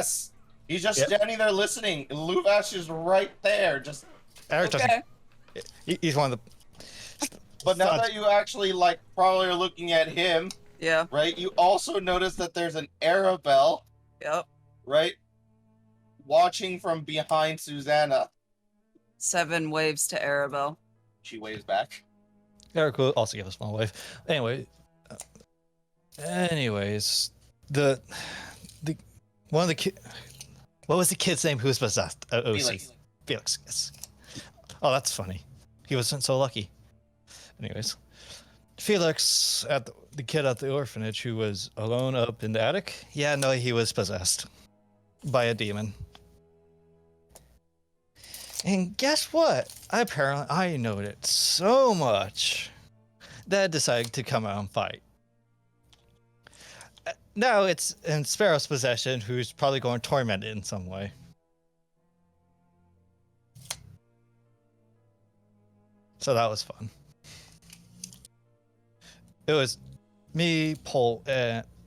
Yes! He's just standing there listening. Luvash is right there. Just Eric Okay. he's one of the. But now that you actually, like, probably are looking at him, Yeah. right, you also notice that there's an Arabelle, Yep. right, watching from behind Susanna. 7 waves to Arabelle. She waves back. Eric will also give a small wave. Anyways, the one of the kid. What was the kid's name who was possessed? OC. Felix. Yes. Oh, that's funny. He wasn't so lucky. Anyways, Felix, the kid at the orphanage who was alone up in the attic. Yeah, no, he was possessed by a demon. And guess what? I know it so much that I decided to come out and fight. Now it's in Sparrow's possession, who's probably going to torment it in some way. So that was fun. It was me,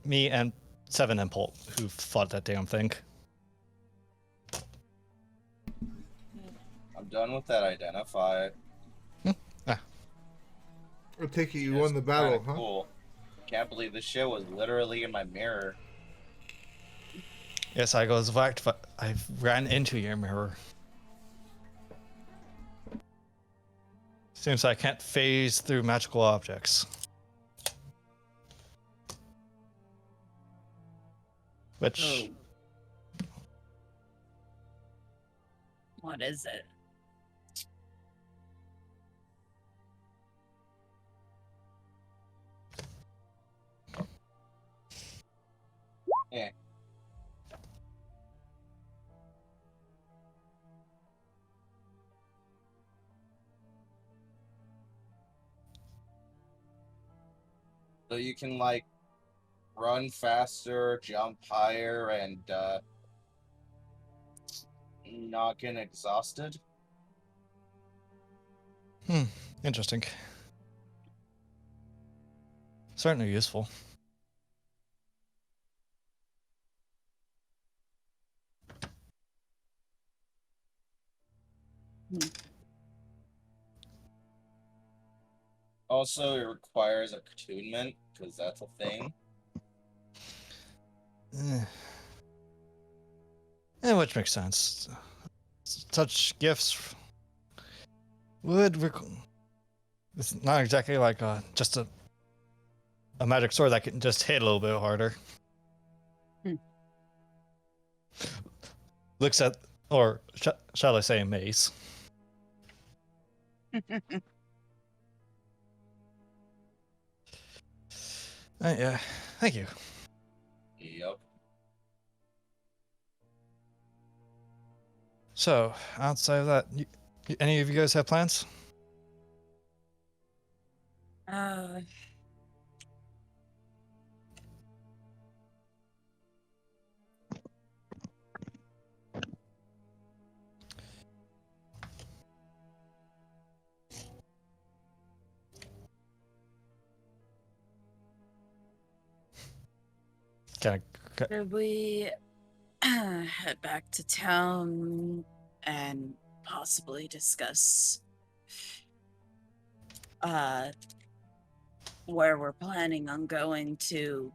me and Seven and Pol who fought that damn thing. I'm done with that identify. I take it you won the battle, huh? Cool. Can't believe this shit was literally in my mirror. Yes, I goes back, but I ran into your mirror. Seems I can't phase through magical objects. Which... What is it? Yeah. So you can, like, run faster, jump higher, and not get exhausted. Interesting. Certainly useful. Also, it requires attunement, because that's a thing. Which makes sense. Such gifts would it's not exactly like just a magic sword that can just hit a little bit harder. Looks at, or shall I say, a mace. Yeah, thank you. Yep. So, outside of that, any of you guys have plans? Should we head back to town and possibly discuss where we're planning on going to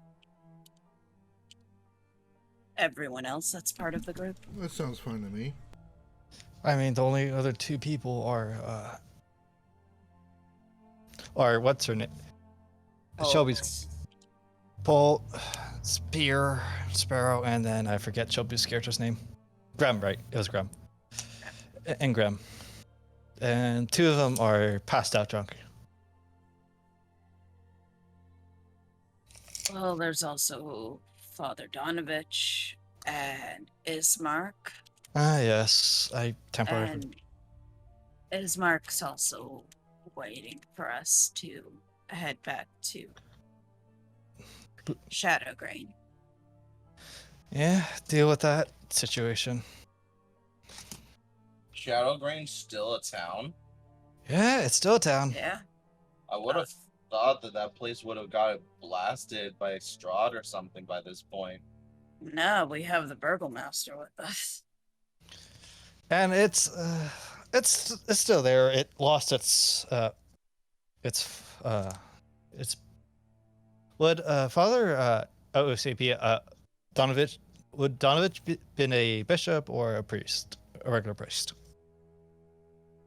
everyone else that's part of the group? That sounds fine to me. I mean, the only other two people are what's her name? Shelby's Paul, Sparrow, and then I forget Shelby's character's name. Graham, right? It was Graham. And Graham. And two of them are passed out drunk. Well, there's also Father Donovich and Ismark. Ah, yes. I temporarily. And Ismark's also waiting for us to head back to Shadowgrain. Yeah, deal with that situation. Shadowgrain's still a town? Yeah, it's still a town. Yeah. I would have thought that place would have got blasted by Strahd or something by this point. No, we have the Burglemaster with us. And it's still there. It lost its would Father OCP Donovich would Donovich been a bishop or a priest, a regular priest?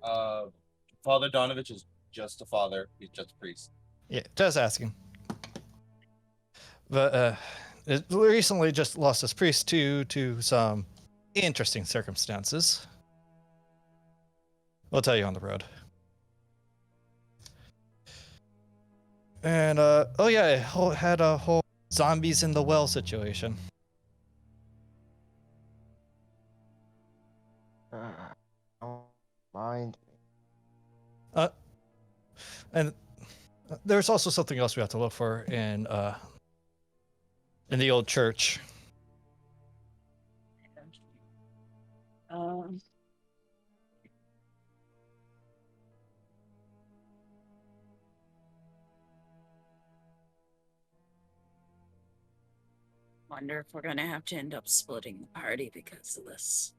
Father Donovich is just a father. He's just a priest. Yeah, just asking. But it recently just lost its priest to some interesting circumstances. We'll tell you on the road. And oh yeah, it had a whole zombies in the well situation. Don't mind me. And there's also something else we have to look for in the old church. Um, wonder if we're gonna have to end up splitting the party because of this.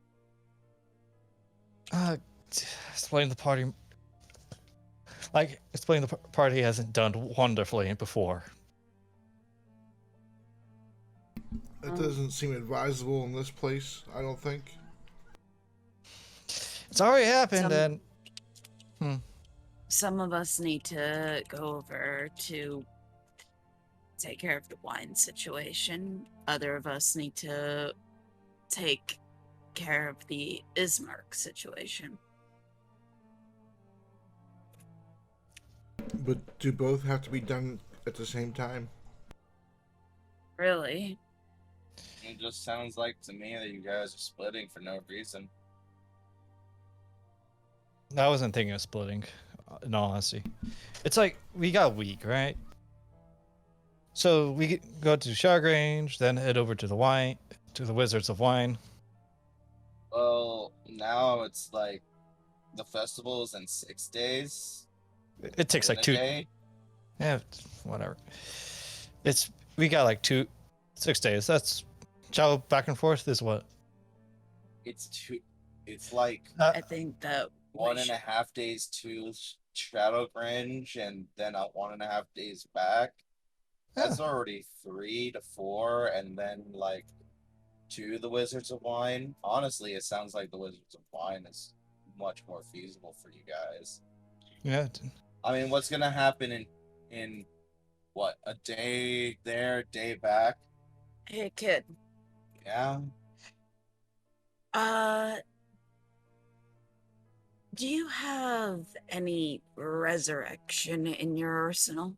Explain the party. Like, explain the party hasn't done wonderfully before. It doesn't seem advisable in this place, I don't think. It's already happened, Some of us need to go over to take care of the wine situation. Other of us need to take care of the Ismark situation. But do both have to be done at the same time? Really? It just sounds like to me that you guys are splitting for no reason. I wasn't thinking of splitting, in all honesty. It's like, we got a week, right? So we go to Shardrange, then head over to the Wizards of Wine. Well, now it's like the festival is in 6 days. It takes like in a 2. day. Yeah, whatever. We got like 6 days. That's travel back and forth is what? It's like I think that 1.5 days to Shadowgrange and then 1.5 days back. That's already 3 to 4, and then like 2 the Wizards of Wine. Honestly, it sounds like the Wizards of Wine is much more feasible for you guys. Yeah. I mean, what's gonna happen in what, a day there, day back? Hey, kid. Yeah. Do you have any resurrection in your arsenal?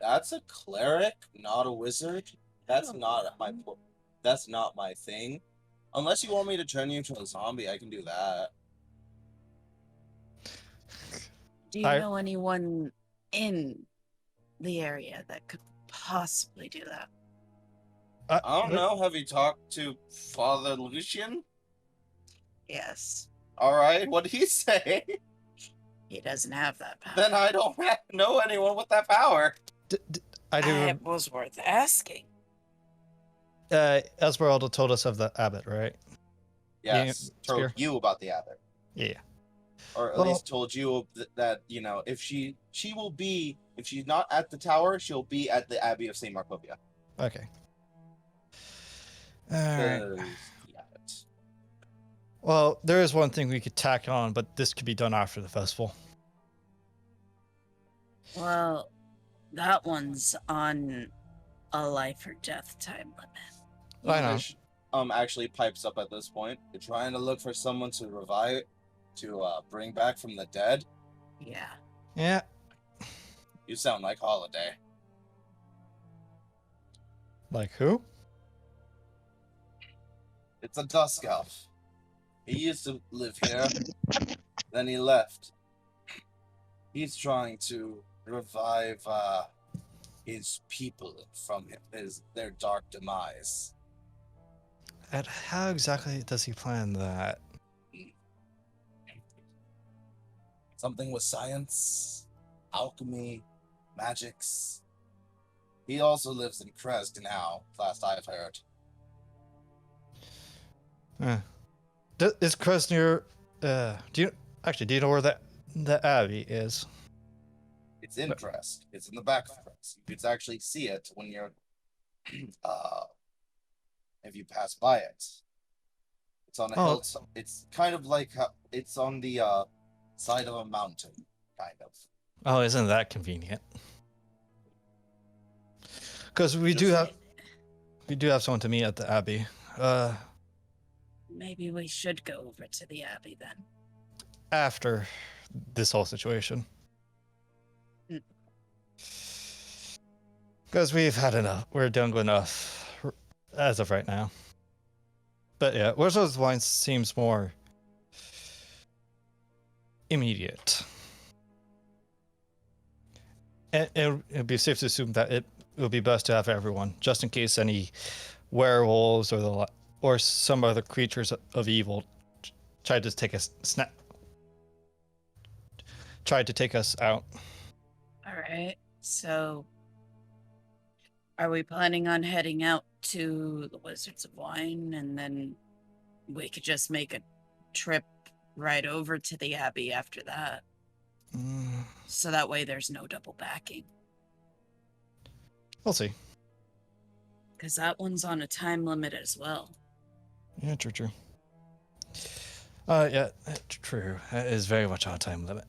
That's a cleric, not a wizard. That's Oh. that's not my thing. Unless you want me to turn you into a zombie, I can do that. Do you know anyone in the area that could possibly do that? I don't know. Have you talked to Father Lucian? Yes. All right. What did he say? He doesn't have that power. Then I don't know anyone with that power. I do. It was worth asking. Esmeralda told us of the abbot, right? Yes. Yeah, Told you about the abbot. Yeah. Or at least told you that, you know, if she will be, if she's not at the tower, she'll be at the Abbey of St. Markovia. Okay. All right. Yeah. Well, there is one thing we could tack on, but this could be done after the festival. Well, that one's on a life or death time limit. I know. Actually pipes up at this point. You're trying to look for someone to revive, to bring back from the dead. Yeah. Yeah. You sound like Holiday. Like who? It's a Dusk Elf. He used to live here, then he left. He's trying to revive his people from their dark demise. And how exactly does he plan that? Something with science, alchemy, magics. He also lives in Crest now, last I've heard. Is Krasnir? Do you know where the abbey is? It's in Crest. It's in the back of Crest. You could actually see it when you're, uh, if you pass by it. It's on a hill. It's kind of like it's on the side of a mountain, kind of. Oh, isn't that convenient? Because we do have someone to meet at the abbey. Maybe we should go over to the abbey then. After this whole situation. Because we've had enough. We're done with enough as of right now. But yeah, Warsaw Wine seems more immediate. And it'd be safe to assume that it would be best to have everyone, just in case any werewolves or some other creatures of evil tried to take us out. All right. So, are we planning on heading out to the Wizards of Wine, and then we could just make a trip right over to the abbey after that? So that way there's no double backing. We'll see. Because that one's on a time limit as well. Yeah, true. Yeah, true. It is very much on a time limit.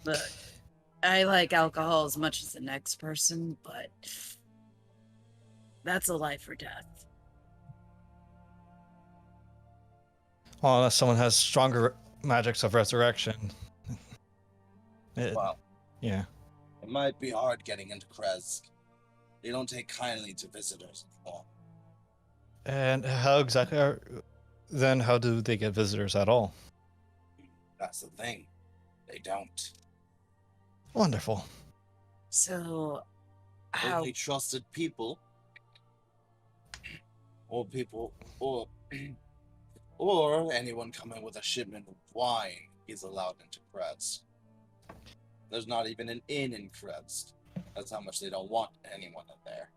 Look, I like alcohol as much as the next person, but that's a life or death. Well, unless someone has stronger magics of resurrection. Well, yeah. It might be hard getting into Kresk. They don't take kindly to visitors anymore. And how exactly how do they get visitors at all? That's the thing. They don't. Wonderful. So, how... Only trusted people, or anyone coming with a shipment of wine is allowed into Kresk. There's not even an inn in Kresk. That's how much they don't want anyone in there.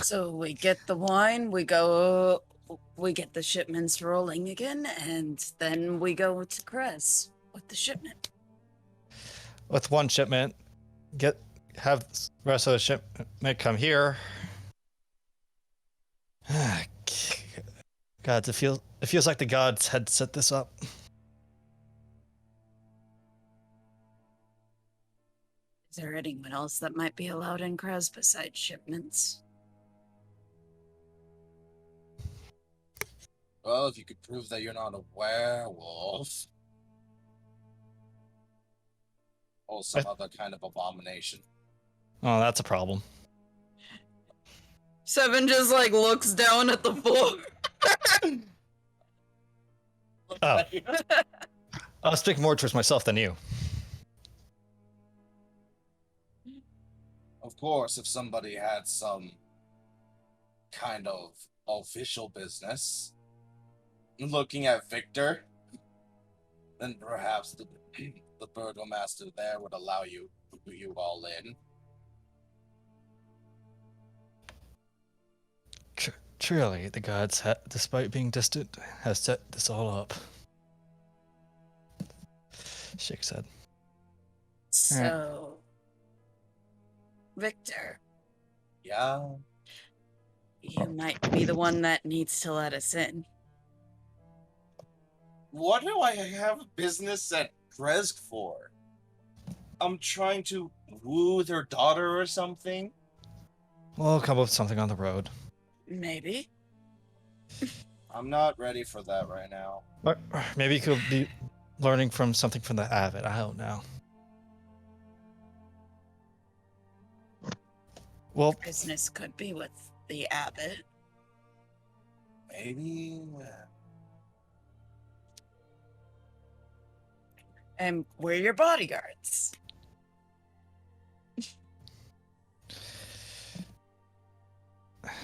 So we get the wine, we get the shipments rolling again, and then we go to Kress with the shipment. With one shipment, have the rest of the shipment come here. God, it feels like the gods had set this up. Is there anyone else that might be allowed in Kress besides shipments? Well, if you could prove that you're not a werewolf. Or some other kind of abomination. Oh, that's a problem. Seven just looks down at the floor. Oh. I was speaking more towards myself than you. Of course, if somebody had some kind of official business, looking at Victor, then perhaps the burgomaster there would allow you all in. Truly, the gods, despite being distant, has set this all up. Shake said. So, Victor. Yeah? You might be the one that needs to let us in. What do I have business at Kresk for? I'm trying to woo their daughter or something? We'll come up with something on the road. Maybe. I'm not ready for that right now. Or maybe you could be learning from something from the Abbot. I don't know. Well, Business could be with the Abbot. Maybe. And we're your bodyguards.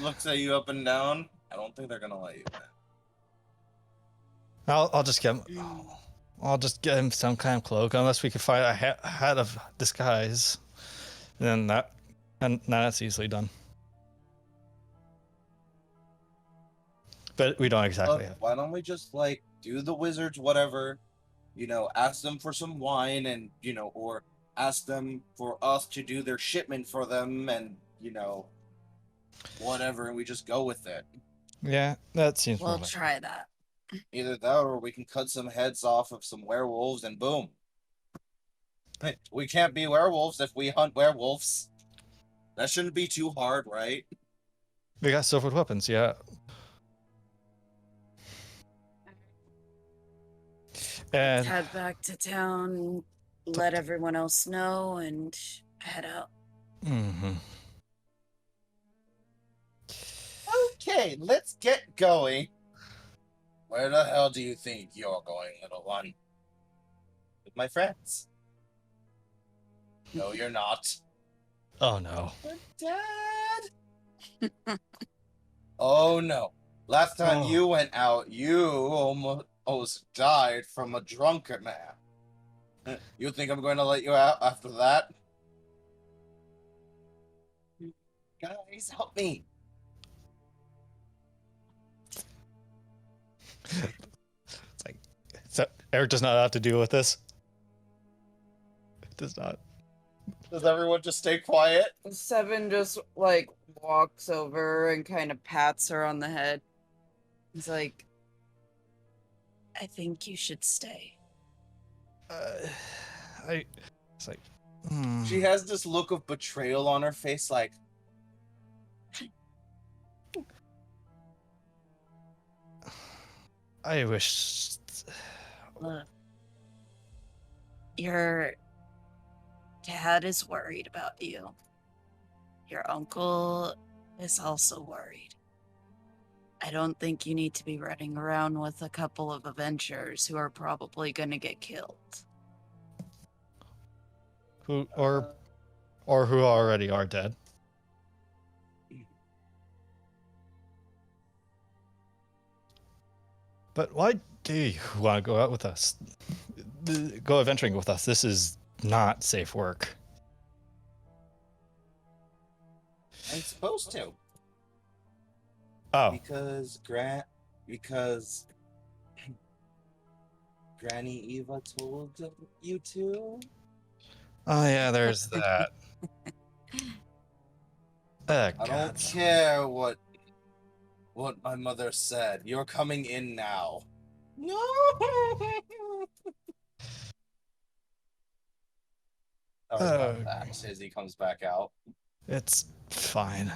Looks at you up and down. I don't think they're gonna let you in. I'll just get him. I'll just get him some kind of cloak, unless we can find a hat of disguise. Then that's easily done. but we don't exactly Look, have. why don't we just like do the wizards whatever, ask them for some wine and or ask them for us to do their shipment for them and whatever, and we just go with it. Yeah, that seems more We'll like. try that. Either that or we can cut some heads off of some werewolves and boom. We can't be werewolves if we hunt werewolves. That shouldn't be too hard, right? We got silvered weapons, yeah. And Head back to town, let everyone else know, and head out. mm-hmm. Okay, let's get going. Where the hell do you think you're going, little one? With my friends. No, you're not. Oh no. But Dad? Oh no. Last time you went out, you almost died from a drunken man. You think I'm going to let you out after that? Guys, help me. It's like, so Eric does not have to deal with this. Does not. Does everyone just stay quiet? Seven just like walks over and kind of pats her on the head. He's like, I think you should stay. It's like. She has this look of betrayal on her face, like, I wish. Look, your dad is worried about you. Your uncle is also worried. I don't think you need to be running around with a couple of Avengers who are probably going to get killed. Who or who already are dead. But why do you want to go out with us? Go adventuring with us. This is not safe work. I'm supposed to. Oh, Because Granny Eva told you to. oh yeah, there's that. I don't care what my mother said. You're coming in now. No. Sorry about that. As he comes back out. It's fine.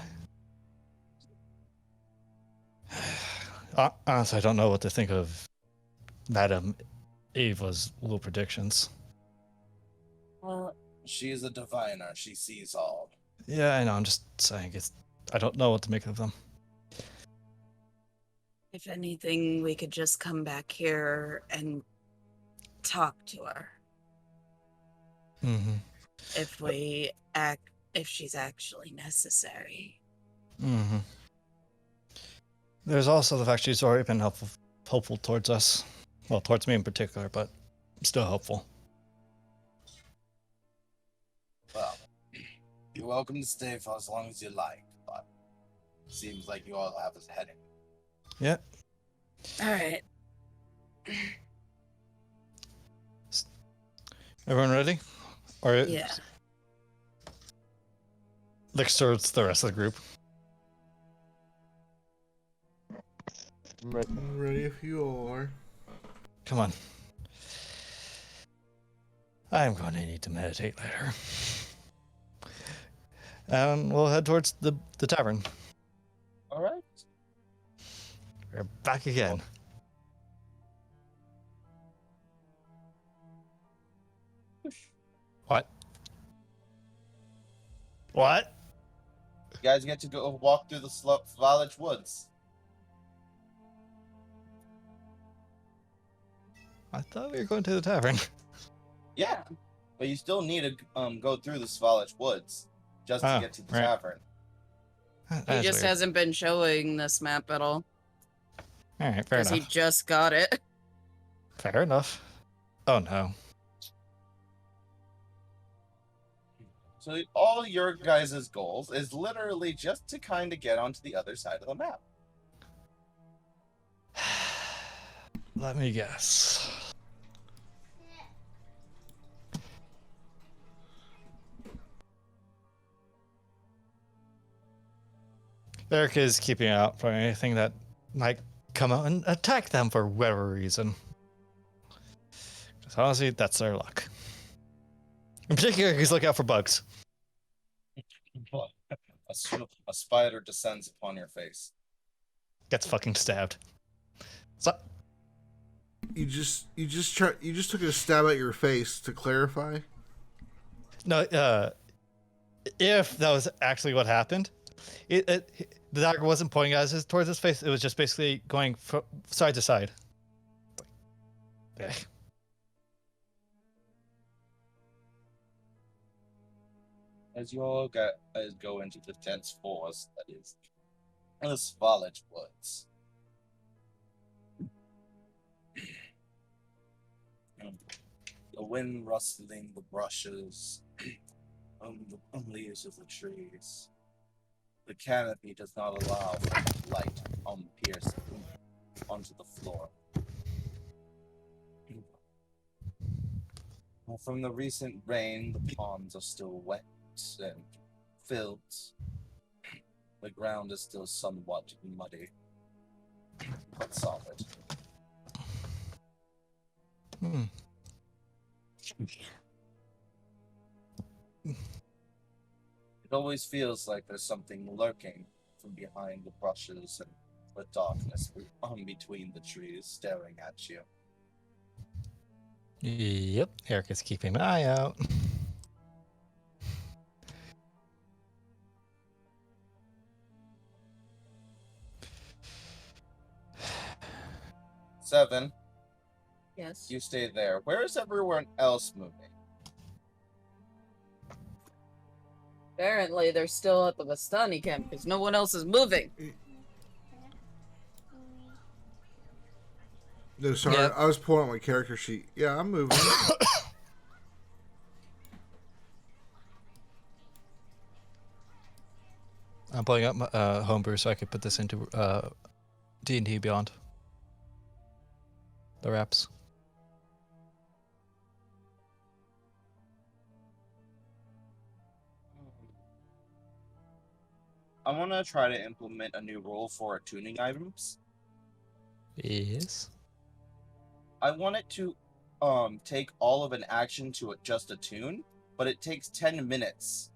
Honestly, I don't know what to think of Madame Eva's little predictions. Well, She is a diviner. She sees all. Yeah, I know. I'm just saying I don't know what to make of them. if anything, we could just come back here and talk to her. Mm-hmm. If she's actually necessary. Mm-hmm. There's also the fact she's already been helpful towards us. Well, towards me in particular, but still helpful. Well, you're welcome to stay for as long as you like, but seems like you all have a headache. Yeah. All right. Everyone ready? Or Yeah. Looks towards the rest of the group. I'm ready if you are. Come on. I'm going to need to meditate later. And we'll head towards the tavern. All right. We're back again. What? What? You guys get to go walk through the Svalage Woods. I thought we were going to the tavern. Yeah, but you still need to go through the Svalage Woods just to get to the tavern. He just hasn't been showing this map at all. All right, fair Because he enough. just got it. Fair enough. Oh no. So all your guys' goals is literally just to kind of get onto the other side of the map. Let me guess. Eric is keeping out for anything that might come out and attack them for whatever reason. Because honestly, that's their luck. In particular, he's looking out for bugs. A spider descends upon your face. Gets fucking stabbed. So, You just took a stab at your face to clarify. no, if that was actually what happened, the dagger wasn't pointing towards his face. It was just basically going from side to side. As you all go into the dense forest that is the Svalage Woods. The wind rustling the brushes on the leaves of the trees. The canopy does not allow for light pierce onto the floor. From the recent rain, the ponds are still wet and filled. The ground is still somewhat muddy, but solid. It always feels like there's something lurking from behind the brushes and the darkness between the trees staring at you. Yep, Eric is keeping an eye out. Seven, Yes. you stay there. Where is everyone else moving? Apparently, they're still at the Vastani camp because no one else is moving. No, sorry, Yep. I was pulling out my character sheet. Yeah, I'm moving. I'm pulling up my homebrew so I could put this into D&D Beyond. The reps. I want to try to implement a new rule for attuning items. Yes. I want it to take all of an action to just attune, but it takes 10 minutes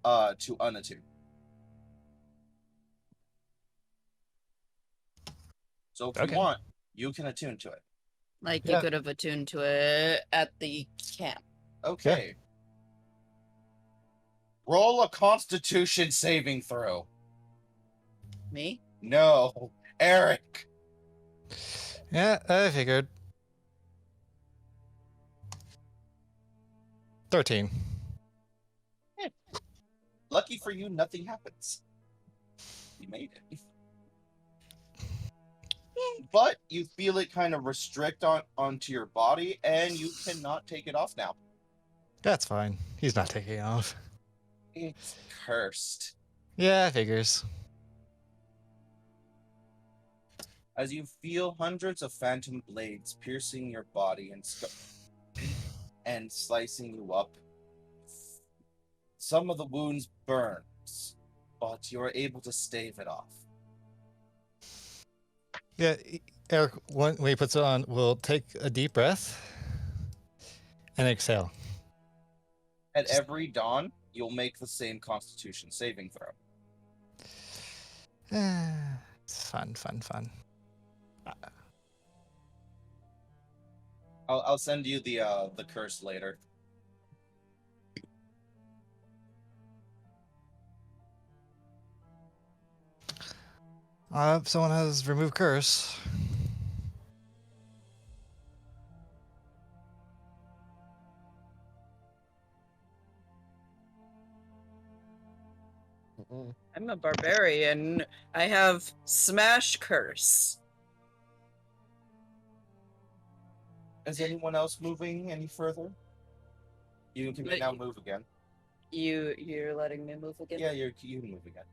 to unattune. So if you want, you can attune to it. Like you could have attuned to it at the camp. Okay. Yeah. Roll a Constitution saving throw. Me? No, Eric. Yeah, I figured. 13. Lucky for you, nothing happens. You made it. But you feel it kind of restrict onto your body, and you cannot take it off now. That's fine. He's not taking it off. It's cursed. Yeah, figures. As you feel hundreds of phantom blades piercing your body and slicing you up, some of the wounds burns, but you're able to stave it off. Yeah, Eric, when he puts it on, will take a deep breath and exhale. At every dawn, you'll make the same Constitution saving throw. It's fun. I'll send you the curse later. Someone has removed curse. I'm a barbarian. I have Smash Curse. Is anyone else moving any further? You can now move again. You're letting me move again? Yeah, you can move again.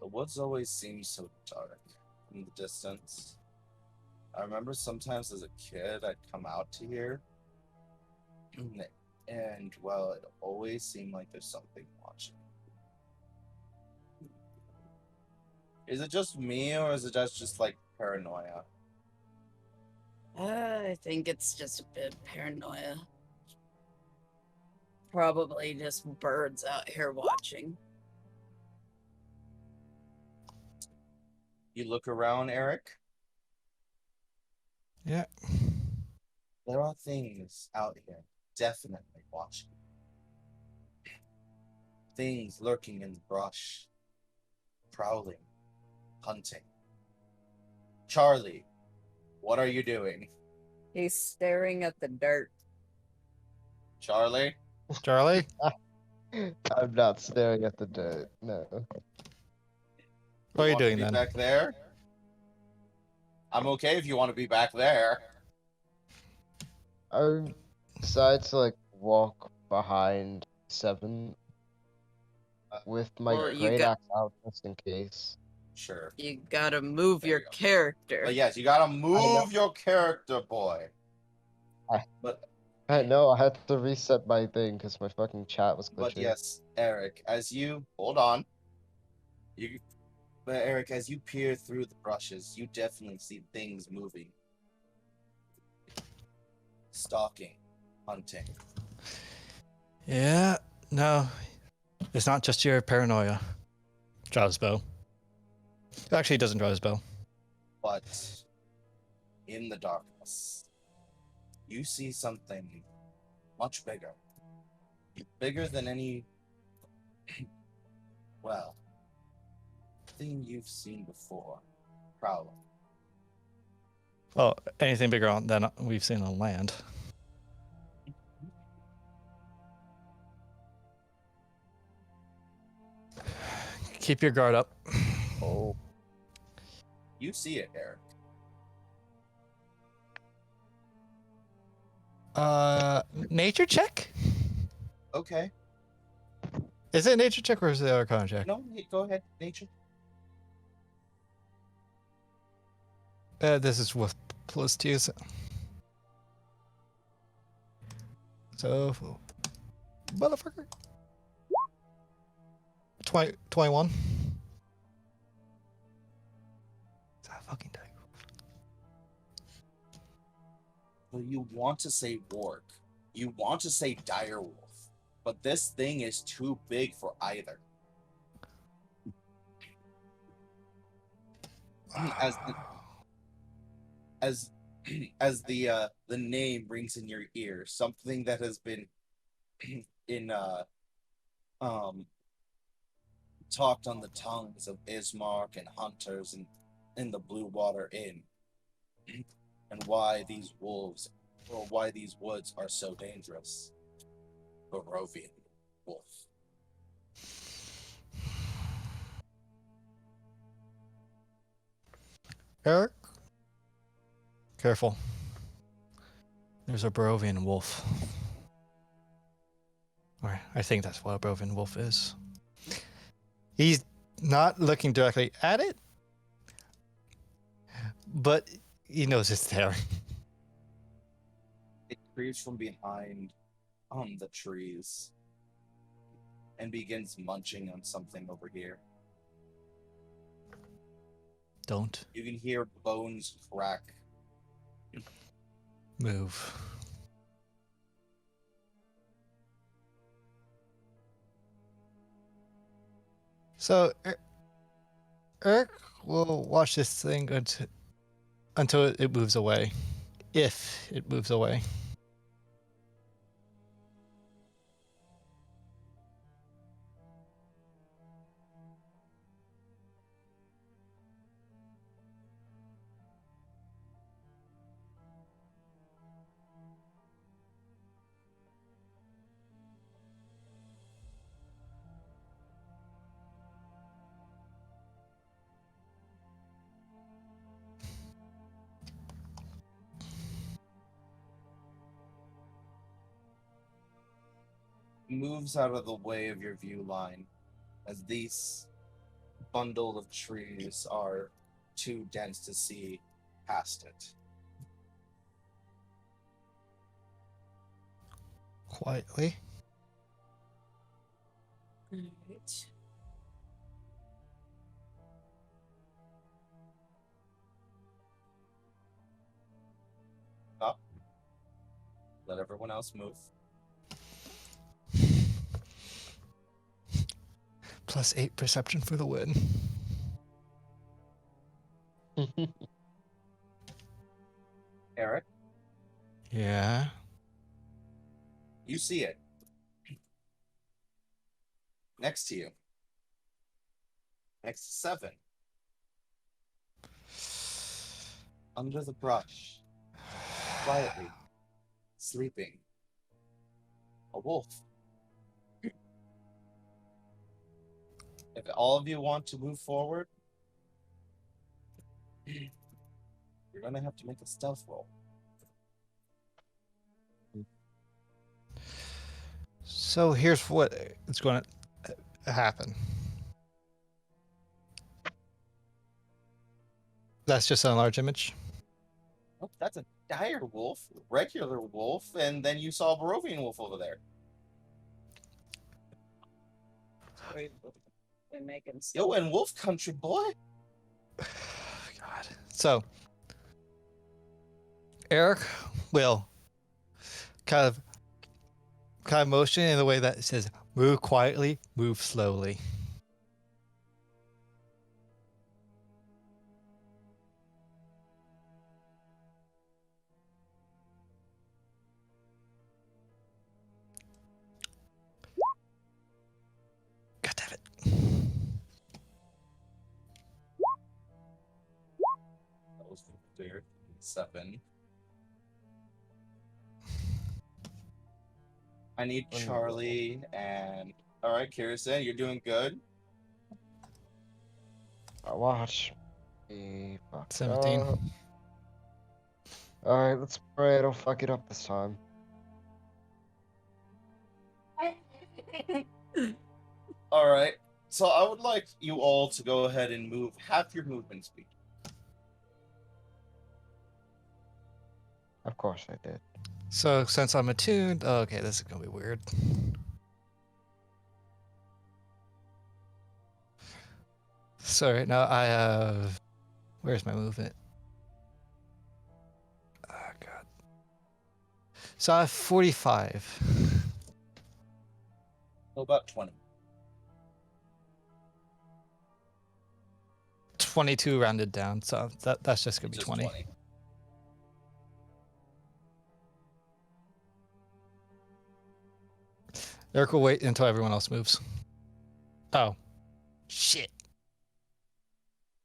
The woods always seem so dark. in the distance. I remember sometimes as a kid I'd come out to here, and well, it always seemed like there's something watching. Is it just me, or is it just like paranoia? I think it's just a bit paranoia. Probably just birds out here watching. You look around, Eric. Yeah. There are things out here definitely watching. Things lurking in the brush, prowling, hunting. Charlie, what are you doing? He's staring at the dirt. Charlie? Charlie? I'm not staring at the dirt. No. What are you want to doing be then? back there? I'm okay if you want to be back there. I decided to like walk behind Seven with my Well, you great got- axe out just in case. Sure. You gotta move There your you go. character. But yes, you gotta move your character, boy. I- But I know I had to reset my thing because my fucking chat was glitching. but yes, Eric, as you hold on, but Eric, as you peer through the brushes, you definitely see things moving, stalking, hunting. Yeah. No. It's not just your paranoia. Draws bow. Actually, it doesn't draw his bow. But in the darkness, you see something much bigger. Bigger than any, well, thing you've seen before. Prowling. Oh, anything bigger than we've seen on land. Keep your guard up. Oh, You see it, Eric. Nature check? Okay. Is it a nature check or is it an arcana check? No, go ahead, nature. This is with +2. So, motherfucker. 21. Is that fucking die? Well, you want to say warg. You want to say direwolf. But this thing is too big for either. As the name rings in your ear, something that has been in talked on the tongues of Ismark and hunters and in the Blue Water Inn, and why these wolves or why these woods are so dangerous. Barovian wolf. Eric? Careful. There's a Barovian wolf. Or I think that's what a Barovian wolf is. He's not looking directly at it, but he knows it's there. It creeps from behind the trees and begins munching on something over here. Don't You can hear bones crack. move. So, Eric will watch this thing until it moves away. If it moves away. Moves out of the way of your view line as these bundle of trees are too dense to see past it. Quietly. Alright. Stop. Let everyone else move. +8 perception for the win. Eric, Yeah. you see it. Next to you. Next to 7. Under the brush. Quietly. Sleeping. A wolf. If all of you want to move forward, you're gonna have to make a stealth roll. So here's what is going to happen. That's just an enlarged image. Oh, that's a dire wolf, regular wolf, and then you saw a Barovian wolf over there. We make him Yo, in wolf country, boy. God. So Eric will kind of motion in the way that it says move quietly, move slowly. God damn it. That was there. 7. I need Charlie and all right, Kirsten, you're doing good. I watch. Me fuck 17. up. Alright, let's pray I don't fuck it up this time. All right. So I would like you all to go ahead and move half your movement speed. Of course I did. So since I'm attuned, oh, okay, this is gonna be weird. So right now I have, where's my movement? Oh God. So I have 45. So about 20. 22 rounded down, so that's just gonna be Just 20. Eric will wait until everyone else moves. Oh. Shit.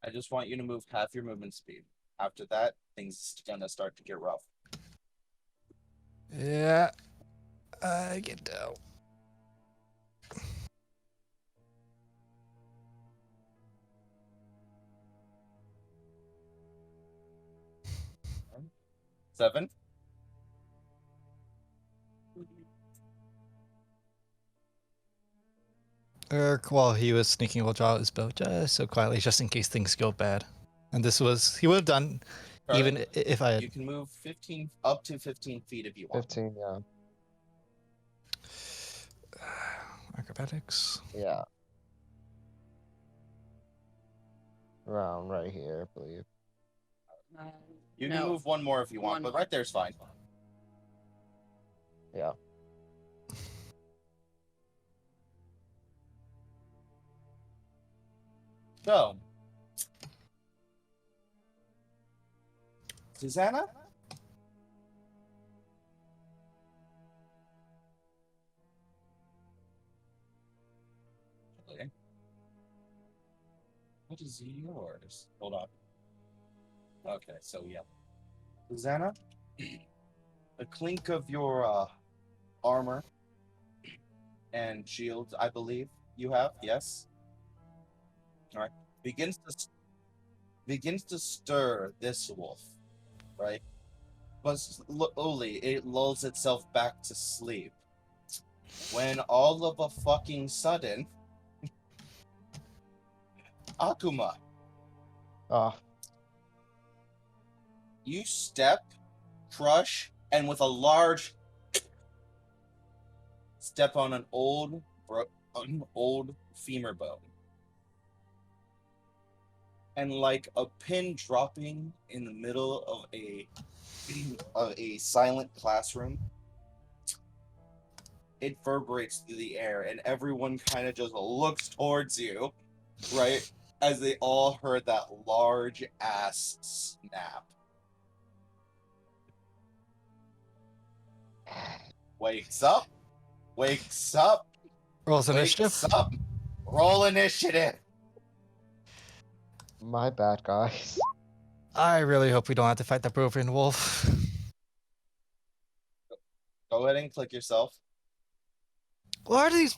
I just want you to move half your movement speed. After that, things gonna start to get rough. Yeah. I get down. Seven. Eric, while he was sneaking, will draw his bow just so quietly, just in case things go bad. And this was, he would have done, Charlie, even if I had. You can move 15 up to 15 feet if you want. 15, yeah. Acrobatics. Yeah. Around right here, I believe. You can No. move one more if you want, One but more. right there's fine. Yeah. So, Susanna? Okay. What is yours? Hold on. Okay, so yeah. Susanna, the clink of your armor and shield, I believe you have, yes? Alright. Begins to stir this wolf, right? But slowly it lulls itself back to sleep. When all of a fucking sudden, Akuma, Ah, You step, crush, and with a large step on an old femur bone. And like a pin dropping in the middle of a silent classroom, it reverberates through the air, and everyone kind of just looks towards you, right? As they all heard that large ass snap. Wakes up, wakes up, Rolls wakes initiative. up. Roll initiative. My bad, guys. I really hope we don't have to fight the Provian wolf. Go ahead and click yourself. What are these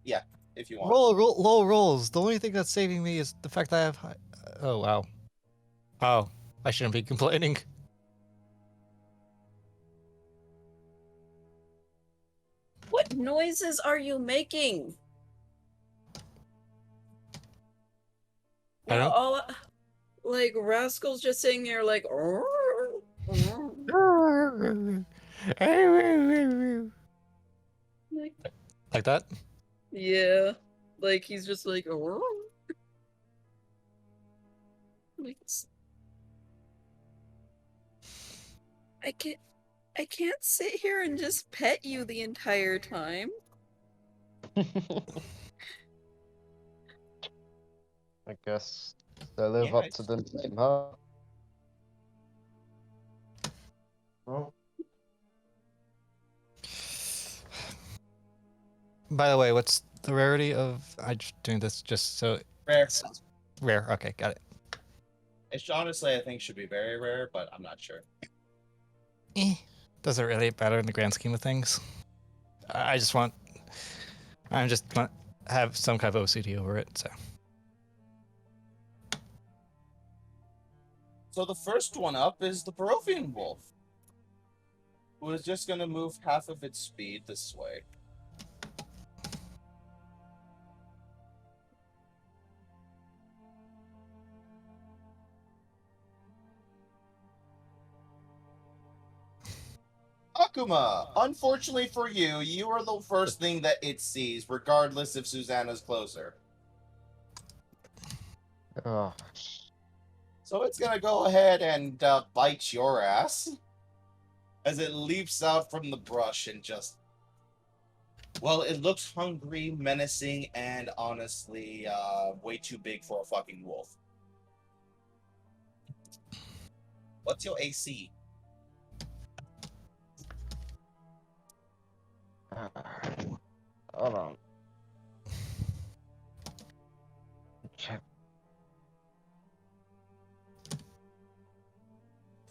Yeah, if you want. low rolls? The only thing that's saving me is the fact that I have high... Oh, wow. Oh, I shouldn't be complaining. What noises are you making? I We're don't- all like rascals just sitting there like. Like, Like that? yeah, like he's just like. Like, I can't sit here and just pet you the entire time. I guess they live Yeah, up to the name, huh? Well, By the way, what's the rarity of... I'm just doing this just so... Rare. Rare. Okay, got it. It's honestly, I think, should be very rare, but I'm not sure. Doesn't really matter in the grand scheme of things. I just want... I just want to have some kind of OCD over it, so... So the first one up is the Barovian wolf, who is just going to move half of its speed this way. Akuma, unfortunately for you, you are the first thing that it sees, regardless if Susanna's closer. oh, So it's gonna go ahead and bite your ass as it leaps out from the brush and just... Well, it looks hungry, menacing, and honestly, way too big for a fucking wolf. What's your AC? hold on. Check.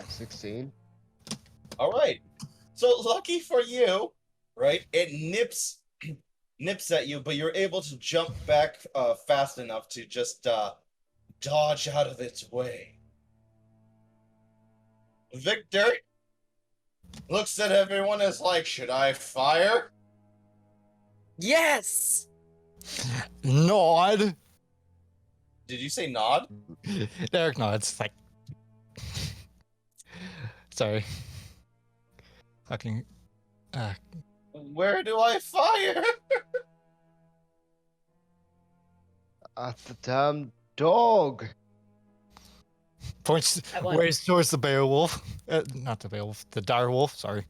16. All right. So lucky for you, right? It nips at you, but you're able to jump back fast enough to just dodge out of its way. Victor looks at everyone as like, should I fire? Yes. Nod! Did you say nod? Derek nods, like... Sorry. Fucking... Where do I fire? At the damn dog. Points At what? ways towards the Beowulf. Not the Beowulf, the Direwolf, sorry.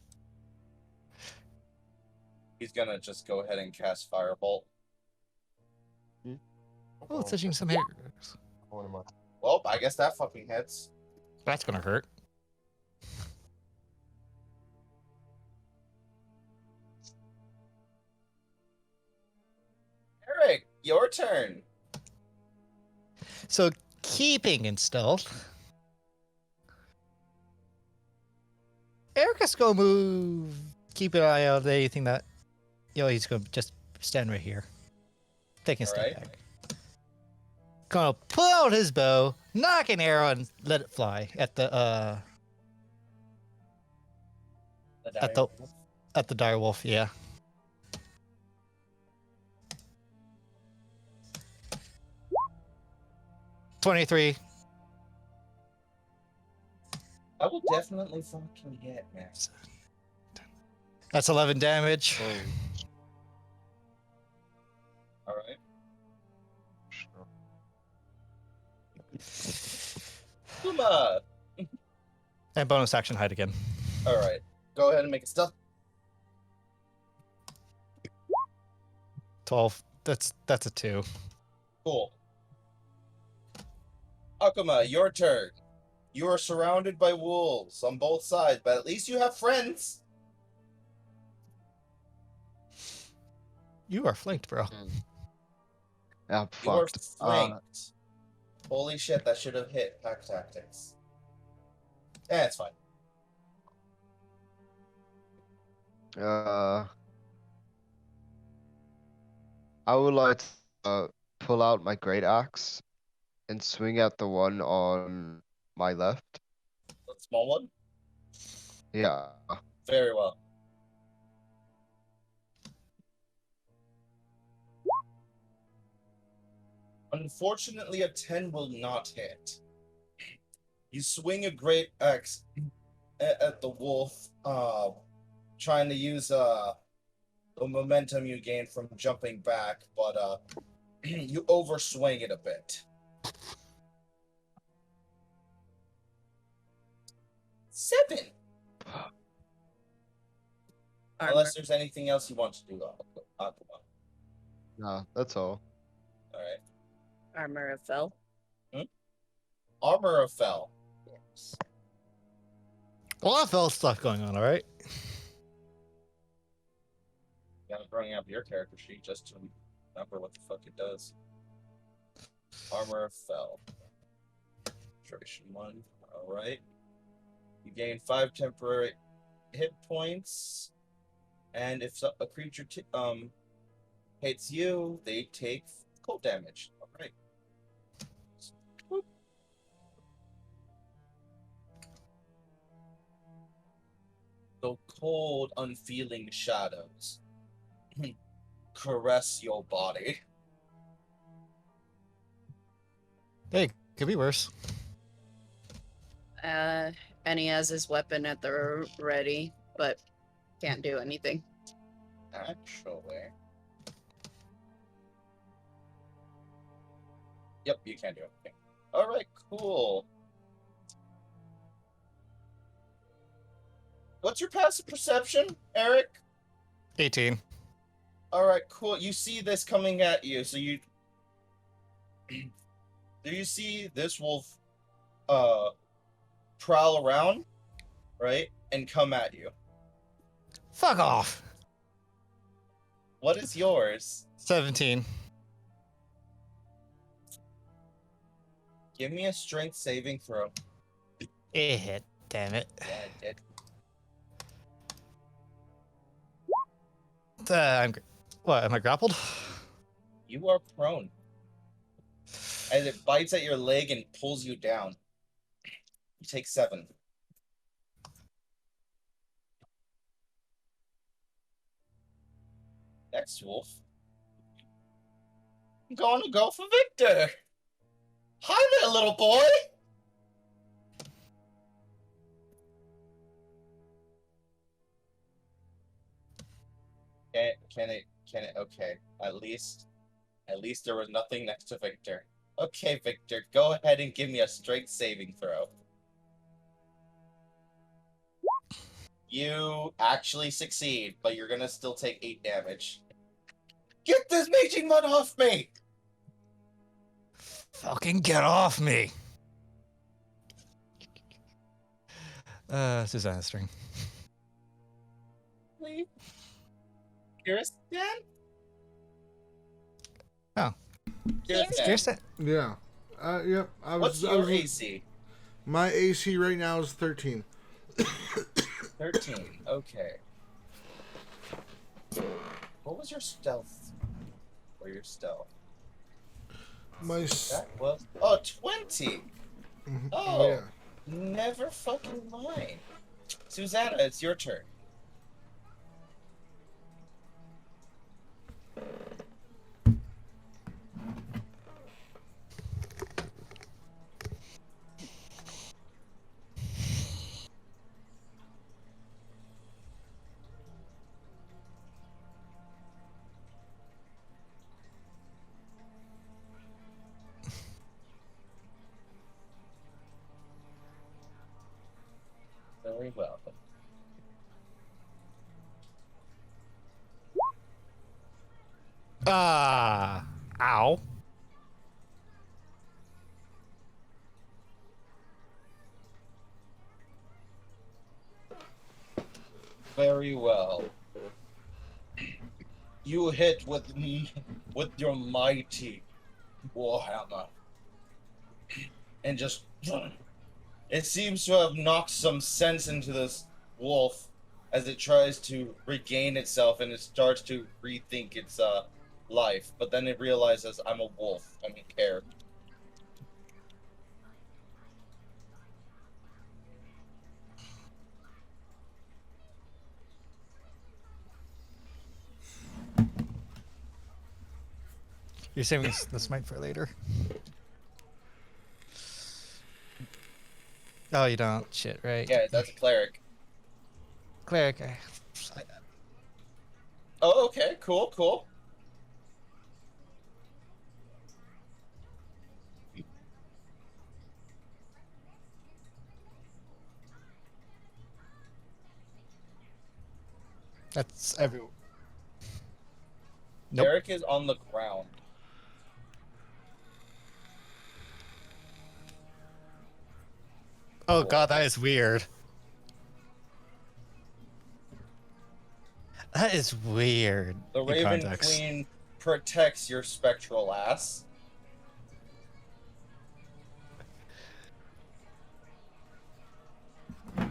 He's gonna just go ahead and cast Firebolt. Oh, it's touching some hairs. Well, I guess that fucking hits. That's gonna hurt. Eric, your turn. So, keeping in stealth... Eric's gonna move... Keep an eye out on anything that... he's gonna just stand right here. Taking a step Alright. back. Gonna pull out his bow, knock an arrow, and let it fly at the at the direwolf. Yeah. I will definitely fucking hit, man. That's 11 damage. Oh, All right. Kuma! And bonus action hide again. All right. Go ahead and make a stealth. 12. That's a 2. Cool. Akuma, your turn. You are surrounded by wolves on both sides, but at least you have friends. You are flanked, bro. I'm You are fucked. flanked. Holy shit, that should have hit pack tactics. It's fine. I would like to pull out my great axe and swing at the one on my left. The small one? Yeah. Very well. Unfortunately, a 10 will not hit. You swing a great axe at the wolf, trying to use the momentum you gain from jumping back, but you overswing it a bit. 7. Armor. Unless there's anything else you want to do, Aqua. No, that's all. All right. Armor of Fell. Armor of Fell. Yes. A lot of fell stuff going on, alright? Gotta bring up your character sheet just to remember what the fuck it does. Armor of Fell. Duration 1. Alright. You gain 5 temporary hit points. And if a creature hits you, they take cold damage. Alright. So cold, unfeeling shadows caress your body. Hey, could be worse. And he has his weapon at the ready, but can't do anything. Actually. Yep, you can do anything. Alright, cool. What's your passive perception, Eric? 18. Alright, cool. You see this coming at you, so you... Do you see this wolf, prowl around, right? And come at you. Fuck off! What is yours? 17. Give me a strength saving throw. It hit, damn it. Yeah, it did. What, am I grappled? You are prone. As it bites at your leg and pulls you down. You take 7. Next wolf. I'm going to go for Victor. Hi there, little boy. Can it? Okay. At least there was nothing next to Victor. Okay, Victor, go ahead and give me a strength saving throw. You actually succeed, but you're gonna still take 8 damage. Get this maging mud off me! Fucking get off me! Susanna's string. Please. Kirsten? Oh. Kirsten. Kirsten? Yeah. Yep. What's your AC? My AC right now is 13. 13. Okay. What was your stealth? Or your stealth? That was 20. Oh, yeah. never fucking mind. Susanna, it's your turn. Very well. Ow. Very well. You hit with your mighty warhammer, and just it seems to have knocked some sense into this wolf as it tries to regain itself and it starts to rethink its life. But then it realizes I'm a wolf. I don't care. You're saving the smite for later. Oh, you don't. Shit, right? Yeah, that's a cleric. Cleric. Oh, okay, cool, cool. That's every. Nope. Cleric is on the ground. Oh god, that is weird. That is weird. The in Raven context. Queen protects your spectral ass.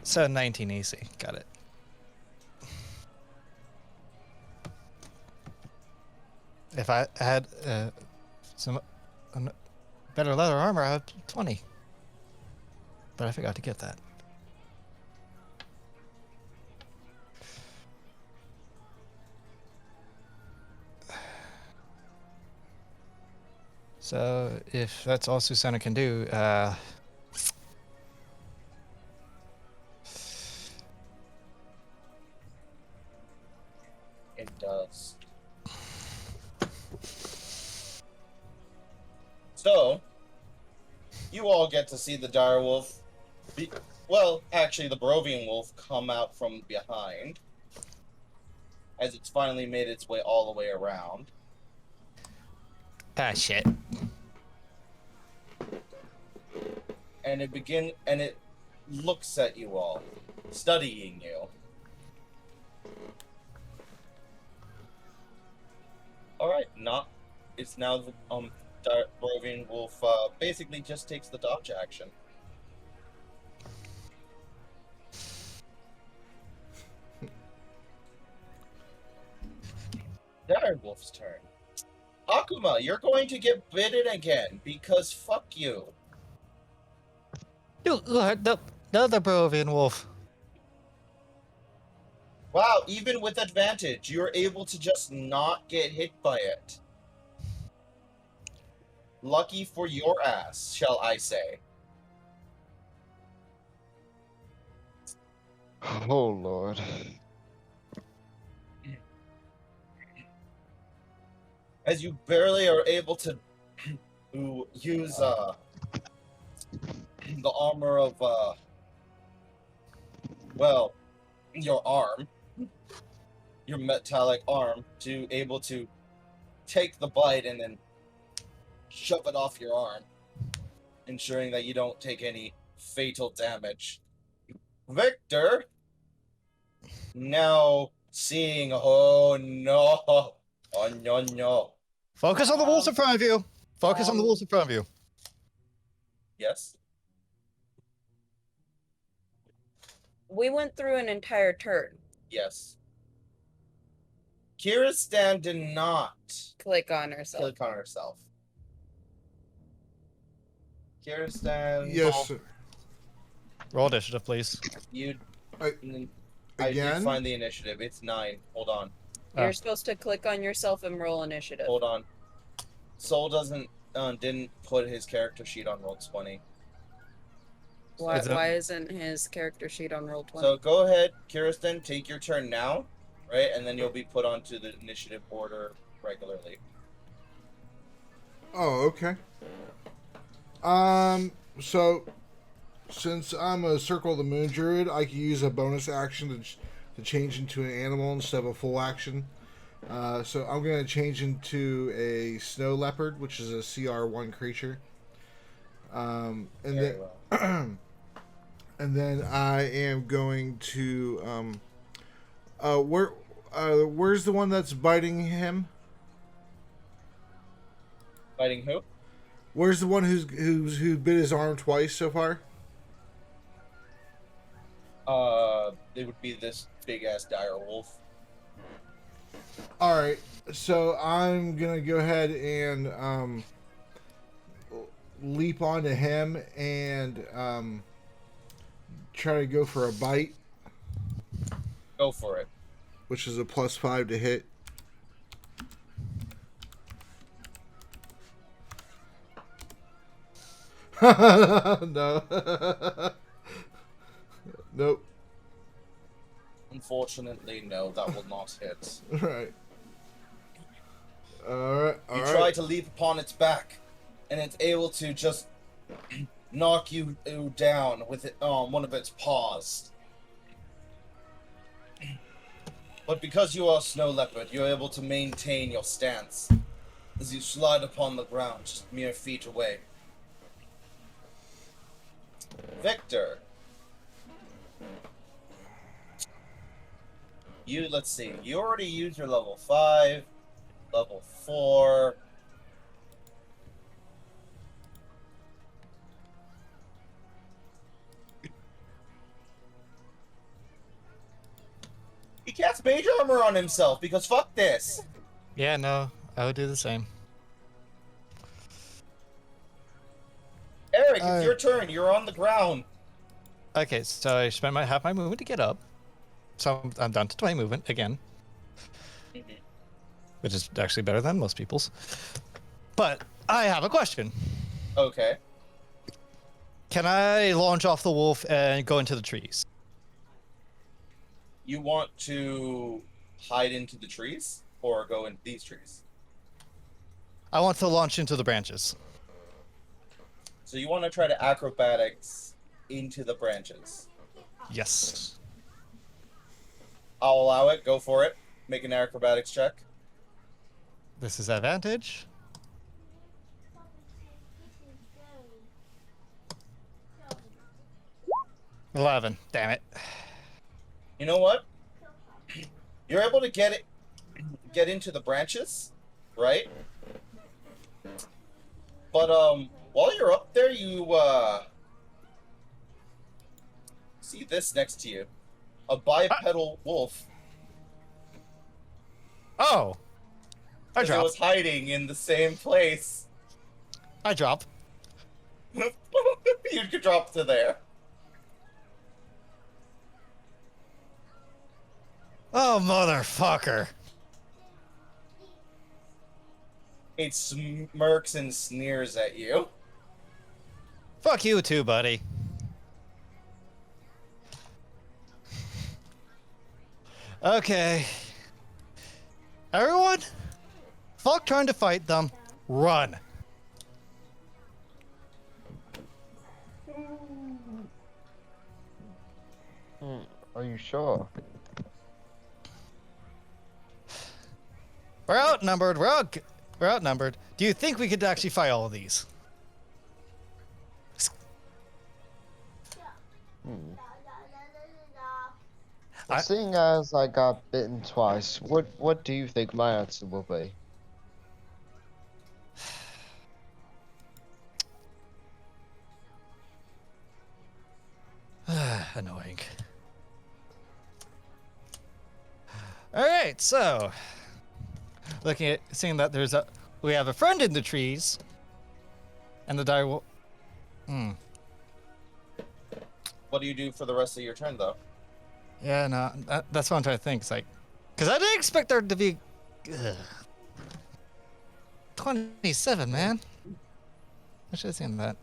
So 19 AC. Got it. If I had some better leather armor, I had 20. But I forgot to get that. So if that's all Susanna can do, It does. So, you all get to see the direwolf. Well, actually, the Barovian wolf come out from behind as it's finally made its way all the way around. shit. And it looks at you all, studying you. Alright, it's now the Barovian wolf basically just takes the dodge action. Direwolf's turn. Akuma, you're going to get bitten again because fuck you. Dude, the other Barovian wolf. Wow, even with advantage, you're able to just not get hit by it. Lucky for your ass, shall I say. Oh lord. As you barely are able to use the armor of well, your arm, your metallic arm, to able to take the bite and then shove it off your arm, ensuring that you don't take any fatal damage. Victor, now seeing, oh no, Focus on the wolves in front of you. Focus on the wolves in front of you. yes, We went through an entire turn. yes. Kiristan did not Click on herself. click on herself. Kiristan, Yes, sir. Roll initiative, please. you. I- I did Again? find the initiative. It's 9. Hold on. You're supposed to click on yourself and roll initiative. Hold on. Soul didn't put his character sheet on roll 20. Why, Is it- why isn't his character sheet on roll 20? So go ahead, Kiristan, take your turn now, right? And then you'll be put onto the initiative order regularly. Oh, okay. So Since I'm a Circle of the Moon Druid, I can use a bonus action to change into an animal instead of a full action. So I'm going to change into a Snow Leopard, which is a CR1 creature. Very well. And then I am going to where's the one that's biting him? Fighting who? Where's the one who bit his arm twice so far? It would be this big ass dire wolf. All right, so I'm gonna go ahead and leap onto him and try to go for a bite, Go for it. which is a +5 to hit. No. Nope. Unfortunately, no, that will not hit. Right. Alright. You try to leap upon its back, and it's able to just knock you down with it one of its paws. But because you are a snow leopard, you're able to maintain your stance as you slide upon the ground just mere feet away. Victor. Let's see, you already used your level 5, level 4. He casts Mage Armor on himself because fuck this. Yeah, no, I would do the same. Eric, it's your turn. You're on the ground. Okay, so I spent half my movement to get up. So I'm down to 20 movement again. Which is actually better than most people's. But I have a question. Okay. Can I launch off the wolf and go into the trees? You want to hide into the trees or go into these trees? I want to launch into the branches. So you want to try to acrobatics into the branches. Yes. I'll allow it. Go for it. Make an acrobatics check. This is advantage. $11. Damn it. You know what? You're able to get into the branches, right? But while you're up there, you see this next to you. A bipedal wolf. Oh! I It drop. was hiding in the same place. I drop. You could drop to there. Oh, motherfucker. It smirks and sneers at you. Fuck you too, buddy. Okay. Everyone, fuck trying to fight them. Run. Are you sure? We're outnumbered. We're outnumbered. Do you think we could actually fight all of these? Seeing as I got bitten twice, what do you think my answer will be? Annoying. All right, so seeing that we have a friend in the trees, and the dire wolf. What do you do for the rest of your turn, though? Yeah, no, that's what I'm trying to think. It's like, because I didn't expect there to be 27, man. I should have seen that.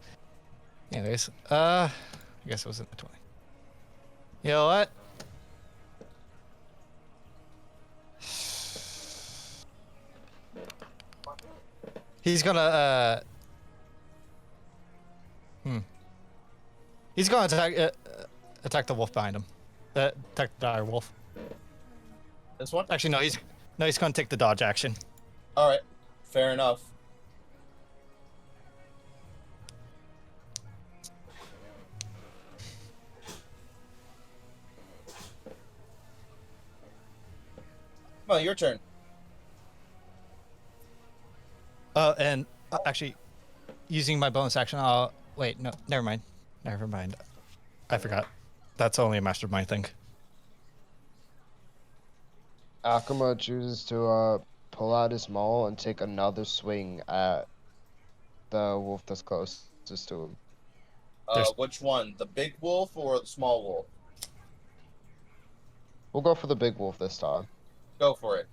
Anyways, I guess it was in the 20. You know what? He's gonna He's going to attack the wolf behind him. Attack the dire wolf. This one? Actually, no, he's going to take the dodge action. All right, fair enough. Come on, your turn. And actually, using my bonus action, wait, no, never mind. Never mind. I forgot. That's only a mastermind thing. Akuma chooses to pull out his maul and take another swing at the wolf that's closest to him. Which one? The big wolf or the small wolf? We'll go for the big wolf this time. Go for it.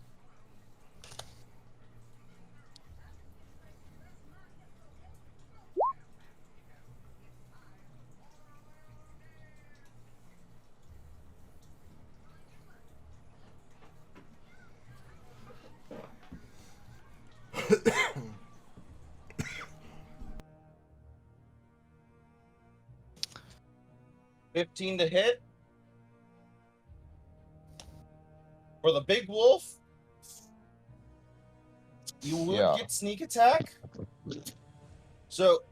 $15 to hit. For the big wolf, you would get sneak attack. So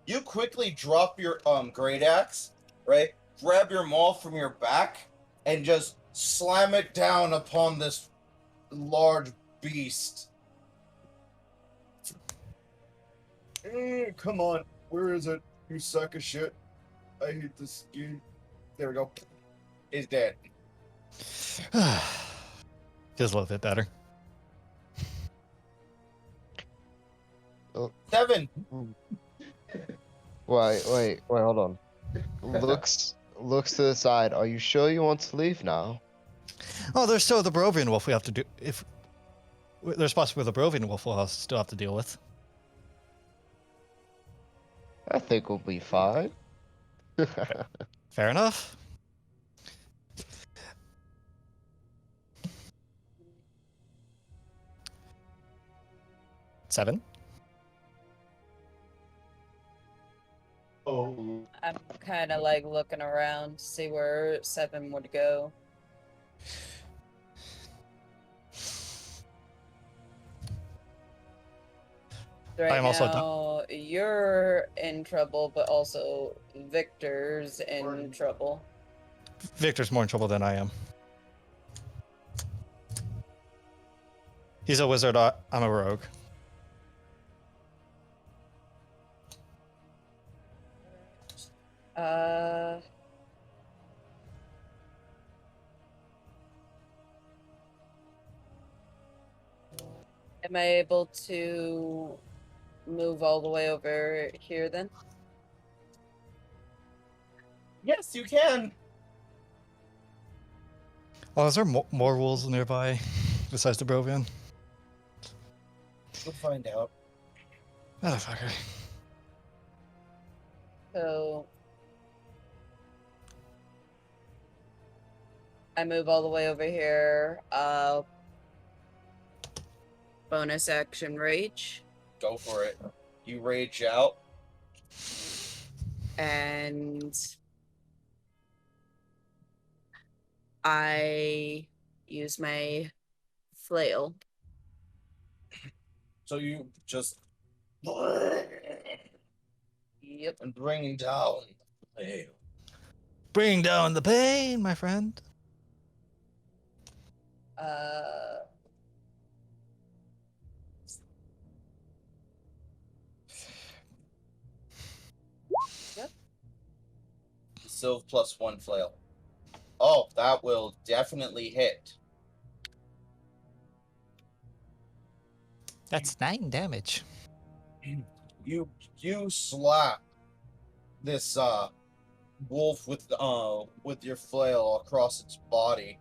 you quickly drop your great axe, right? Grab your maul from your back and just slam it down upon this large beast. Come on, where is it? You suck of shit. I hate this game. There we go. Is dead. Feels a little bit better. 7. Wait, hold on. Looks to the side. Are you sure you want to leave now? Oh, there's still the Barovian wolf we have to do. If there's possibly the Barovian wolf we'll still have to deal with. I think we'll be fine. Fair enough. Seven. I'm kind of like looking around to see where 7 would go. Right I'm also now, you're in trouble, but also Victor's in trouble. Victor's more in trouble than I am. He's a wizard. I'm a rogue. Am I able to move all the way over here then? Yes, you can. Oh, is there more wolves nearby besides the Barovian? We'll find out. Motherfucker. So I move all the way over here. Bonus action rage. Go for it. You rage out. And I use my flail. So you just Yep. and bring down the hail. Bring down the pain, my friend. Sylve +1 flail. Oh, that will definitely hit. That's 9 damage. You slap this wolf with your flail across its body.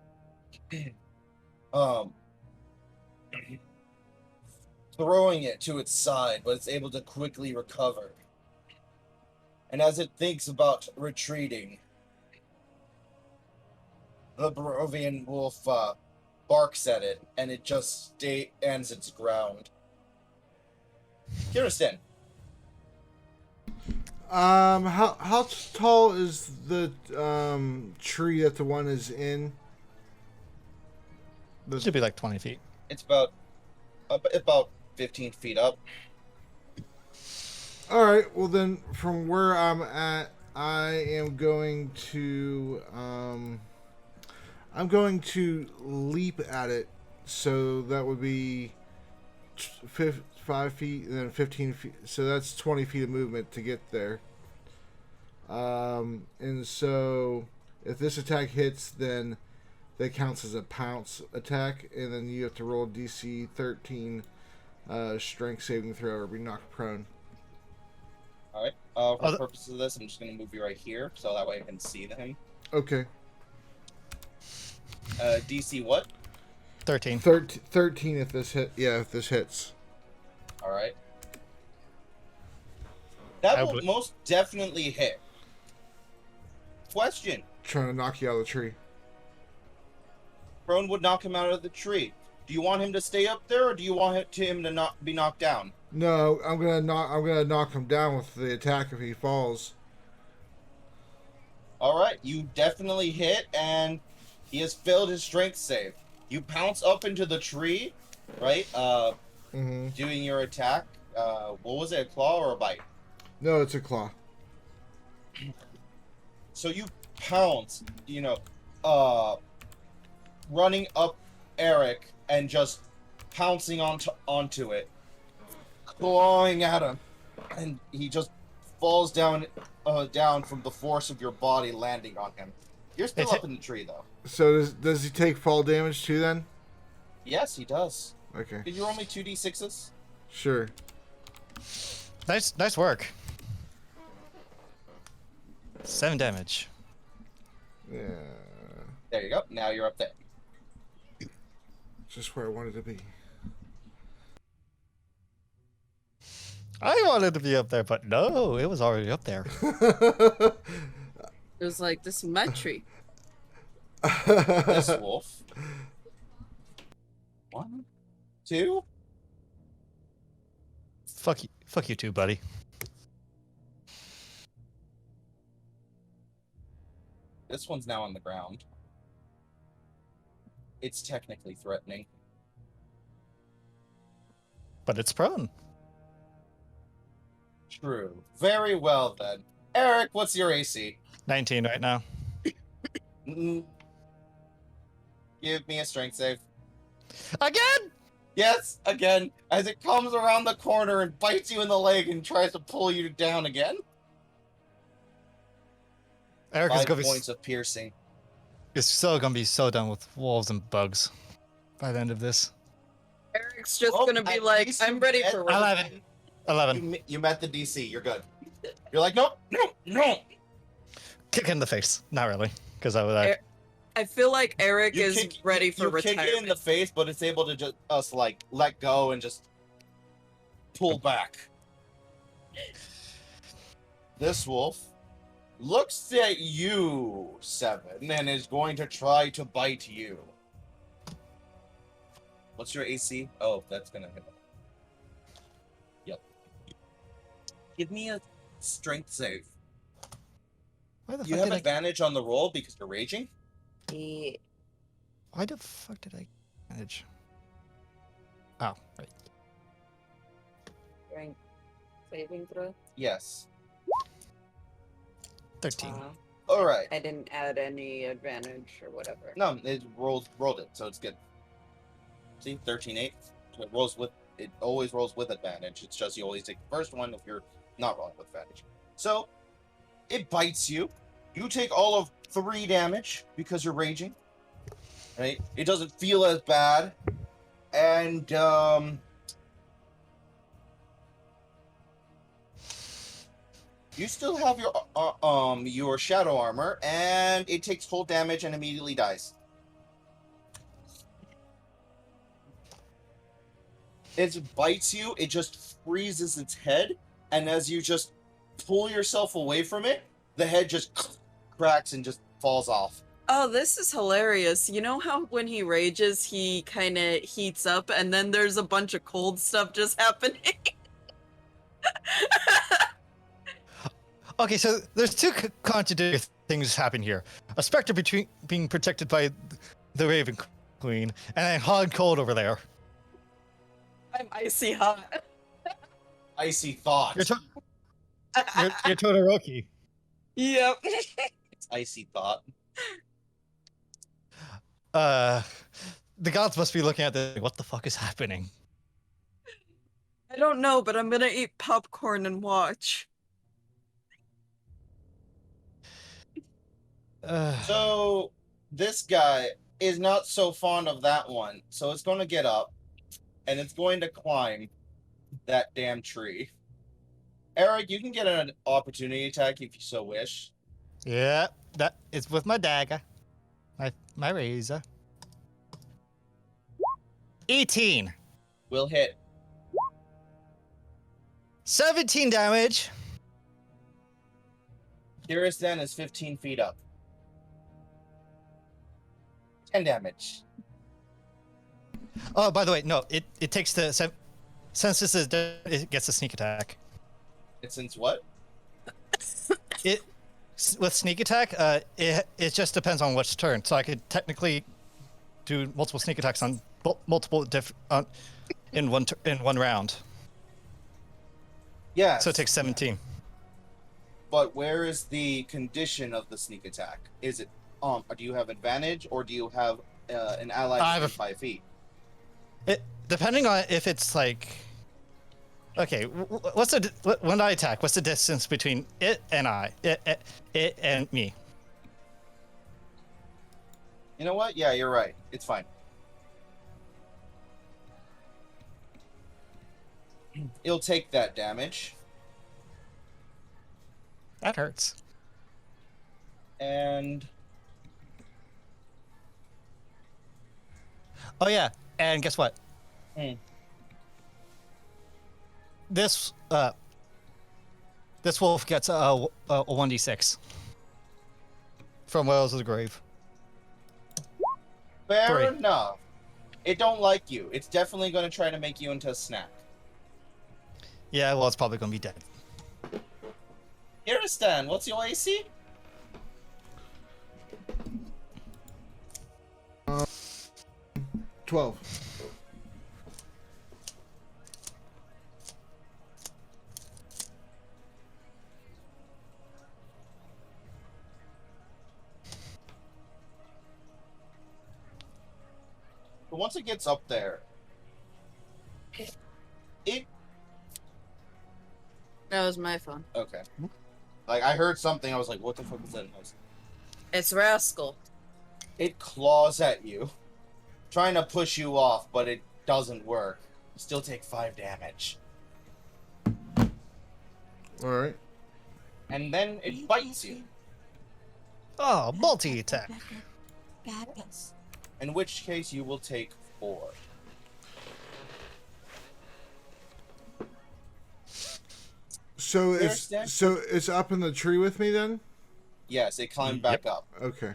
Throwing it to its side, but it's able to quickly recover. And as it thinks about retreating, the Barovian wolf barks at it, and it just stands its ground. Kirsten. How tall is the tree that the one is in? Should be like 20 feet. It's about 15 feet up. All right. Well, then, from where I'm at, I am going to leap at it. So that would be 5 feet and then 15 feet. So that's 20 feet of movement to get there. And so if this attack hits, then that counts as a pounce attack, and then you have to roll DC 13 strength saving throw or be knocked prone. All right. For the purpose of this, I'm just gonna move you right here, so that way I can see him. Okay. DC what? 13. 13 if this hit. Yeah, if this hits. All right. That will most definitely hit. Question. Trying to knock you out of the tree. Prone would knock him out of the tree. Do you want him to stay up there, or do you want him to not be knocked down? No, I'm gonna knock him down with the attack if he falls. All right, you definitely hit, and he has failed his strength save. You pounce up into the tree, right? Doing your attack. What was it, a claw or a bite? No, it's a claw. So you pounce, running up Eric and just pouncing onto it, clawing at him, and he just falls down from the force of your body landing on him. You're still up in the tree, though. So does he take fall damage too then? Yes, he does. Okay. Did you roll me 2d6s? Sure. Nice work. 7 damage. Yeah. There you go. Now you're up there. Just where I wanted to be. I wanted to be up there, but no, it was already up there. It was like, this is my tree. This wolf. 1, 2. Fuck you too, buddy. This one's now on the ground. It's technically threatening. But it's prone. True. Very well, then. Eric, what's your AC? 19 right now. Give me a strength save. Again? Yes, again, as it comes around the corner and bites you in the leg and tries to pull you down again. Eric is 5 gonna points of piercing. is so gonna be so done with wolves and bugs by the end of this. Eric's just Well, gonna be at like, least I'm you ready get- for 11. 11. You met the DC. You're good. You're like, no. Kick in the face. Not really, because I I feel like Eric You is kick- ready for you kick retirement. it in the face, but it's able to just let go and just pull back. This wolf looks at you, Seven, and is going to try to bite you. What's your AC? Oh, that's gonna hit. Yep. Give me a strength save. Why the You fuck have did advantage on the roll because you're raging. Why the fuck did I manage? Oh, right. Strength saving throw. Yes. 13. All right. I didn't add any advantage or whatever. No, it rolled it, so it's good. See, 13-8. So it always rolls with advantage. It's just you always take the first one if you're not rolling with advantage. So it bites you. You take all of 3 damage because you're raging. Right? It doesn't feel as bad. And you still have your shadow armor, and it takes full damage and immediately dies. It bites you, it just freezes its head, and as you just pull yourself away from it, the head just cracks and just falls off. Oh, this is hilarious. You know how when he rages, he kind of heats up, and then there's a bunch of cold stuff just happening? Okay, so there's two contradictory things happen here. A specter between being protected by the Raven Queen, and then hot and cold over there. I'm icy hot. Icy thought. You're Todoroki. Yep. It's icy thought. The gods must be looking at this. What the fuck is happening? I don't know, but I'm gonna eat popcorn and watch. So this guy is not so fond of that one, so it's going to get up and it's going to climb that damn tree. Eric, you can get an opportunity attack if you so wish. Yeah, that it's with my dagger, my razor. 18, Will hit. 17 damage. Dearest Den is 15 feet up. 10 damage. Oh, by the way, no, it takes the since this is it gets a sneak attack. And since what? It with sneak attack, it just depends on which turn. So I could technically do multiple sneak attacks on multiple in one round. Yeah. So it takes 17. But where is the condition of the sneak attack? Is it do you have advantage or do you have an ally I have 5 feet? It depending on if it's like. Okay, what's when I attack? What's the distance between it and I? It and me. You know what? Yeah, you're right. It's fine. It'll take that damage. That hurts. And Oh yeah, and guess what? Hmm. This wolf gets a 1d6 from Wells of the Grave. fair 3. enough. It don't like you. It's definitely going to try to make you into a snack. Yeah, well, it's probably gonna be dead. Here, Stan. What's your AC? 12. But once it gets up there, it That was my phone. okay. Like I heard something. I was like, "What the fuck is that noise?" It's Rascal. It claws at you, trying to push you off, but it doesn't work. You still take 5 damage, Alright. and then it bites you. Oh, multi attack. In which case, you will take 4. So Understand? it's up in the tree with me then? Yes, it climbed back up. Okay.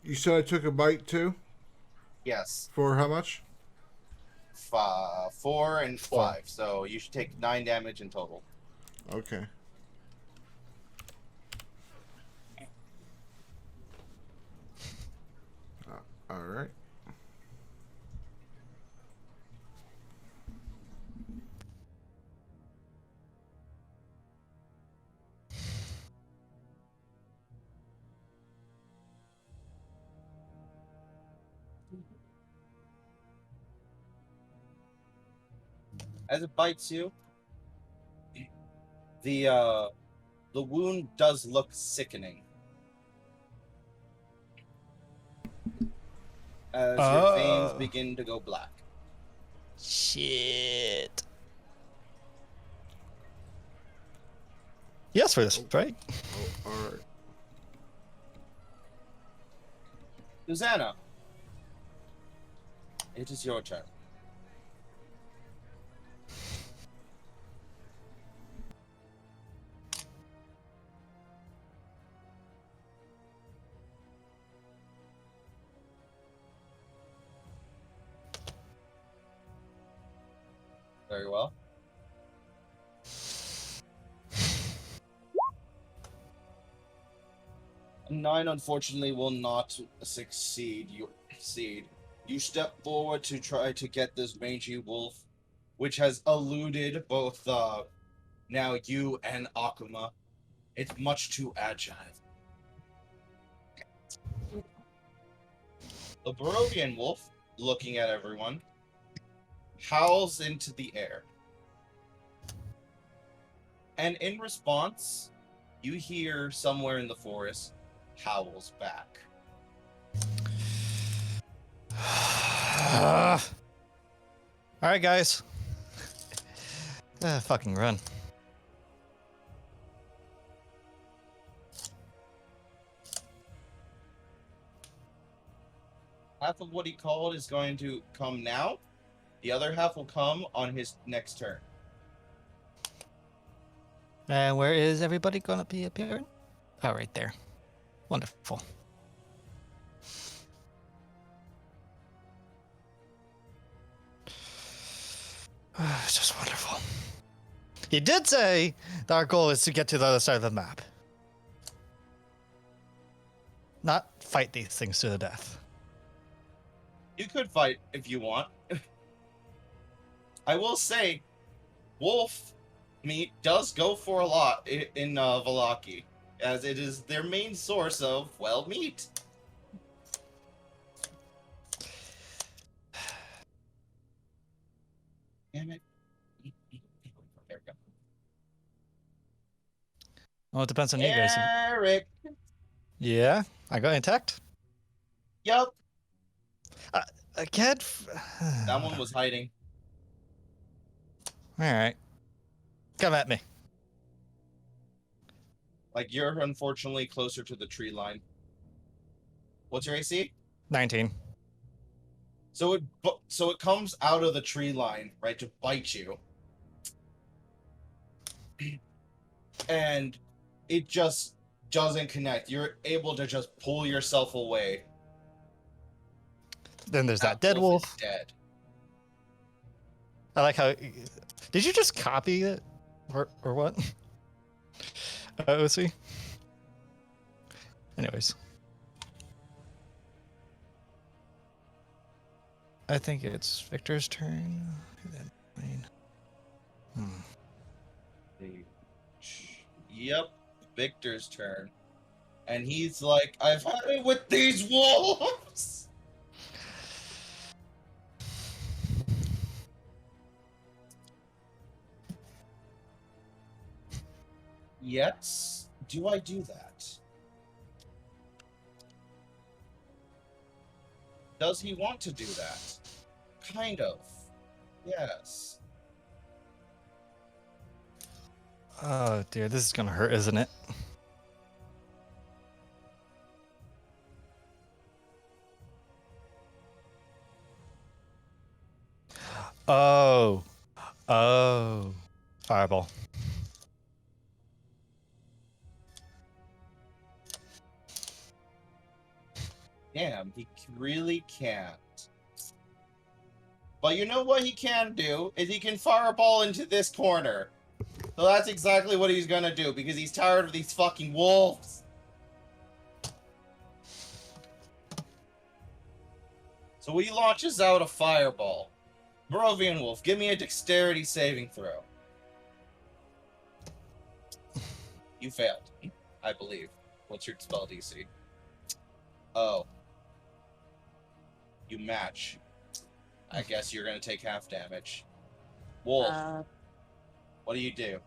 You said I took a bite too? Yes, For how much? 4 and 5. So you should take 9 damage in total. Okay. Alright. As it bites you, the wound does look sickening. As your veins begin to go black. Shit. Yes, for this, right? Oh, alright. Susanna, it is your turn. Very well. A 9, unfortunately, will not succeed. You step forward to try to get this mangy wolf, which has eluded both now you and Akuma. It's much too agile. The Barovian wolf, looking at everyone, howls into the air. And in response, you hear somewhere in the forest, howls back. Alright, guys. Fucking run. Half of what he called is going to come now. The other half will come on his next turn. And where is everybody going to be appearing? Oh, right there. Wonderful. It's just wonderful. He did say that our goal is to get to the other side of the map. Not fight these things to the death. You could fight if you want. I will say, wolf meat does go for a lot in Valaki, as it is their main source of, well, meat. Damn it. There we go. Well, it depends on you guys. Eric! Yeah, I got intact. Yup. I can't. That one was hiding. All right. Come at me. Like, you're unfortunately closer to the tree line. What's your AC? 19. So it comes out of the tree line, right, to bite you. And it just doesn't connect. You're able to just pull yourself away. Then there's that dead wolf. Is dead. I like how. Did you just copy it, or what? OC. Anyways, I think it's Victor's turn. Yep, Victor's turn. And he's like, I've had it with these wolves! Yes. Do I do that? Does he want to do that? Kind of. Yes. Oh dear, this is gonna hurt, isn't it? Oh. Fireball. Damn, he really can't. But you know what he can do? Is he can fireball into this corner. So that's exactly what he's gonna do, because he's tired of these fucking wolves. So he launches out a fireball. Barovian wolf, give me a dexterity saving throw. You failed, I believe. What's your spell DC? Oh. You match. I guess you're gonna take half damage. Wolf, what do?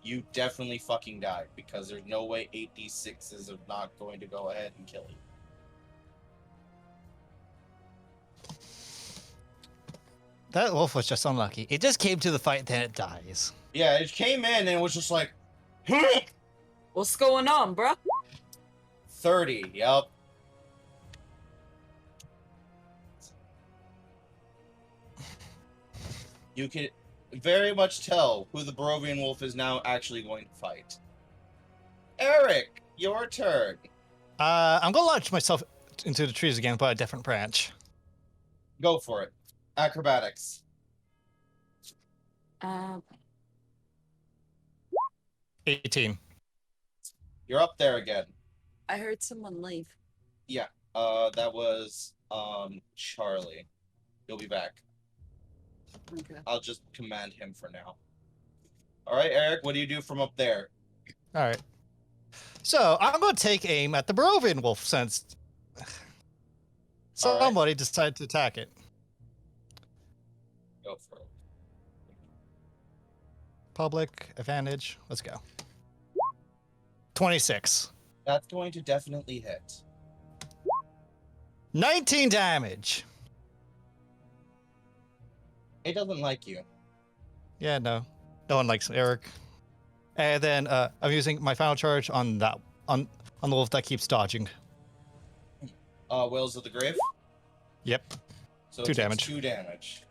You definitely fucking die, because there's no way 8d6s are not going to go ahead and kill you. That wolf was just unlucky. It just came to the fight, then it dies. Yeah, it came in and it was just like, What's going on, bruh? 30, yep. You can very much tell who the Barovian wolf is now actually going to fight. Eric, your turn. I'm gonna launch myself into the trees again by a different branch. Go for it. Acrobatics. Uh, 18. You're up there again. I heard someone leave. Yeah. That was Charlie. He'll be back. Okay. I'll just command him for now. All right, Eric. What do you do from up there? All right. So I'm going to take aim at the Barovian wolf since All right. somebody decided to attack it. Go for it. Public advantage. Let's go. 26. That's going to definitely hit. 19 damage. It doesn't like you. Yeah, no. No one likes Eric. And then I'm using my final charge on that on the wolf that keeps dodging. Whales of the Grave. Yep. So 2 it takes damage. 2 damage.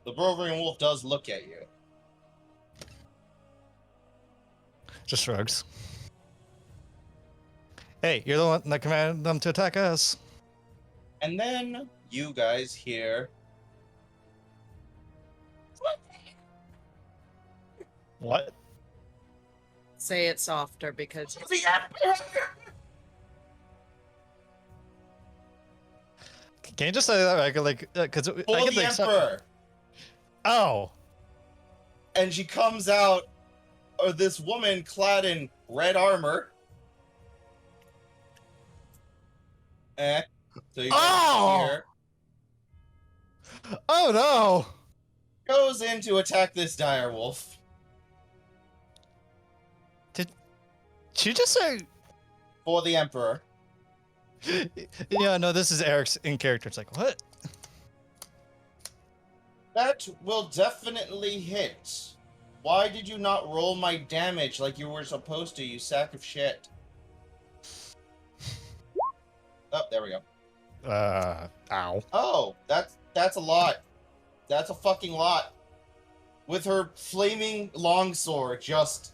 The Barovian wolf does look at you. Just shrugs. Hey, you're the one that commanded them to attack us. And then you guys hear What? Say it softer because Can you just say that like because I for get the the Emperor. Oh, And she comes out, or this woman clad in red armor. So you Oh! here oh no! goes in to attack this dire wolf. Did she just say? For the Emperor. Yeah, no. This is Eric's in character. It's like what? That will definitely hit. Why did you not roll my damage like you were supposed to, you sack of shit? Oh, there we go. Ow. Oh, that's a lot. That's a fucking lot. With her flaming longsword just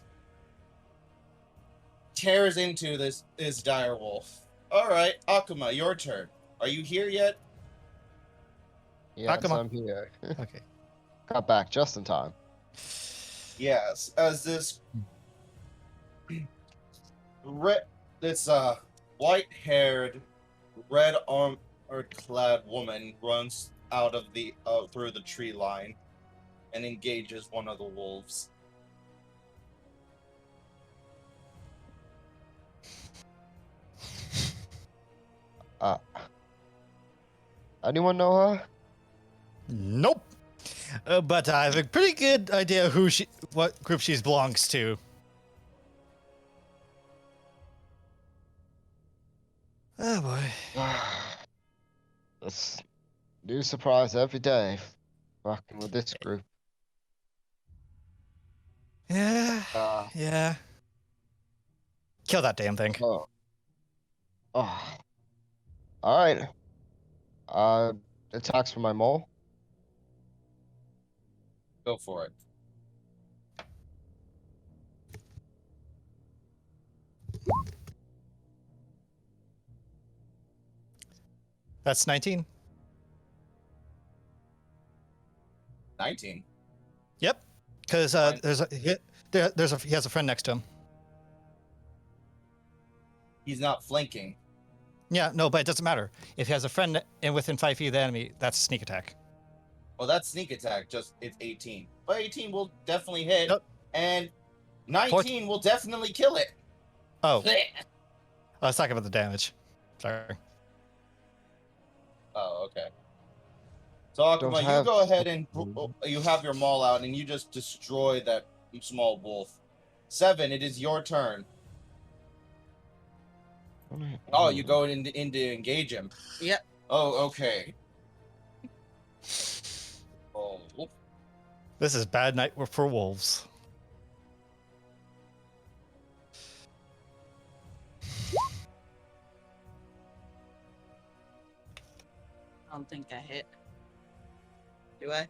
tears into this dire wolf. Alright, Akuma, your turn. Are you here yet? Yes, come on. I'm here. Okay. Got back just in time. Yes, as this white-haired, red armored clad woman runs out of the through the tree line and engages one of the wolves. Anyone know her? Nope. But I have a pretty good idea what group she belongs to. Oh boy. That's new surprise every day. Rocking with this group. Yeah. Yeah. Kill that damn thing. Oh. Oh. Alright. Attacks for my mole. Go for it. That's 19. 19. Yep. Because Fine. he has a friend next to him. He's not flanking. Yeah, no, but it doesn't matter. If he has a friend within 5 feet of the enemy, that's a sneak attack. Well, that's sneak attack. Just it's 18. But 18 will definitely hit, Nope. and 19 will definitely kill it. Oh, I was talking about the damage. Sorry. Oh, okay. So Akuma, you go ahead and you have your maul out, and you just destroy that small wolf. 7, it is your turn. Oh, you go in to engage him. Yep. Oh, okay. Oh, This is bad night for wolves. I don't think I hit. Do I?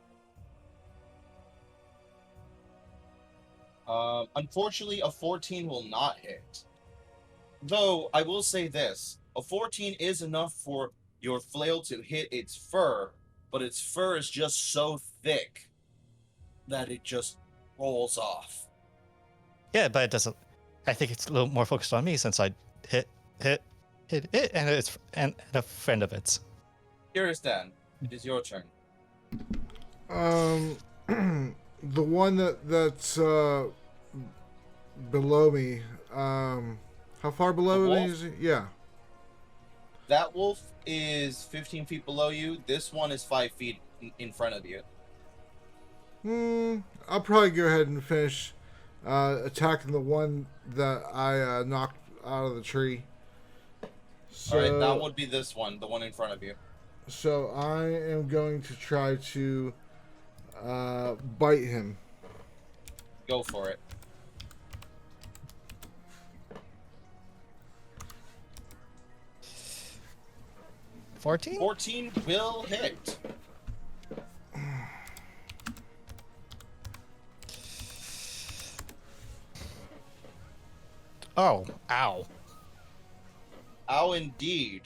Unfortunately, a 14 will not hit. Though, I will say this. A 14 is enough for your flail to hit its fur, but its fur is just so thick that it just rolls off. Yeah, but it doesn't. I think it's a little more focused on me since I hit it, and it's and a friend of its. Kiristan, it is your turn. The one that's below me. How far below me is he? Yeah. That wolf is 15 feet below you. This one is 5 feet in front of you. I'll probably go ahead and finish attacking the one that I knocked out of the tree. So, All right, that would be this one, the one in front of you. So I am going to try to bite him. Go for it. 14? 14 will hit. Oh, ow. Ow, indeed.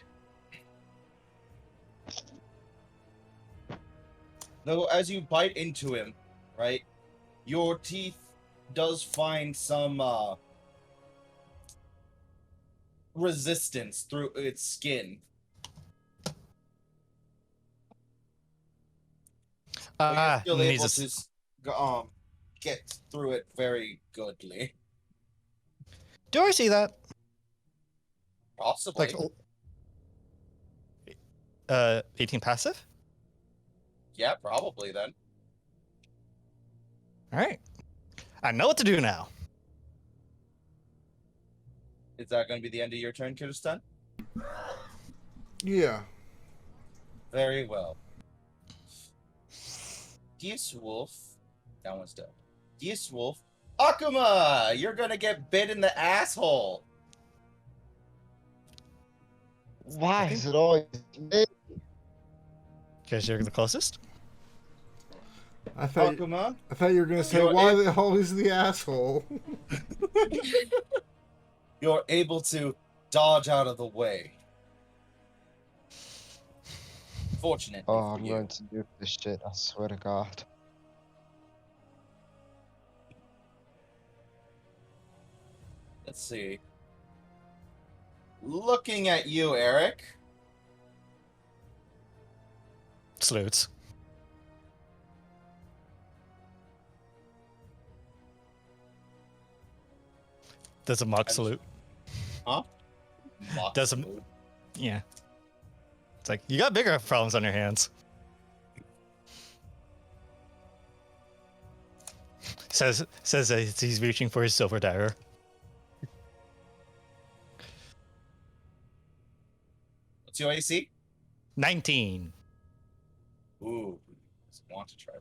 Though, as you bite into him, right, your teeth does find some resistance through its skin. But you're still able to get through it very goodly. Do I see that? Possibly. Like, 18 passive? Yeah, probably then. All right. I know what to do now. Is that going to be the end of your turn, Kiristan? Yeah. Very well. Geese Wolf. That one's dead. Geese Wolf. Akuma! You're going to get bit in the asshole. Why is it always me? Because you're the closest? I thought Akuma? you were gonna say You're why the hell is the asshole? You're able to dodge out of the way. Fortunately Oh, for I'm you. going to do this shit, I swear to God. Let's see. Looking at you, Eric. Salutes. Does a mock salute? Huh? Does a... Yeah. It's like, you got bigger problems on your hands. Says that he's reaching for his silver dagger. What's your AC? 19. Ooh. Want to try.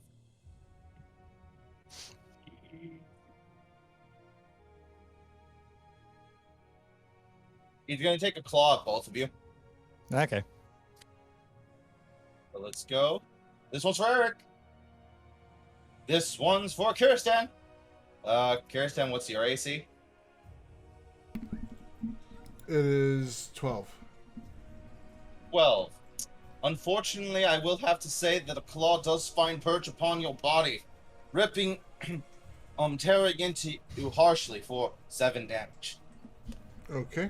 He's going to take a claw at both of you. Okay. So let's go. This one's for Eric. This one's for Kiristan. Kiristan, what's your AC? It is 12. 12. Unfortunately, I will have to say that a claw does find perch upon your body, ripping, tearing into you harshly for 7 damage. Okay.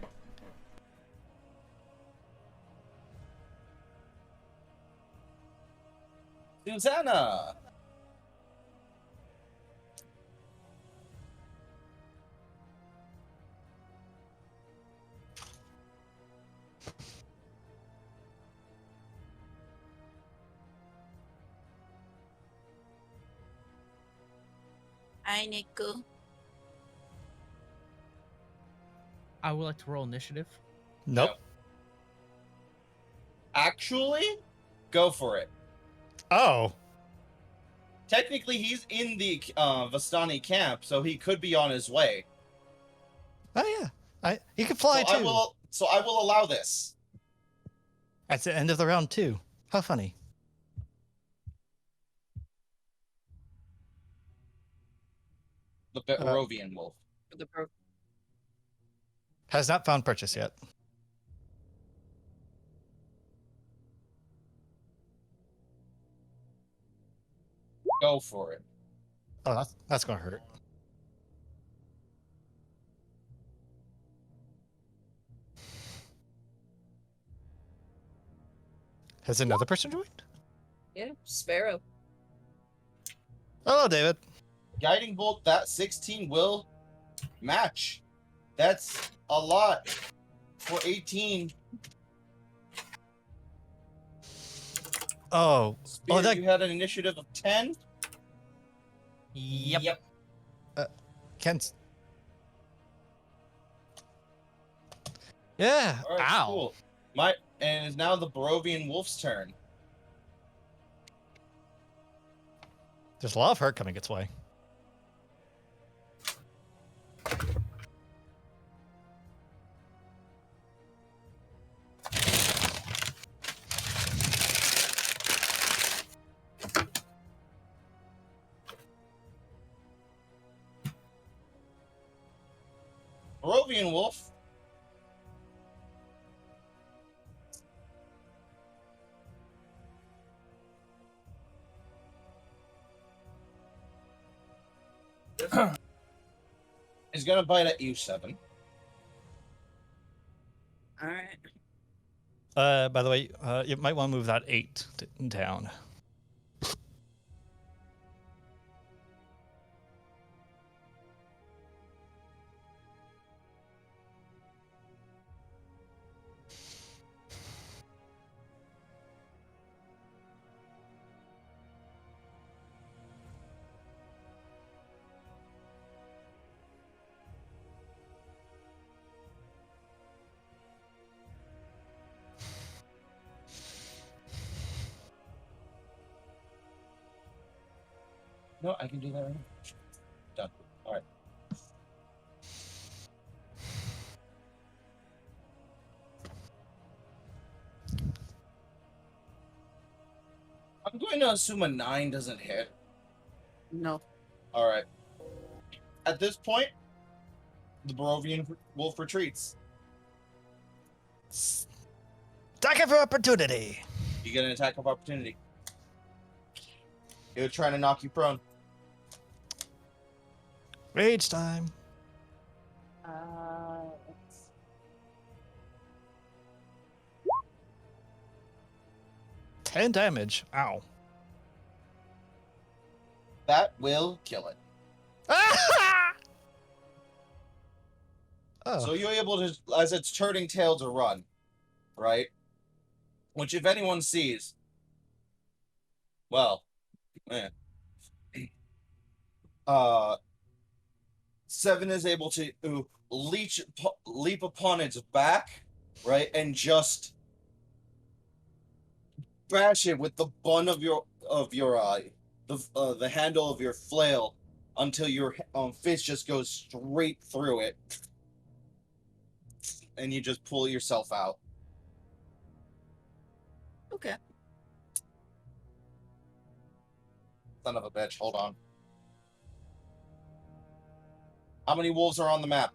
Susanna! Hi, Niku. I would like to roll initiative. Nope. Actually, go for it. Oh. Technically, he's in the Vistani camp, so he could be on his way. Oh, yeah. He could fly, too. I will allow this. At the end of the round, too. How funny. The Barovian wolf. Has not found purchase yet. Go for it. Oh, that's gonna hurt. Has another person joined? Yeah, Sparrow. Hello, David. Guiding bolt, that 16 will match. That's a lot for 18. Oh, Spear, that you had an initiative of 10? Yep. Ken's. Yeah. All right, Ow. cool. And it's now the Barovian Wolf's turn. There's a lot of hurt coming its way. Barovian Wolf. is gonna bite at you, 7. All right. By the way, you might want to move that 8 down. No, I can do that right now. Done. All right. I'm going to assume a 9 doesn't hit. No. All right. At this point, the Barovian Wolf retreats. Attack of opportunity. You get an attack of opportunity. He was trying to knock you prone. Rage time. Let's- 10 damage. Ow. That will kill it. Oh. So you're able to, as it's turning tail to run, right? Which, if anyone sees, well, man. 7 is able to leap upon its back, right, and just bash it with the butt of the handle of your flail until your fist just goes straight through it, and you just pull yourself out. Okay. Son of a bitch, hold on. How many wolves are on the map?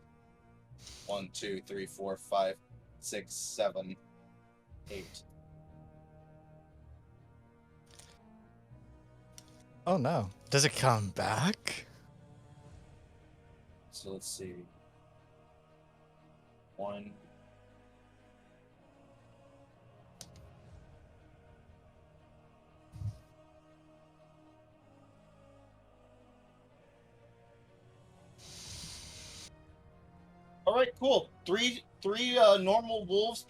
1, 2, 3, 4, 5, 6, 7, 8. Oh no. Does it come back? So let's see. 1. All right, cool. Three normal wolves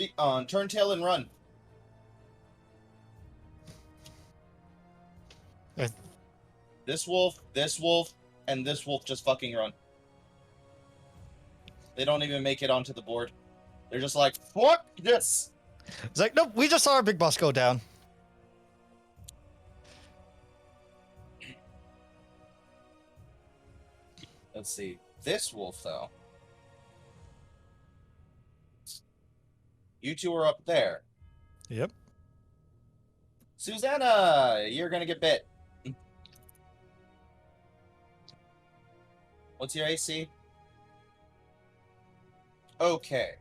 turn tail and run. Uh, This wolf, and this wolf just fucking run. They don't even make it onto the board. They're just like, fuck this! It's like, nope, we just saw our big boss go down. Let's see. This wolf, though. You two are up there. Yep. Susanna, you're gonna get bit. What's your AC? Okay.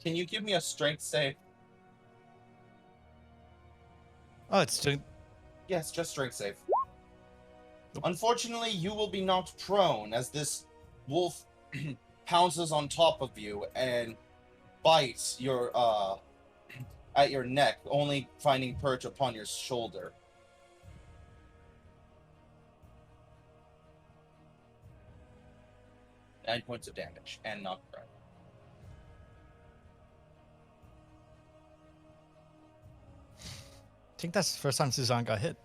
Can you give me a strength save? Oh, it's doing. Yes, just strength save. Unfortunately, you will be knocked prone as this wolf pounces on top of you and bites your at your neck, only finding perch upon your shoulder. Nine points of damage and knocked prone. I think that's the first time Suzanne got hit.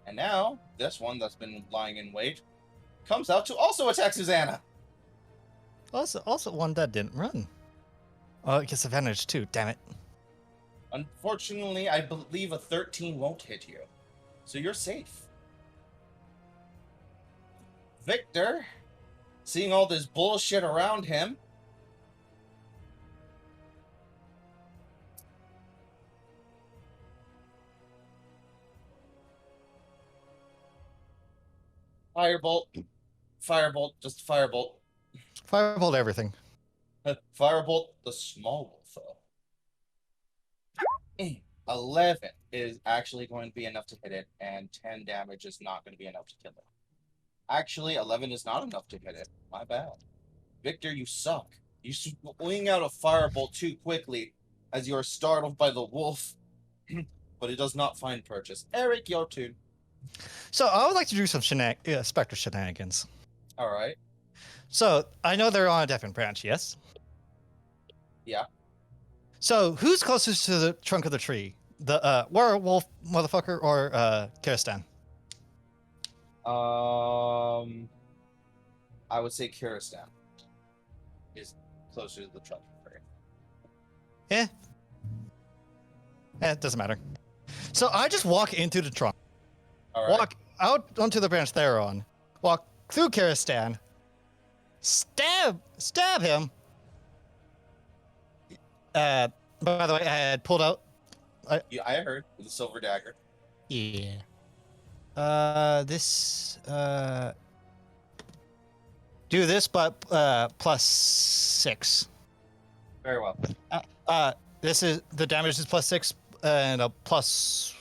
And now, this one that's been lying in wait comes out to also attack Susanna. Also one that didn't run. Oh, it gets advantage too. Damn it. Unfortunately, I believe a 13 won't hit you, so you're safe. Victor, seeing all this bullshit around him, firebolt, just firebolt. Firebolt everything. Firebolt the small wolf, though. 11 is actually going to be enough to hit it, and 10 damage is not going to be enough to kill it. Actually, 11 is not enough to hit it. My bad. Victor, you suck. You swing out a firebolt too quickly as you are startled by the wolf, but it does not find purchase. Eric, your turn. So I would like to do some Spectre shenanigans. All right. So I know they're on a different branch, yes? Yeah. So who's closest to the trunk of the tree? The werewolf motherfucker or Kiristan? I would say Kiristan is closer to the trunk. It doesn't matter. So I just walk into the trunk, All right. walk out onto the branch they're on, walk through Kiristan, stab him. By the way, I had pulled out. Yeah, I heard with the silver dagger. Yeah. Do this, but +6. Very well. This is the damage is +6 and a plus.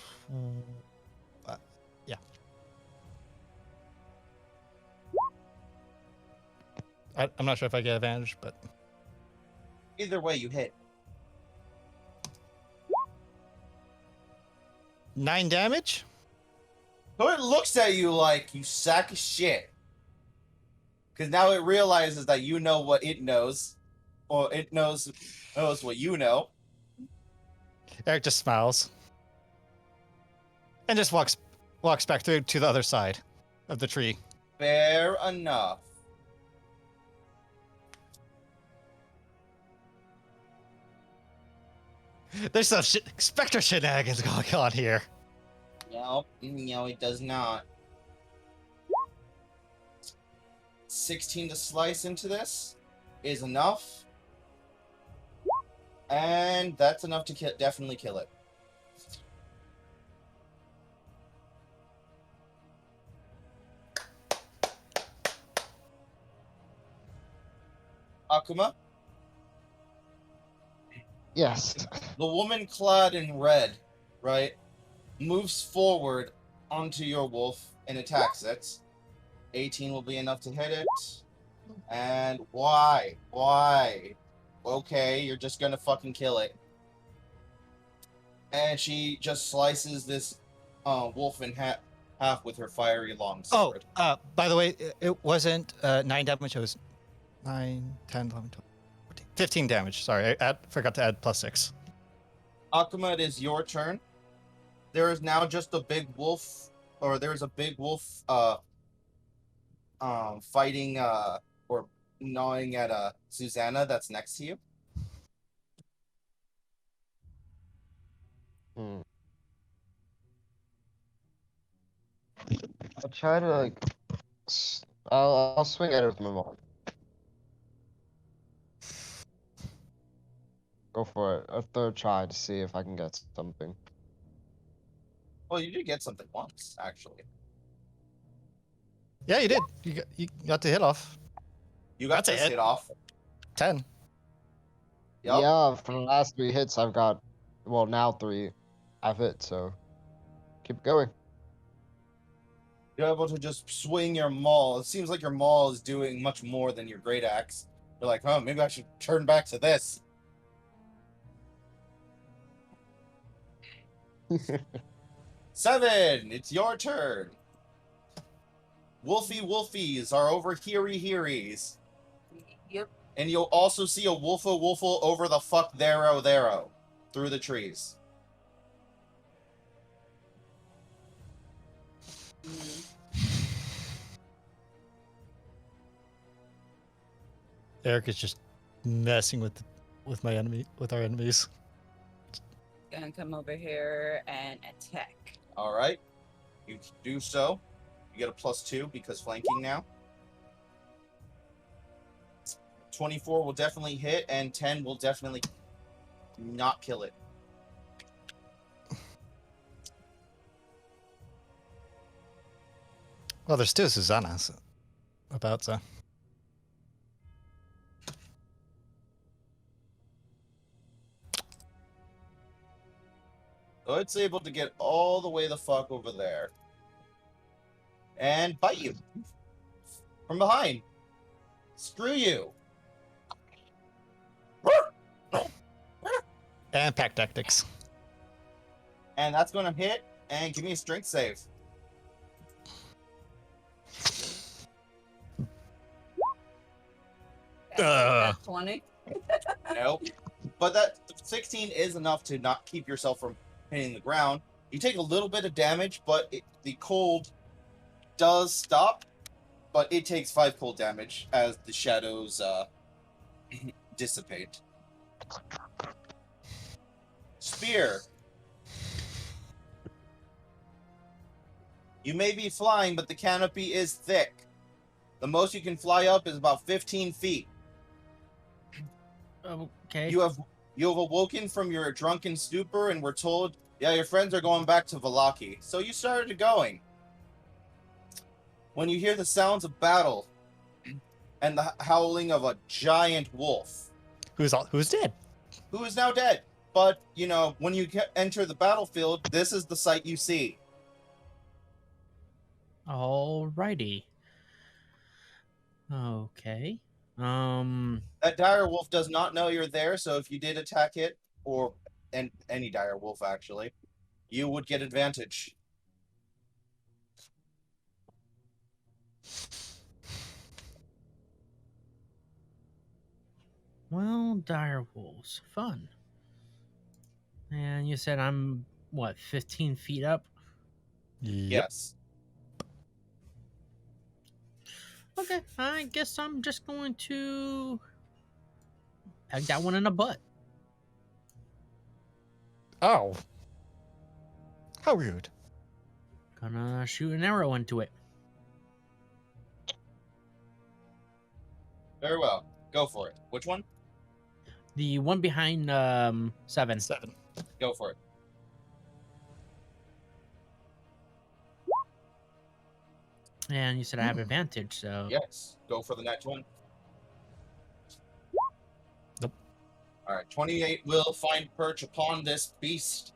Yeah. I'm not sure if I get advantage, but Either way, you hit. 9 damage. So it looks at you like you sack of shit. Because now it realizes that you know what it knows. Or it knows what you know. Eric just smiles and just walks back through to the other side of the tree. Fair enough. There's some Spectre shenanigans going on here. No, it does not. 16 to slice into this is enough. And that's enough to definitely kill it. Akuma, Yes. the woman clad in red, right, moves forward onto your wolf and attacks it. 18 will be enough to hit it. And why? Okay, you're just gonna fucking kill it. And she just slices this wolf in half with her fiery long Oh, sword. by the way, it wasn't 9 damage. It was 9, 10, 11, 12, 14, 15 damage. Sorry, I forgot to add +6. Akuma, it is your turn. There is now just a big wolf, or there's a big wolf fighting or gnawing at Susanna that's next to you. I'll try to like. I'll swing at it with my maul. Go for it. A third try to see if I can get something. Well, you did get something once, actually. Yeah, you did. You got the hit off. You got That's a this hit. hit off. 10. Yep. Yeah, for the last 3 hits, I've got, well, now 3. have it, so keep going. You're able to just swing your maul. It seems like your maul is doing much more than your great axe. You're like, oh, maybe I should turn back to this. 7, it's your turn. Wolfies are over heeries. Yep. And you'll also see a wolfo over the fuck thero through the trees. Eric is just messing with our enemies. Gonna come over here and attack. All right, you do so. You get a +2 because flanking now. 24 will definitely hit, and 10 will definitely not kill it. Well, there's still Susanna about, so. So it's able to get all the way the fuck over there. And bite you. From behind. Screw you. And pack tactics. And that's going to hit, and give me a strength save. That's 20. Nope. But that 16 is enough to not keep yourself from hitting the ground. You take a little bit of damage, but the cold does stop. But it takes 5 cold damage as the shadows dissipate. Spear. You may be flying, but the canopy is thick. The most you can fly up is about 15 feet. Okay. You have awoken from your drunken stupor and were told, yeah, your friends are going back to Valaki. So you started going. When you hear the sounds of battle and the howling of a giant wolf. Who's dead? Who is now dead. But, when you enter the battlefield, this is the sight you see. Alrighty. Okay. That dire wolf does not know you're there, so if you did attack it, or any dire wolf actually, you would get advantage. Well, dire wolves, fun. And you said I'm what, 15 feet up? Yep. Yes. Okay, I guess I'm just going to peg that one in the butt. Oh. How rude. Gonna shoot an arrow into it. Very well. Go for it. Which one? The one behind 7. 7. Go for it. And you said I have advantage, so Yes. Go for the next one. Nope. Alright, 28 will find perch upon this beast.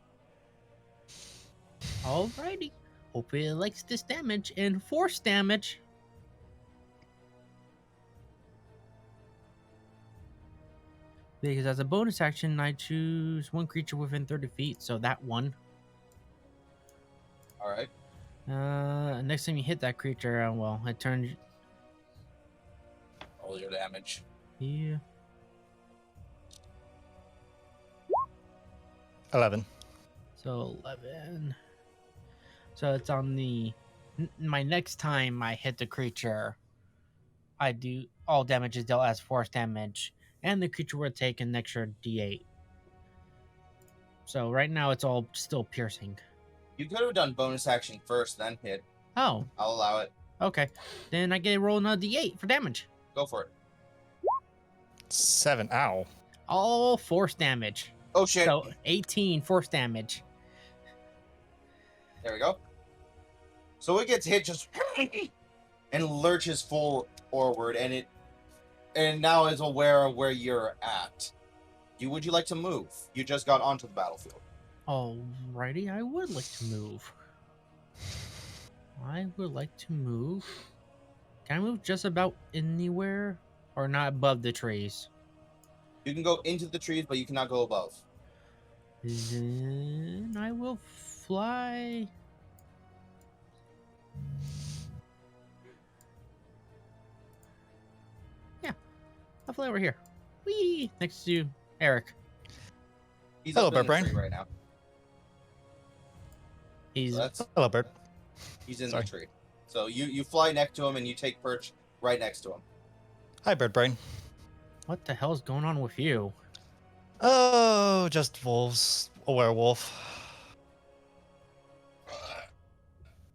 alrighty. Hopefully it likes this damage and force damage. Because as a bonus action, I choose one creature within 30 feet, so that one. Alright. Next time you hit that creature, well, it turns. Roll your damage. Yeah. 11. So 11. So it's on the. My next time I hit the creature, I do all damage is dealt as force damage, and the creature will take an extra d8. So right now it's all still piercing. You could have done bonus action first, then hit. Oh, I'll allow it. okay. Then I get to roll another d8 for damage. Go for it. 7. Ow. All force damage. Oh shit. So 18 force damage. There we go. So it gets hit just and lurches forward, and now is aware of where you're at. Would you like to move? You just got onto the battlefield. Alrighty, I would like to move. I would like to move. Can I move just about anywhere? Or not above the trees? You can go into the trees, but you cannot go above. Then I will fly. Yeah, I'll fly over here. Whee! Next to Eric. He's Hello, up in the Brian. tree right now. He's So that's Hello, Bird. he's in Sorry. the tree. So you fly next to him and you take perch right next to him. Hi, Bird Brain. what the hell's going on with you? Oh, just wolves. A werewolf.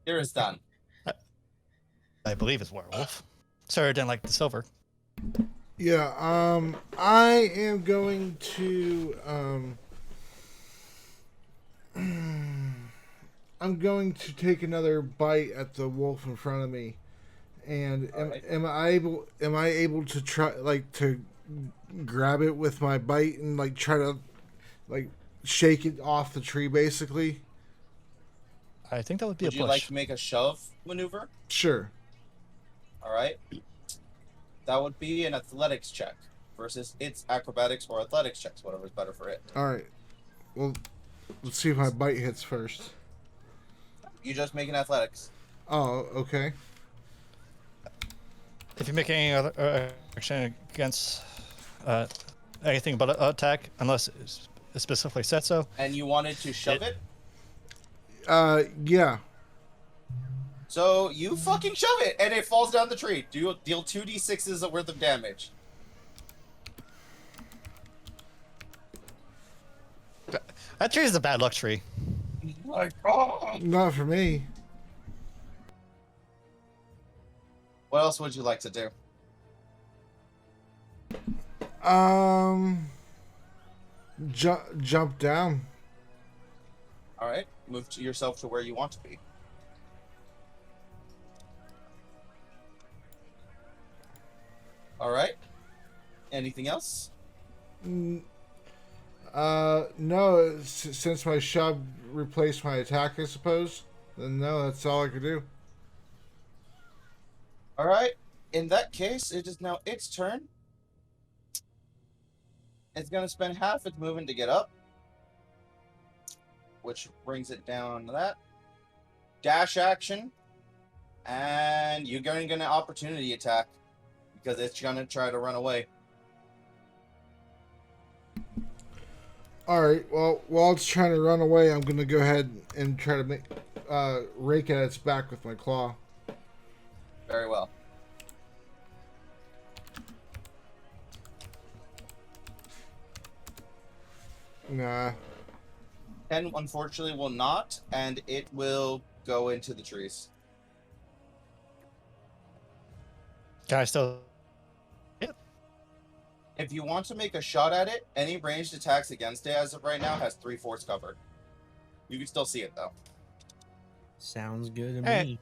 Here is done. I believe it's werewolf. Sorry, I didn't like the silver. Yeah, I am going to, I'm going to take another bite at the wolf in front of me, and Alright. am I able to try to grab it with my bite and try to shake it off the tree basically? I think that would be Would a you push. like to make a shove maneuver? Sure. All right. That would be an athletics check versus its acrobatics or athletics checks, whatever's better for it. All right. Well, let's see if my bite hits first. You just make an athletics. Oh, okay. If you make any other action against anything but an attack, unless it specifically said so. And you wanted to shove it? Yeah. So you fucking shove it, and it falls down the tree. Deal 2d6s worth of damage. That tree is a bad luck tree. Not for me. What else would you like to do? Jump down. All right, move yourself to where you want to be. All right. Anything else? No. Since my shove replaced my attack, I suppose. Then no, that's all I could do. All right. In that case, it is now its turn. It's going to spend half its movement to get up, which brings it down to that. Dash action, and you're going to get an opportunity attack because it's going to try to run away. All right. Well, while it's trying to run away, I'm gonna go ahead and try to rake at its back with my claw. Very well. Nah. 10 unfortunately will not, and it will go into the trees. Can I still? If you want to make a shot at it, any ranged attacks against it as of right now has 3/4 covered. You can still see it though. Sounds good to Hey. me.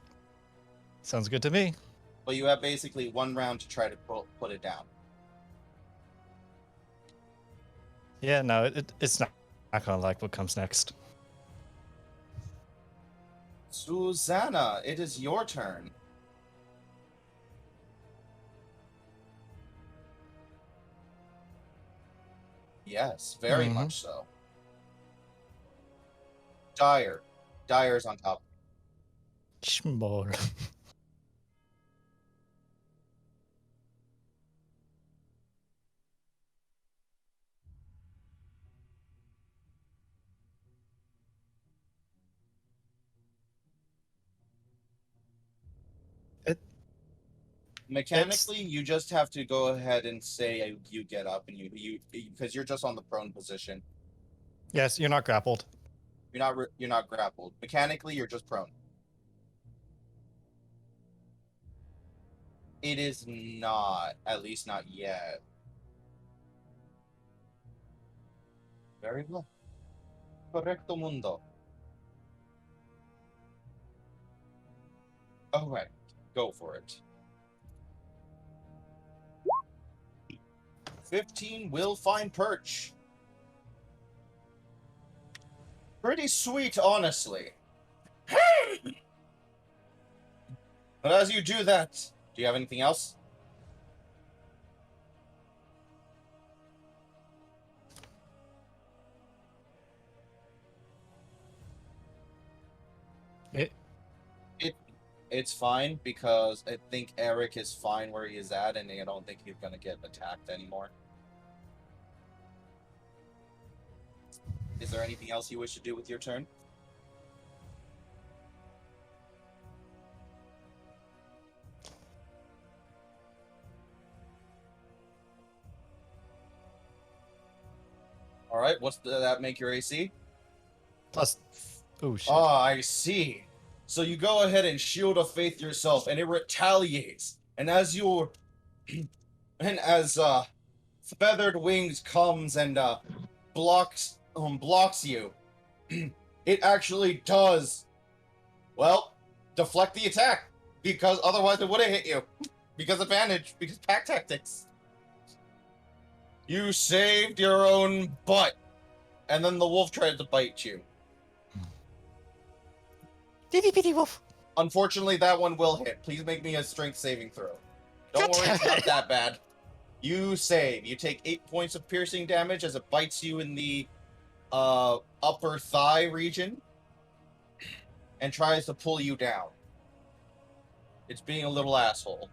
Sounds good to me. But you have basically 1 round to try to put it down. Yeah, no, it's not gonna like what comes next. Susanna, it is your turn. Yes, very much so. Dyer's on top. Schmor. Mechanically, you just have to go ahead and say you get up, and you because you're just on the prone position. Yes, you're not grappled. You're not grappled. Mechanically, you're just prone. It is not, at least not yet. Very well. Correcto mundo. All right, go for it. 15 will find perch. Pretty sweet, honestly. But as you do that, do you have anything else? It's fine because I think Eric is fine where he is at, and I don't think he's gonna get attacked anymore. Is there anything else you wish to do with your turn? All right, what's that make your AC? Plus, oh shit. Ah, I see. So you go ahead and shield of faith yourself, and it retaliates. And as you, and as feathered wings comes and blocks you, it actually does, well, deflect the attack, because otherwise it would have hit you. Because advantage, because pack tactics. You saved your own butt, and then the wolf tried to bite you. Itty bitty wolf. Unfortunately, that one will hit. Please make me a strength saving throw. Don't worry, it's not that bad. You save. You take 8 points of piercing damage as it bites you in the upper thigh region and tries to pull you down. It's being a little asshole.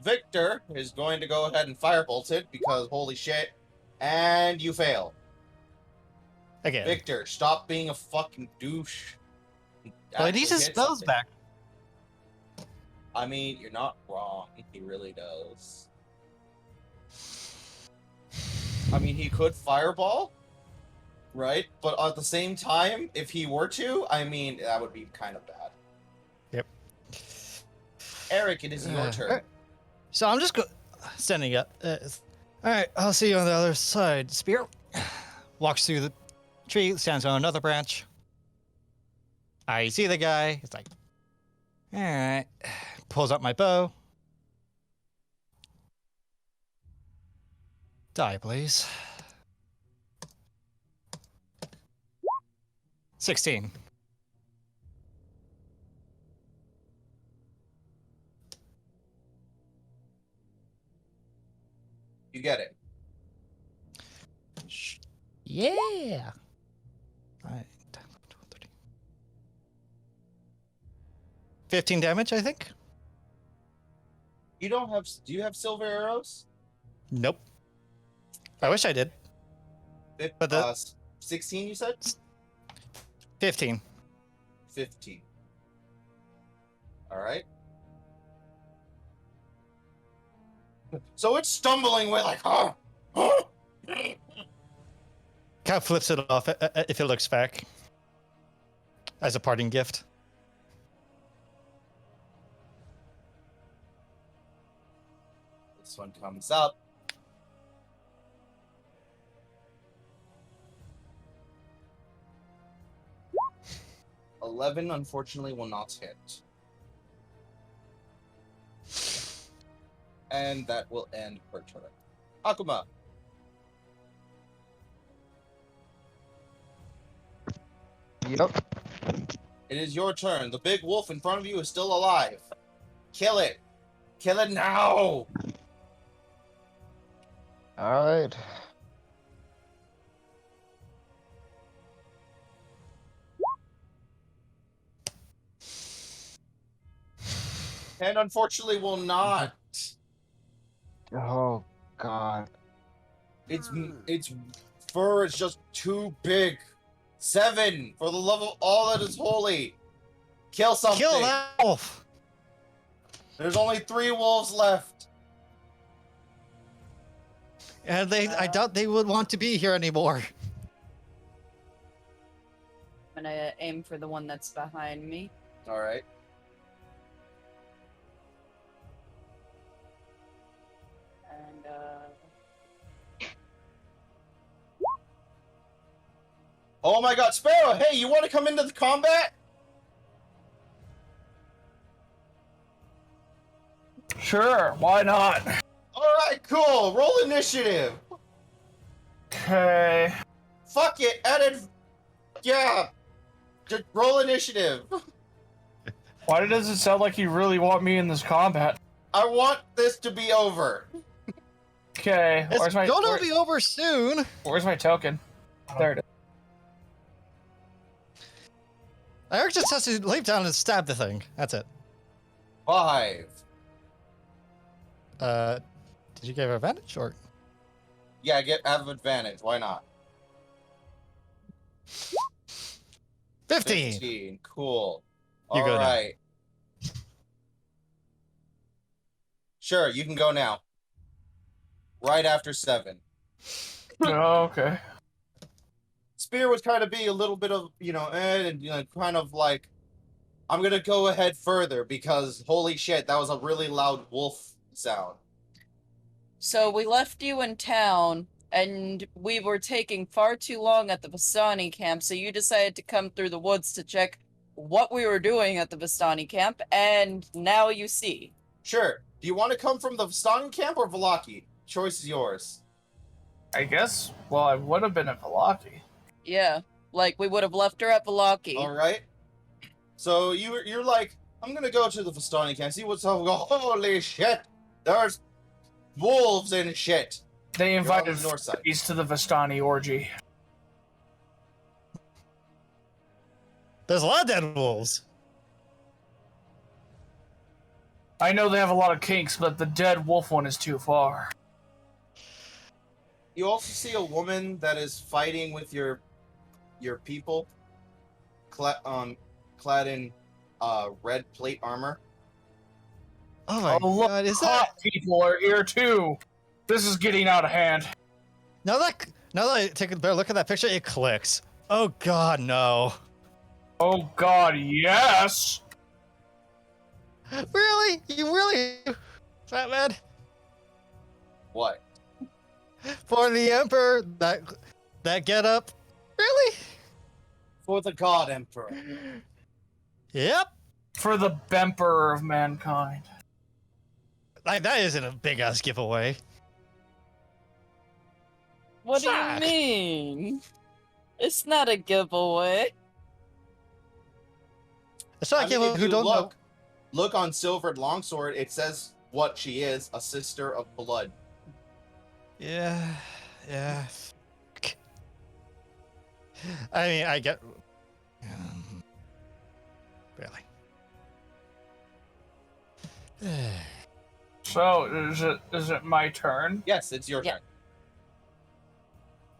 Victor is going to go ahead and firebolt it because holy shit, and you fail. Again. Victor, stop being a fucking douche. Well, he needs his Actually hit spells something. back. I mean, you're not wrong. He really does. I mean, he could fireball, right? But at the same time, if he were to, I mean, that would be kind of bad. Yep. Eric, it is your turn. So I'm just standing up. All right, I'll see you on the other side. Spear walks through the tree, stands on another branch. I see the guy. It's like, all right. Pulls up my bow. Die, please. 16. You get it. Yeah. 15 damage, I think. You don't have. Do you have silver arrows? Nope. I wish I did. But the 16, you said? 15. 15. All right. So it's stumbling away like, oh. Kind of flips it off if it looks back as a parting gift. This one comes up. $11, unfortunately, will not hit. And that will end her turn. Akuma. Yep. It is your turn. The big wolf in front of you is still alive. Kill it. Kill it now. Alright. And unfortunately will not. Oh, God. Its fur is just too big. 7 for the love of all that is holy. Kill something. Kill that wolf. There's only 3 wolves left. And I doubt they would want to be here anymore. I'm gonna aim for the one that's behind me. All right. And Oh my God, Sparrow! Hey, you want to come into the combat? Sure, why not? All right, cool. Roll initiative. Okay. Fuck it, yeah. Just roll initiative. Why does it sound like you really want me in this combat? I want this to be over. Okay, It's gonna be over soon. where's my token? There it is. Eric just has to leap down and stab the thing. That's it. 5. Did you give her advantage or? Yeah, have advantage. Why not? 15. 15. Cool. You All go now. right. Sure, you can go now. Right after 7. Oh, okay. Spear would kind of be a little bit of, and kind of like, I'm gonna go ahead further because holy shit, that was a really loud wolf sound. So we left you in town, and we were taking far too long at the Vistani camp, so you decided to come through the woods to check what we were doing at the Vistani camp, and now you see. Sure. Do you want to come from the Vistani camp or Velaki? Choice is yours. I guess, well, I would have been at Velaki. Yeah, like we would have left her at Velaki. All right. So you're like, I'm gonna go to the Vistani camp, see what's up. Go, holy shit! There's wolves and shit. They You're on invited the north side. Freeze to the Vistani orgy. There's a lot of dead wolves. I know they have a lot of kinks, but the dead wolf one is too far. You also see a woman that is fighting with your people, clad in red plate armor. Oh my look, god, is hot that? people are here too. This is getting out of hand. Now that I take a better look at that picture, it clicks. Oh god, no. Oh god, yes! Really? You really? Fat man? What? For the Emperor, that get up? Really? For the God Emperor. Yep. For the Bemperor of mankind. Like, that isn't a big ass giveaway. What Fuck. do you mean? It's not a giveaway. It's not a I mean, giveaway if who you don't know. Look on Silvered Longsword, it says what she is, a sister of blood. Yeah. I mean, I get. Really. So, is it my turn? Yes, it's your Yeah. turn.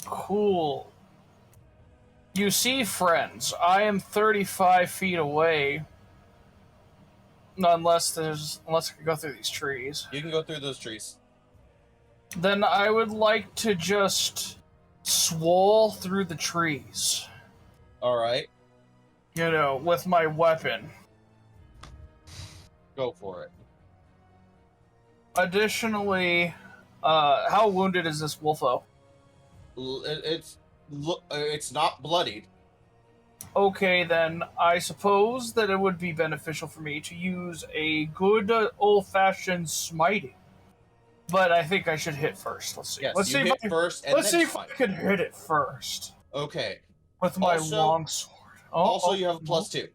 Cool. You see, friends, I am 35 feet away. Unless I can go through these trees. You can go through those trees. Then I would like to just swole through the trees. Alright, With my weapon. go for it. Additionally, how wounded is this wolfo? It's not bloodied. Okay, then I suppose that it would be beneficial for me to use a good old-fashioned smiting. But I think I should hit first. Let's see. Yes, let's you see hit if I, first and let's then see if I smite. can hit it first Okay. with my Also- long sword. You have a +2.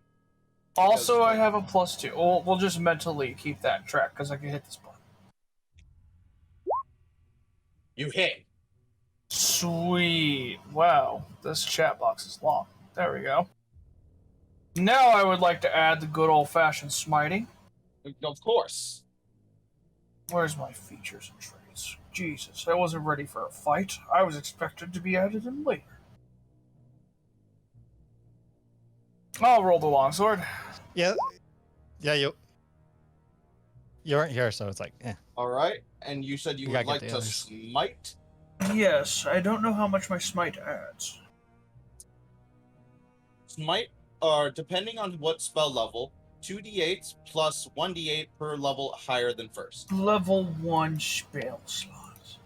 Also, because- I have a +2. We'll just mentally keep that track because I can hit this button. You hit. Sweet. Wow, this chat box is long. There we go. Now I would like to add the good old-fashioned smiting. Of course. Where's my features and traits? Jesus, I wasn't ready for a fight. I was expected to be added in later. I'll roll the longsword. Yeah, you aren't here, so it's like, Alright, and you said you You would gotta get like the to others. smite? Yes, I don't know how much my smite adds. Smite, depending on what spell level, 2d8s plus 1d8 per level higher than first. Level 1 spell slots.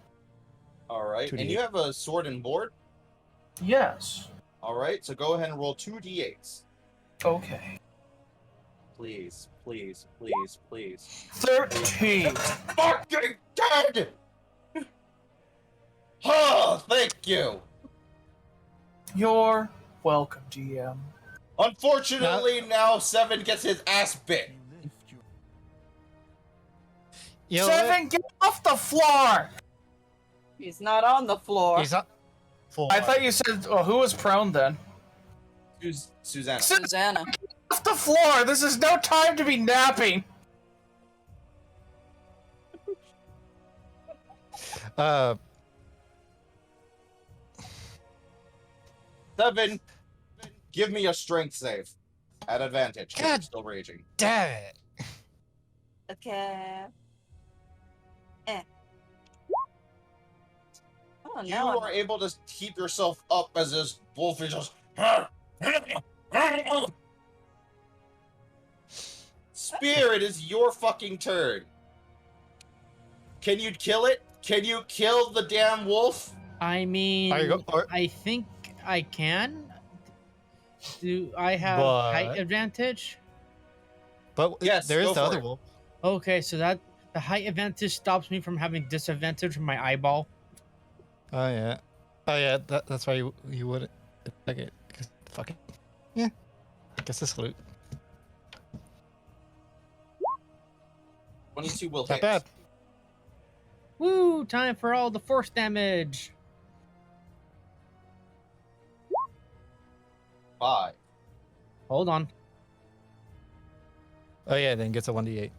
Alright, 2d8. and you have a sword and board? Yes. Alright, so go ahead and roll 2d8s. Okay. Please, please, please, please. 13. Fucking dead! Oh, thank you! You're welcome, GM. Unfortunately, now 7 gets his ass bit. You know what? 7, get off the floor! He's not on the floor. He's not. I thought you said, oh, who was prone then? Susanna. Susanna. Off the floor! This is no time to be napping! Uh, 7, give me a strength save. At advantage, 'cause God. I'm still raging. damn it. Okay. Oh, You no. are able to keep yourself up as this wolf is just... Spear, it is your fucking turn. Can you kill it? Can you kill the damn wolf? I mean, Are you go- I think I can. Do I have But- height advantage? But Yes, there is go the for other it. wolf. Okay, so that the height advantage stops me from having disadvantage from my eyeball. Oh yeah. Oh yeah. That's why you wouldn't attack it. 'Cause fuck it. Yeah. I guess this loot. 22 will Not hit. bad. Woo! Time for all the force damage. 5. Hold on. Oh yeah. Then gets a 1d8.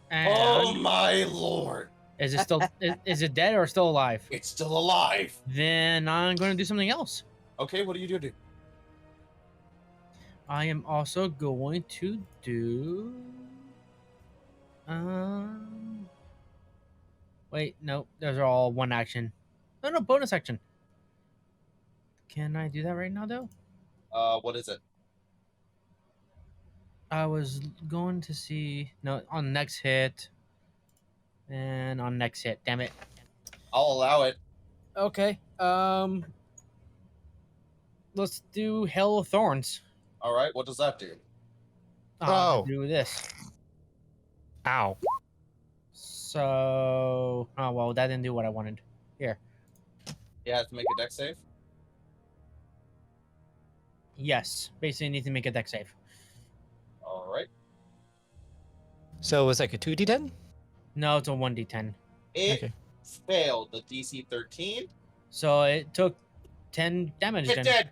And Oh my lord. is it still is it dead or still alive? It's still alive. Then I'm going to do something else. Okay, what do you do? I am also going to do. Wait, no, those are all one action. No, bonus action. Can I do that right now, though? What is it? I was going to see. No, on next hit. And on next hit. Damn it. I'll allow it. Okay. Let's do Hail of Thorns. Alright, what does that do? Oh. Do this. Ow. So. Oh, well, that didn't do what I wanted. Here. You have to make a dex save? Yes. Basically, need to make a deck save. Alright. So it was like a 2d10. No, it's a 1d10. It Okay. failed the DC 13. So it took 10 damage. It then. dead.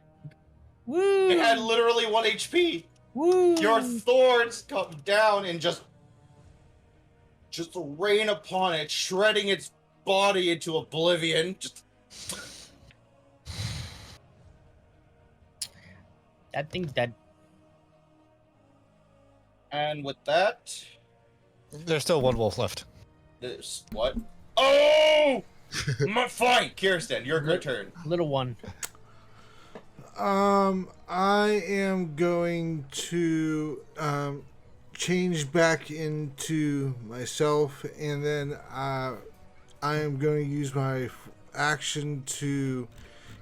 Woo! It had literally 1 HP. Woo! Your thorns come down and just rain upon it, shredding its body into oblivion. Just That thing's dead. and with that, There's still one wolf left. this what? Oh, fine, Kirsten, your turn. Little one. I am going to change back into myself, and then I am going to use my action to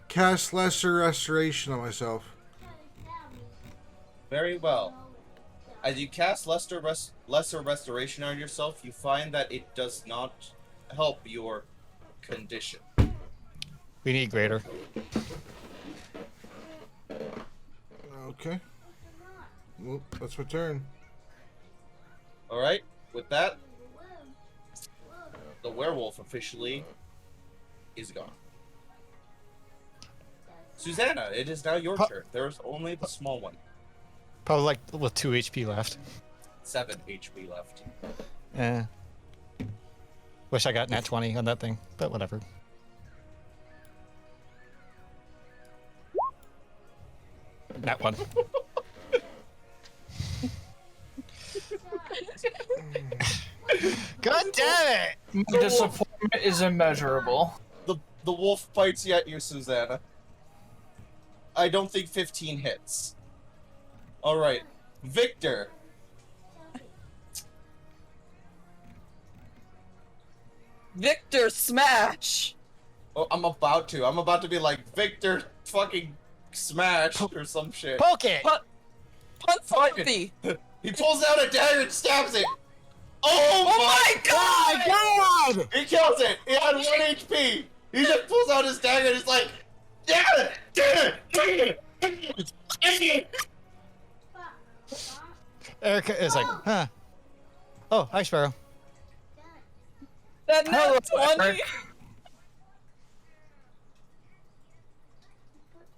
cast Lesser Restoration on myself. Very well. As you cast Lesser Restoration on yourself, you find that it does not help your condition. We need greater. Okay. Well, that's my turn. All right. With that, the werewolf officially is gone. Susanna, it is now your turn. There's only the small one. Probably like with 2 HP left. 7 HP left. Eh. Wish I got nat 20 on that thing, but whatever. Nat 1. God damn it! My disappointment is immeasurable. The wolf bites at you, Susanna. I don't think 15 hits. Alright. Victor. Victor smash! Oh, I'm about to be like, Victor fucking smash or some shit. Poke it! Punch Sophie! He pulls out a dagger and stabs it. Oh my god! God! He kills it! He had 1 HP! He just pulls out his dagger and he's like, yeah! Erica is like, huh. Oh, hi, Sparrow. That Hello, nat 20!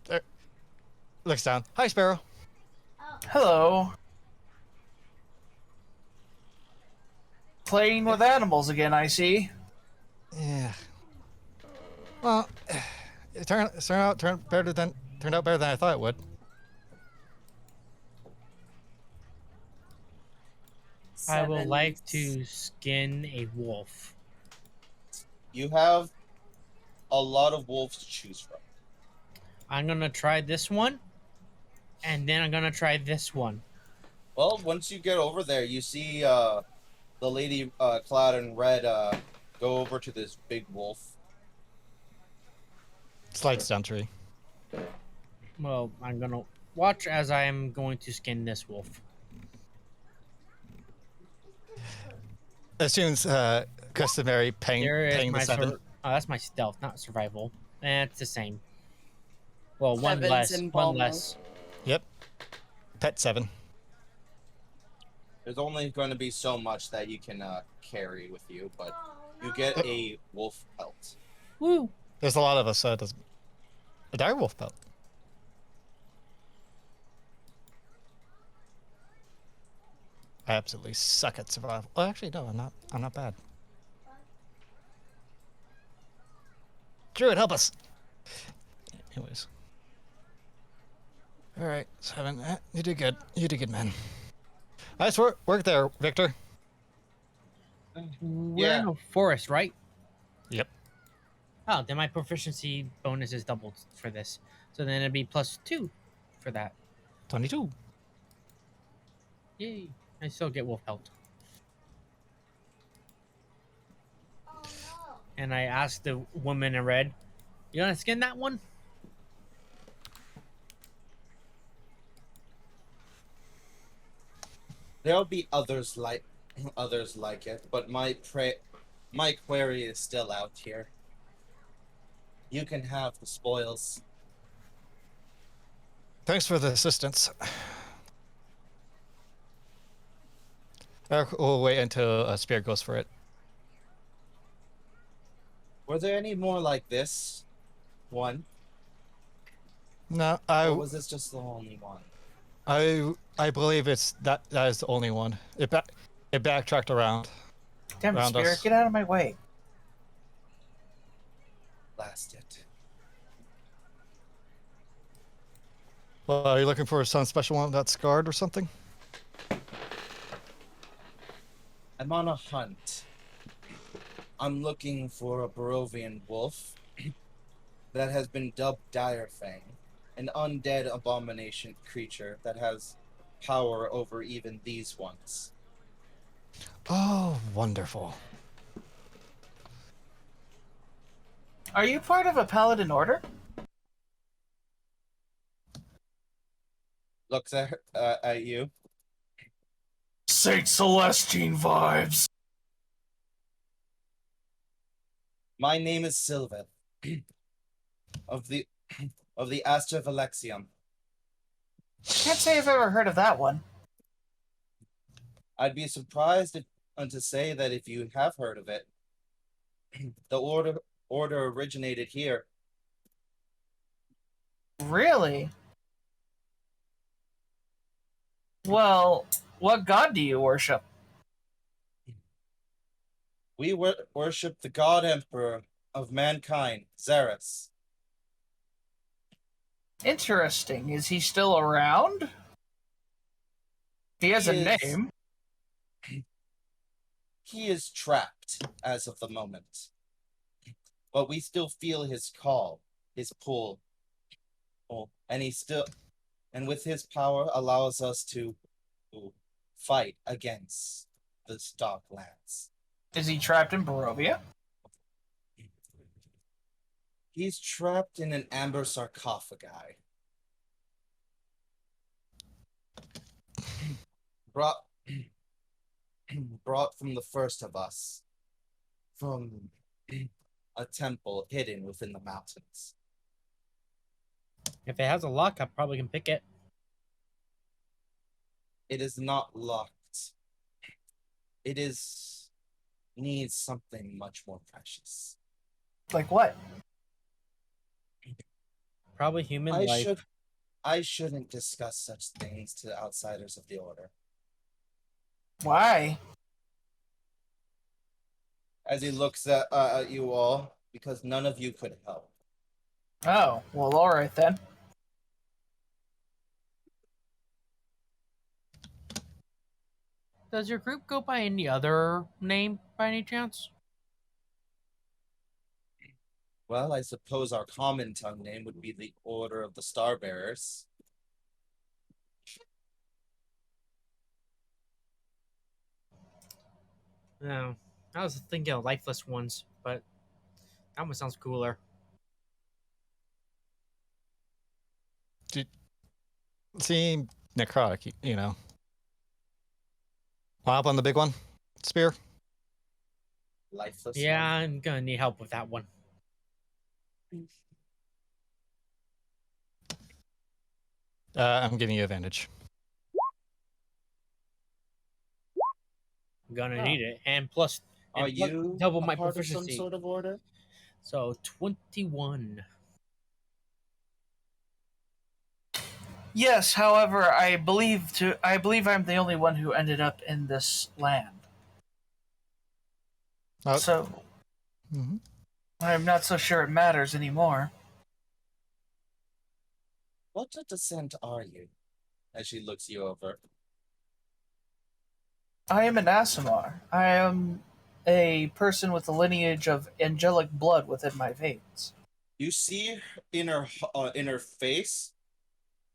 Eric. Looks down. Hi, Sparrow. Hello. Playing with animals again, I see. Yeah. Well, it turned out better than I thought it would. I would like Sevens. to skin a wolf. You have a lot of wolves to choose from. I'm gonna try this one, and then I'm gonna try this one. Well, once you get over there, you see the lady clad in red go over to this big wolf. Slides down tree. Well, I'm gonna watch as I am going to skin this wolf. Assumes customary paying the 7. Oh, that's my stealth, not survival. It's the same. Well, one Sevens less. and One Balmer. less. Yep. Pet 7. There's only going to be so much that you can carry with you, but you get a wolf pelt. Woo! There's a lot of us, so it doesn't. A dire wolf pelt. I absolutely suck at survival. Oh, actually, no, I'm not bad. Druid, help us. Anyways. All right, 7. You did good. You did good, man. Nice work there, Victor. We're Yeah. in a forest, right? Yep. Oh, then my proficiency bonus is doubled for this. So then it'd be +2 for that. 22. Yay. I still get wolf pelt. And I asked the woman in red, you want to skin that one? There'll be others like it, but my quarry is still out here. You can have the spoils. Thanks for the assistance. We'll wait until a spear goes for it. Were there any more like this one? No, Or was this just the only one? I believe that is the only one. It backtracked around. Damn it, Around Spirit, us. get out of my way. Blast it. Well, are you looking for some special one that's scarred or something? I'm on a hunt. I'm looking for a Barovian wolf that has been dubbed Direfang, an undead abomination creature that has power over even these ones. Oh, wonderful. Are you part of a Paladin order? Looks at you. Saint Celestine vibes. My name is Sylveth of the Aster Valexium. Can't say I've ever heard of that one. I'd be surprised to say that if you have heard of it. The order originated here. Really? Well, what god do you worship? We worship the God Emperor of mankind, Xeris. Interesting. Is he still around? He has a He is. name. He is trapped as of the moment. But we still feel his call, his pull. And with his power allows us to fight against the Darklands. Is he trapped in Barovia? He's trapped in an amber sarcophagi. brought from the first of us, from a temple hidden within the mountains. If it has a lock, I probably can pick it. It is not locked. It is needs something much more precious. Like what? Probably human I life. I shouldn't discuss such things to outsiders of the order. Why? As he looks at you all, because none of you could help. Oh, well, alright then. Does your group go by any other name by any chance? Well, I suppose our common tongue name would be the Order of the Starbearers. No. I was thinking of lifeless ones, but that one sounds cooler. See, necrotic, you know. Hop on the big one, spear. Lifeless Yeah, one. I'm gonna need help with that one. I'm giving you advantage. I'm gonna Oh. need it, and plus, Are and plus you double a my part of some proficiency. sort of order? So 21. Yes, however, I believe I'm the only one who ended up in this land. Oh. So Mm-hmm. I'm not so sure it matters anymore. What a descent are you? As she looks you over. I am an Asimar. I am a person with a lineage of angelic blood within my veins. You see in her face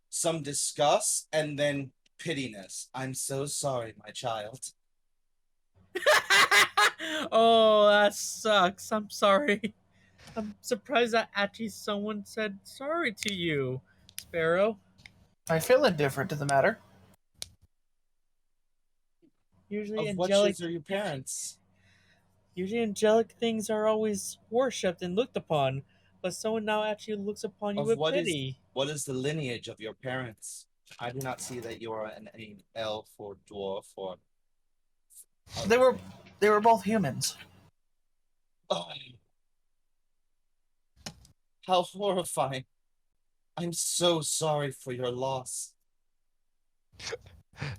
some disgust and then pittiness. I'm so sorry, my child. Oh, that sucks. I'm sorry. I'm surprised that actually someone said sorry to you, Sparrow. I feel indifferent to the matter. Usually Of what angelic shades are your parents? Usually angelic things are always worshipped and looked upon, but someone now actually looks upon you Of with what pity. is the lineage of your parents? I do not see that you are an elf or dwarf or. They were both humans. Oh, how horrifying! I'm so sorry for your loss.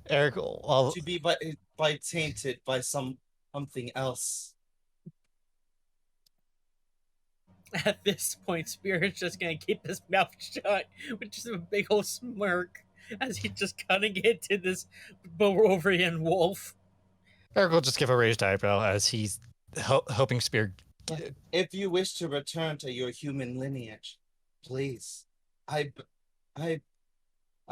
Eric, well, To be by tainted by something else. At this point, Spirit's just gonna keep his mouth shut, which is a big old smirk, as he's just cutting into this Barovian wolf. Eric will just give a raised eyebrow as he's hoping spear. If you wish to return to your human lineage, please, I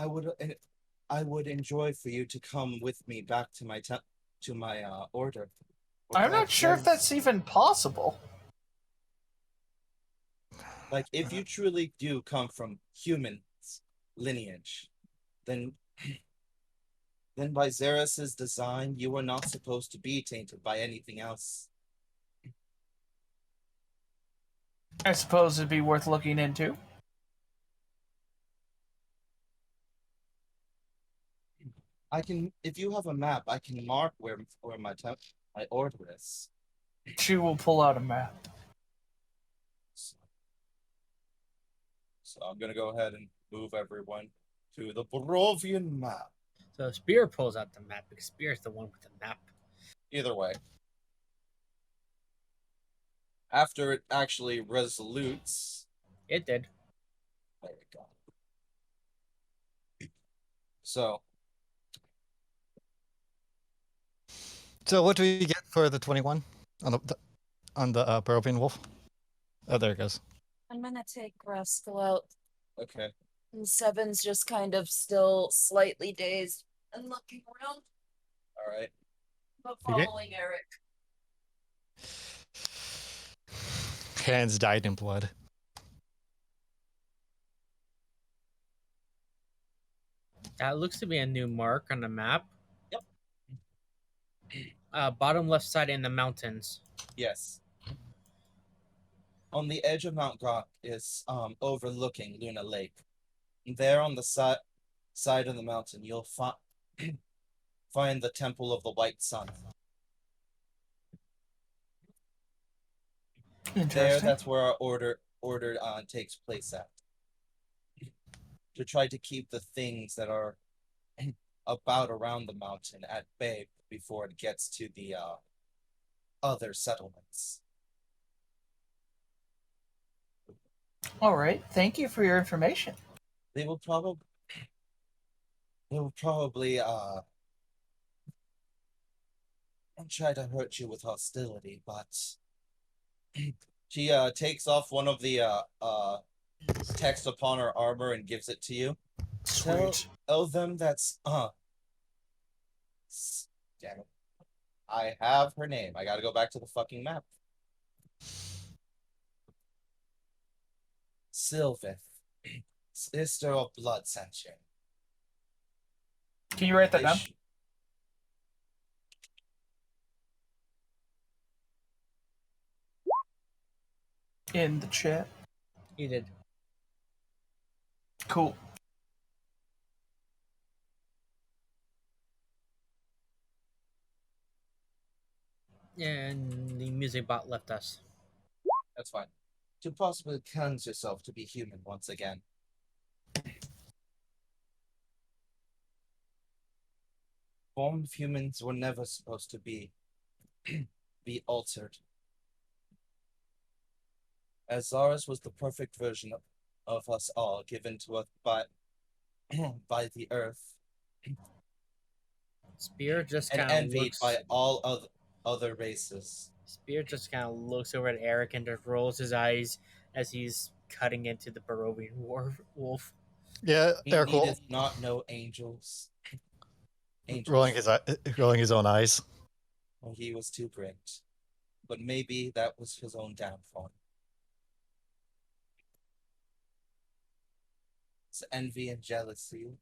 would enjoy for you to come with me back to my order. I'm not sure if that's even possible. Like, if you truly do come from human lineage, then by Xerxes' design, you are not supposed to be tainted by anything else. I suppose it'd be worth looking into. I can, if you have a map, I can mark where my order is. She will pull out a map. So I'm gonna go ahead and move everyone to the Barovian map. So Spear pulls out the map because Spear's the one with the map. Either way. After it actually resolutes. It did. There we go. So what do we get for the 21 on the Barovian wolf? Oh, there it goes. I'm gonna take Rascal out. okay. And Seven's just kind of still slightly dazed and looking around, All right. but Okay. following Eric. Hands dyed in blood. That looks to be a new mark on the map. Bottom left side in the mountains. Yes. On the edge of Mount Grok is overlooking Luna Lake. There on the side of the mountain, you'll find the Temple of the White Sun. There, Interesting. that's where our order takes place at. To try to keep the things that are about around the mountain at bay before it gets to the other settlements. All right. Thank you for your information. They will probably try to hurt you with hostility, but she takes off one of the text upon her armor and gives it to you. Sweet. Tell them that's damn it. I have her name. I gotta go back to the fucking map. Sylvith, sister of blood sent you. Can you write that down? In the chat. He did. Cool. And the music bot left us. That's fine. To possibly cleanse yourself to be human once again. Formed humans were never supposed to be altered. As Zaris was the perfect version of us all, given to us by the earth, Spear just and kind of envied looks. by all other races. Spear just kind of looks over at Eric and just rolls his eyes as he's cutting into the Barovian wolf. Yeah, He Eric will needeth not know angels. rolling his own eyes. Well, he was too great. But maybe that was his own downfall. His envy and jealousy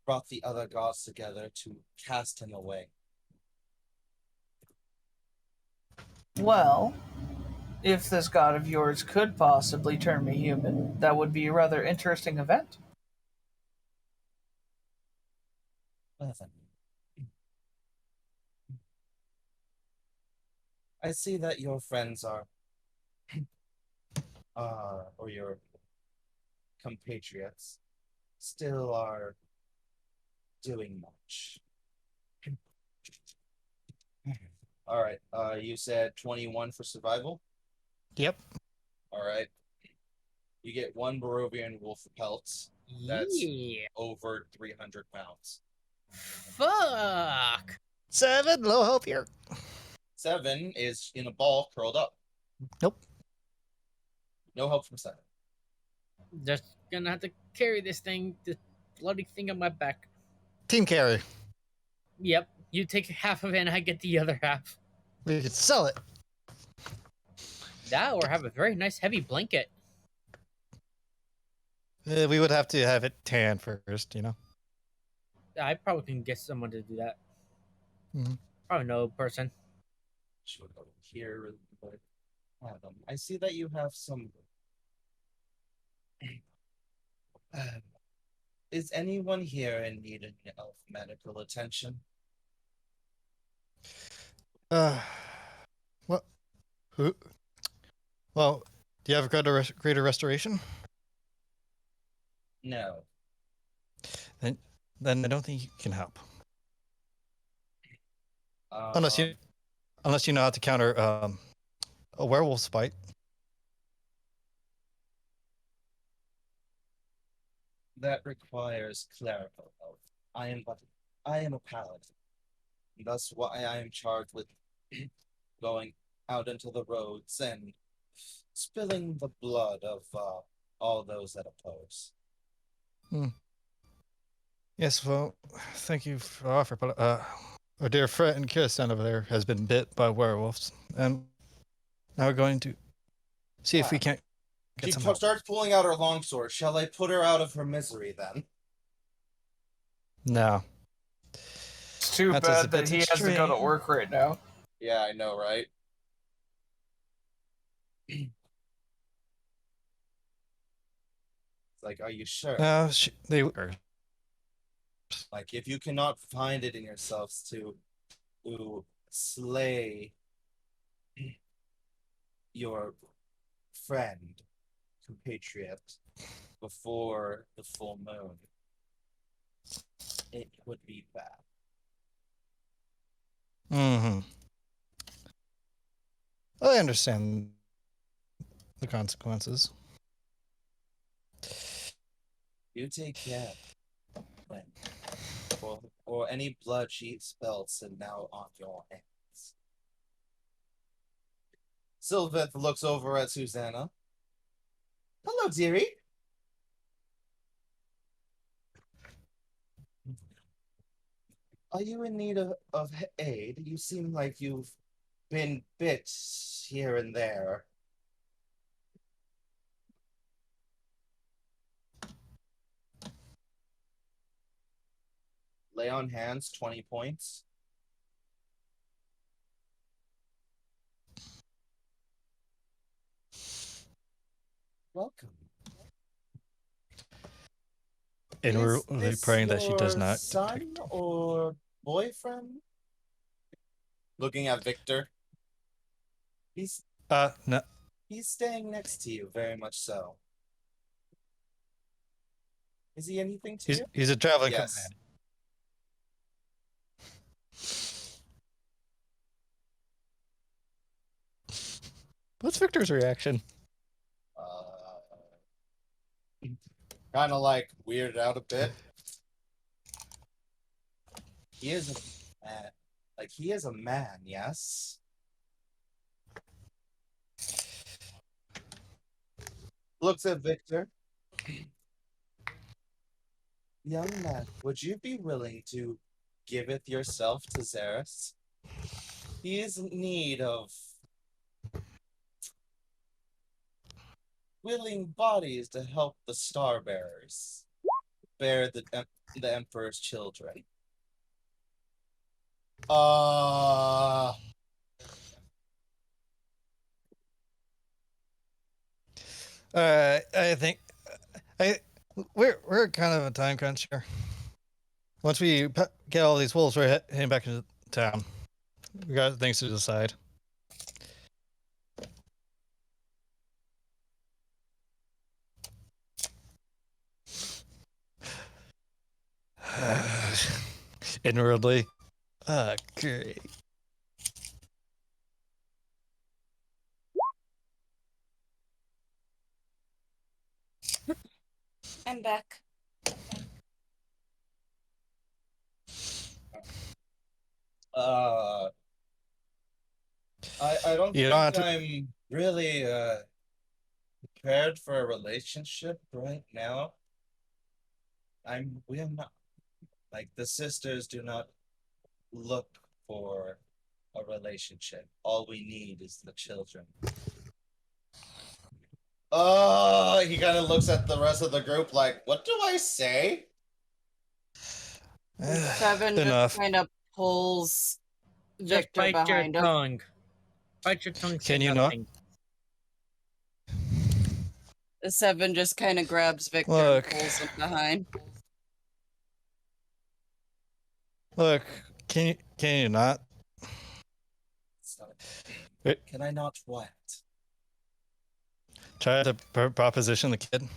brought the other gods together to cast him away. Well, if this god of yours could possibly turn me human, that would be a rather interesting event. Well then. I see that your friends are, or your compatriots, still are doing much. All right. You said 21 for survival? Yep. All right. You get one Barovian wolf pelts. That's over 300 pounds. Fuck. 7, low hope here. 7 is in a ball curled up. Nope. No help from 7. Just gonna have to carry this bloody thing on my back. Team carry. Yep. You take half of it and I get the other half. We could sell it. That or have a very nice heavy blanket. We would have to have it tan first, you know. I probably can get someone to do that. Mm-hmm. Probably no person. Should go here, but Adam, I see that you have some. Is anyone here in need of medical attention? What? Who? Well, do you have a greater restoration? No. Then I don't think you can help. Unless you know how to counter a werewolf's bite. That requires clerical help. I am a paladin. Thus why I am charged with going out into the roads and spilling the blood of all those that oppose. Yes, well, thank you for the offer, but our dear friend Kirsten over there has been bit by werewolves, and now we're going to see if we can't get some help. She starts pulling out her longsword. Shall I put her out of her misery then? No. too That is a bad that bit he has to go to extreme. work right now. Yeah, I know, right? It's like, are you sure? They were. Like, if you cannot find it in yourselves to slay your friend, compatriot, before the full moon, it would be bad. Mm-hmm. I understand the consequences. You take care, friend, or any blood she spells are now on your hands. Sylveth looks over at Susanna. Hello, dearie. Are you in need of aid? You seem like you've been bit here and there. Lay on hands, 20 points. Welcome. Inwardly Is praying this that she does your not son detect. or boyfriend? Looking at Victor. He's No. staying next to you, very much so. Is he anything to you? He's a traveling Yes. companion. What's Victor's reaction? Kind of like weirded out a bit. He is a man. Like, he is a man, yes? Looks at Victor. Young man, would you be willing to giveth yourself to Xeris? He is in need of willing bodies to help the star bearers bear the Emperor's children. I think we're kind of a time crunch here. Once we get all these wolves, we're heading back into town. We got things to decide. Inwardly, great. I'm back. I don't You think don't have to- I'm really prepared for a relationship right now. We are not, like, the sisters do not look for a relationship. All we need is the children. Oh, he kind of looks at the rest of the group like, what do I say? Seven Enough. just kind of pulls Just Victor bite your behind him. tongue. Bite your tongue. Can say you not? nothing. Seven just kind of grabs Victor Look. and pulls him behind. Look, can you not? Can I not what? Try to proposition the kid?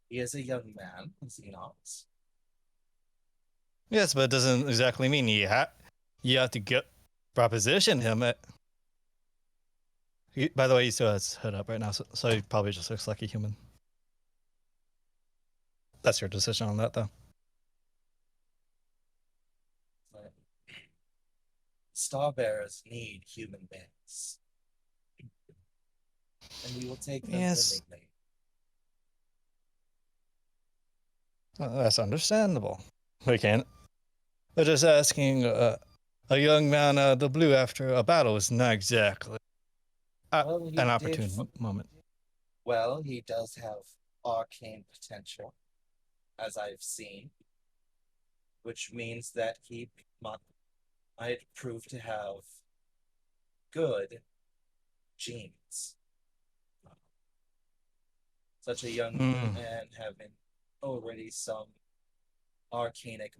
He is a young man, is he not? Yes, but it doesn't exactly mean you have to get proposition him. By the way, he still has his hood up right now, so he probably just looks like a human. That's your decision on that, though. Starbearers need human beings. And we will take them Yes. willingly. That's understandable. We can't. But just asking a young man out of the blue after a battle is not exactly Well, he an did opportune moment. Well, he does have arcane potential, as I've seen. which means that he might prove to have good genes. Such a young man having already some arcanic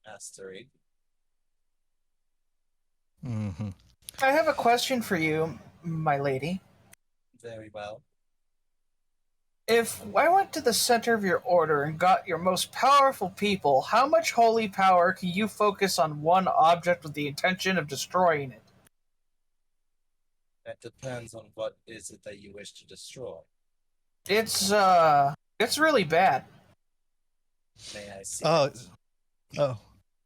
mastery. Mm-hmm. I have a question for you, my lady. Very well. If I went to the center of your order and got your most powerful people, how much holy power can you focus on one object with the intention of destroying it? That depends on what is it that you wish to destroy. It's really bad. May I see Oh, it? oh.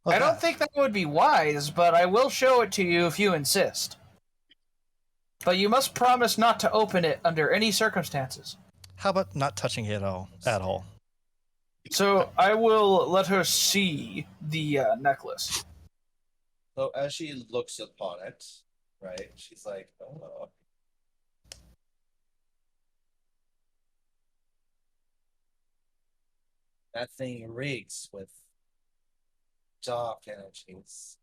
I don't think that would be wise, but I will show it to you if you insist. But you must promise not to open it under any circumstances. How about not touching it at all? At all. So I will let her see the necklace. So as she looks upon it, right, she's like, oh. That thing reeks with dark energies.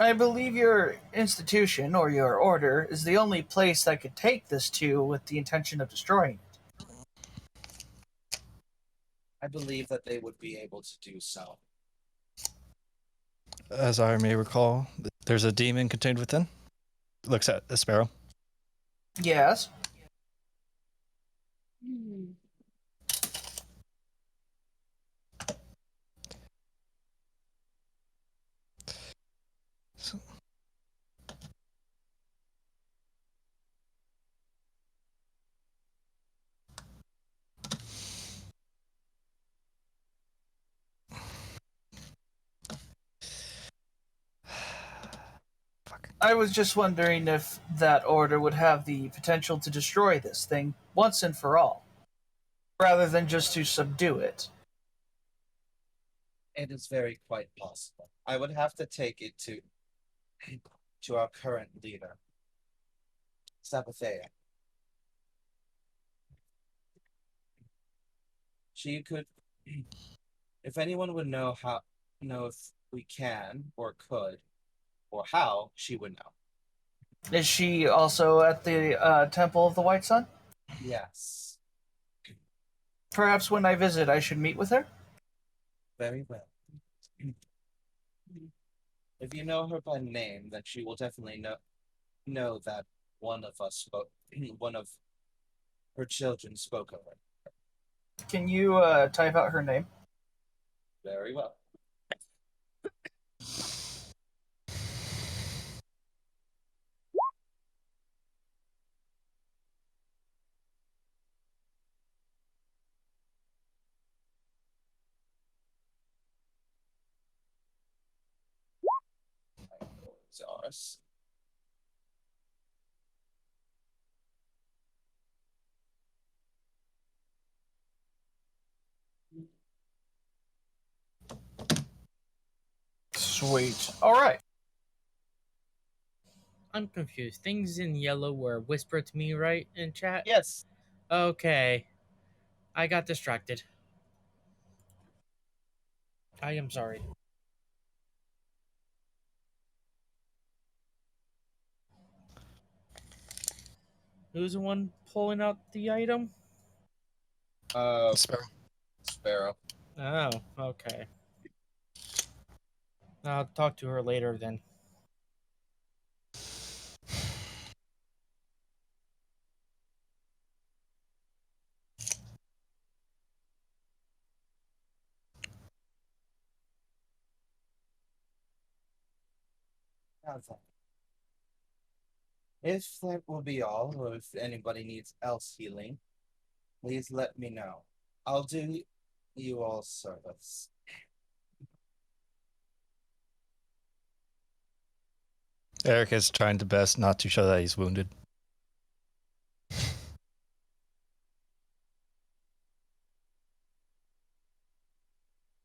I believe your institution or your order is the only place that could take this to with the intention of destroying it. I believe that they would be able to do so. As I may recall, there's a demon contained within. Looks at the sparrow. Yes. I was just wondering if that order would have the potential to destroy this thing once and for all, rather than just to subdue it. It is very quite possible. I would have to take it to our current leader, Sabathea. She could, if anyone would know if we can or could, or how, she would know. Is she also at the Temple of the White Sun? Yes. Perhaps when I visit, I should meet with her? Very well. If you know her by name, then she will definitely know that one of her children spoke of her. Can you type out her name? Very well. Ours. Sweet. All right. I'm confused. Things in yellow were whispered to me, right, in chat? Yes. Okay. I got distracted. I am sorry. Who's the one pulling out the item? Sparrow. Sparrow. Oh, okay. I'll talk to her later then. If that will be all, or if anybody needs else healing, please let me know. I'll do you all service. Eric is trying to best not to show that he's wounded. Let's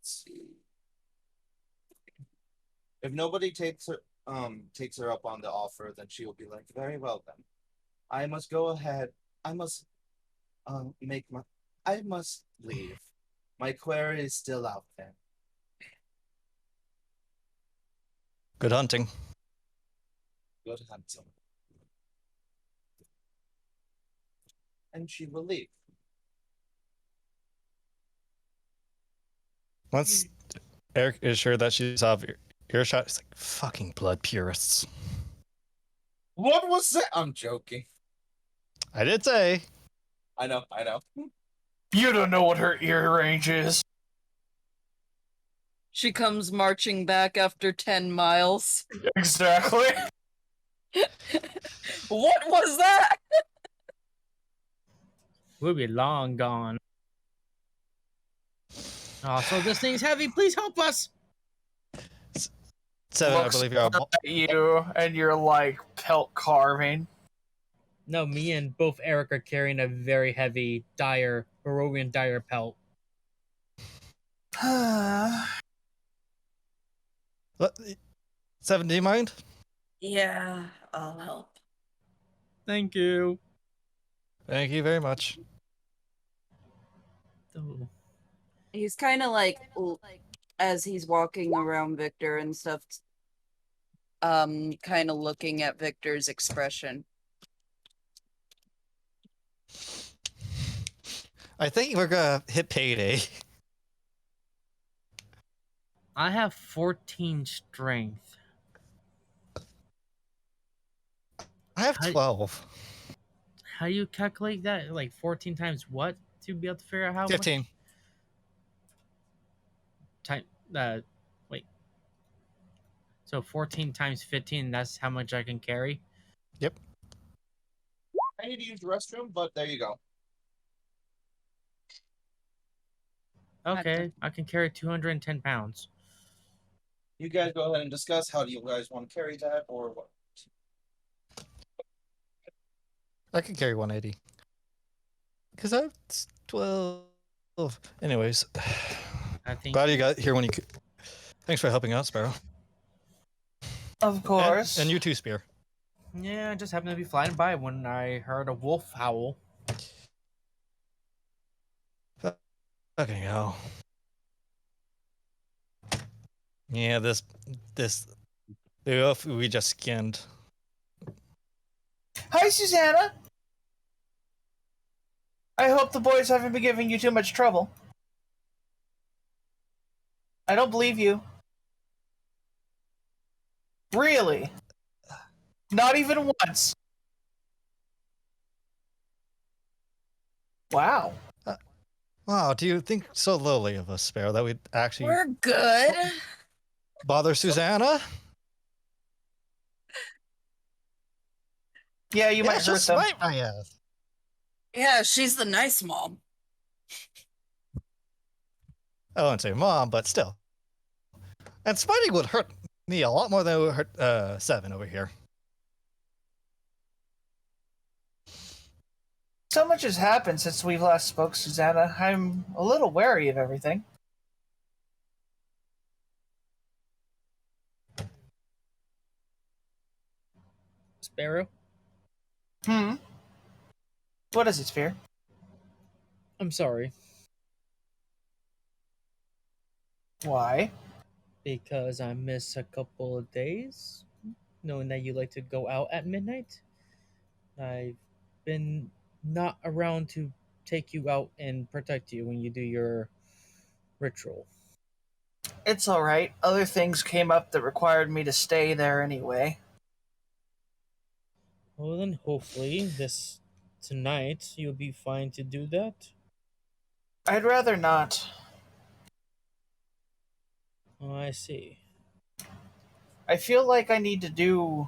see. If nobody takes her up on the offer, then she will be like, very well then. I must go ahead. I must leave. My query is still out there. Good hunting. Good hunting. And she will leave. Once Eric is sure that she's off earshot, it's like, fucking blood purists. What was that? I'm joking. I did say. I know. You don't know what her ear range is. She comes marching back after 10 miles. Exactly. What was that? We'll be long gone. Oh, so this thing's heavy. Please help us. Seven, I Looks believe you're at you, and you're like pelt carving. No, me and both Eric are carrying a very heavy Barovian dire pelt. Seven, do you mind? Yeah, I'll help. Thank you. Thank you very much. Oh. He's kind of like, as he's walking around Victor and stuff, kind of looking at Victor's expression. I think we're gonna hit payday. I have 14 strength. I have 12. How do you calculate that? Like 14 times what to be able to figure out how 15. much? Wait. So 14 times 15, that's how much I can carry? Yep. I need to use the restroom, but there you go. Okay, I can carry 210 pounds. You guys go ahead and discuss. How do you guys want to carry that, or what? I can carry 180. Because I have 12. Anyways. I think. Glad you got here when you could. Thanks for helping out, Sparrow. Of course. And you too, Spear. Yeah, I just happened to be flying by when I heard a wolf howl. Fucking hell. Yeah, the wolf we just skinned. Hi, Susanna. I hope the boys haven't been giving you too much trouble. I don't believe you. Really? Not even once? Wow. Wow, do you think so lowly of us, Sparrow, that we'd actually We're good. bother Susanna? Yeah, you might hurt just them. smite my ass. Yeah, she's the nice mom. I wouldn't say mom, but still. And smiting would hurt me a lot more than it would hurt Seven over here. So much has happened since we last spoke, Susanna. I'm a little wary of everything. Sparrow? What is it, Sphere? I'm sorry. Why? Because I missed a couple of days, knowing that you like to go out at midnight. I've been not around to take you out and protect you when you do your ritual. It's alright. Other things came up that required me to stay there anyway. Well, then hopefully tonight you'll be fine to do that. I'd rather not. Oh, I see. I feel like I need to do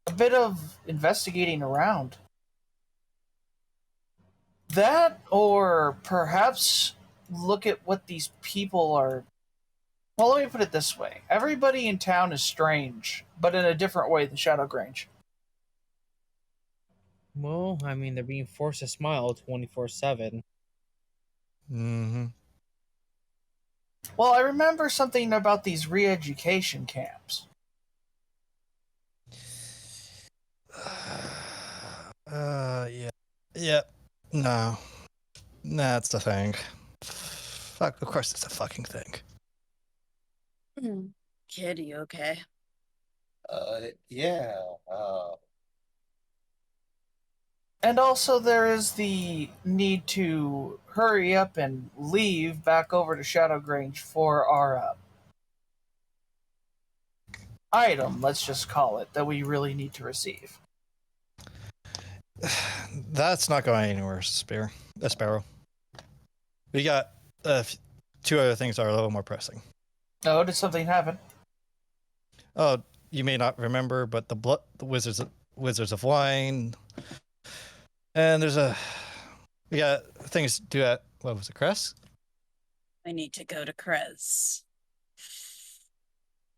a bit of investigating around. That, or perhaps look at what these people are. Well, let me put it this way. Everybody in town is strange, but in a different way than Shadowgrange. Well, I mean, they're being forced to smile 24/7. Mm-hmm. Well, I remember something about these re-education camps. Yeah. Yep. No. That's the thing. Fuck, of course it's a fucking thing. Kid, you okay? Yeah. And also, there is the need to hurry up and leave back over to Shadowgrange for our item, let's just call it, that we really need to receive. That's not going anywhere, Sparrow. We got two other things that are a little more pressing. Oh, did something happen? Oh, you may not remember, but the Wizards of Wine, and we got things to do at, what was it, Crest? I need to go to Krez.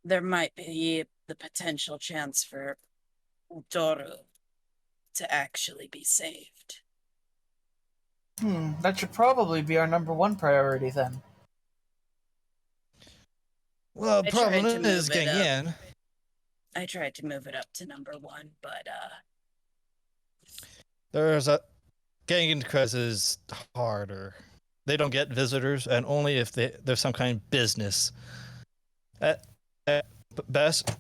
There might be the potential chance for Doru to actually be saved. That should probably be our number one priority then. Well, the I tried problem to is move it getting up. in. I tried to move it up to number 1, but Getting into Crest is harder. They don't get visitors, and only if there's some kind of business. At best,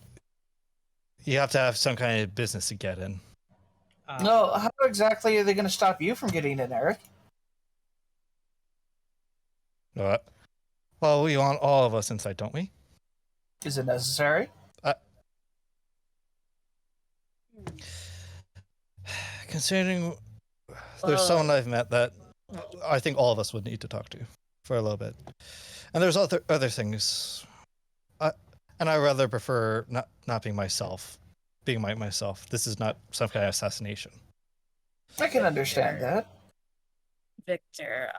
you have to have some kind of business to get in. No, how exactly are they going to stop you from getting in, Eric? What? Well, we want all of us inside, don't we? Is it necessary? Considering there's someone I've met that I think all of us would need to talk to for a little bit, and there's other things. And I rather prefer not being myself, being myself. This is not some kind of assassination. I can understand that. Victor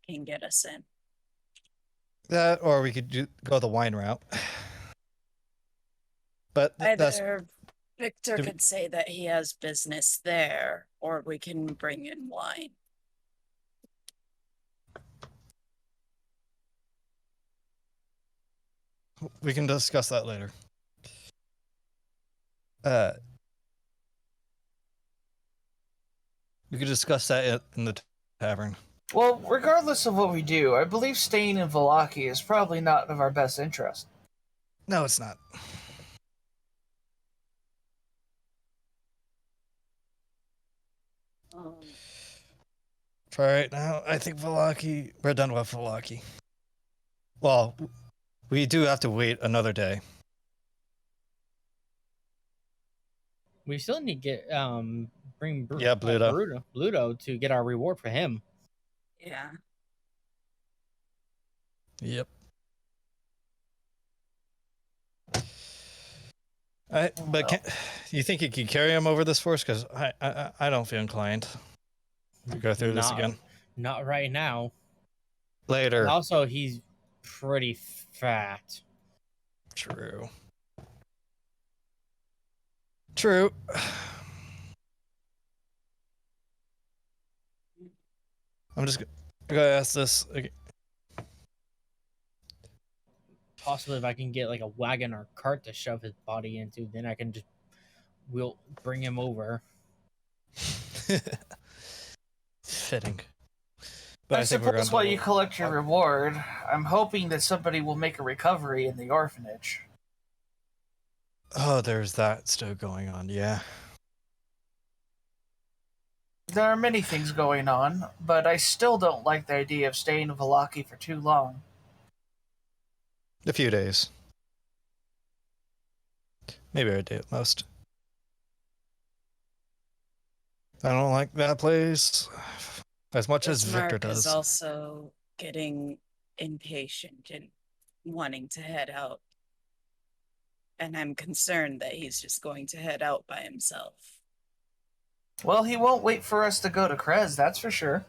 can get us in. That, or we could go the wine route. But Either Victor could say that he has business there, or we can bring in wine. We can discuss that later. We could discuss that in the tavern. Well, regardless of what we do, I believe staying in Vallaki is probably not of our best interest. No, it's not. For right now, I think we're done with Vallaki. Well, we do have to wait another day. We still need to get bring Bluto to get our reward for him. Yeah. Yep. You think you can carry him over this force? Because I don't feel inclined to go through this again. Not right now. Later. And also, he's pretty fat. True. I'm just gonna ask this again. Possibly if I can get like a wagon or cart to shove his body into, then I can we'll bring him over. Fitting. But I suppose while you collect your reward, I'm hoping that somebody will make a recovery in the orphanage. Oh, there's that still going on, yeah. There are many things going on, but I still don't like the idea of staying in Vallaki for too long. A few days. Maybe a day at most. I don't like that place as much as Victor does. Is also getting impatient and wanting to head out. And I'm concerned that he's just going to head out by himself. Well, he won't wait for us to go to Krez, that's for sure.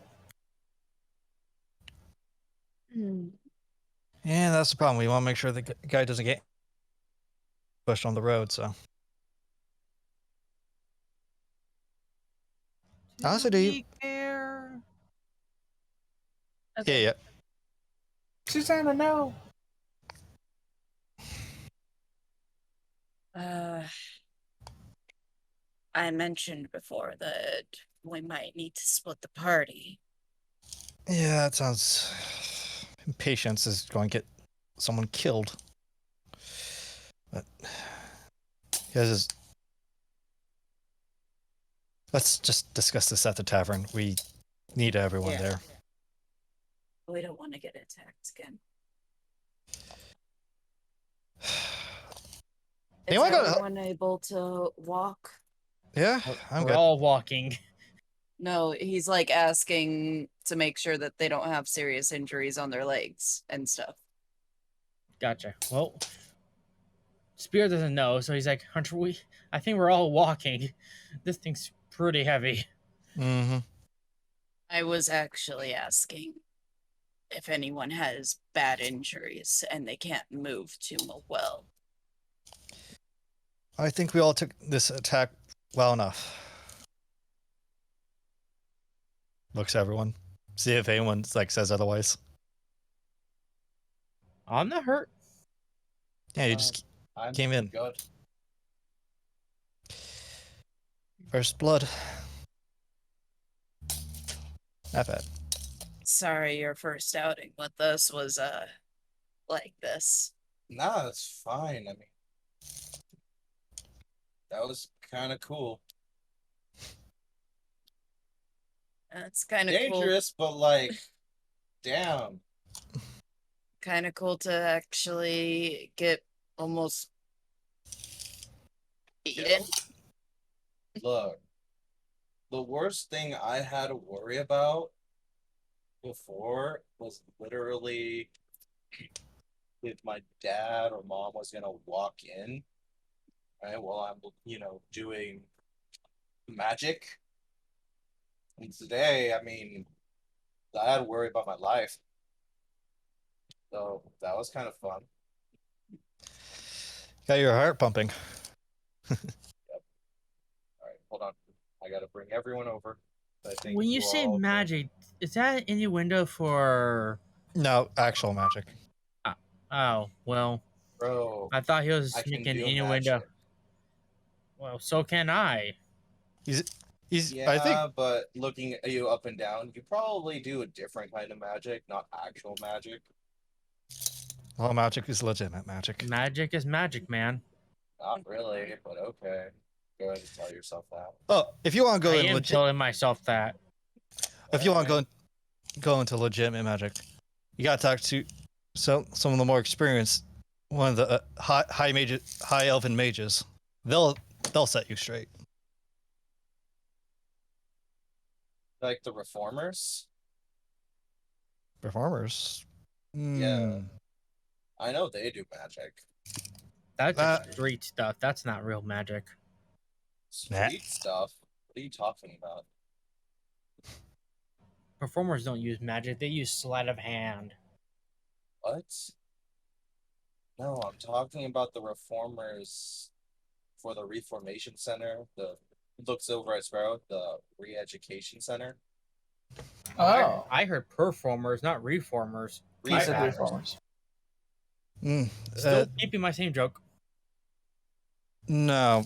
Yeah, that's the problem. We want to make sure the guy doesn't get pushed on the road, so. Also, do you... Okay. Yeah. Susanna, no. I mentioned before that we might need to split the party. Yeah, that sounds. Impatience is going to get someone killed. But guys, let's just discuss this at the tavern. We need everyone Yeah. there. We don't want to get attacked again. Is Anyone got- everyone able to walk? Yeah, I'm We're good. all walking. No, he's like asking to make sure that they don't have serious injuries on their legs and stuff. Gotcha. Well, Spear doesn't know, so he's like, Hunter, I think we're all walking. This thing's pretty heavy. Mm-hmm. I was actually asking if anyone has bad injuries and they can't move too well. I think we all took this attack well enough. Looks at everyone. See if anyone says otherwise. I'm not hurt. Yeah, you just I'm came in. good. First blood. Not bad. Sorry your first outing with us was like this. Nah, it's fine. I mean, that was kind of cool. That's kind of cool. Dangerous, but like, damn. Kind of cool to actually get almost eaten. Look, the worst thing I had to worry about before was literally if my dad or mom was gonna walk in, right, while I'm, doing magic. And today, I mean, I had to worry about my life. So that was kind of fun. Got your heart pumping. All right, hold on. I gotta bring everyone over. I think When you say all- magic, is that any window for? No, actual magic. Oh well, Bro, I thought he was I can making do any magic. window. Well, so can I. He's. Yeah, I think. but looking at you up and down, you probably do a different kind of magic, not actual magic. Well, magic is legitimate magic. Magic is magic, man. Not really, but okay. Go ahead and tell yourself that. Oh, if you want to go I in am legit, telling myself that. if you want to go into legitimate magic, you gotta talk to some of the more experienced, one of the high elven mages. They'll set you straight. Like the reformers? Performers. Yeah. I know they do magic. That's just street stuff. That's not real magic. Street stuff? What are you talking about? Performers don't use magic. They use sleight of hand. What? No, I'm talking about the reformers for the Reformation Center. The looks over at Sparrow, the Re-Education Center. Oh, I heard performers, not reformers. he said Reformers. reformers. Still keeping my same joke. No,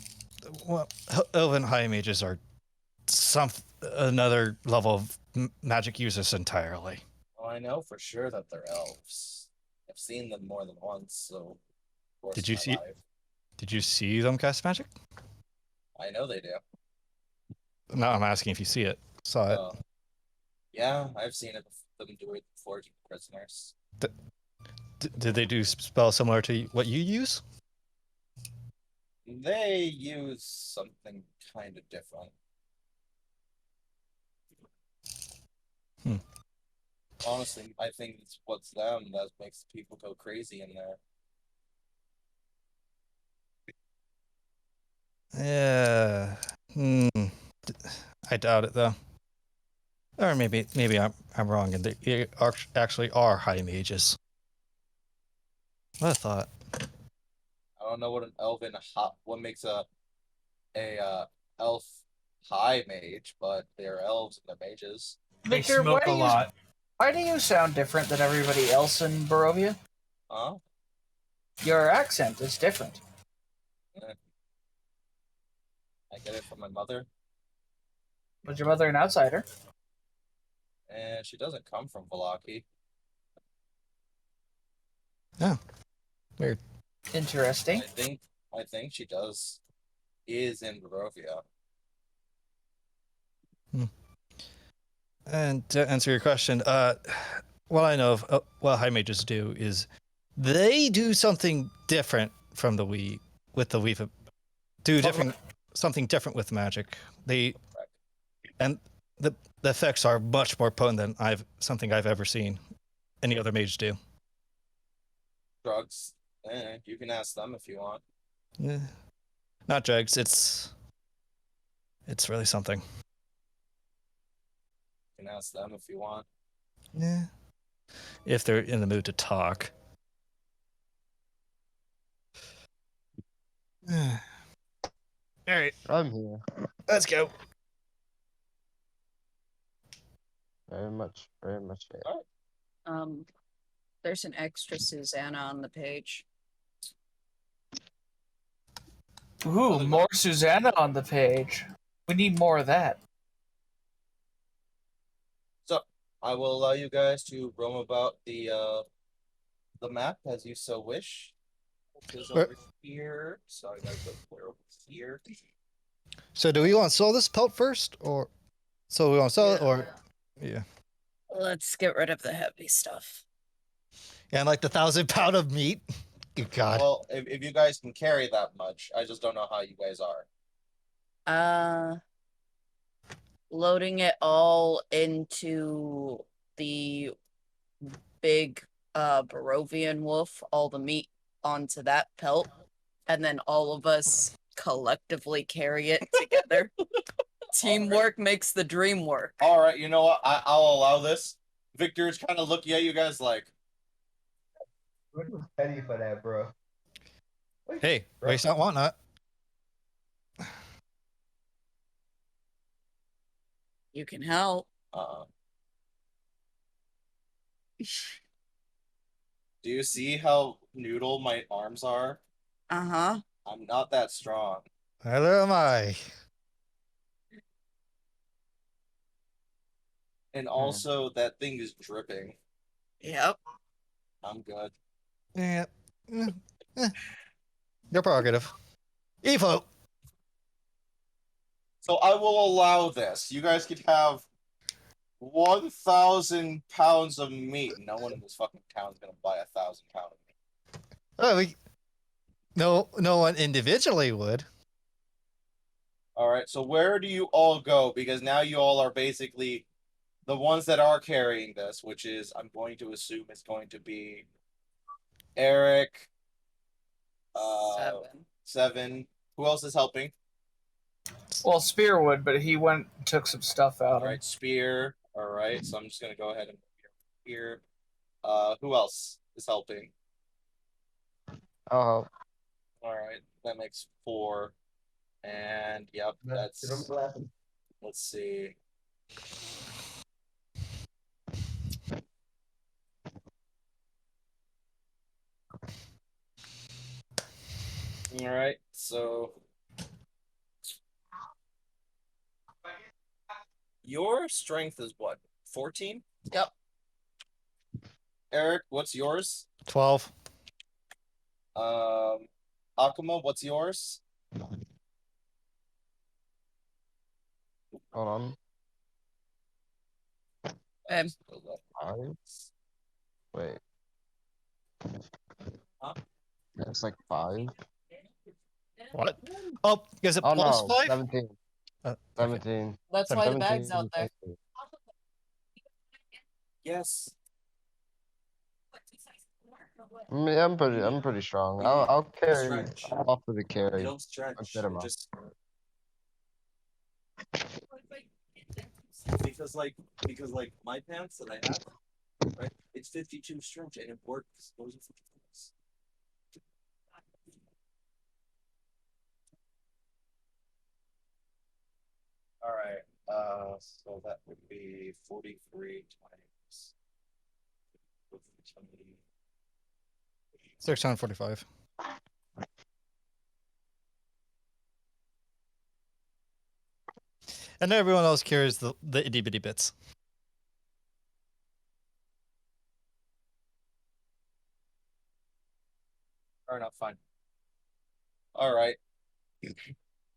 well, elven high mages are another level of magic users entirely. Well, I know for sure that they're elves. I've seen them more than once, so of course Did you my see- life. Did you see them cast magic? I know they do. No, I'm asking if you see it. Saw it. Yeah, I've seen them do it before prisoners. Did they do spells similar to what you use? They use something kind of different. Honestly, I think it's what's them that makes people go crazy in there. Yeah. I doubt it though. Or maybe I'm wrong, and they actually are high mages. What a thought. I don't know what an elven what makes a elf high mage, but they're elves and they're mages. They Victor, smoke a lot. why do you sound different than everybody else in Barovia? Huh? Your accent is different. I get it from my mother. Was your mother an outsider? And she doesn't come from Valaki. Oh, weird. Interesting. I think she is in Barovia. And to answer your question, what I know of what high mages do is they do something different from the Weave. Do different something different with magic. And the effects are much more potent than I've ever seen any other mage do. Drugs. You can ask them if you want. Yeah. Not drugs. It's really something. You can ask them if you want. Yeah. If they're in the mood to talk. All right, I'm here. let's go. Very much here. There's an extra Susanna on the page. Ooh, more Susanna on the page. We need more of that. So I will allow you guys to roam about the map as you so wish. Is over here. So I gotta go clear over here. So do we want to sell this pelt first, or so we want to sell it, or yeah? Let's get rid of the heavy stuff. And like the 1,000 pound of meat. Good God. Well, if you guys can carry that much, I just don't know how you guys are. Loading it all into the big Barovian wolf, all the meat onto that pelt, and then all of us collectively carry it together. Teamwork makes the dream work. All right, you know what? I'll allow this. Victor's kind of looking at you guys like, We're ready for that, bro. Hey, waste not, want not. You can help. Do you see how noodle my arms are? Uh-huh. I'm not that strong. Neither am I. And also, that thing is dripping. Yep. I'm good. Yeah. Your prerogative. Evo. So I will allow this. You guys could have 1,000 pounds of meat. No one in this fucking town is gonna buy 1,000 pounds of meat. Oh, no one individually would. All right. So where do you all go? Because now you all are basically the ones that are carrying this, which is I'm going to assume it's going to be Eric. 7. Who else is helping? Well, Spear would, but he went and took some stuff out. All right, Spear. All right, so I'm just gonna go ahead and here. Who else is helping? Oh. All right, that makes 4. And yep, that's. Let's see. All right, so your strength is what? 14? Yep. Eric, what's yours? 12. Akuma, what's yours? Hold on. 5? Wait. Huh? It's like 5. What? Oh, is it Oh plus no, 5? 17. 17. That's why the bag's out there. Yes. Yeah, I'm pretty strong. I'll carry. Stretch. I'll offer the carry. Don't stretch. Just because like my pants that I have, right? It's 52 stretch and it works. Those are 52. All right. So that would be 43 times 645. And everyone else carries the itty bitty bits. Fair enough. Fine. All right.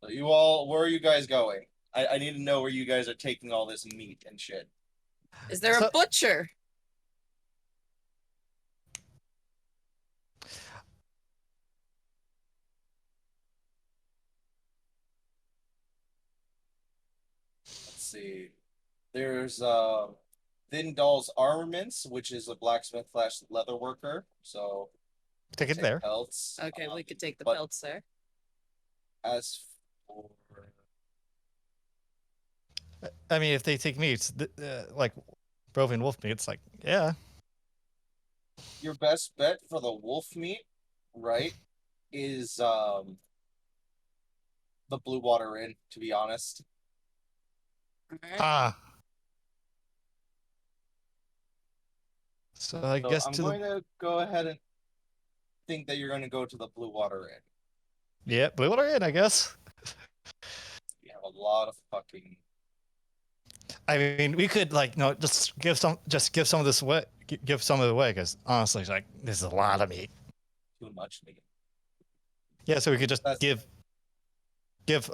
So you all, where are you guys going? I need to know where you guys are taking all this meat and shit. Is there So- a butcher? Let's see. There's Thindal's Armaments, which is a blacksmith slash leather worker. So Take it there. pelts. Okay, we could take the but pelts there. as for I mean, if they take meats, like Broven wolf meat, it's like, yeah. your best bet for the wolf meat, right, is the Blue Water Inn, to be honest. Alright. Ah. So I So guess I'm going to go ahead and think that you're going to go to the Blue Water Inn. yeah, Blue Water Inn, I guess. You have a lot of fucking. I mean, we could like just give some of this away, give some of it away, because honestly, it's like this is a lot of meat. Too much meat. Yeah, so we could just That's- give,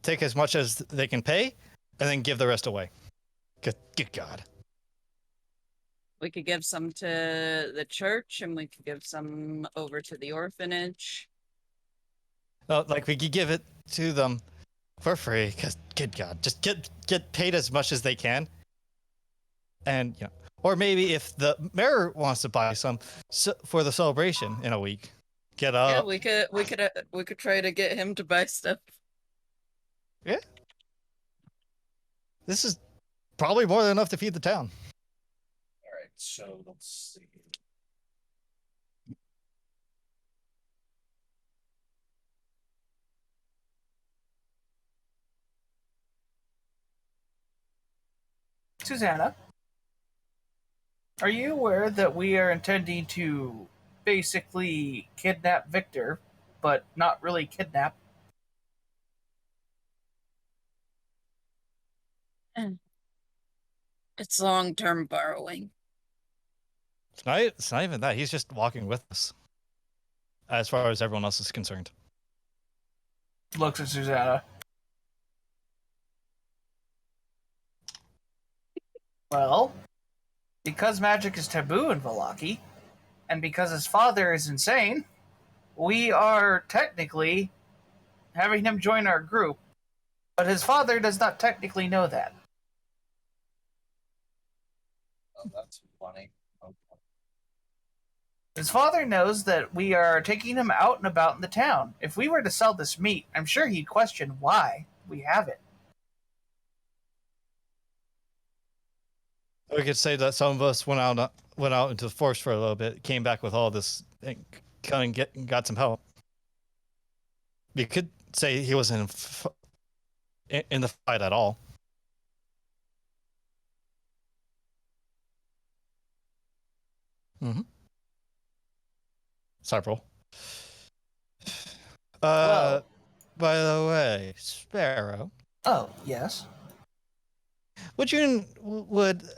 take as much as they can pay, and then give the rest away. Good God. We could give some to the church, and we could give some over to the orphanage. Well, like we could give it to them for free, because good God, just get paid as much as they can, and or maybe if the mayor wants to buy some for the celebration in a week, get up. Yeah, we could try to get him to buy stuff. This is probably more than enough to feed the town. All right, so let's see. Susanna, are you aware that we are intending to basically kidnap Victor, but not really kidnap? It's long-term borrowing. It's not even that. He's just walking with us, as far as everyone else is concerned. Looks at Susanna. Well, because magic is taboo in Vallaki, and because his father is insane, we are technically having him join our group, but his father does not technically know that. Oh, that's funny. Okay. His father knows that we are taking him out and about in the town. If we were to sell this meat, I'm sure he'd question why we have it. We could say that some of us went out into the forest for a little bit, came back with all this, and got some help. We could say he wasn't in the fight at all. Mm-hmm. Several. Well- By the way, Sparrow, Oh, yes. would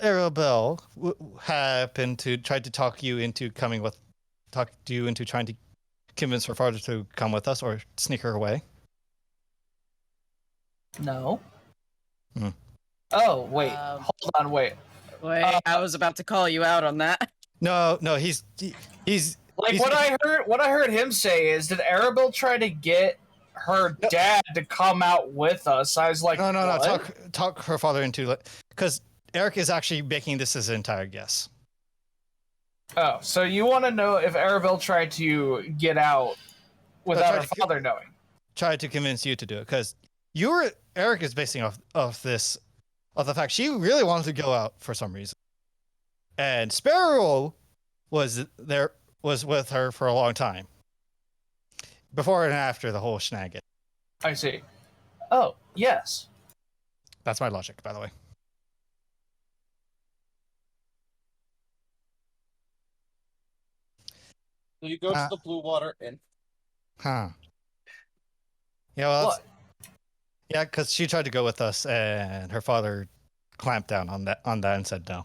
Arabelle happen to try to talk you into trying to convince her father to come with us, or sneak her away? No. Hmm. Oh, wait. Hold on, wait. Wait, I was about to call you out on that. No, he's Like He's- what I heard him say is, did Arabelle try to get her dad to come out with us? I was like, no. what? Talk her father into, because Eric is actually making this his entire guess. Oh, so you want to know if Arabelle tried to get out without her father knowing? Try to convince you to do it, because Eric is basing off the fact she really wanted to go out for some reason, and Sparrow was with her for a long time, before and after the whole shenanigan. I see. Oh, yes. That's my logic, by the way. So you go to the Blue Water Inn. Huh. Yeah, well, What? yeah, because she tried to go with us, and her father clamped down on that and said no.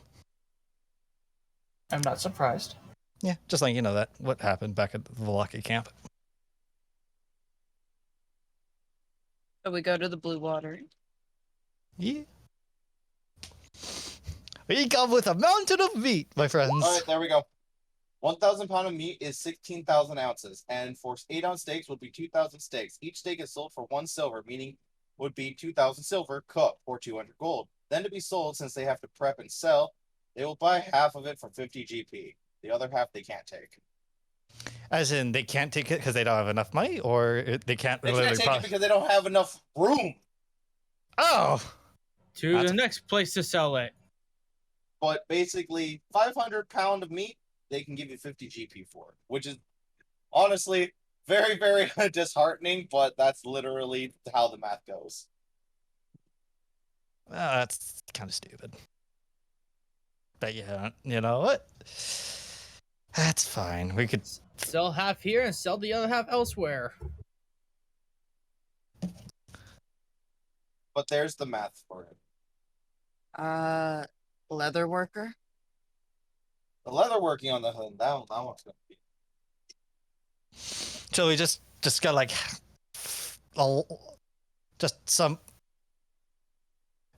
I'm not surprised. Yeah, just like that what happened back at the Velaki camp. So we go to the Blue Water. Yeah. We come with a mountain of meat, my friends. All right, there we go. 1,000 pound of meat is 16,000 ounces, and for 8-ounce steaks would be 2,000 steaks. Each steak is sold for 1 silver, meaning would be 2,000 silver cooked for 200 gold. Then to be sold, since they have to prep and sell, they will buy half of it for 50 GP. The other half they can't take. As in, they can't take it because they don't have enough money, or they can't. They can't take it because they don't have enough room. Oh, To the next place to sell it. But basically, 500 pound of meat, they can give you 50 GP for, which is honestly very, very disheartening, but that's literally how the math goes. That's kind of stupid. But yeah, you know what? That's fine. We could Sell half here and sell the other half elsewhere. But there's the math for it. Leather worker. The leather working on the hood, that one's gonna be. So we just got like just some.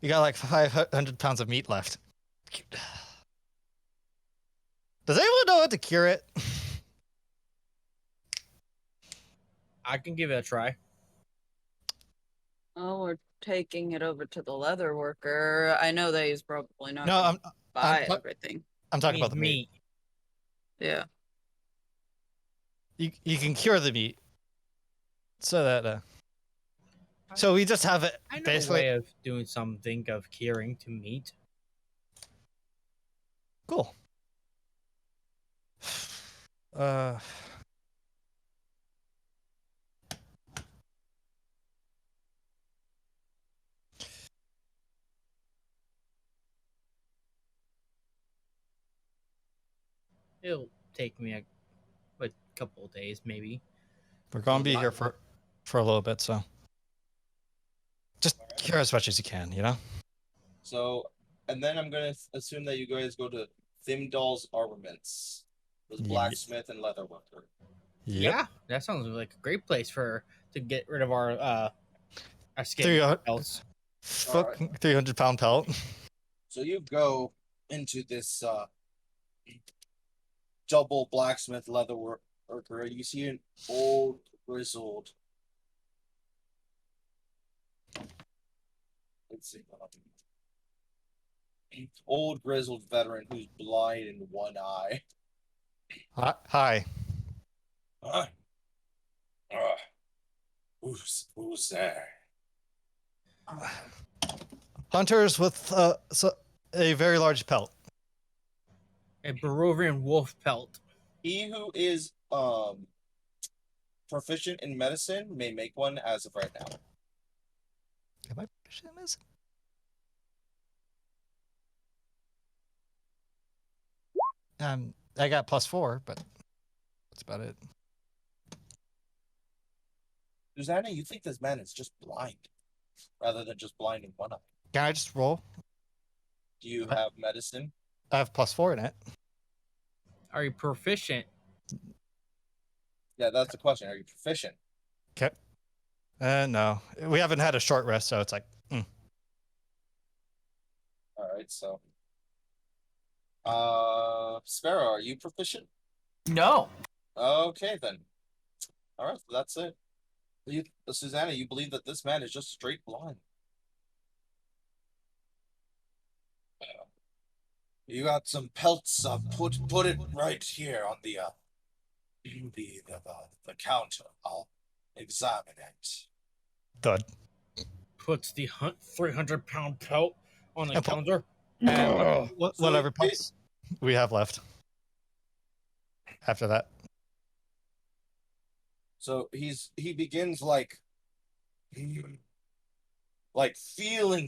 You got like 500 pounds of meat left. Does anyone know how to cure it? I can give it a try. Oh, we're taking it over to the leather worker. I know that he's probably not No, gonna buy I'm everything. I'm talking about the meat. Yeah. You can cure the meat, so that so we just have it I know basically. a way of doing something of curing to meat. Cool. It'll take me a couple of days, maybe. We're gonna be here for a little bit, so just cure as much as you can, So, and then I'm gonna assume that you guys go to Thimdall's Armaments, the blacksmith and leather worker. Yep. Yeah, that sounds like a great place to get rid of our skin 300 pelts. Fucking 300-pound pelt. So you go into this double blacksmith leather worker. You see an old grizzled. Let's see. Old grizzled veteran who's blind in one eye. Hi. Who's there? Hunters with a very large pelt. A Barovian wolf pelt. He who is proficient in medicine may make one as of right now. Am I proficient in this? I got +4, but that's about it. Susanna, you think this man is just blind rather than just blind in one eye? Can I just roll? Do you have medicine? I have +4 in it. Are you proficient? Yeah, that's the question. Are you proficient? Okay. No. We haven't had a short rest, so it's like, All right, so. Sparrow, are you proficient? No. Okay, then. All right, so that's it. Susanna, you believe that this man is just straight blind. You got some pelts. Put it right here on the counter. I'll examine it. dud. Puts the 300-pound pelt on the And counter. Whatever pelts we have left. After that. So he begins like feeling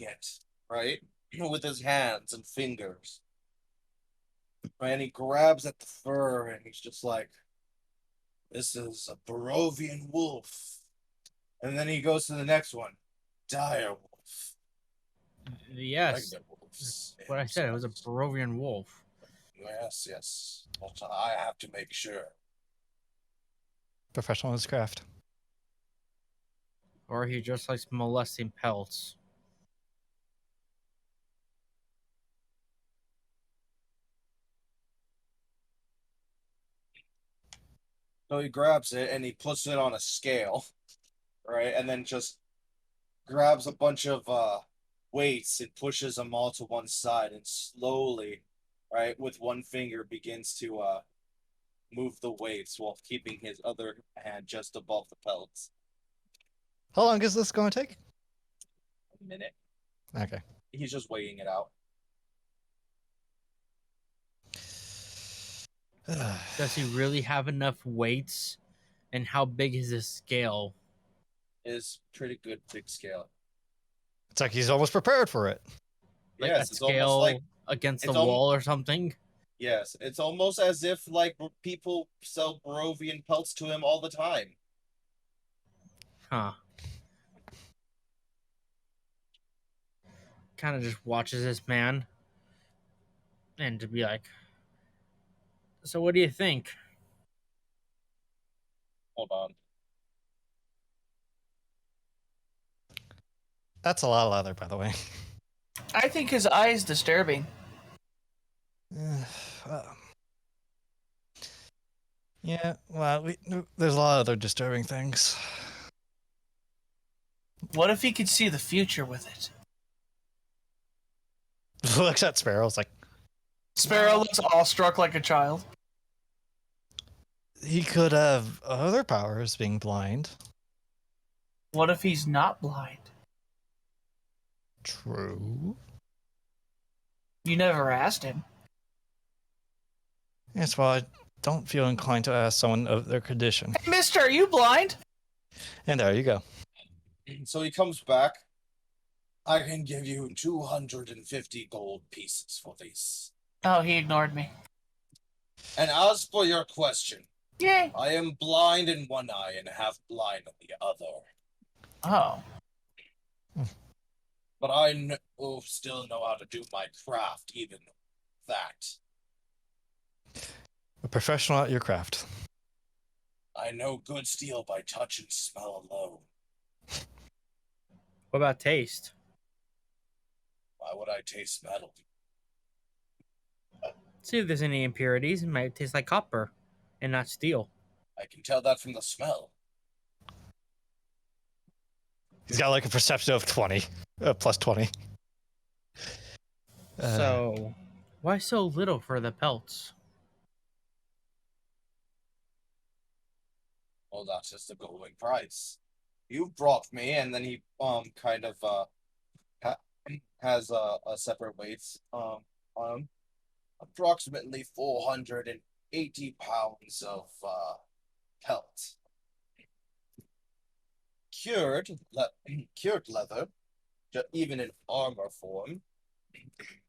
it, right? With his hands and fingers. Right? And he grabs at the fur and he's just like, this is a Barovian wolf. And then he goes to the next one. Dire wolf. Yes. Regular wolves. What I said, it was a Barovian wolf. Yes, yes. But I have to make sure. Professional in his craft. Or he just likes molesting pelts. So he grabs it and he puts it on a scale, right? And then just grabs a bunch of weights and pushes them all to one side and slowly, right, with one finger begins to move the weights while keeping his other hand just above the pelts. How long is this going to take? A minute. Okay. He's just weighing it out. Does he really have enough weights? And how big is his scale? Is pretty good big scale. It's like he's almost prepared for it. Like Yes, a it's almost scale like against the it's al- wall or something? yes, it's almost as if like people sell Barovian pelts to him all the time. Huh. Kind of just watches this man and to be like, so what do you think? Hold on. That's a lot of leather, by the way. I think his eye is disturbing. Yeah, well, there's a lot of other disturbing things. What if he could see the future with it? Looks at Sparrow, it's like, Sparrow looks awestruck like a child. he could have other powers being blind. What if he's not blind? True. You never asked him. Yes, well, I don't feel inclined to ask someone of their condition. Hey, mister, are you blind? And there you go. So he comes back. I can give you 250 gold pieces for these. Oh, he ignored me. And as for your question, Yay. I am blind in one eye and half blind in the other. Oh. But I still know how to do my craft, even that. A professional at your craft. I know good steel by touch and smell alone. What about taste? Why would I taste metal? See if there's any impurities. It might taste like copper and not steel. I can tell that from the smell. He's got like a perception of 20, plus 20. So, why so little for the pelts? Well, that's just the going price. You brought me, and then he kind of has a separate weights on him. Approximately 480 pounds of pelt. Cured leather, even in armor form,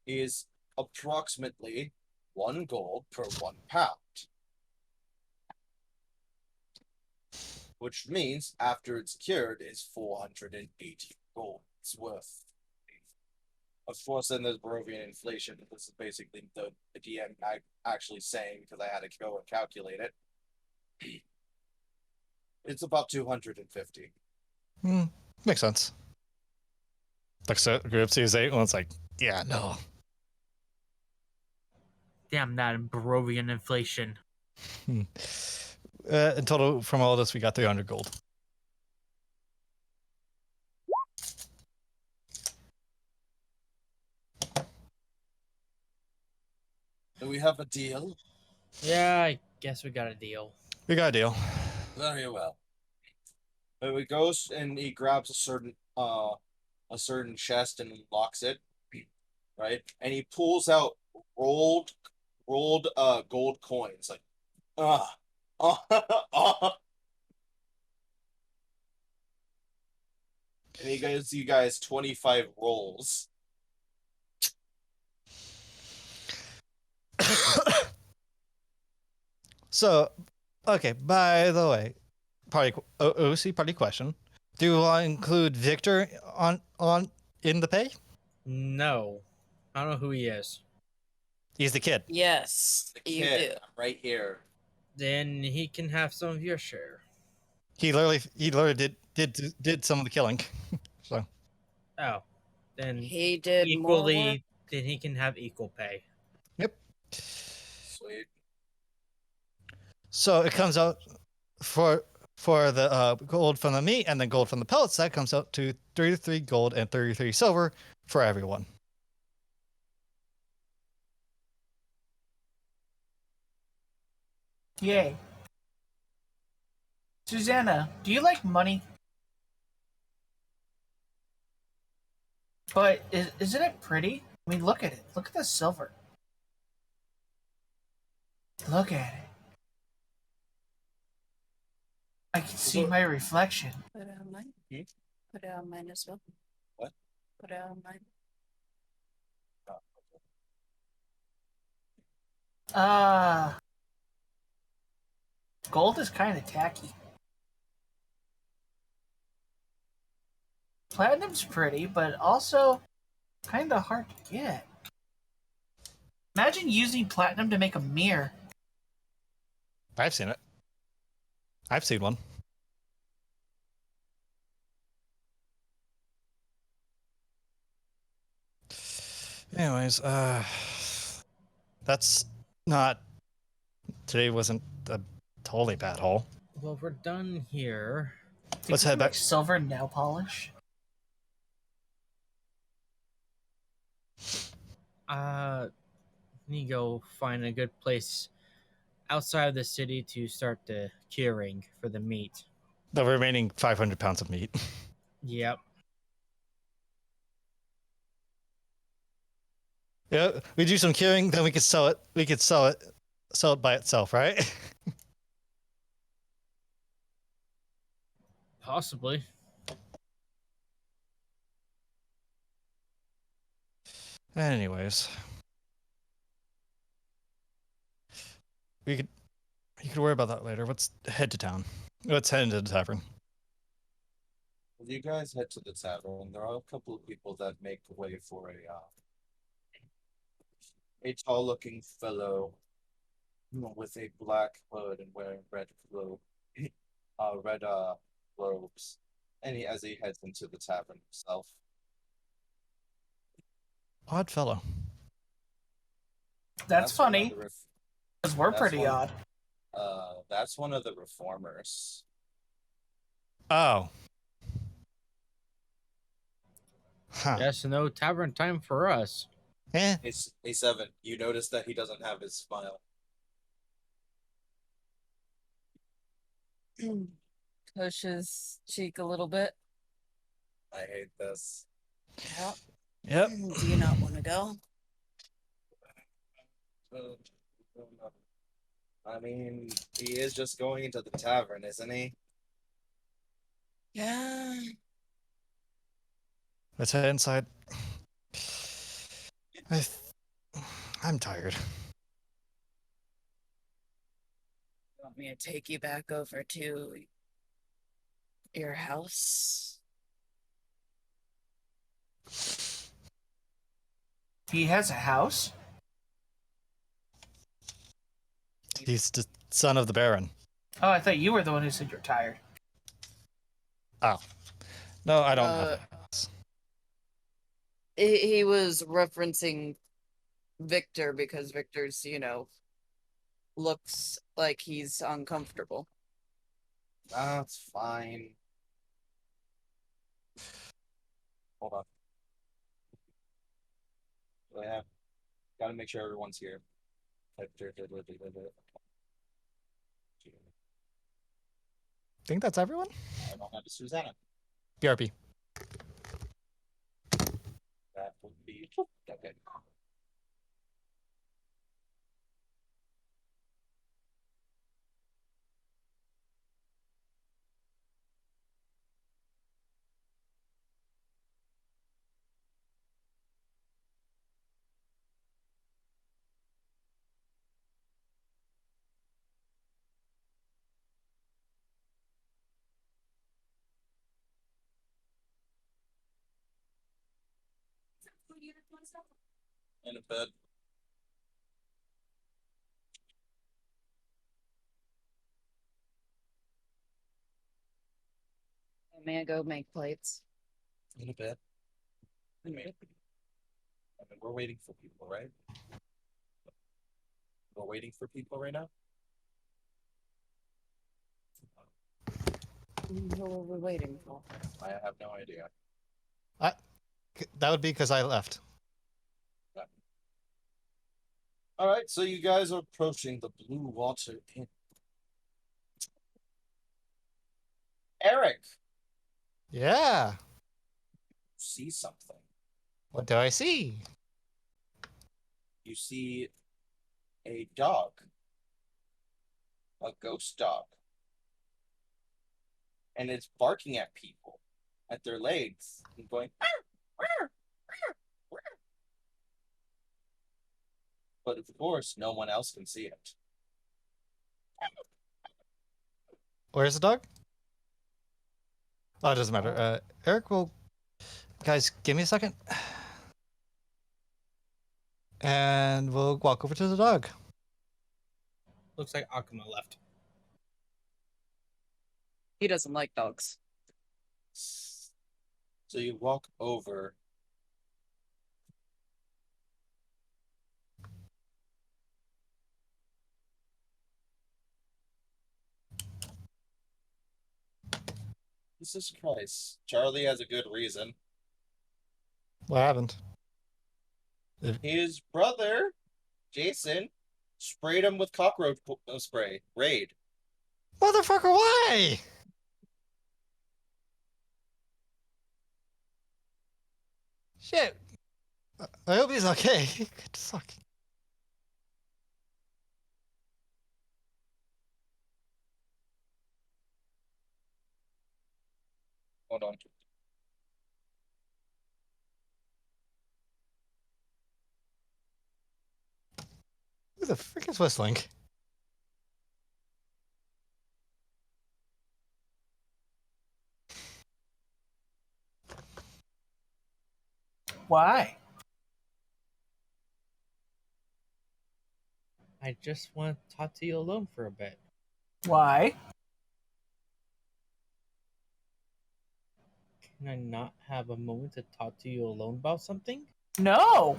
is approximately 1 gold per 1 pound. Which means after it's cured, it's 480 gold it's worth. Of course, then there's Barovian inflation. This is basically the DM actually saying, because I had to go and calculate it. It's about 250. Makes sense. Like, so group sees 8, and it's like, yeah, no. Damn that Barovian inflation. In total, from all this, we got 300 gold. Do we have a deal? Yeah, I guess we got a deal. We got a deal. Very well. So he goes and he grabs a certain chest and locks it, right? And he pulls out rolled gold coins, like and he gives you guys 25 rolls. So, okay, by the way, OC party question. Do I include Victor on in the pay? No. I don't know who he is. He's the kid. Yes, The you kid, do. I'm right here. Then he can have some of your share. He literally did some of the killing. So Oh, then He did more work. equally, then he can have equal pay. yep. Sweet. So it comes out for the gold from the meat and then gold from the pellets. That comes out to 33 gold and 33 silver for everyone. Yay. Susanna, do you like money? But isn't it pretty? I mean, look at it. Look at the silver. Look at it. I can see my reflection. Put it on mine. Hmm? Put it on mine as well. What? Put it on mine. Gold is kind of tacky. Platinum's pretty, but also kind of hard to get. Imagine using platinum to make a mirror. I've seen it. I've seen one. Anyways, that's not. Today wasn't a totally bad haul. Well, we're done here. Let's head back. Like silver nail polish. Need to go find a good place outside of the city to start the curing for the meat. The remaining 500 pounds of meat. Yep. Yeah, we do some curing, then we could sell it. We could sell it by itself, right? Possibly. Anyways, you could worry about that later. Let's head to town. Let's head into the tavern. As you guys head to the tavern, there are a couple of people that make way for a tall-looking fellow with a black hood and wearing red robes, and as he heads into the tavern himself. Odd fellow. That's one of funny, the because we're that's pretty one- odd. That's one of the reformers. Oh. Huh. Yes, no tavern time for us. Eh. It's A7. You notice that he doesn't have his smile. Push his cheek a little bit. I hate this. Yep. Yep. Do you not want to go? I mean, he is just going into the tavern, isn't he? Yeah. Let's head inside. I'm tired. Want me to take you back over to your house? He has a house. He's the son of the Baron. Oh, I thought you were the one who said you're tired. Oh. No, I don't have a house. He was referencing Victor because Victor's, looks like he's uncomfortable. That's fine. Hold on. Yeah. Gotta make sure everyone's here. I Think that's everyone? don't have a Susanna. BRP. That would be okay. In a bed. May I go make plates? In a bit. I mean, we're waiting for people, right? We're waiting for people right now? Who are we waiting for? I have no idea. That would be because I left. All right, so you guys are approaching the Blue Water Inn. Eric, Yeah. see something. What do I see? You see a dog. A ghost dog. And it's barking at people, at their legs, and going, "Arr, arr, arr, arr." But of course, no one else can see it. Where's the dog? Oh, it doesn't matter. Eric will. Guys, give me a second. And we'll walk over to the dog. Looks like Akuma left. He doesn't like dogs. So you walk over. Jesus Christ. Charlie has a good reason. What happened? His brother, Jason, sprayed him with cockroach spray. Raid. Motherfucker, why? Shit. I hope he's okay. Good fuck. Hold on. Who the frick is whistling? Why? I just want to talk to you alone for a bit. Why? Can I not have a moment to talk to you alone about something? No.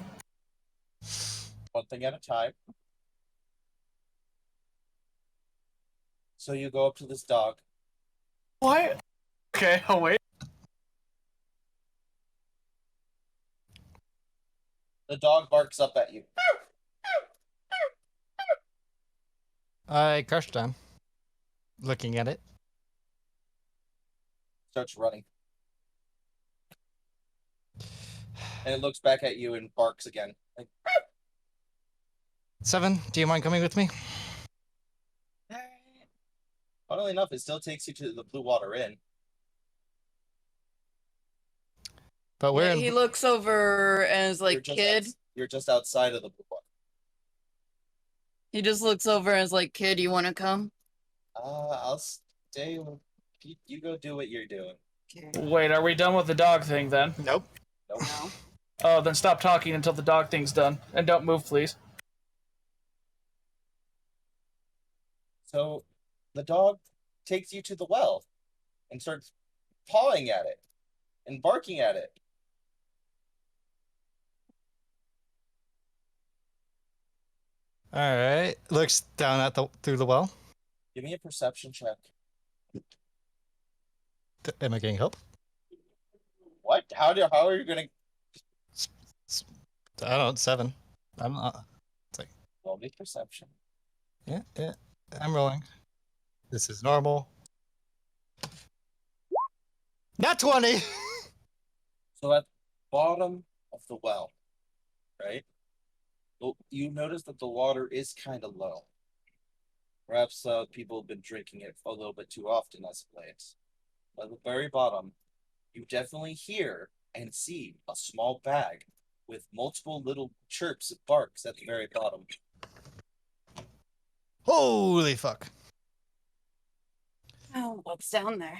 One thing at a time. So you go up to this dog. What? Okay, I'll wait. The dog barks up at you. I crushed down. Looking at it. Starts running. And it looks back at you and barks again. Like, 7, do you mind coming with me? funnily enough, it still takes you to the Blue Water Inn. But we're Yeah, in. he looks over and is like, kid. You're just outside of the Blue Water. He just looks over and is like, kid, you want to come? I'll stay. You go do what you're doing. Okay. Wait, are we done with the dog thing then? Nope. Nope. No. Oh, then stop talking until the dog thing's done. And don't move, please. So the dog takes you to the well and starts pawing at it and barking at it. All right. Looks down at through the well. Give me a perception check. Am I getting help? What? How are you gonna I don't know. 7. I'm not. roll me perception? Yeah. I'm rolling. This is normal. Not 20. So at the bottom of the well, right? Well, you notice that the water is kind of low. Perhaps people have been drinking it a little bit too often as of late. At the very bottom, you definitely hear and see a small bag with multiple little chirps and barks at the very bottom. Holy fuck. Oh, what's down there?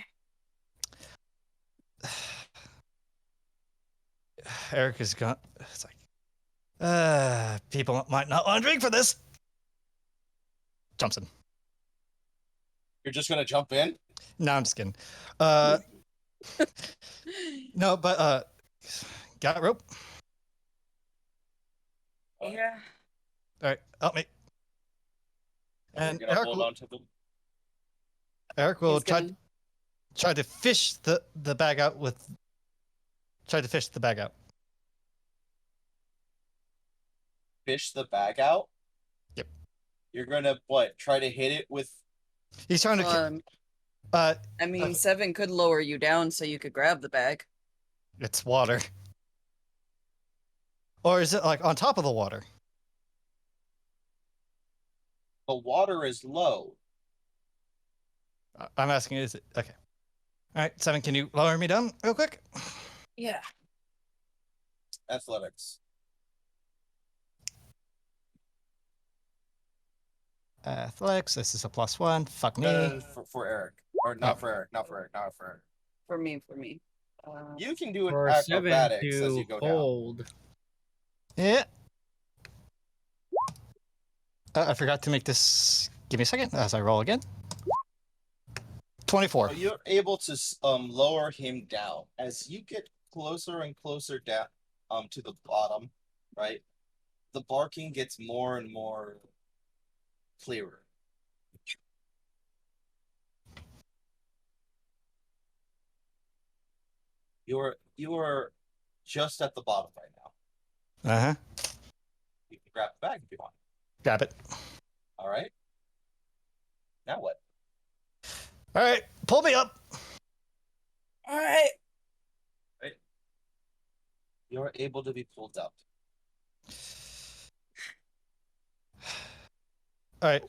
Eric is gone. It's like, people might not want to drink for this. Jumps in. You're just gonna jump in? No, I'm just kidding. No, but got rope. Yeah. All right, help me. And And we're gonna Eric hold will, on to them. Eric will He's gonna. try to fish the bag out with. Try to fish the bag out. Fish the bag out. Yep. You're gonna what? Try to hit it with. He's trying to. I mean, 7 could lower you down so you could grab the bag. It's water. Or is it like on top of the water? The water is low. I'm asking, is it okay? All right, 7. Can you lower me down real quick? Yeah. Athletics. Athletics. This is a +1. Fuck me. For Eric, or not for Eric, not for Eric, not for Eric. For me. You can do an For 7 acrobatics as to you go down. hold. Yeah. I forgot to make this. Give me a second as I roll again. 24. You're able to lower him down as you get closer and closer down to the bottom, right? The barking gets more and more clearer. You are just at the bottom right now. Uh-huh. You can grab the bag if you want. Grab it. All right. Now what? All right, pull me up. All right. You're able to be pulled up. All right.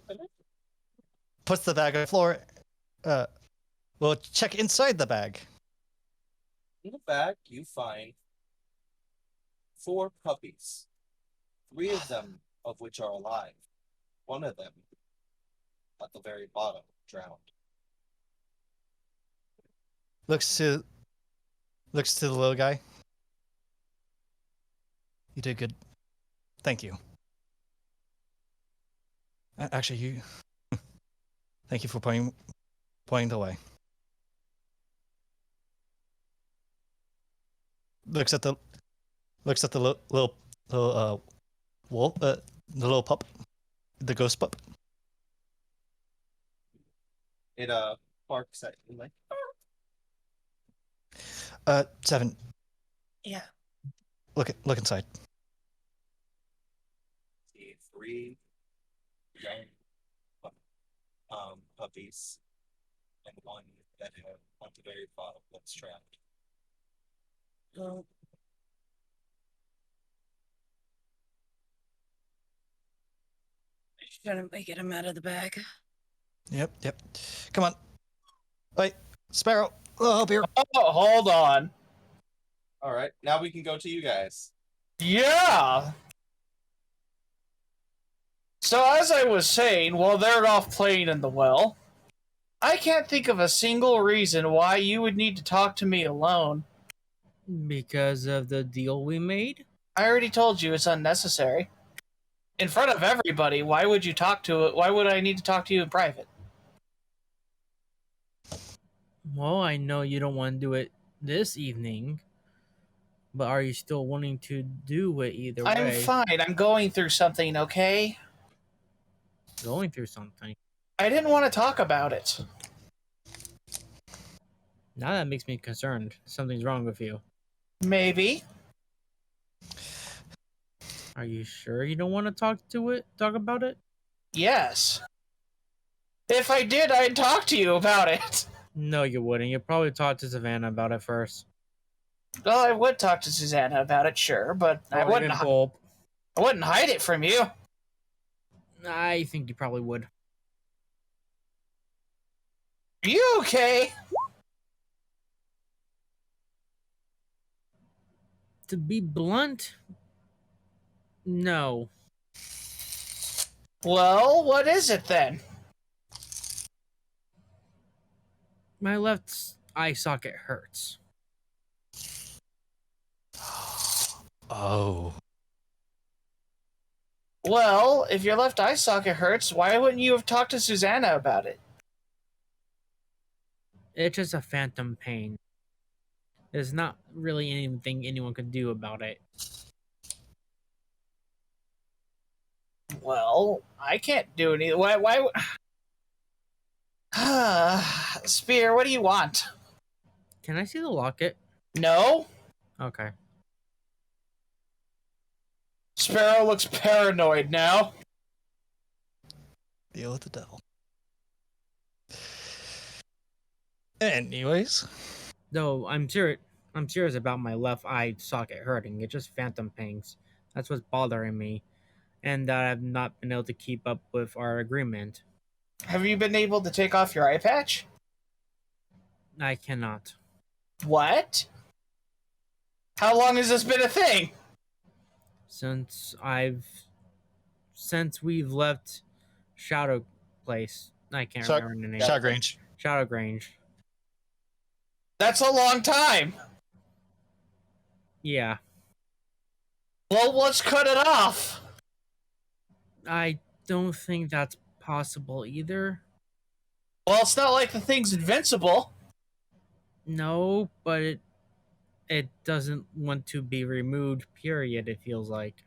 Puts the bag on the floor. We'll check inside the bag. In the bag, you find 4 puppies. 3 of them of which are alive. 1 of them at the very bottom, drowned. Looks to the little guy. You did good. Thank you. Actually, you. Thank you for pointing the way. Looks at the little wolf, the little pup, the ghost pup. It barks at you like. 7. Yeah. Look inside. See 3 young puppies and 1 that at the very bottom that's trapped. Shouldn't we get him out of the bag? Yep. Come on. Wait, Sparrow. I'll help here. Oh, hold on. All right, now we can go to you guys. Yeah. So as I was saying, while they're off playing in the well, I can't think of a single reason why you would need to talk to me alone. Because of the deal we made? I already told you it's unnecessary. In front of everybody, why would I need to talk to you in private? Well, I know you don't want to do it this evening, but are you still wanting to do it either way? I'm fine. I'm going through something, okay? Going through something. I didn't want to talk about it. Now that makes me concerned. Something's wrong with you. Maybe. Are you sure you don't want to talk about it? Yes. If I did, I'd talk to you about it. No, you wouldn't. You'd probably talk to Savannah about it first. Well, I would talk to Susanna about it, sure, but I wouldn't hide it from you. I think you probably would. Are you okay? To be blunt, no. Well, what is it then? My left eye socket hurts. Oh. Well, if your left eye socket hurts, why wouldn't you have talked to Susanna about it? It's just a phantom pain. There's not really anything anyone could do about it. Well, I can't do anything. Why? Spear, what do you want? Can I see the locket? No? Okay. Sparrow looks paranoid now. Deal with the devil. Anyways. No, I'm serious about my left eye socket hurting. It's just phantom pangs. That's what's bothering me. And that I've not been able to keep up with our agreement. Have you been able to take off your eye patch? I cannot. What? How long has this been a thing? Since we've left Shadow Place. I can't remember the name. Shadow Grange. Shadow Grange. That's a long time. Yeah. Well, let's cut it off. I don't think that's possible either. Well, it's not like the thing's invincible. No, but it doesn't want to be removed, period, it feels like.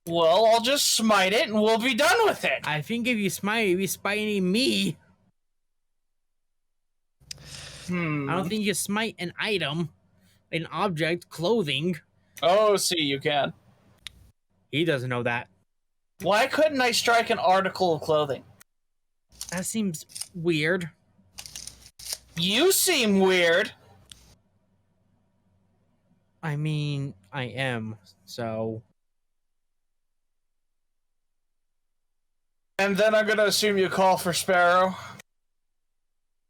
Well, I'll just smite it and we'll be done with it. I think if you smite it, you'll be spiting me. I don't think you smite an item, an object, clothing. Oh, see, you can. He doesn't know that. Why couldn't I strike an article of clothing? That seems weird. You seem weird. I mean, I am, so... And then I'm gonna assume you call for Sparrow.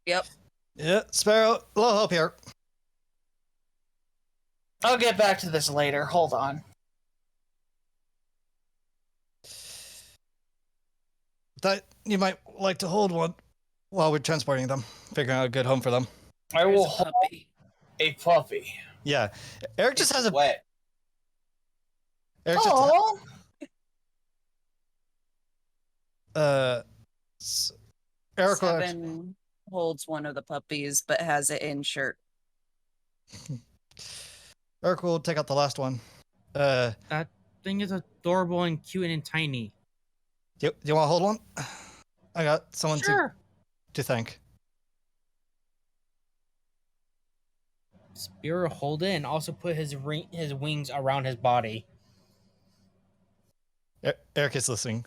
Yep. Yeah, Sparrow, a little help here. I'll get back to this later. Hold on. That you might like to hold one while we're transporting them, figuring out a good home for them. I will There's a hold puppy. a puppy. Yeah, Eric just has a wet. Eric just Oh, Eric will Seven holds one of the puppies, but has it in shirt. Eric will take out the last one. That thing is adorable and cute and tiny. Do you want to hold one? I got someone Sure. to thank. Spear hold it and also put his wings around his body. Eric is listening.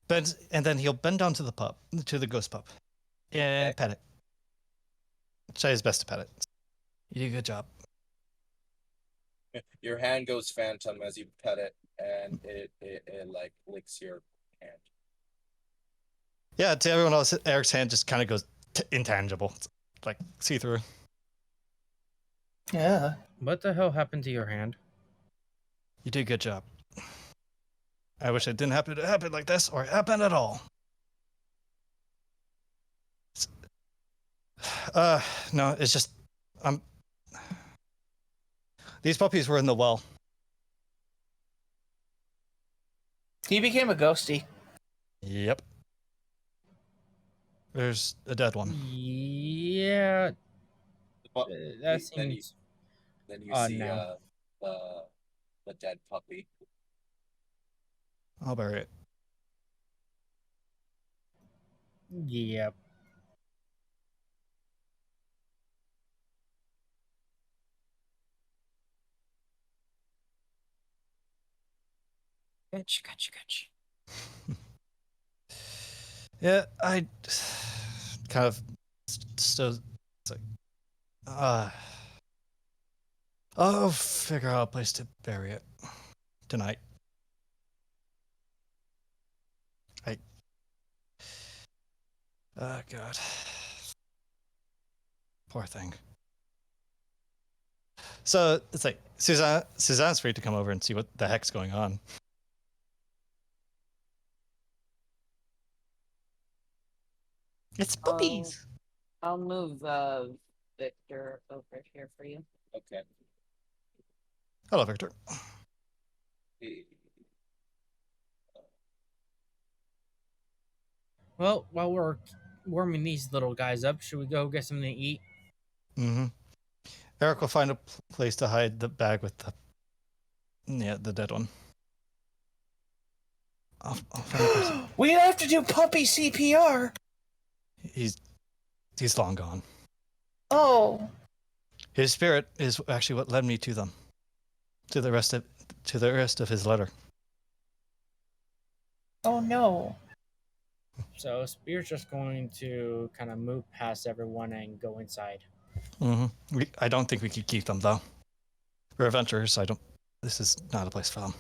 Bends, and then he'll bend down to the ghost pup, and pet it. Try his best to pet it. You do a good job. Your hand goes phantom as you pet it, and it like licks your hand. Yeah, to everyone else, Eric's hand just kind of goes intangible. It's like see through. yeah. What the hell happened to your hand? You did a good job. I wish it didn't happen like this or happen at all. No, it's just these puppies were in the well. He became a ghosty. Yep. There's a dead one. Yeah, But that then seems... you see now. the dead puppy. I'll bury it. Yep. Gotcha. Yeah, I kind of still. It's like, I'll figure out a place to bury it tonight. Oh God, poor thing. So it's like Suzanne's free to come over and see what the heck's going on. It's puppies. I'll move Victor over here for you. Okay. Hello, Victor. Well, while we're warming these little guys up. Should we go get something to eat? Mm-hmm. Eric will find a place to hide the bag with the dead one. I'll find a place. We have to do puppy CPR. He's long gone. Oh. His spirit is actually what led me to them. To the rest of his letter. Oh no. So Spear's just going to kind of move past everyone and go inside. Mm-hmm. I don't think we could keep them though. We're adventurers. This is not a place for them.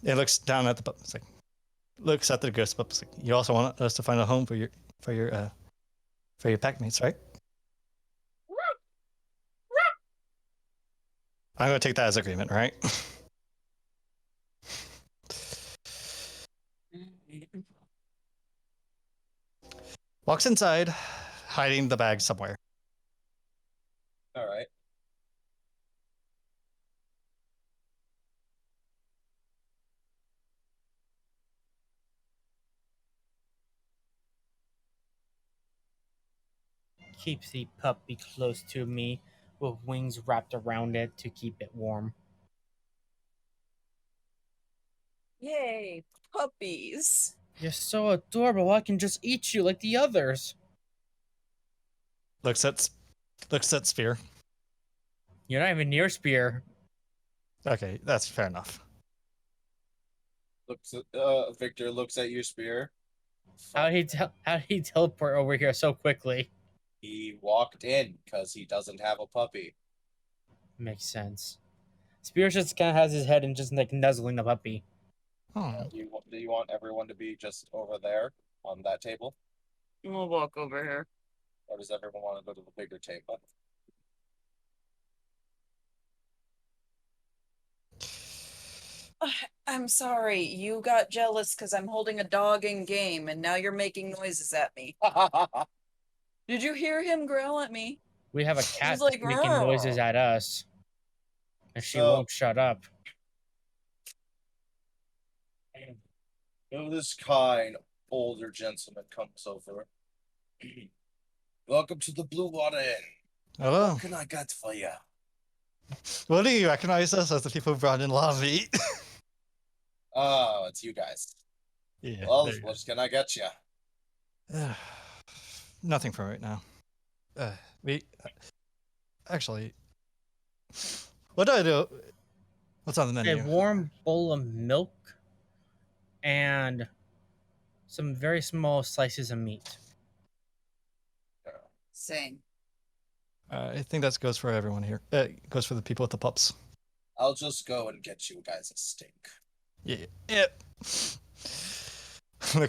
It looks down at the pup. It's like, looks at the ghost pup. It's like, you also want us to find a home for your packmates, right? I'm gonna take that as agreement, right? Walks inside, hiding the bag somewhere. All right. Keeps the puppy close to me with wings wrapped around it to keep it warm. Yay, puppies. You're so adorable. I can just eat you like the others. Looks at Spear. You're not even near Spear. Okay, that's fair enough. Victor looks at your spear. How did he teleport over here so quickly? He walked in because he doesn't have a puppy. Makes sense. Spear just kind of has his head and just like nuzzling the puppy. Oh. Do you want everyone to be just over there on that table? We'll walk over here. Or does everyone want to go to the bigger table? I'm sorry, you got jealous because I'm holding a dog in game and now you're making noises at me. Did you hear him growl at me? We have a cat like, making noises at us. And she won't shut up. So this kind older gentleman comes over. Welcome to the Blue Water Inn. Hello. What can I get for you? Well, do you recognize us as the people who brought in Lavi? Oh, it's you guys. Yeah. Well, what can I get you? Nothing for right now. Actually, what do I do? What's on the menu? A warm bowl of milk and some very small slices of meat. Same. I think that goes for everyone here. Goes for the people with the pups. I'll just go and get you guys a steak. Yeah. Yep.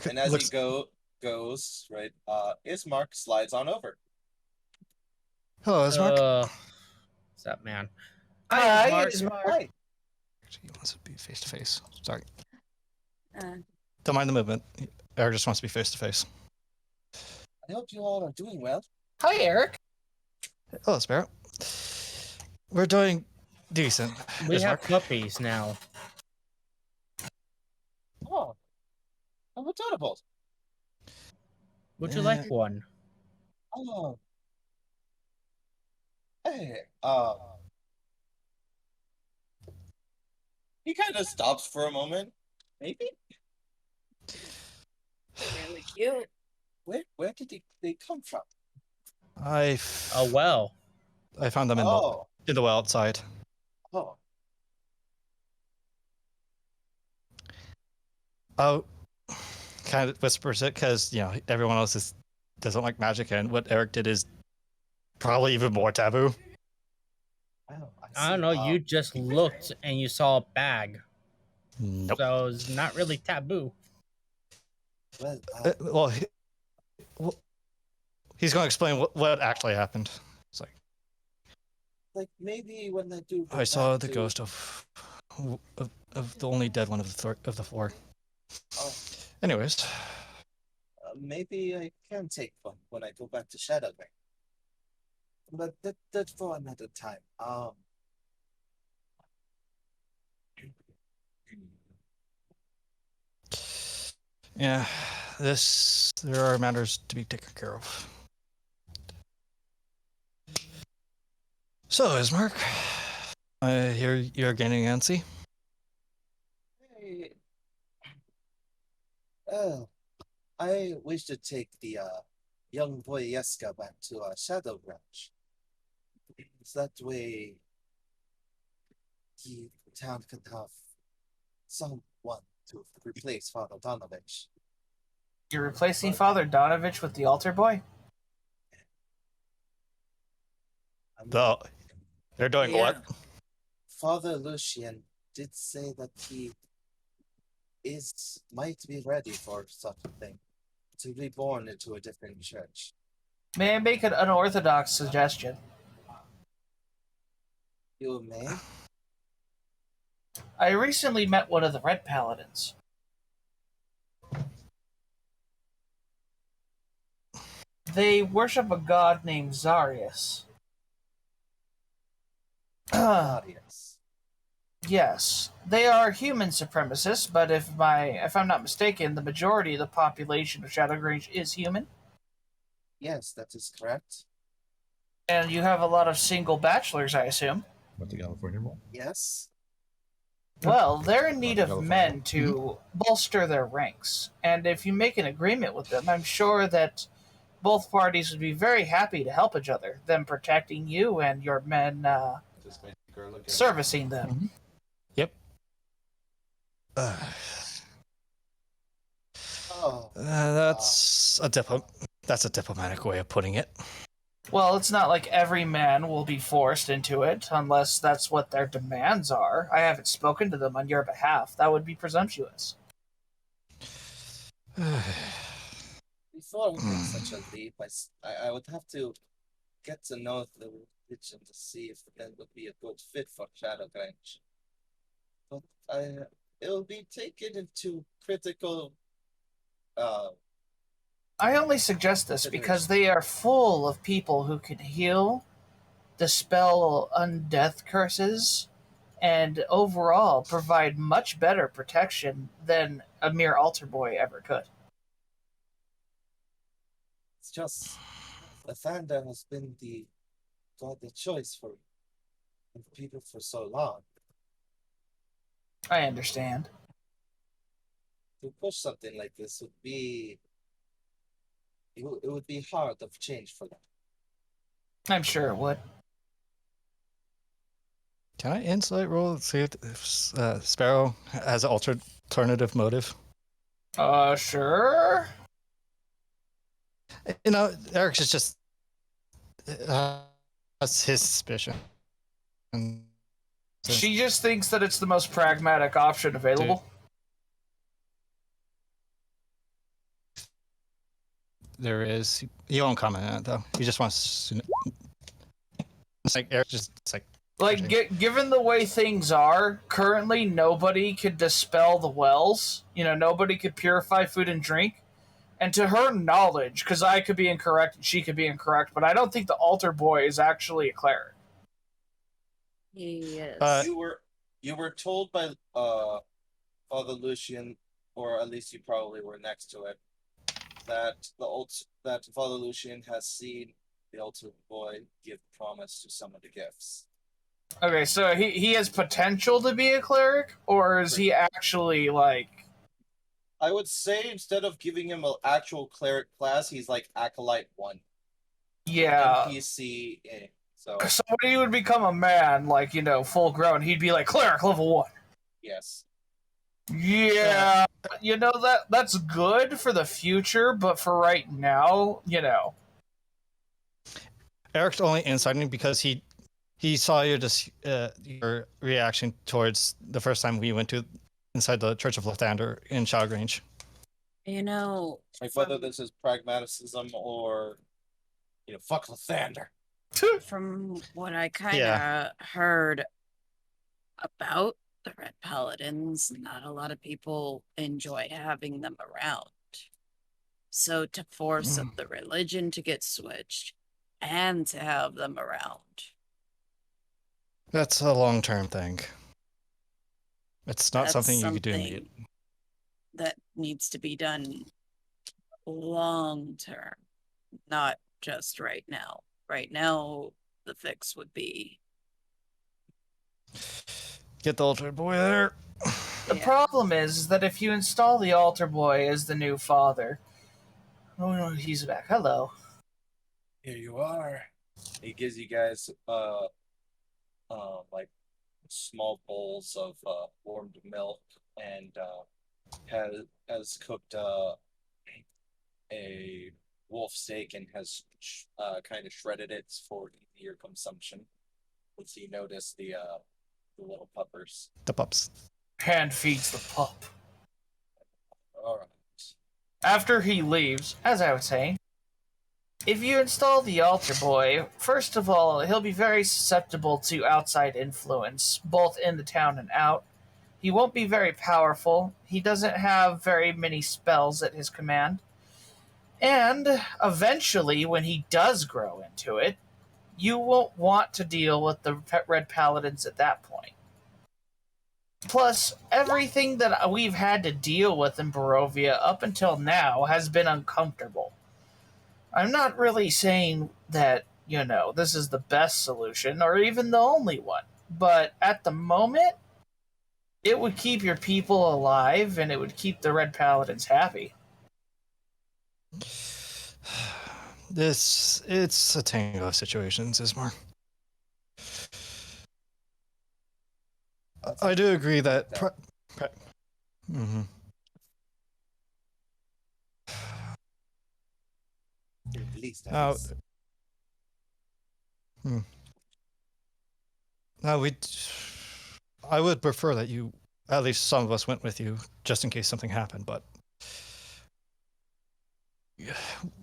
And as he goes, right, Ismark slides on over. Hello, Ismark. What's up, man? Hi, Ismark. Ismark. Hi. Actually, he wants to be face to face. Sorry. Uh, Don't mind the movement. Eric just wants to be face to face. I hope you all are doing well. Hi, Eric. Hello, Sparrow. We're doing decent. We have Ismark. puppies now. Oh, I'm adorable. Would you like one? Oh. Hey, he kind of stops for a moment. Maybe? really cute. Where did they come from? Oh, well. I found them in the well outside. Oh. Oh, kind of whispers it because everyone else doesn't like magic, and what Eric did is probably even more taboo. Oh, I don't know. You just looked and you saw a bag. Nope. So it's not really taboo. Well, He's going to explain what actually happened. It's like maybe when they do. I saw the ghost of the only dead one of the four. Oh. Anyways, maybe I can take one when I go back to Shadowwing. But that's for another time. Yeah, there are matters to be taken care of. So, Ismark, I hear you're getting antsy. Hey, oh, I wish to take the young boy Yeska back to Shadow Branch. So that way the town can have someone to replace Father Donovich. You're replacing Father Donovich with the altar boy? I mean, They're doing Yeah. what? Father Lucian did say that he might be ready for such a thing, to be born into a different church. May I make an unorthodox suggestion? You may? I recently met one of the Red Paladins. They worship a god named Zarius. Yes. Yes, they are human supremacists, but if I'm not mistaken, the majority of the population of Shadowgrange is human, Yes, that is correct. and you have a lot of single bachelors, I assume. Went to California Mall. Yes. Well, they're in need of California. men to bolster their ranks, and if you make an agreement with them, I'm sure that both parties would be very happy to help each other, them protecting you and your men servicing them. Yep. That's a diplomatic way of putting it. Well, it's not like every man will be forced into it unless that's what their demands are. I haven't spoken to them on your behalf. That would be presumptuous. Before we make such a leap, I would have to get to know the religion to see if that would be a good fit for Shadowgrange. But it will be taken into critical. I only suggest this because they are full of people who can heal, dispel undeath curses, and overall provide much better protection than a mere altar boy ever could. It's just Lathander has been the godly choice for people for so long. I understand. To push something like this would be. It would be hard of change for them. I'm sure it would. Can I insight roll and see if Sparrow has an alternative motive? Sure. You know, Eric's is just that's his suspicion. And She just thinks that it's the most pragmatic option available. there is. He won't comment on it though. He just wants. It's like Eric just. It's like Given the way things are currently, nobody could dispel the wells. You know, nobody could purify food and drink. And to her knowledge, because I could be incorrect and she could be incorrect, but I don't think the altar boy is actually a cleric. Yes. You were told by Father Lucian, or at least you probably were next to it, that Father Lucian has seen the altar boy give promise to some of the gifts. Okay, so he has potential to be a cleric, or is he actually like? I would say instead of giving him an actual cleric class, he's like Acolyte 1. Yeah. NPC. So when he would become a man, like, you know, full grown, he'd be like cleric level 1. yes. Yeah, you know, that's good for the future, but for right now, you know. Eric's only inciting because he saw your reaction towards the first time we went to inside the Church of Lathander in Shadowgrange. You know, Like whether this is pragmatism or, fuck Lathander. from what I kind of heard about the Red Paladins, not a lot of people enjoy having them around. So to force the religion to get switched and to have them around. That's a long-term thing. It's not something you could do immediately. That needs to be done long term, not just right now. Right now, the fix would be Get the altar boy there. The problem is that if you install the altar boy as the new father, oh no, he's back. Hello. Here you are. He gives you guys like small bowls of warmed milk and has cooked a wolf steak and has kind of shredded it for easier consumption. Let's see, notice the little puppers. The pups. Hand feeds the pup. All right. After he leaves, as I was saying, if you install the altar boy, first of all, he'll be very susceptible to outside influence, both in the town and out. He won't be very powerful. He doesn't have very many spells at his command. And eventually, when he does grow into it, you won't want to deal with the Red Paladins at that point. Plus, everything that we've had to deal with in Barovia up until now has been uncomfortable. I'm not really saying that, this is the best solution or even the only one, but at the moment, it would keep your people alive and it would keep the Red Paladins happy. It's a tango of situations, Ismar. I do agree that. Mm-hmm. At least Now I would prefer that at least some of us went with you, just in case something happened. But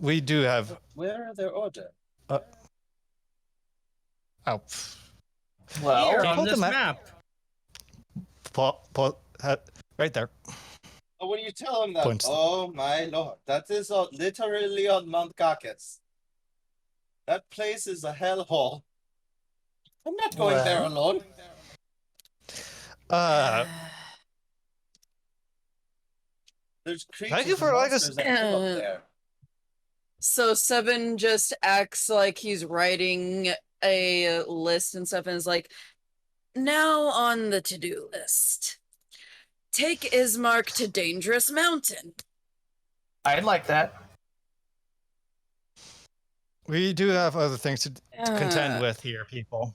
we do have. Where are their order? Oh. Well, Here Pull on the this map. map. Right there. Oh, when you tell him that, Points. oh my lord, that is literally on Mount Caucasus. That place is a hellhole. I'm not going there alone. There's creatures Thank you and for letting monsters us. that live up there. So Seven just acts like he's writing a list and stuff and is like, now on the to-do list. Take Ismark to Dangerous Mountain. I'd like that. We do have other things to contend with here, people.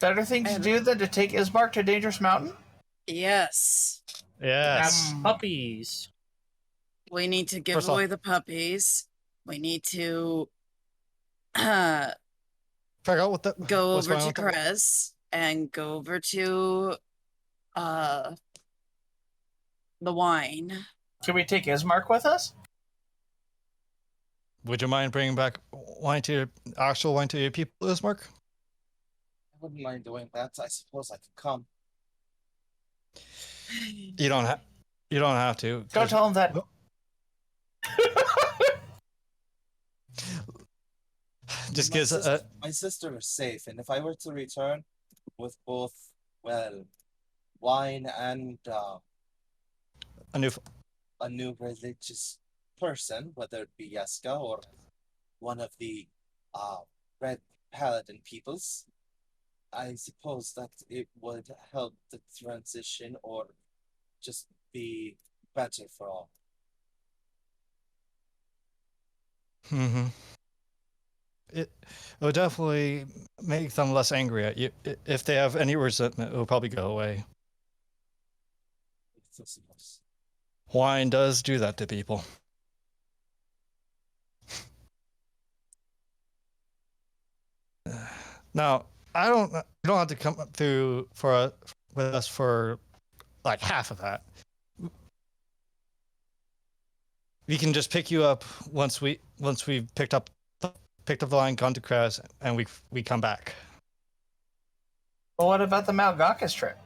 Better thing to do than to take Ismark to Dangerous Mountain? Yes. Yes. Have puppies. We need to give First off- away the puppies. We need to Figure out what go what's over going to on with Krez and go over to the wine. Can we take Ismark with us? Would you mind bringing back actual wine to your people, Ismark? I wouldn't mind doing that. I suppose I could come. You don't have to. Don't tell him that. Just gives a. My sister is safe, and if I were to return with both, wine and A new. a new religious person, whether it be Yaska or one of the Red Paladin peoples, I suppose that it would help the transition or just be better for all. Mm-hmm. It would definitely make them less angry at you. If they have any resentment, it will probably go away. I suppose. Wine does do that to people. Now, you don't have to come through with us for like half of that. We can just pick you up once we've picked up the line, gone to Krez, and we come back. Well, what about the Mount Caucasus trip?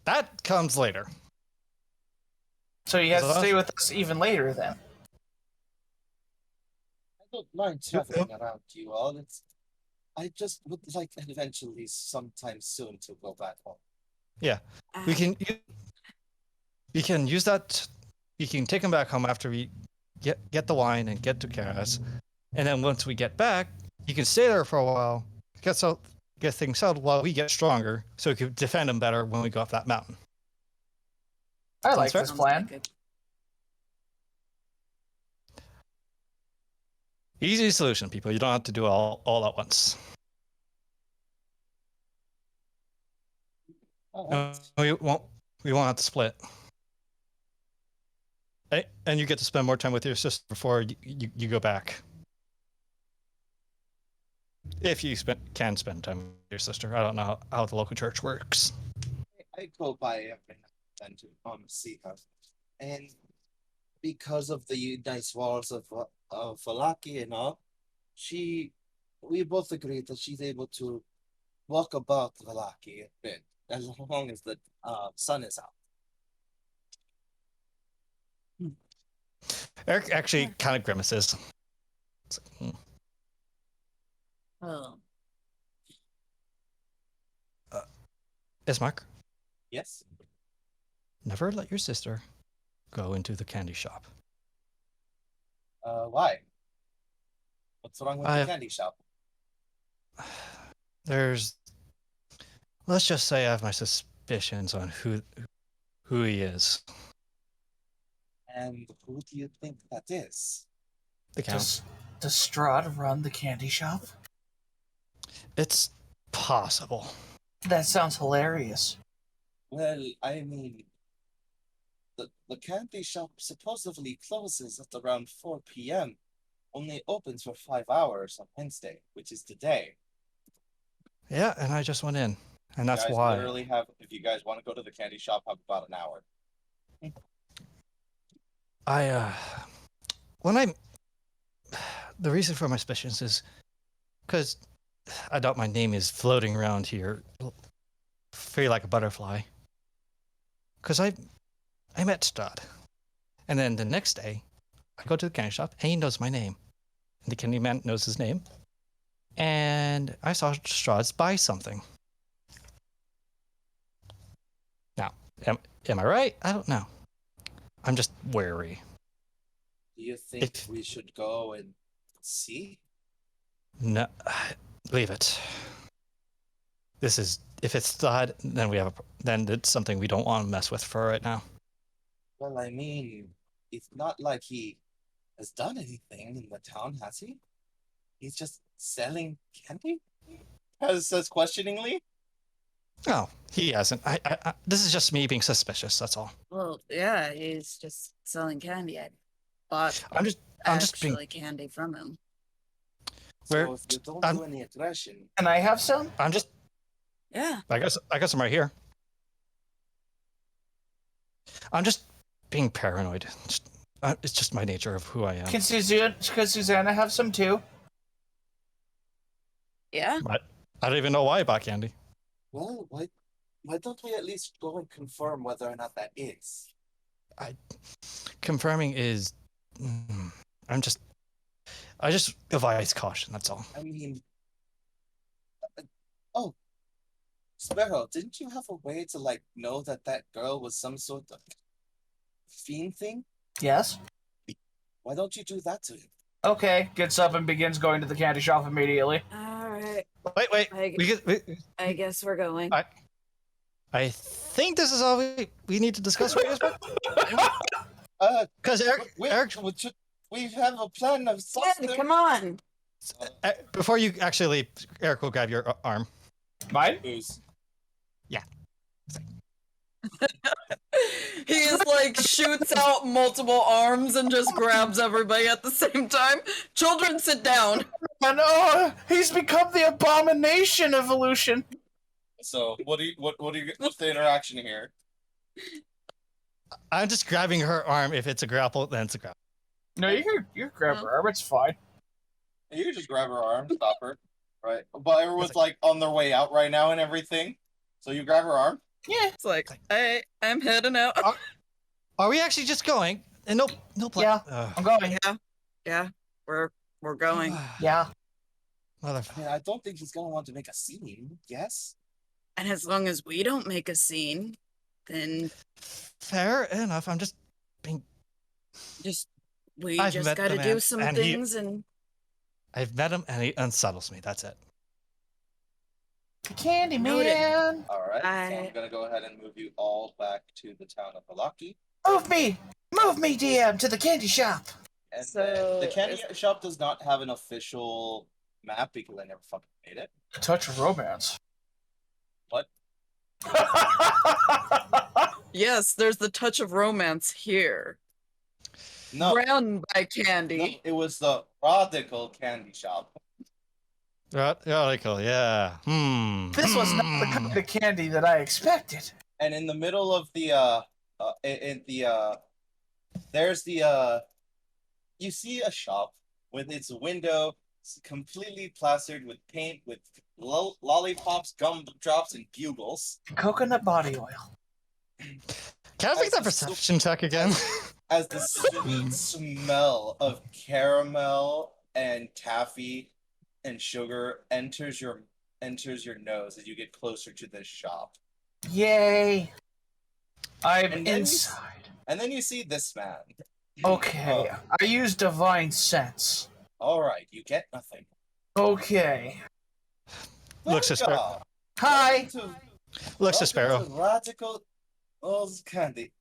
That comes later. So you have to stay with us even later then. I don't mind traveling around you all. I just would like eventually, sometime soon, to go back home. Yeah, we can. You can use that. You can take him back home after we get the wine and get to Karas, and then once we get back, you can stay there for a while, get things settled while we get stronger, so we can defend him better when we go up that mountain. I like fair. this plan. Easy solution, people. You don't have to do it all at once. We won't have to split. And you get to spend more time with your sister before you go back. If you can spend time with your sister. I don't know how the local church works. I go by every now and then to see her, and because of the nice walls of Valaki and all, we both agree that she's able to walk about Valaki a bit as long as the sun is out. Eric actually kind of grimaces. It's like, Oh. Ismark, Yes. never let your sister go into the candy shop. Why? What's wrong with the candy shop? Let's just say I have my suspicions on who he is. And who do you think that is? The Count. Does Strahd run the candy shop? It's possible. That sounds hilarious. Well, I mean, the candy shop supposedly closes at around 4 p.m. Only opens for 5 hours on Wednesday, which is today. Yeah, and I just went in, and that's you guys why. Literally have, if you guys want to go to the candy shop, have about an hour. The reason for my suspicions is because I doubt my name is floating around here, free like a butterfly. Because I met Strahd, and then the next day, I go to the candy shop, and he knows my name, and the candy man knows his name, and I saw Strahd buy something. Now, am I right? I don't know. I'm just wary. Do you think we should go and see? No, leave it. If it's Strahd, then it's something we don't want to mess with for right now. Well, I mean, it's not like he has done anything in the town, has he? He's just selling candy? Says questioningly. No, he hasn't. This is just me being suspicious. That's all. Well, yeah, he's just selling candy. I bought I'm just being candy from him. So if you don't do any aggression, Can I have some? I'm just. Yeah. I got some right here. I'm just being paranoid. It's just my nature of who I am. Can Susanna have some too? Yeah. I don't even know why I bought candy. well, why don't we at least go and confirm whether or not that is? Confirming is. I just advise caution. That's all. I mean, oh, Sparrow, didn't you have a way to know that girl was some sort of fiend thing? Yes. Why don't you do that to him? Okay, gets up and begins going to the candy shop immediately. All right. Wait. I guess we're going. I think this is all we need to discuss right now. Because Eric, we have a plan of something. Come on. Before you actually leave, Eric will grab your arm. Mine? Yeah. He shoots out multiple arms and just grabs everybody at the same time. Children, sit down. And he's become the abomination evolution. So what's the interaction here? I'm just grabbing her arm. If it's a grapple, then it's a grapple. No, you can grab her arm. It's fine. You can just grab her arm, stop her, right? But everyone's on their way out right now and everything. So you grab her arm. Yeah. It's I'm heading out. Are we actually just going? And no plan. Yeah, I'm going. Yeah, we're going. Yeah. Motherfucker. I don't think he's gonna want to make a scene. Yes. And as long as we don't make a scene, Then Fair enough. I'm just being. we I've just met got the to do man, some and he- things and I've met him, and he unsettles me. That's it. Candy Noted. man. All right, so I- I'm gonna go ahead and move you all back to the town of Balaki. Move me, DM, to the candy shop. And So, then the candy shop does not have an official map because I never fucking made it. A touch of romance. What? Yes, there's the touch of romance here. No, Brown by no, candy. it was the radical candy shop. Radical, yeah. This was not the kind of candy that I expected. And in the middle of the there's the you see a shop with its window completely plastered with paint, with lollipops, gumdrops, and bugles. Coconut body oil. Can I make that perception check again? As the sweet smell of caramel and taffy and sugar enters your nose as you get closer to this shop. Yay. I'm And then inside. And then you see this man. Okay, Oh, I use divine sense. all right, you get nothing. Okay. Looks a sparrow. Welcome. Hi. Welcome Looks a to sparrow. Radical Old Candy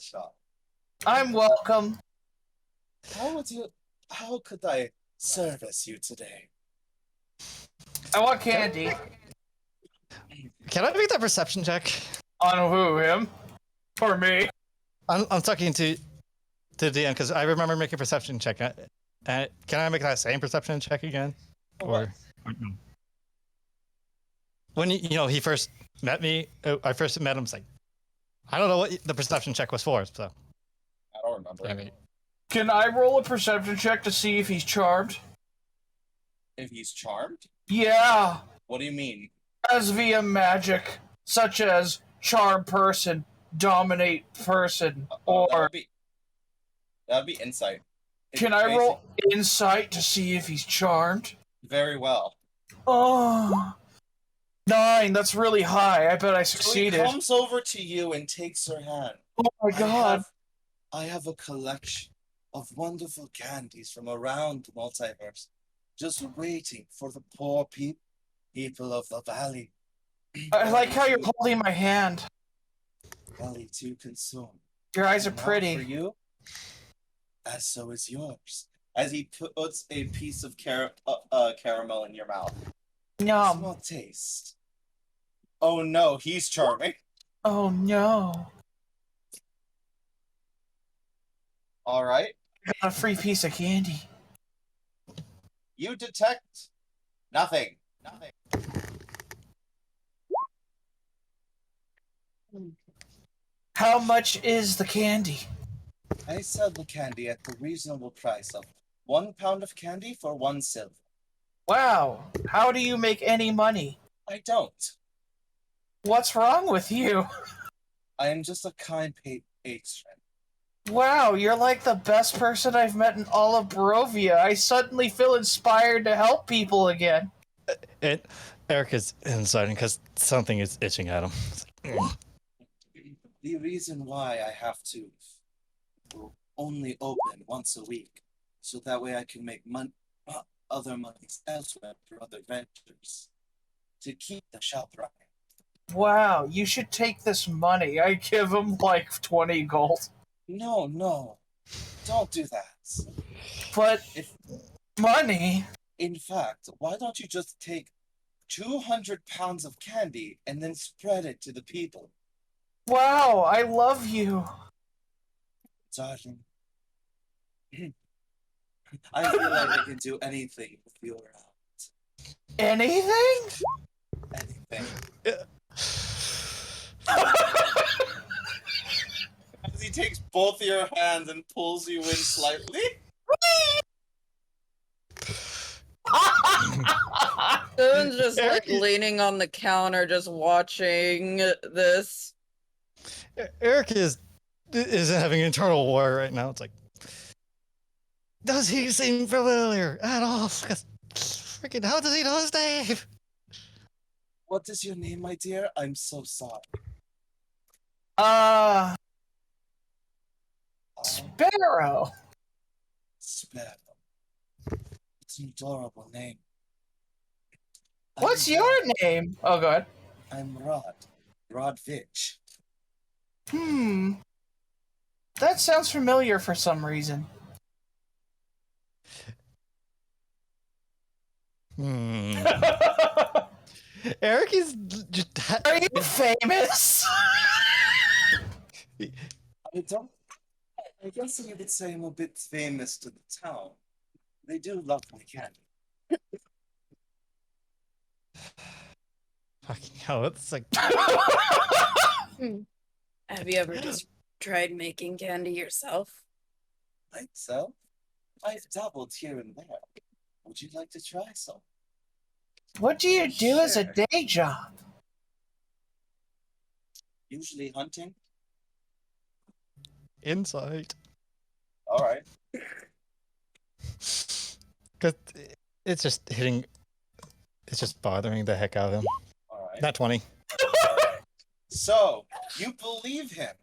shop. I'm welcome. How could I service you today? I want candy. Can I make that perception check? On who, him? Or me? I'm talking to DM because I remember making a perception check. Can I make that same perception check again? Or no? When he first met me, I first met him. It's like I don't know what the perception check was for. So I don't remember. I mean, Can I roll a perception check to see if he's charmed? If he's charmed? Yeah. What do you mean? As via magic, such as charm person, dominate person, or that'd be insight. can I roll insight to see if he's charmed? Very well. Oh, 9. That's really high. I bet I So he succeeded. comes over to you and takes her hand. Oh my god. I have a collection of wonderful candies from around the multiverse, just waiting for the poor people of the valley. I like how you're holding my hand. Valley to consume. Your eyes are And now pretty. for you, as so is yours. As he puts a piece of caramel in your mouth. Yum. Small taste. Oh no, he's charming. Oh no. All right. I got a free piece of candy. You detect nothing. How much is the candy? I sell the candy at the reasonable price of 1 pound of candy for 1 silver. Wow. How do you make any money? I don't. What's wrong with you? I am just a kind patron. Wow, you're like the best person I've met in all of Barovia. I suddenly feel inspired to help people again. Eric is inside because something is itching at him. The reason why I have to only open once a week, so that way I can make other monies elsewhere for other ventures, to keep the shop running. Wow, you should take this money. I give him like 20 gold. No, don't do that. But money? In fact, why don't you just take 200 pounds of candy and then spread it to the people? Wow, I love you. Darling, I feel like I can do anything if you're out. Anything? Anything. As he takes both your hands and pulls you in slightly. Dylan's just like leaning on the counter, just watching this. Eric is having an internal war right now. It's like, does he seem familiar at all? Freaking, how does he know his name? What is your name, my dear? I'm so sorry. Sparrow. Sparrow. It's an adorable name. What's your name? Oh, go ahead. I'm Rod. Rodvich. That sounds familiar for some reason. Eric is just. Are you famous? I guess you could say I'm a bit famous to the town. They do love my candy. Fucking hell, it's like. Have you ever just tried making candy yourself? Myself? I've dabbled here and there. Would you like to try some? What do you do as a Sure. day job? Usually hunting. Insight. All right. Because it's just hitting. It's just bothering the heck out of him. All right. Not 20. So, you believe him,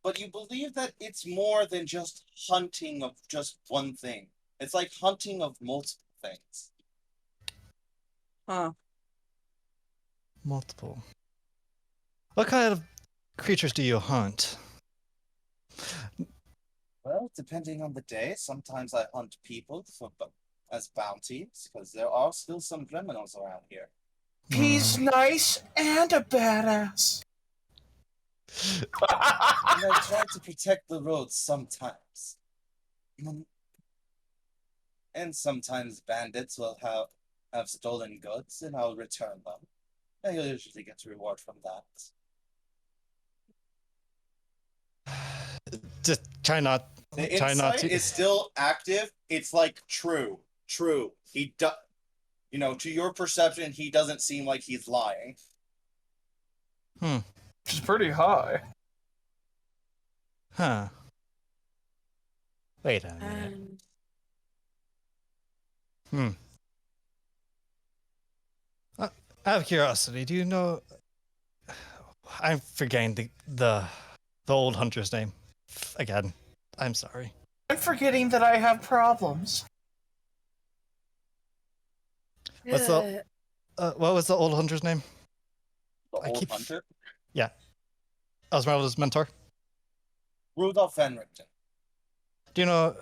but you believe that it's more than just hunting of just one thing. It's like hunting of multiple things. Huh. Multiple. What kind of creatures do you hunt? Well, depending on the day, sometimes I hunt people as bounties, because there are still some criminals around here. He's nice and a badass. And I try to protect the roads sometimes. And sometimes bandits will have stolen goods, and I'll return them. I usually get a reward from that. Just try not. The Try not insight to. is still active. It's like true. He does. You know, to your perception, he doesn't seem like he's lying. Which is pretty high. Huh. Wait a minute. Out of curiosity, do you know? I'm forgetting the old hunter's name again. I'm sorry. I'm forgetting that I have problems. What's the what was the old hunter's name? The old hunter? Yeah. Esmeralda's mentor. Rudolph Van Richten. Do you know?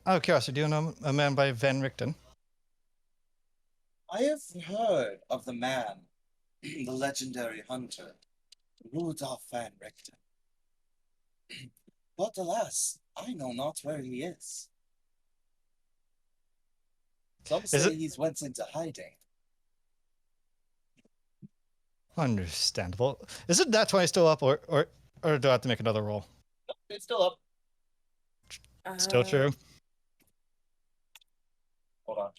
Out of curiosity, do you know a man by Van Richten? I have heard of the man, the legendary hunter, Rudolph Van Richten. But alas, I know not where he is. Some say he's went into hiding. Understandable. Is it that 20 still up, or do I have to make another roll? It's still up. Still true. Hold on.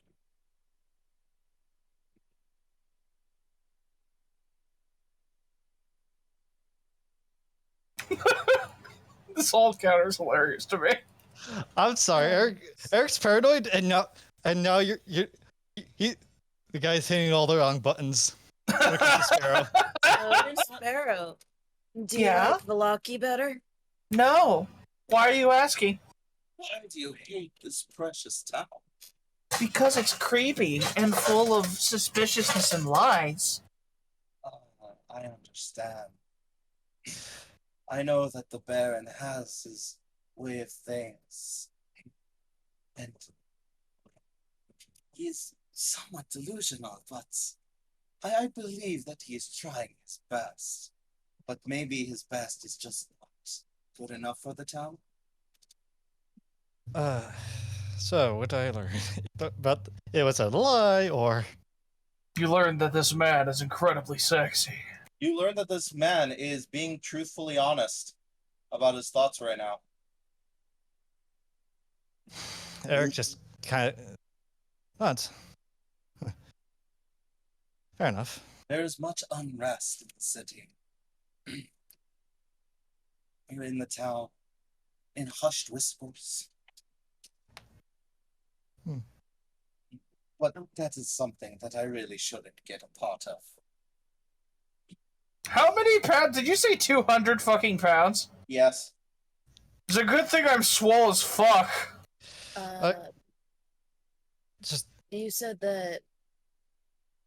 This whole counter is hilarious to me. I'm sorry, Eric's paranoid, and now you're the guy's hitting all the wrong buttons. When it comes to Sparrow. Sparrow. Do you Yeah? like Velaki better? No. Why are you asking? Why do you hate this precious town? Because it's creepy and full of suspiciousness and lies. I understand. I know that the Baron has his way of things. And he's somewhat delusional, but I believe that he is trying his best. But maybe his best is just not good enough for the town. So what did I learn? But it was a lie, or You learned that this man is incredibly sexy. You learn that this man is being truthfully honest about his thoughts right now. Eric just kind of. What? Fair enough. There is much unrest in the city. Here in the town, in hushed whispers. But that is something that I really shouldn't get a part of. How many pounds? Did you say 200 fucking pounds? Yes. It's a good thing I'm swole as fuck. Just You said that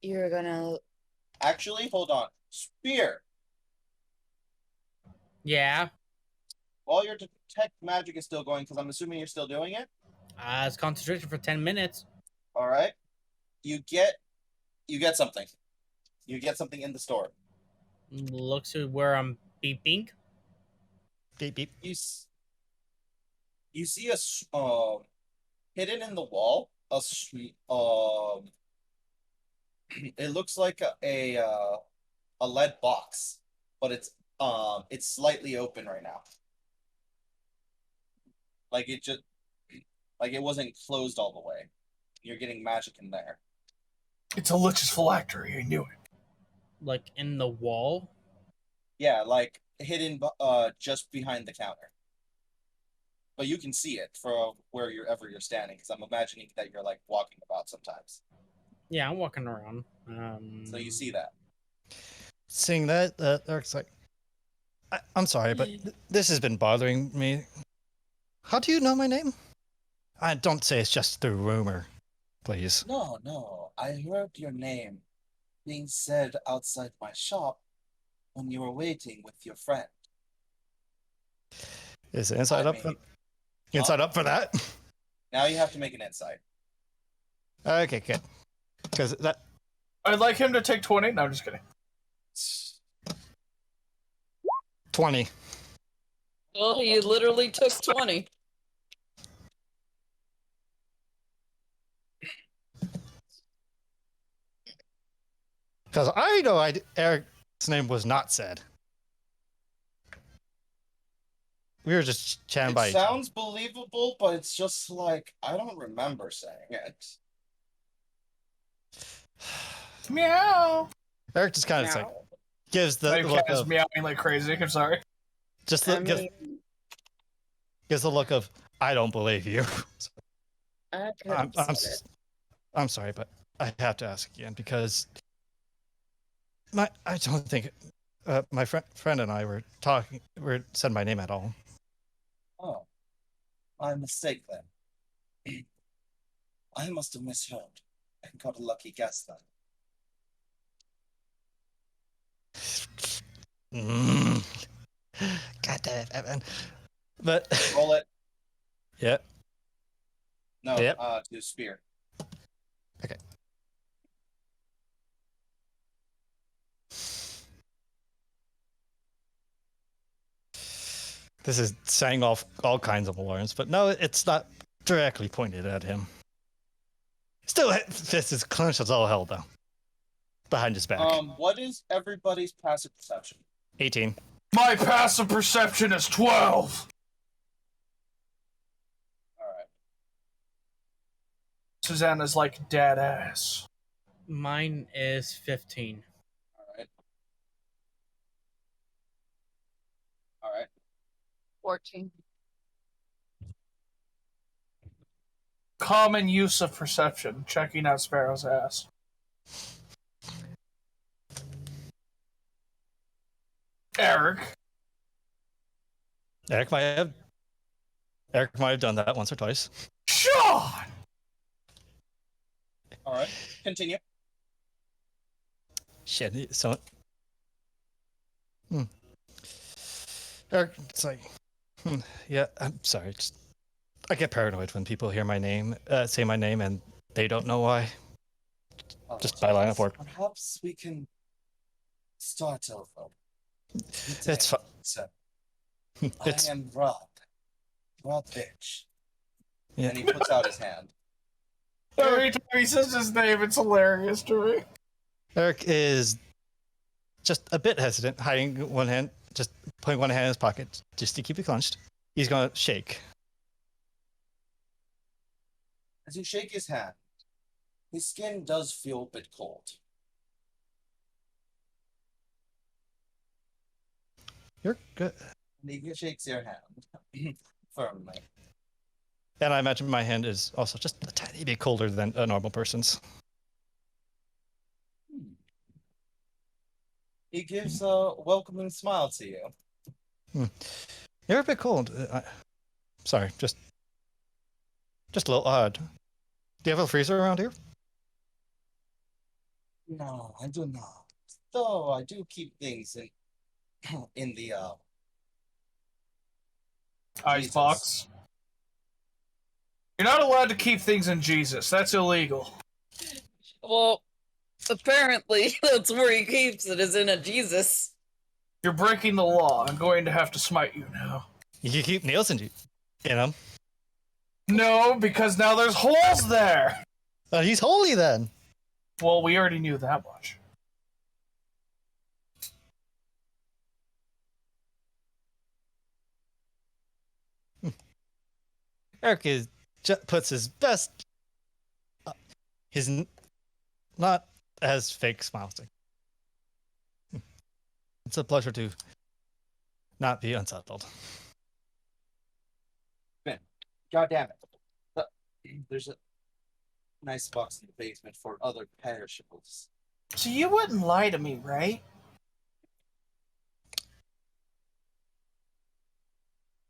you're gonna. Actually, hold on. Spear. Yeah. While your detect magic is still going, because I'm assuming you're still doing it. It's concentration for 10 minutes. All right. You get something. You get something in the store. Looks to where I'm beeping. beep beep. You see hidden in the wall it looks like a lead box, but it's slightly open right now. Like it wasn't closed all the way. You're getting magic in there. It's a Lich's phylactery. I knew it. Like in the wall. Yeah, like hidden just behind the counter. But you can see it from wherever you're standing, because I'm imagining that you're like walking about sometimes. Yeah, I'm walking around. So you see that. Seeing that, Eric's like, I'm sorry, but this has been bothering me. How do you know my name? Don't say it's just through rumor, please. No. I heard your name being said outside my shop when you were waiting with your friend. Is the inside up for that? Now you have to make an insight. Okay, good. Because that I'd like him to take 20. No, I'm just kidding. 20. Well, he literally took 20. Because I know Eric's name was not said. We were just chatting by It each other. sounds believable, but it's just like I don't remember saying it. Meow. Eric just kind of like gives the My look cat is of meowing like crazy. I'm sorry. just I gives mean, the look of I don't believe you. I could have said it. I'm sorry, but I have to ask again because I don't think my friend and I were said my name at all. Oh, my mistake then. I must have misheard and got a lucky guess then. God damn it, Evan. But Roll it. yeah. No, Yep. to spear. Okay. This is saying off all kinds of alarms, but no, it's not directly pointed at him. Still, fist is clenched as all hell, though. Behind his back. What is everybody's passive perception? 18. My passive perception is 12. All right. Susanna's like dead ass. Mine is 15. All right. All right. 14. Common use of perception. Checking out Sparrow's ass. Eric. Eric might have done that once or twice. Sean! All right. Continue. Shit. So. Eric, it's like, yeah. I'm sorry. I get paranoid when people hear my name, say my name, and they don't know why. Just by line of work. Perhaps we can start over. It's fine. So, It's I am Rodvich. Yeah. And he puts out his hand. Every time he says his name, it's hilarious to me. Eric is just a bit hesitant, hiding one hand, just putting one hand in his pocket just to keep it clenched. He's gonna shake. As you shake his hand, his skin does feel a bit cold. You're good. And he shakes your hand firmly. And I imagine my hand is also just a tiny bit colder than a normal person's. He gives a welcoming smile to you. You're a bit cold. Sorry, just a little odd. Do you have a freezer around here? No, I do not. Though I do keep things in in the Icebox. You're not allowed to keep things in Jesus. That's illegal. Well, apparently that's where he keeps it, is in a Jesus. You're breaking the law. I'm going to have to smite you now. You can keep nails in him. No, because now there's holes there. He's holy then. Well, we already knew that much. Eric puts his best, not as fake smile stick. It's a pleasure to not be unsettled. Ben. God damn it. There's a nice box in the basement for other perishables. So you wouldn't lie to me, right?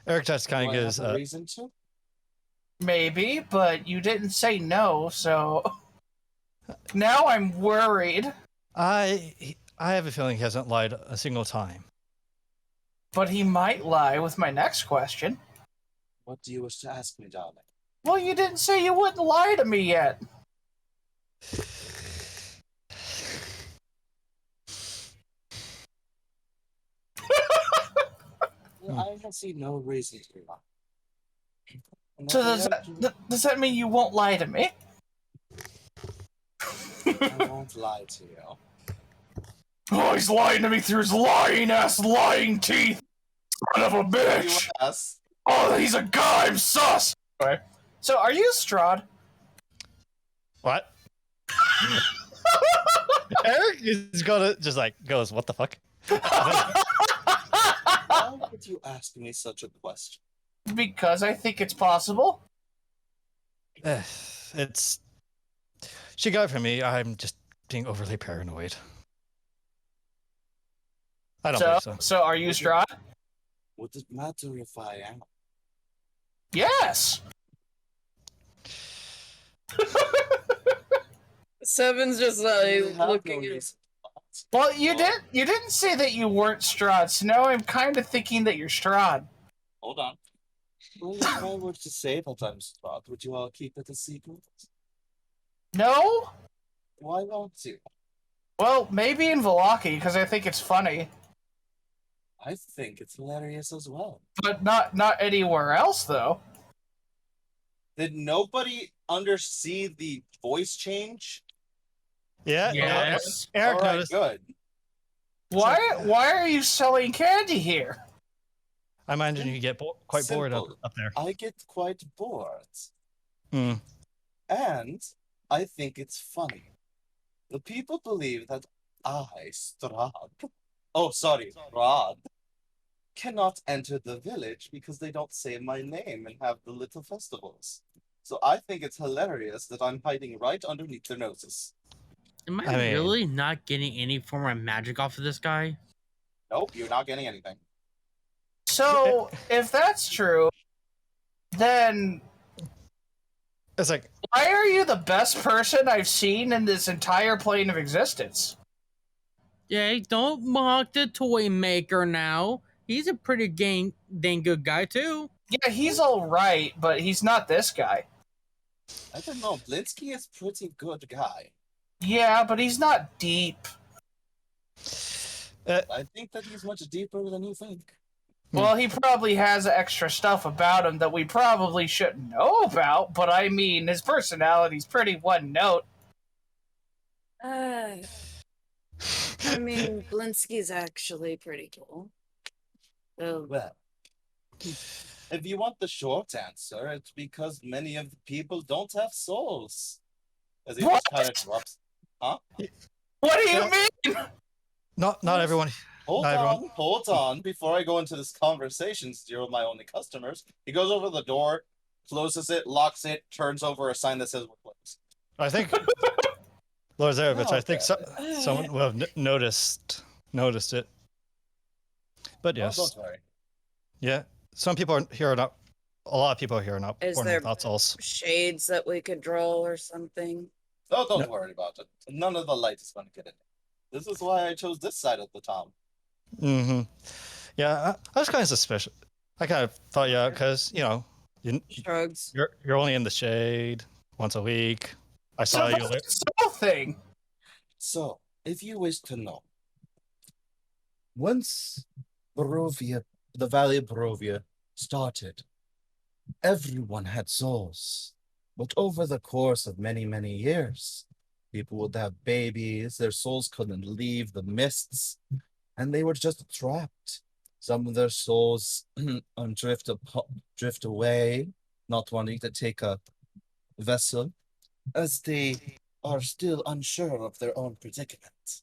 Eric just kind of gives a reason to? Maybe, but you didn't say no, so now I'm worried. I have a feeling he hasn't lied a single time. But he might lie with my next question. What do you wish to ask me, darling? Well, you didn't say you wouldn't lie to me yet. I see no reason to lie. So does that mean you won't lie to me? I won't lie to you. Oh, he's lying to me through his lying teeth. Son of a bitch. Yes. Oh, he's a guy. I'm sus. Okay. So, are you Strahd? What? Eric is gonna just goes, what the fuck? Why would you ask me such a question? Because I think it's possible. She got it from me. I'm just being overly paranoid. I don't believe so. So are you Strahd? Would it matter if I am? Yes. Seven's just looking at. Well, you didn't say that you weren't Strahd, so now I'm kind of thinking that you're Strahd. Hold on. Well, if I were to say that I'm Strahd, would you all keep it a secret? No? Why won't you? Well, maybe in Vallaki, because I think it's funny. I think it's hilarious as well. But not anywhere else, though. Did nobody undersee the voice change? Yeah. Yes. Eric all right, noticed. good. Why are you selling candy here? I imagine you get quite bored up Simple. there. I get quite bored. Hmm. And I think it's funny. The people believe that I, Strahd, cannot enter the village because they don't say my name and have the little festivals. So I think it's hilarious that I'm hiding right underneath their noses. Am I, I mean- really not getting any form of magic off of this guy? Nope, you're not getting anything. So, if that's true, then It's like, why are you the best person I've seen in this entire plane of existence? Hey, don't mock the toy maker now. He's a pretty dang good guy too. Yeah, he's alright, but he's not this guy. I don't know. Blinsky is a pretty good guy. Yeah, but he's not deep. I think that he's much deeper than you think. Well, he probably has extra stuff about him that we probably shouldn't know about, but I mean, his personality's pretty one note. I mean, Blinsky's actually pretty cool. So, Well, if you want the short answer, it's because many of the people don't have souls. As he What? just kind of drops. Huh? What do you mean? not everyone. Hold Not on, everyone- hold on. Before I go into this conversation, steal my only customers. He goes over the door, closes it, locks it, turns over a sign that says we're closed. I think, Lord Zurovich, Oh, I think someone will have noticed noticed it. But Oh, yes, don't worry. yeah. Some people here are not. A lot of people here are not Is born there without souls. shades that we could draw or something? Oh, don't No. worry about it. None of the light is going to get in. This is why I chose this side of the town. Mm-hmm. Yeah, I was kind of suspicious. I kind of thought, yeah, because Shrugs. you're only in the shade once a week. I saw So you. that's this whole thing. So, if you wish to know, once Barovia, the Valley of Barovia, started, everyone had souls. But over the course of many, many years, people would have babies, their souls couldn't leave the mists, and they were just trapped. Some of their souls drift away, not wanting to take a vessel, as they are still unsure of their own predicament.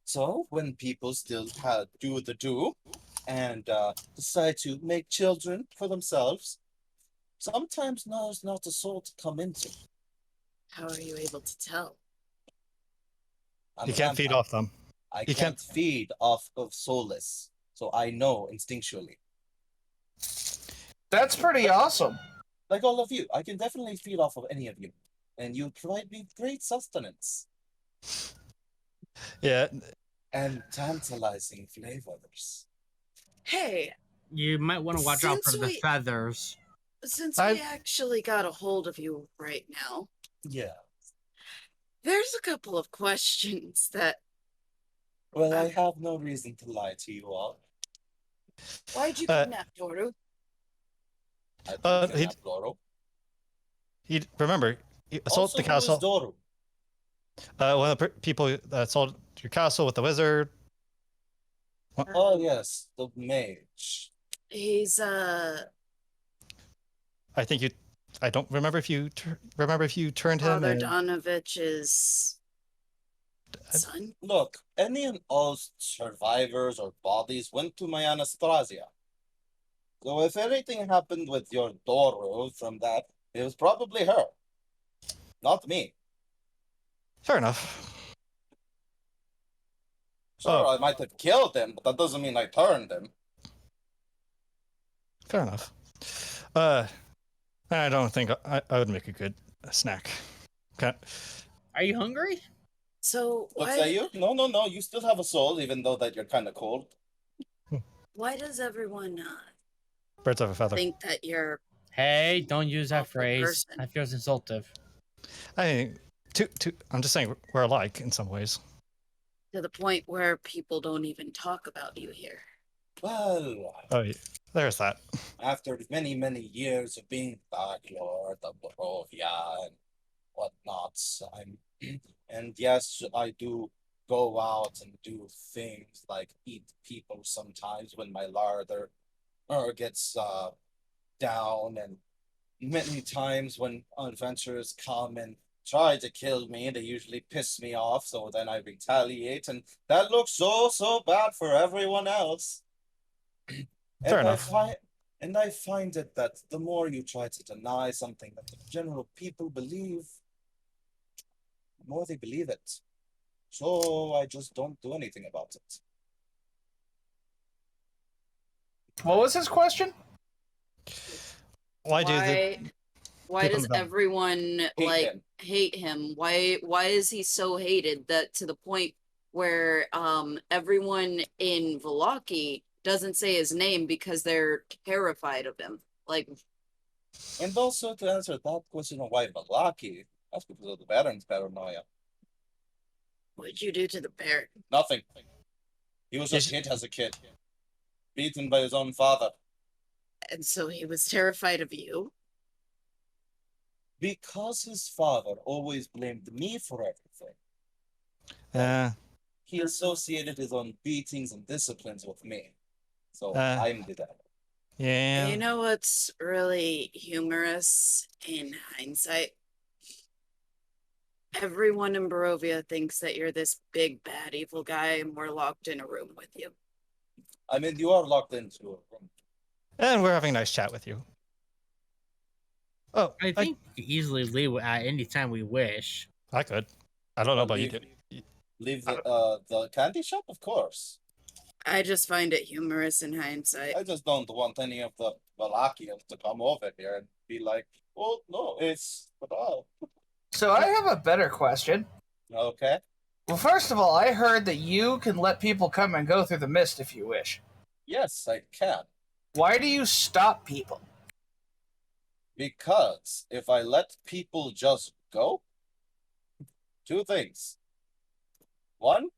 So, when people still do the do and decide to make children for themselves, sometimes there's not a soul to come into. How are you able to tell? You can't feed off them. I you can't can't- feed off of soulless, so I know instinctually. That's pretty awesome. Like all of you, I can definitely feed off of any of you, and you provide me great sustenance Yeah, and tantalizing flavors. Hey, You might want to watch out for Since the we- feathers. since I- we actually got a hold of you right now, Yeah. there's a couple of questions that. Well, I have no reason to lie to you all. Why'd you Uh, kidnap Doru? I Uh, didn't kidnap Doro. he remember he assaulted Also, the who is castle. Doru? One of the people that sold your castle with the wizard. Oh yes, the mage. He's I think you. I don't remember if you remember if you turned him. Father And, Donovich's son. Look, any and all survivors or bodies went to my Anastasia. So if anything happened with your Doro from that, it was probably her. Not me. fair enough. Sure, Oh. I might have killed him, but that doesn't mean I turned him. Fair enough. I don't think I would make a good snack. Okay. Are you hungry? So Looks at you. No. You still have a soul, even though that you're kind of cold. why does everyone Birds of a feather. think that you're Hey, don't use that Awful phrase. person. That feels insultive. I I'm just saying we're alike in some ways. to the point where people don't even talk about you here? Well, Oh, yeah. There's that. after many, many years of being Dark Lord of Barovia and whatnot, and yes, I do go out and do things like eat people sometimes when my larder gets down, and many times when adventurers come and try to kill me, they usually piss me off, so then I retaliate, and that looks so bad for everyone else. Fair And enough. I find it that the more you try to deny something that the general people believe, the more they believe it. So I just don't do anything about it. What was his question? Why Why people does don't- everyone him. hate him? Why is he so hated that to the point where everyone in Vallaki doesn't say his name because they're terrified of him? Like, And also to answer that question of why Balaki, that's because of the Baron's paranoia. what'd you do to the bear? Nothing. He was just hit as a kid. Beaten by his own father. And so he was terrified of you. Because his father always blamed me for everything, he associated his own beatings and disciplines with me. So I'm the devil. yeah. You know what's really humorous in hindsight? Everyone in Barovia thinks that you're this big, bad, evil guy, and we're locked in a room with you. I mean, you are locked into a room. And we're having a nice chat with you. Oh, I think we can easily leave at any time we wish. I could. I don't know about you. Leave. Leave the candy shop, of course. I just find it humorous in hindsight. I just don't want any of the Valakians to come over here and be like, "Oh no, it's Badal." So I have a better question. Okay. Well, first of all, I heard that you can let people come and go through the mist if you wish. Yes, I can. Why do you stop people? Because if I let people just go, two things. One,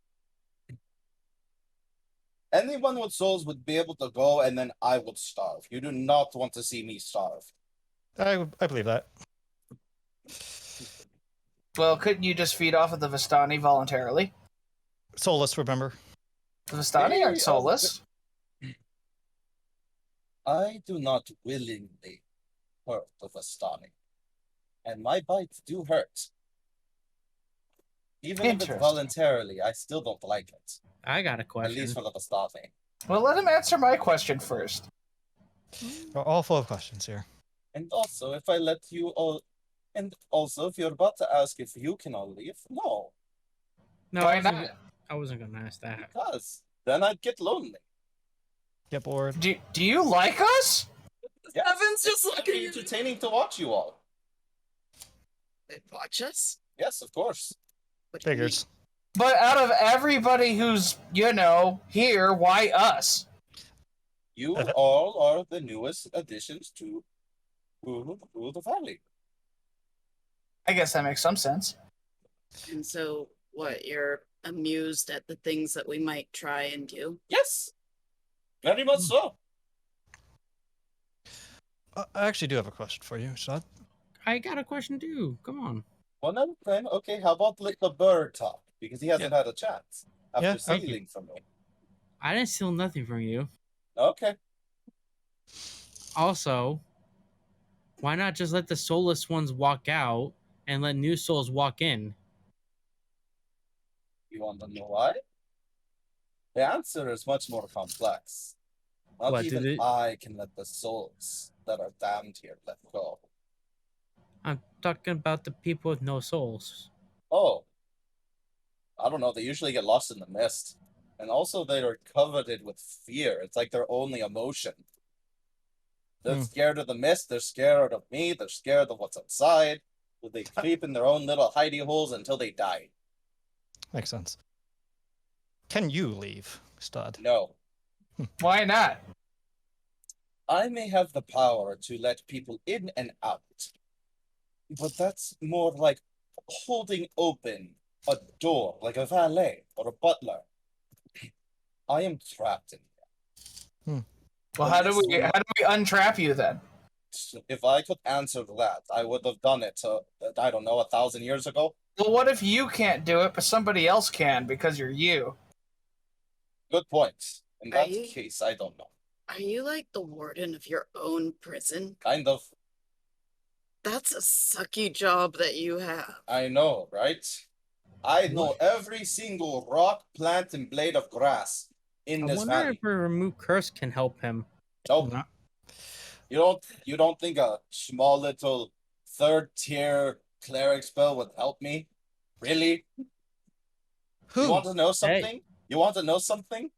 anyone with souls would be able to go and then I would starve. You do not want to see me starve. I believe that. Well, couldn't you just feed off of the Vistani voluntarily? Soulless, remember? The Vistani aren't soulless. I do not willingly hurt the Vistani. And my bites do hurt. Even if it's Interesting. voluntarily, I still don't like it. I got a At question. least for the Vistani. Well, let him answer my question first. We're all full of questions here. And also, if I let you all... And also, if you're about to ask if you can all leave, no. No, Why not? I wasn't gonna ask that. Because then I'd get lonely. Get bored. Do you like us? Yes, Evan's just it'd looking be at entertaining to watch you all. They'd watch us? Yes, of course. What do you Figures. But out of everybody who's, here, why us? You all are the newest additions to the family. I guess that makes some sense. mean? And so, what, you're amused at the things that we might try and do? Yes, very much so. I actually do have a question for you, Shad. I got a question too. Come on. One at a time. Okay, how about let the bird talk? Because he hasn't had a chance after Yeah, okay. stealing from me. I didn't steal nothing from you. Okay. Also, why not just let the soulless ones walk out and let new souls walk in? You want to know why? The answer is much more complex. Not What, did even it- I can let the souls that are damned here let go. I'm talking about the people with no souls. Oh. I don't know, they usually get lost in the mist. And also they are coveted with fear. It's like their only emotion. They're scared of the mist, they're scared of me, they're scared of what's outside. So they creep in their own little hidey holes until they die. Makes sense. Can you leave, Stud? No. Why not? I may have the power to let people in and out. But that's more like holding open a door, like a valet or a butler. I am trapped in here. Well, how do we untrap you then? If I could answer that, I would have done it, I don't know, 1,000 years ago. Well, what if you can't do it, but somebody else can because you're you? Good point. In Are that you- case, I don't know. Are you like the warden of your own prison? Kind of. That's a sucky job that you have. I know, right? I know every single rock, plant, and blade of grass in I this wonder valley. if a remove curse can help him. Nope. Not- You don't think a small little third-tier cleric spell would help me? Really? Who? You want to know something? You want to know something?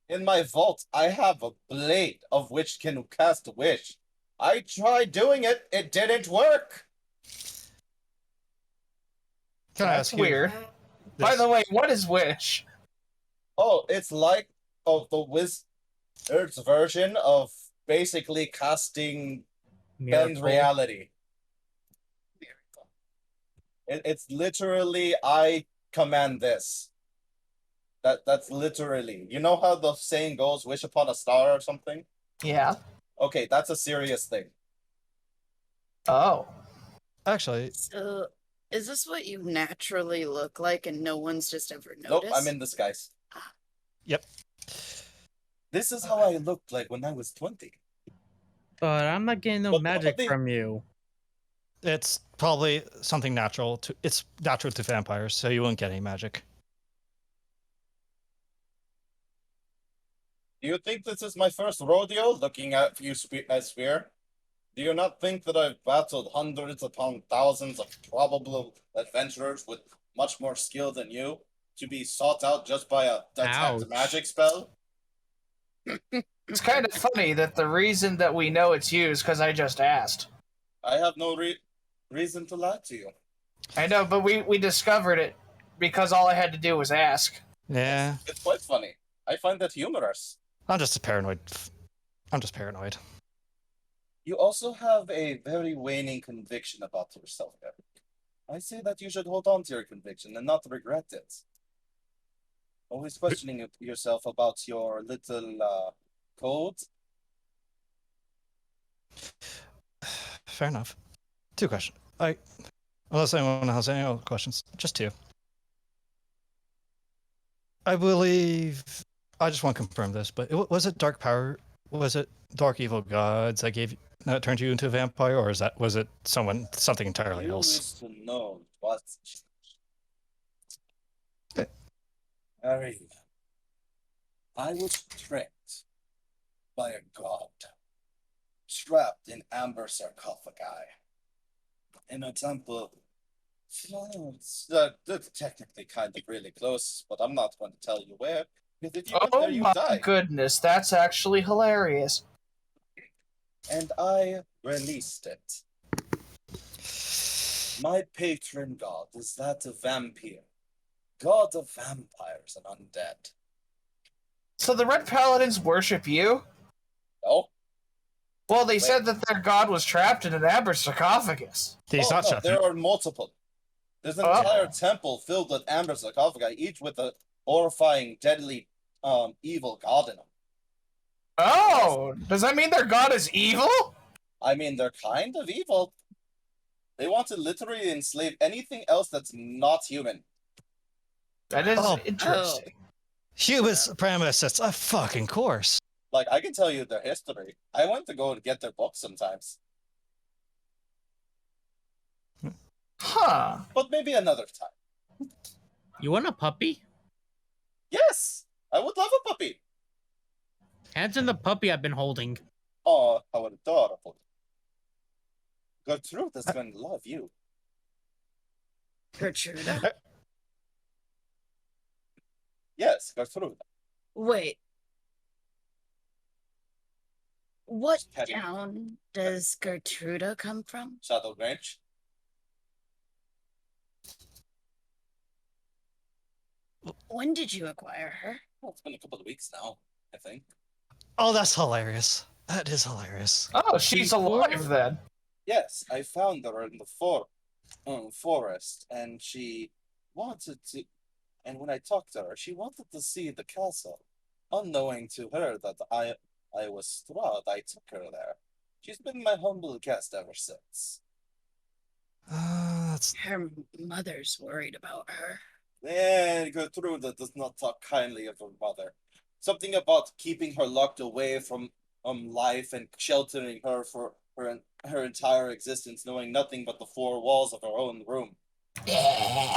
In my vault, I have a blade of which can cast a wish. I tried doing it, it didn't work. Can I That's ask you? weird. this? By the way, what is Wish? Oh, it's like the wizard's version of basically casting bend Miracle. reality. It's literally I command this. That's literally. You know how the saying goes, wish upon a star or something? Yeah. Okay, that's a serious thing. Oh. Actually, So, is this what you naturally look like and no one's just ever Nope, noticed? I'm in disguise. yep. This is how I looked like when I was 20. But I'm not getting no But magic they- from you. It's probably something natural to. It's natural to vampires, so you won't get any magic. Do you think this is my first rodeo looking at you as Spear? Do you not think that I've battled hundreds upon thousands of probable adventurers with much more skill than you to be sought out just by a detect Ouch. magic spell? It's kind of funny that the reason that we know it's you is because I just asked. I have no reason to lie to you. I know, but we discovered it because all I had to do was ask. Yeah. It's quite funny. I find that humorous. I'm just paranoid. I'm just paranoid. You also have a very waning conviction about yourself, Eric. I say that you should hold on to your conviction and not regret it. Always questioning yourself about your little code. Fair enough. 2 questions. Unless anyone has any other questions, just 2. I believe I just want to confirm this, but was it dark power? Was it dark evil gods that turned you into a vampire, or was it something entirely You else? wish to know what. Okay. Harry, I was tricked by a god, trapped in amber sarcophagi in a temple. That's technically kind of really close, but I'm not going to tell you where, because if you get Oh there, you my die. goodness, that's actually hilarious. And I released it. My patron god is that of vampire, god of vampires and undead. So the Red Paladins worship you? No? Well, they Wait. said that their god was trapped in an amber sarcophagus. He's not no, shut. there are multiple. There's an entire temple filled with amber sarcophagi, each with a horrifying, deadly, evil god in them. Oh, does that mean their god is evil? I mean, they're kind of evil. They want to literally enslave anything else that's not human. That is Oh. interesting. Human supremacists, of fucking course. Like, I can tell you their history. I went to go and get their books sometimes. Huh. But maybe another time. You want a puppy? Yes! I would love a puppy. Hands in the puppy I've been holding. Oh, how adorable. Gertrude is going to love you. Gertruda? Yes, Gertrude. Wait. What Petty. town does Gertruda come from? Shadow Grange. When did you acquire her? Well, it's been a couple of weeks now, I think. Oh, that's hilarious. That is hilarious. Oh, she's alive then. Yes, I found her in the forest, and she wanted to. And when I talked to her, she wanted to see the castle. Unknowing to her that I was Strahd, I took her there. She's been my humble guest ever since. That's Her mother's worried about her. And Gertrude does not talk kindly of her mother. Something about keeping her locked away from life and sheltering her for her entire existence, knowing nothing but the 4 walls of her own room.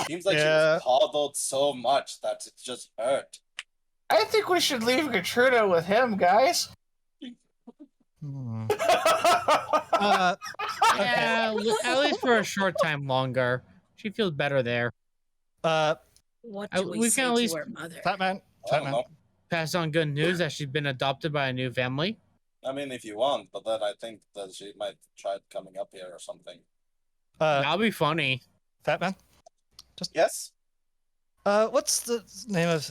Seems like she Yeah. was coddled so much that it just hurt. I think we should leave Gertruda with him, guys. Hmm. Yeah, at least for a short time longer. She feels better there. What I- do we we say can at to least- her mother? Fat man. I Fat don't man. know. Pass on good news that she's been adopted by a new family. I mean, if you want, but then I think that she might try coming up here or something. That'll be funny. Fat man. Yes, What's the name of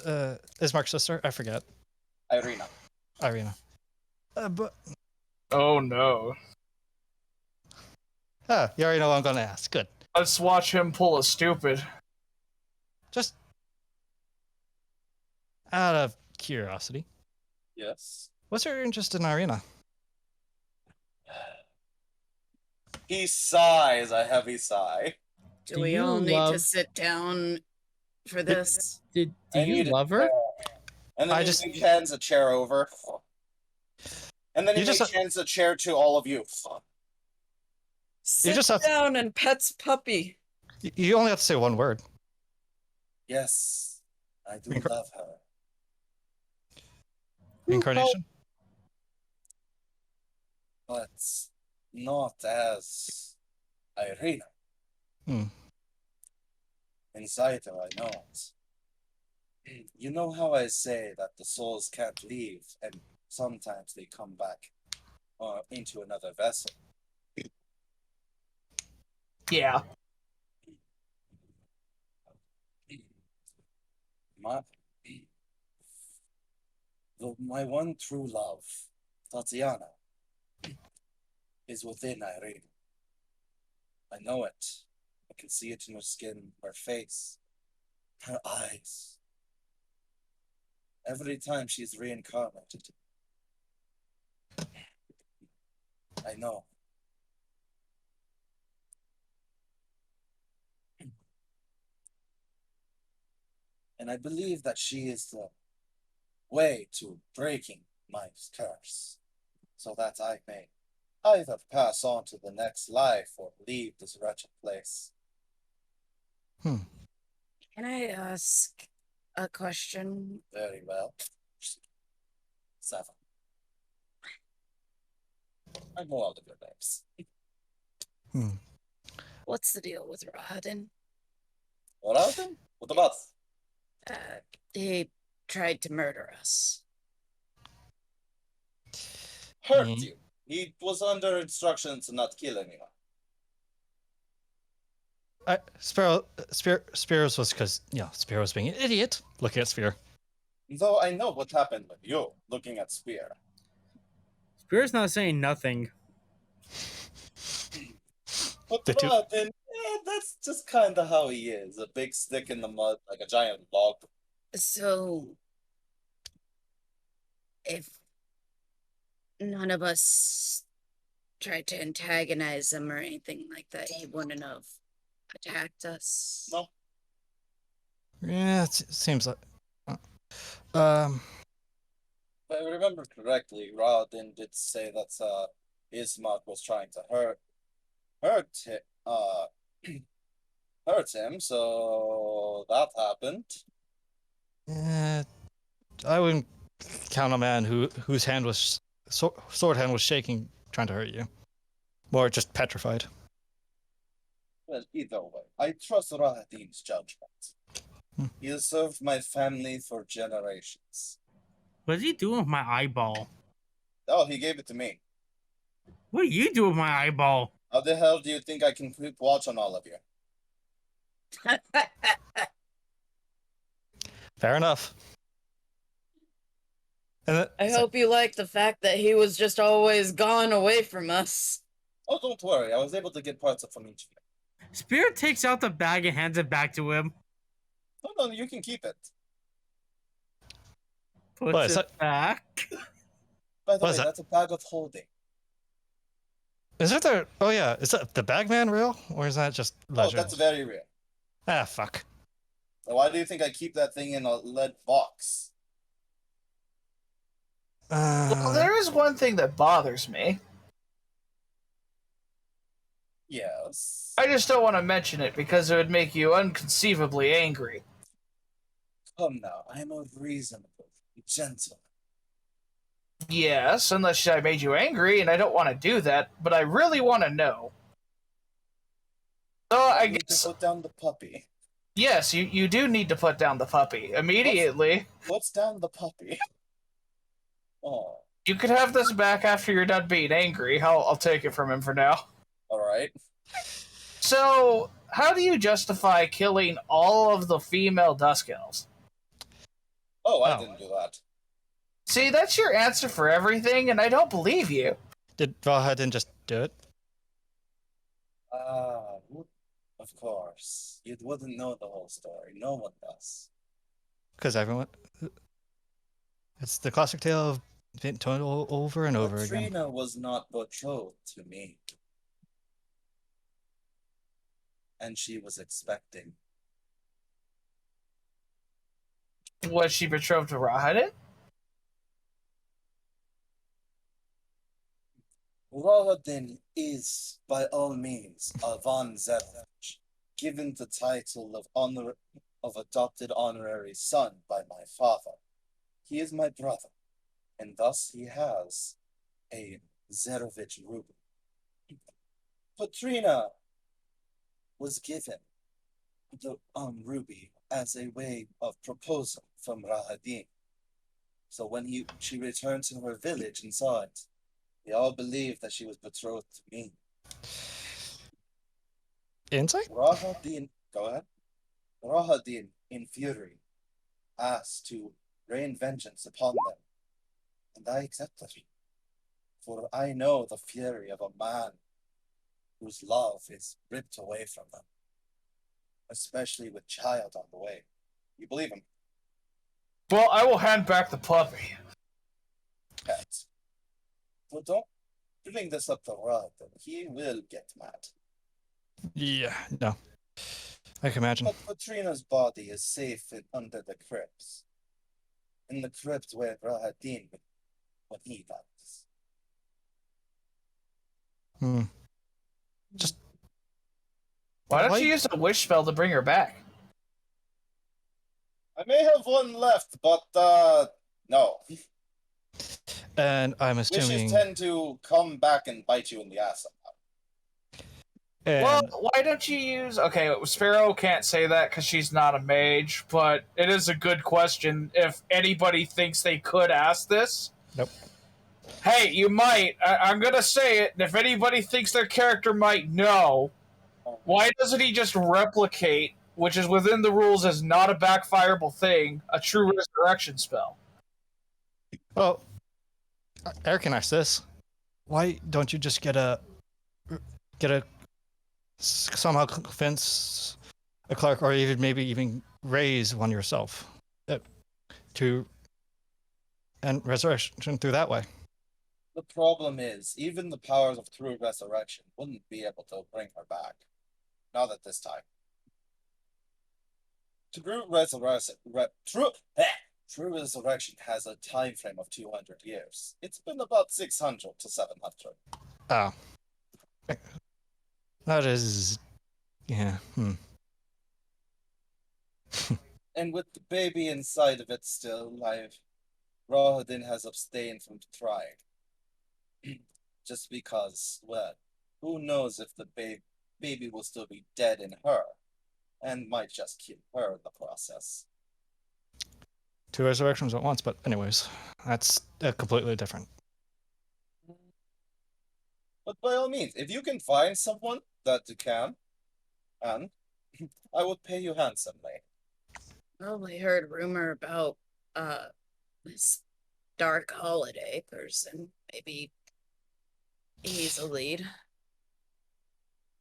Ismark's sister? I forget. Irina. Irina. But Oh no. you already know what I'm gonna ask. Good. Let's watch him pull a stupid. Just out of curiosity, Yes. what's your interest in Irina? He sighs a heavy sigh. Do Do we you all need to love- sit down for this? Do I you need a love her? And then I he just- hands a chair over. And then he You just- hands a chair to all of you. Sit just have to- down and pets puppy. You only have to say one word. Yes, I do Incar- love her. Incarnation. But not as Irina. Hmm. Inside her, I know it. You know how I say that the souls can't leave, and sometimes they come back into another vessel. Yeah. My, my one true love, Tatiana, is within Irene. I know it. I can see it in her skin, her face, her eyes. Every time she's reincarnated. I know. And I believe that she is the way to breaking my curse, so that I may either pass on to the next life or leave this wretched place. Can I ask a question? Very well. 7. I know all of your names. What's the deal with Rahadin? What happened? What about? He tried to murder us. Hurt you. He was under instructions to not kill anyone. Spears was because, Spear was being an idiot looking at Spear. Though I know what happened with you, looking at Spear. Spear's not saying nothing. But Rahadin, that's just kind of how he is. A big stick in the mud, like a giant log. So, if none of us tried to antagonize him or anything like that, he wouldn't have attacked us. No. Yeah, it seems like. If I remember correctly, Rahadin did say that Ismark was trying to hurt him, so that happened. Yeah, I wouldn't count a man whose hand was sword hand was shaking, trying to hurt you. More just petrified. Well, either way, I trust Rahadin's judgment. He has served my family for generations. What's he doing with my eyeball? Oh, he gave it to me. What do you do with my eyeball? How the hell do you think I can keep watch on all of you? Fair enough. And I hope you like the fact that he was just always gone away from us. Oh, don't worry. I was able to get parts from each of you. Spirit takes out the bag and hands it back to him. No, you can keep it. Puts it back. By the way, that's a bag of holding. Is it there? Oh yeah, is that the Bagman real, or is that just legend? Oh, that's very real. Ah, fuck. So why do you think I keep that thing in a lead box? Well, there is one thing that bothers me. Yes. I just don't want to mention it because it would make you unconceivably angry. Come now, I am a reasonable, gentle. Yes, unless I made you angry, and I don't want to do that, but I really want to know. So I guess... to put down the puppy. Yes, you do need to put down the puppy immediately. What's down the puppy? Oh. You could have this back after you're done being angry. I'll take it from him for now. Alright. So, how do you justify killing all of the female Dusk Elves? Oh, I didn't do that. See, that's your answer for everything, and I don't believe you. Did Rahadin just do it? Of course. You wouldn't know the whole story. No one does. Because everyone... It's the classic tale of being told over and over again. Katrina was not betrothed to me. And she was expecting. Was she betrothed to Rahadin? Rahadin is, by all means, a von Zurovich, given the title of adopted honorary son by my father. He is my brother, and thus he has a Zurovich ruby. Katrina was given the ruby as a way of proposal from Rahadin. So when she returned to her village and saw it, they all believed that she was betrothed to me. Insight? Rahadin, go ahead. Rahadin, in fury, asked to rain vengeance upon them, and I accepted. For I know the fury of a man whose love is ripped away from them, especially with child on the way. You believe him? Well, I will hand back the puppy. Cat. But don't bring this up to Rod, he will get mad. Yeah, no. I can imagine. But Katrina's body is safe under the crypts. In the crypt where Rahadin when he dies. Just Why don't Why- you use a wish spell to bring her back? I may have one left, but no. and I'm assuming. Wishes tend to come back and bite you in the ass somehow. And Well, why don't you use... Okay, Sparrow can't say that because she's not a mage, but it is a good question if anybody thinks they could ask this. Nope. Hey, you might. I'm going to say it, and if anybody thinks their character might know, why doesn't he just replicate, which is within the rules as not a backfireable thing, a true resurrection spell? well, Eric can ask this. Why don't you just get a somehow convince a clerk, or even maybe even raise one yourself, to and resurrection through that way? The problem is, even the powers of true resurrection wouldn't be able to bring her back. Not at this time. True resurrection has a time frame of 200 years. It's been about 600 to 700. Oh. That is... yeah. And with the baby inside of it still alive, Rahadin has abstained from trying. Just because, well, who knows if the baby will still be dead in her, and might just kill her in the process. Two resurrections at once, but anyways, that's completely different. But by all means, if you can find someone that you can, and I would pay you handsomely. Probably heard rumor about this dark holiday person. Maybe he's a lead.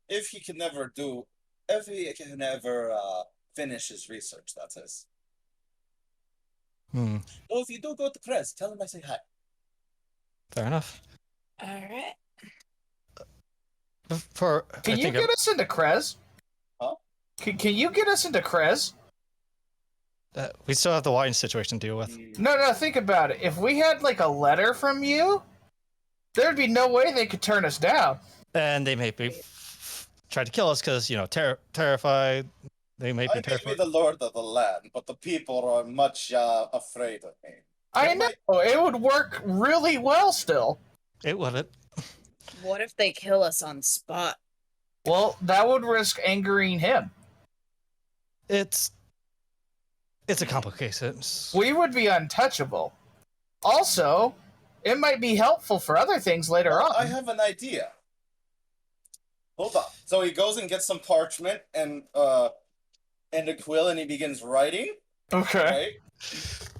If he can ever finish his research, that is. Hmm. Well, if you do go to Krez, tell him I say hi. Fair enough. All right. Can you get us into Krez? Huh? Can you get us into Krez? We still have the wine situation to deal with. No, think about it. If we had, like, a letter from you, there'd be no way they could turn us down. And they may be try to kill us because, terrified. They may be I may terrified. be the lord of the land, but the people are much afraid of me. I know. It would work really well still. It wouldn't. What if they kill us on spot? Well, that would risk angering him. It's a complicated. We would be untouchable. Also, it might be helpful for other things later on. I have an idea. Hold on. So he goes and gets some parchment and a quill, and he begins writing. Okay. Right?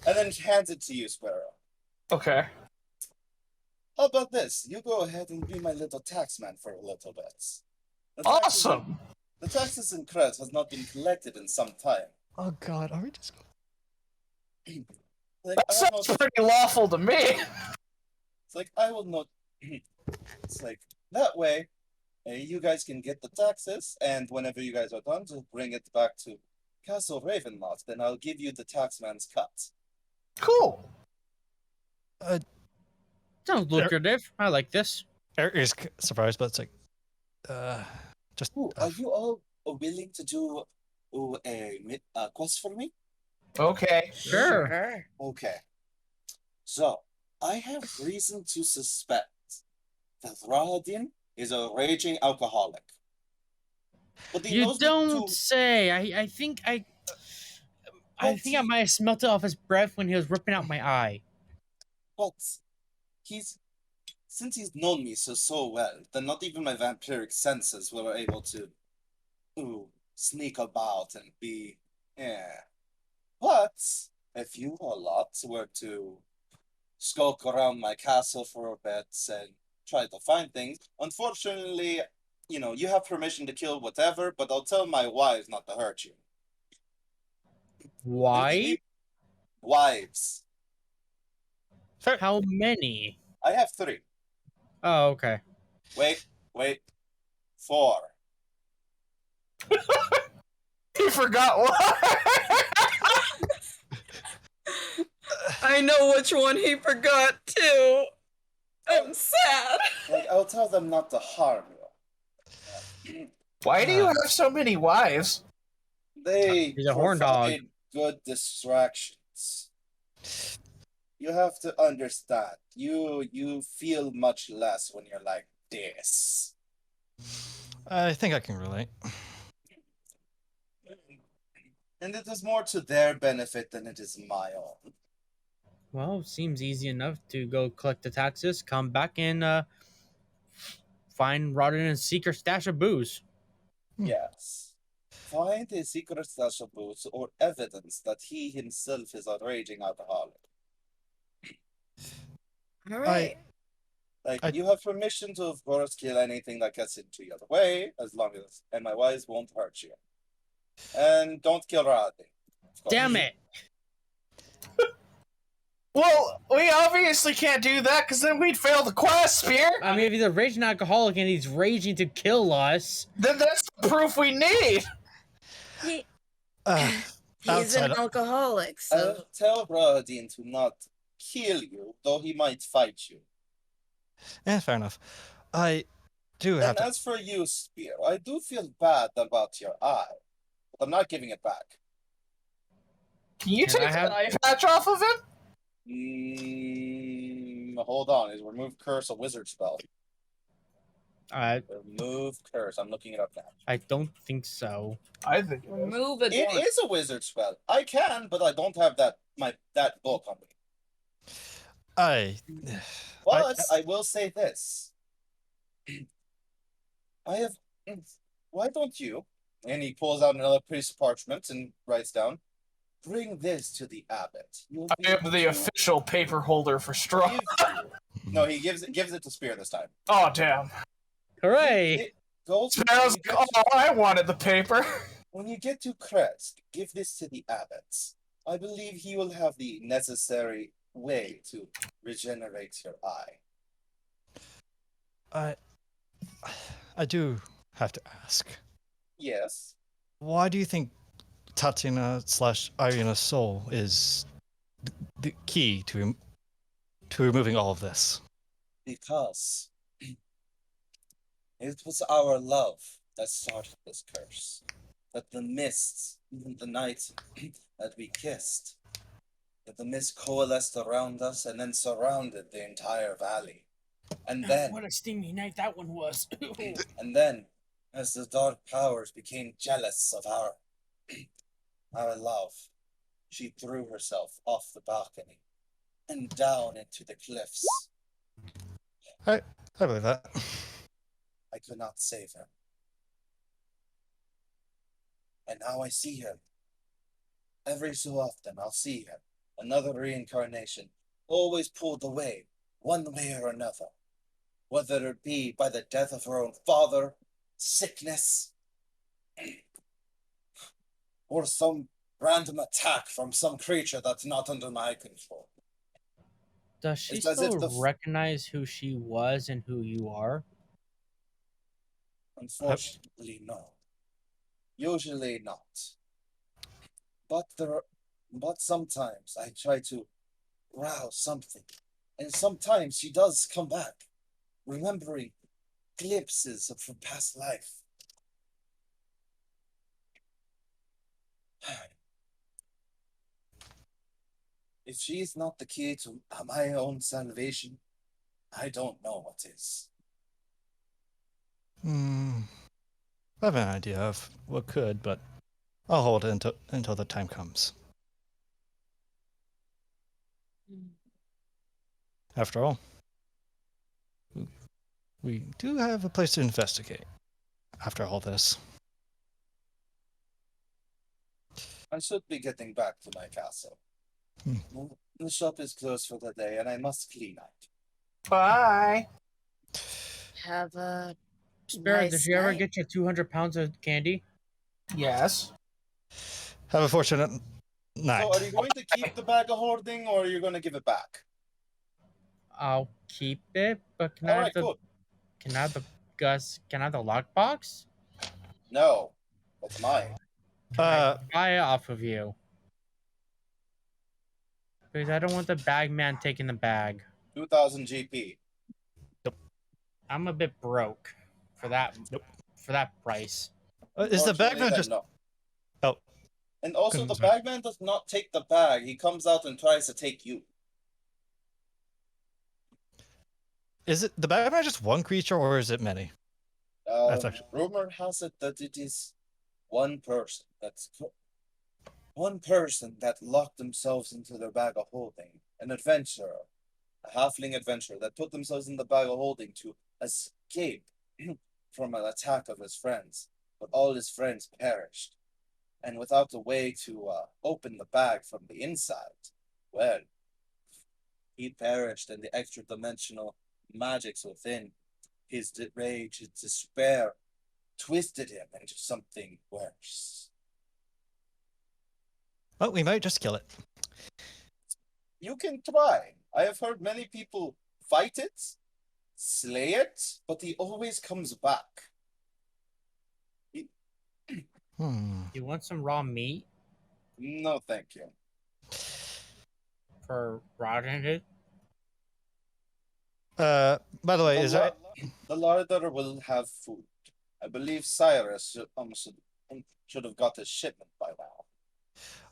And then hands it to you, Sparrow. Okay. How about this? You go ahead and be my little taxman for a little bit. Awesome. The taxes in Kretz has not been collected in some time. Oh God, are we just? Like, That sounds pretty lawful to me. It's like, I will not. It's like, that way, you guys can get the taxes, and whenever you guys are done, to bring it back to Castle Ravenloft, then I'll give you the taxman's cut. Cool. Sounds lucrative. I like this. Eric is surprised, but it's like, just. Ooh, are you all willing to do a quest for me? Okay. Sure. Okay. So, I have reason to suspect that Rahadin is a raging alcoholic. But he You knows me don't too- say. I think I think I might have smelt it off his breath when he was ripping out my eye. But since he's known me so well, then not even my vampiric senses were able to sneak about and be, yeah. But if you a lot were to skulk around my castle for a bit and try to find things, unfortunately, you have permission to kill whatever, but I'll tell my wives not to hurt you. Why? Wives. How many? I have 3. Oh, okay. Wait. 4. He forgot what? I know which one he forgot too. I'm sad. Like, I'll tell them not to harm you. Why do you have so many wives? They He's a horn dog. provide good distractions. You have to understand. You feel much less when you're like this. I think I can relate. And it is more to their benefit than it is my own. Well, seems easy enough to go collect the taxes, come back and find Rodden's secret stash of booze. Yes. Find a secret stash of booze or evidence that he himself is a raging alcoholic. All right. You have permission to, of course, kill anything that gets into your way, and my wives won't hurt you. And don't kill Rodney. Damn it! Well, we obviously can't do that because then we'd fail the quest, Spear. I mean, if he's a raging alcoholic and he's raging to kill us, Then that's the proof we need. He, Uh, he's an outside- alcoholic, so Tell Rodin to not kill you, though he might fight you. fair enough. I do have And to. as for you, Spear, I do feel bad about your eye, but I'm not giving it back. Can you Can I take have- the eye patch off of him? Hold on. Is remove curse a wizard spell? Remove curse. I'm looking it up now. I don't think so. I think it is. Remove it. It is a wizard spell. I can, but I don't have that book on me. But I will say this. Why don't you? And he pulls out another piece of parchment and writes down, bring this to the abbot. I am the official paper holder for straw. No, he gives it to Spear this time. Oh, damn. Hooray! Sparrow's like, oh, I wanted the paper. When you get to Crest, give this to the abbot. I believe he will have the necessary way to regenerate your eye. I do have to ask. Yes. Why do you think Tatiana / Irina's soul is the key to removing all of this? Because it was our love that started this curse. That the mists, even the night that we kissed, that the mist coalesced around us and then surrounded the entire valley. And then, What a steamy night that one was. and then, as the dark powers became jealous of our love, she threw herself off the balcony and down into the cliffs. I believe that. I could not save her. And now I see her. Every so often I'll see her. Another reincarnation, always pulled away, one way or another. Whether it be by the death of her own father, sickness, or some random attack from some creature that's not under my control. Does she It's as if still recognize who she was and who you are? Unfortunately, no. Usually not. But sometimes I try to rouse something, and sometimes she does come back, remembering glimpses of her past life. If she is not the key to my own salvation, I don't know what is. I have an idea of what could, but I'll hold it until the time comes. After all, we do have a place to investigate after all this. I should be getting back to my castle. Hmm. Well, the shop is closed for the day, and I must clean out. Bye. Have a Sparrow, nice did you ever night. get your 200 pounds of candy? Yes. Have a fortunate night. So, are you going to keep the bag of hoarding, or are you going to give it back? I'll keep it, but can All I have right, the good. can I have the can I have the lockbox? No, that's mine. Can I buy it off of you? Because I don't want the bag man taking the bag. 2,000 GP. I'm a bit broke for that Nope. for that price. Is the Unfortunately, bagman then just? no. Oh, And also, the Sorry. bagman does not take the bag. He comes out and tries to take you. is it the bagman just one creature or is it many? That's actually- Rumor has it that it is one person. One person that locked themselves into their bag of holding. An adventurer. A halfling adventurer that put themselves in the bag of holding to escape from an attack of his friends. But all his friends perished. And without a way to open the bag from the inside, well, he perished, and the extra dimensional magics within his rage, his despair, twisted him into something worse. Well, we might just kill it. You can try. I have heard many people fight it, slay it, but he always comes back. You want some raw meat No, thank you. for rotting it? By the way, is there? The larder will have food. I believe Cyrus should have got his shipment by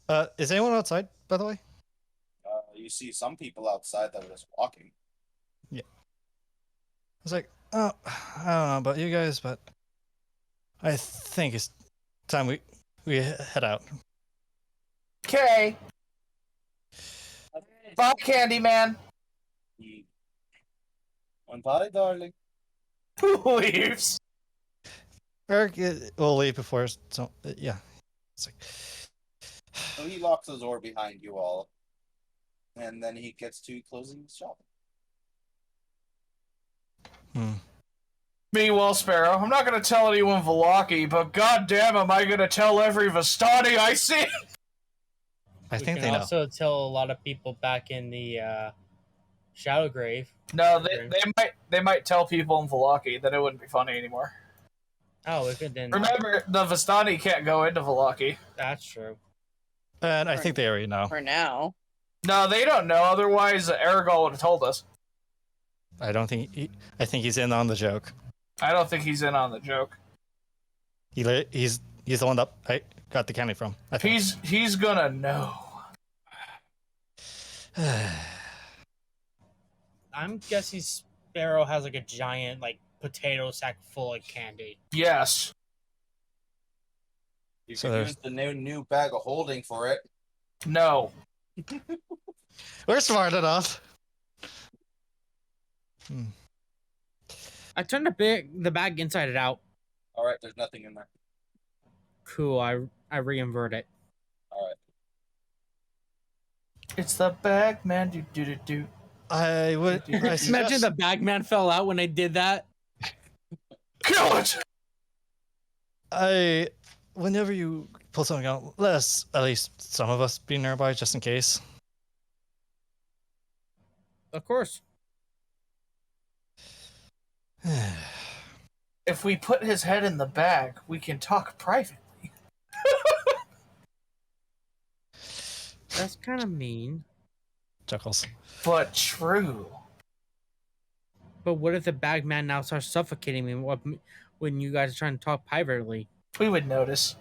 now. Is anyone outside? By the way. You see some people outside that are just walking. Yeah. I was like, oh, I don't know about you guys, but I think it's time we head out. Okay. Bye, Candyman. Bye, darling. Who leaves? Eric will leave before. So yeah, it's like. So he locks the door behind you all, and then he gets to closing the shop. Meanwhile, Sparrow, I'm not going to tell anyone Velaki, but goddamn, am I going to tell every Vistani I see? I think We they can know. also tell a lot of people back in the Shadow Grave. No, they might tell people in Velaki that it wouldn't be funny anymore. Oh, we could then. Remember, the Vistani can't go into Velaki. That's true. And I think they already know. For now. No, they don't know. Otherwise, Aragorn would have told us. I don't think. I think he's in on the joke. I don't think he's in on the joke. He's the one that I got the candy from. I think. He's gonna know. I'm guessing Sparrow has like a giant potato sack full of candy. Yes. You So can there's- use the new bag of holding for it. No. We're smart enough. I turned the bag inside out. All right, there's nothing in there. Cool. I reinvert it. All right. It's the bag man. Do. I would. I Imagine suggest, the bag man fell out when I did that. Kill it! whenever you pull something out, let us, at least some of us, be nearby just in case. Of course. If we put his head in the bag, we can talk privately. That's kind of mean. Chuckles. But true. But what if the bag man now starts suffocating me when you guys are trying to talk privately? We would notice.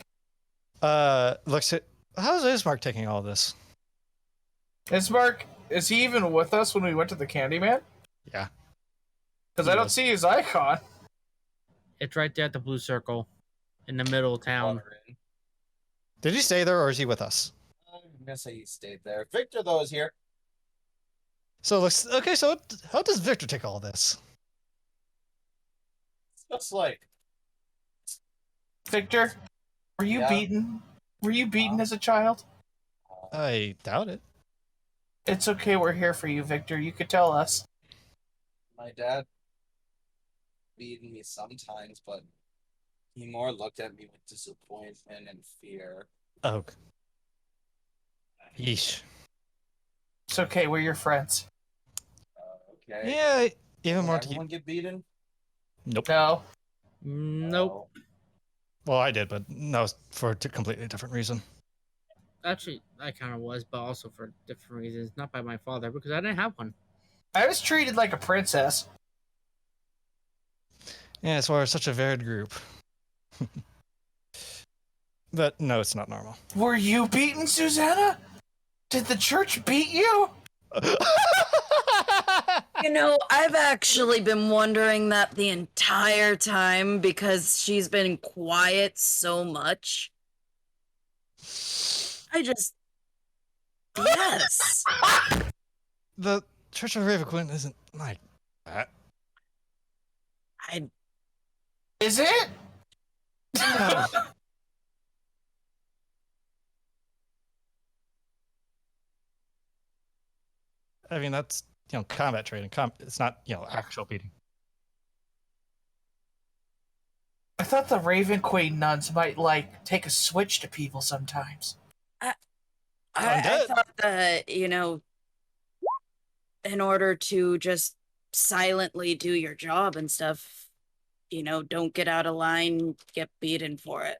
Looks at. How's Ismark taking all this? Is he even with us when we went to the Candyman? Yeah. Because I don't see his icon. It's right there at the blue circle, in the middle of town. Did he stay there or is he with us? I'm gonna say he stayed there. Victor though is here. So looks okay. So how does Victor take all this? Just like Victor, were you Yeah. beaten? Were you beaten as a child? I doubt it. It's okay, we're here for you, Victor. You could tell us. my dad beating me sometimes, but he more looked at me with disappointment and fear. Oh. Yeesh. It's okay, we're your friends. Okay. Yeah, even Did more. everyone get beaten? Nope. No. Nope. No. Well, I did, but that was for a completely different reason. Actually, I kind of was, but also for different reasons. Not by my father, because I didn't have one. I was treated like a princess. Yeah, so we're such a varied group. But no, it's not normal. Were you beaten, Susanna? Did the church beat you? You know, I've actually been wondering that the entire time because she's been quiet so much. Yes. The Church of Ravenquin isn't like that. Is it? No. I mean, that's, combat training. It's not, actual beating. I thought the Raven Queen nuns might, take a switch to people sometimes. I thought that, in order to just silently do your job and stuff, don't get out of line, get beaten for it.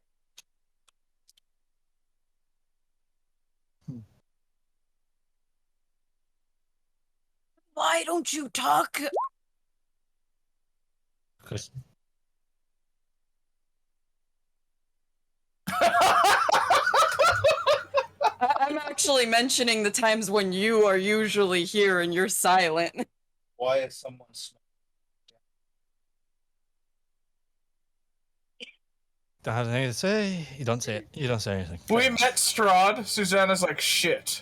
Why don't you talk? I'm actually mentioning the times when you are usually here and you're silent. Why is someone Don't have anything to say. You don't say it. You don't say anything. We met Strahd. Susanna's like, shit.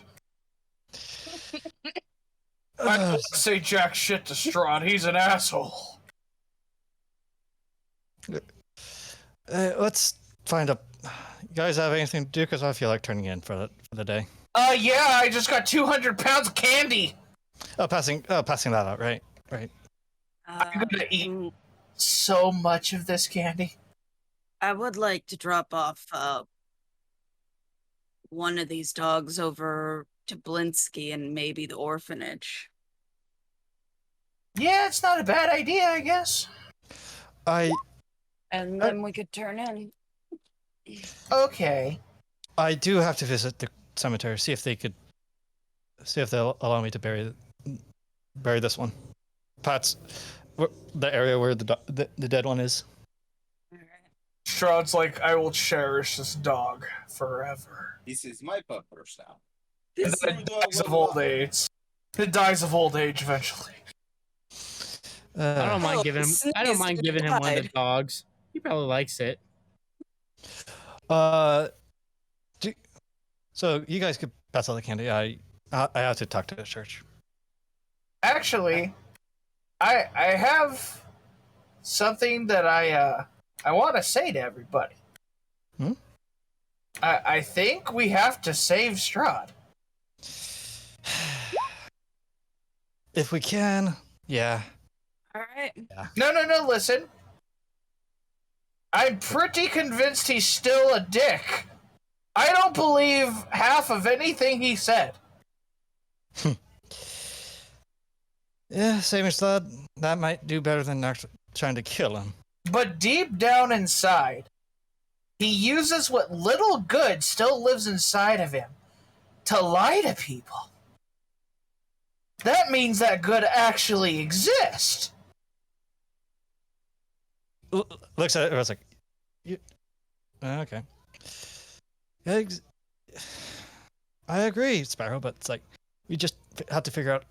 I don't say jack shit to Strahd. He's an asshole. Let's find a. You guys have anything to do? Because I feel like turning in for the day. Yeah, I just got 200 pounds of candy. Passing that out. Right. I'm gonna eat so much of this candy. I would like to drop off one of these dogs over to Blinsky and maybe the orphanage. Yeah, it's not a bad idea, I guess. And then we could turn in. Okay. I do have to visit the cemetery, see if they'll allow me to bury this one. Pat's the area where the dead one is. Strahd's like, I will cherish this dog forever. He sees my pup first now. And then it dies of old age. It dies of old age eventually. I don't mind giving him. I don't mind giving him one of the dogs. He probably likes it. So you guys could pass out the candy. I have to talk to the church. Actually, I have something that I want to say to everybody. I think we have to save Strahd. If we can, yeah. All right. Yeah. No, listen. I'm pretty convinced he's still a dick. I don't believe half of anything he said. Yeah, saving Slud, that might do better than actually trying to kill him. But deep down inside, he uses what little good still lives inside of him to lie to people. That means that good actually exists. Looks at it, I was like, okay. I agree, Sparrow, but it's like, we just have to figure out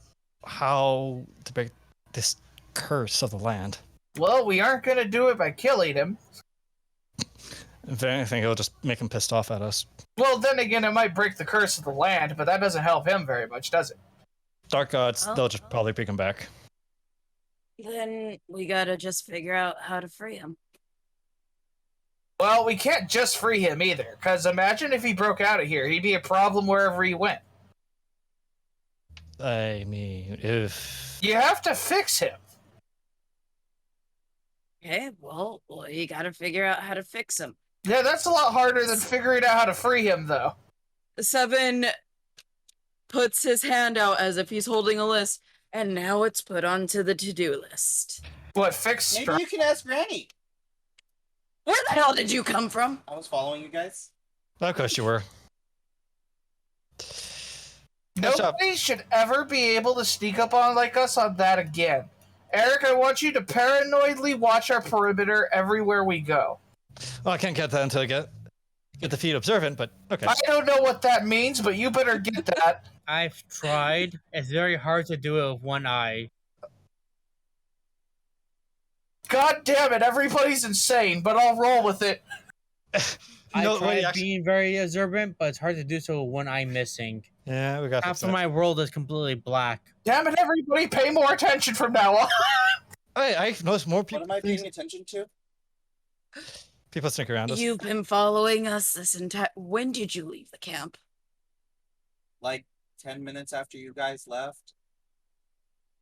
how to break this curse of the land. Well, we aren't going to do it by killing him. If anything, it'll just make him pissed off at us. Well, then again, it might break the curse of the land, but that doesn't help him very much, does it? Dark gods, Well- they'll just probably bring him back. Then we gotta just figure out how to free him. Well, we can't just free him either, because imagine if he broke out of here. He'd be a problem wherever he went. I mean, if You have to fix him. Okay, well, you gotta figure out how to fix him. Yeah, that's a lot harder than figuring out how to free him, though. Seven puts his hand out as if he's holding a list, and now it's put onto the to-do list. What, fix Maybe you can ask Granny. Where the hell did you come from? I was following you guys. of course you were. Good job. Nobody should ever be able to sneak up on like us on that again. Eric, I want you to paranoidly watch our perimeter everywhere we go. Well, I can't get that until I get the feet observant, but okay. I don't know what that means, but you better get that. I've tried. It's very hard to do it with one eye. God damn it, everybody's insane, but I'll roll with it. I No, tried wait, actually- being very observant, but it's hard to do so with one eye missing. Yeah, we got Half to of my world is completely black. Damn it, everybody, pay more attention from now on. I noticed more What people. am I paying attention to? People sneak around us. You've been following us this entire... When did you leave the camp? Like 10 minutes after you guys left.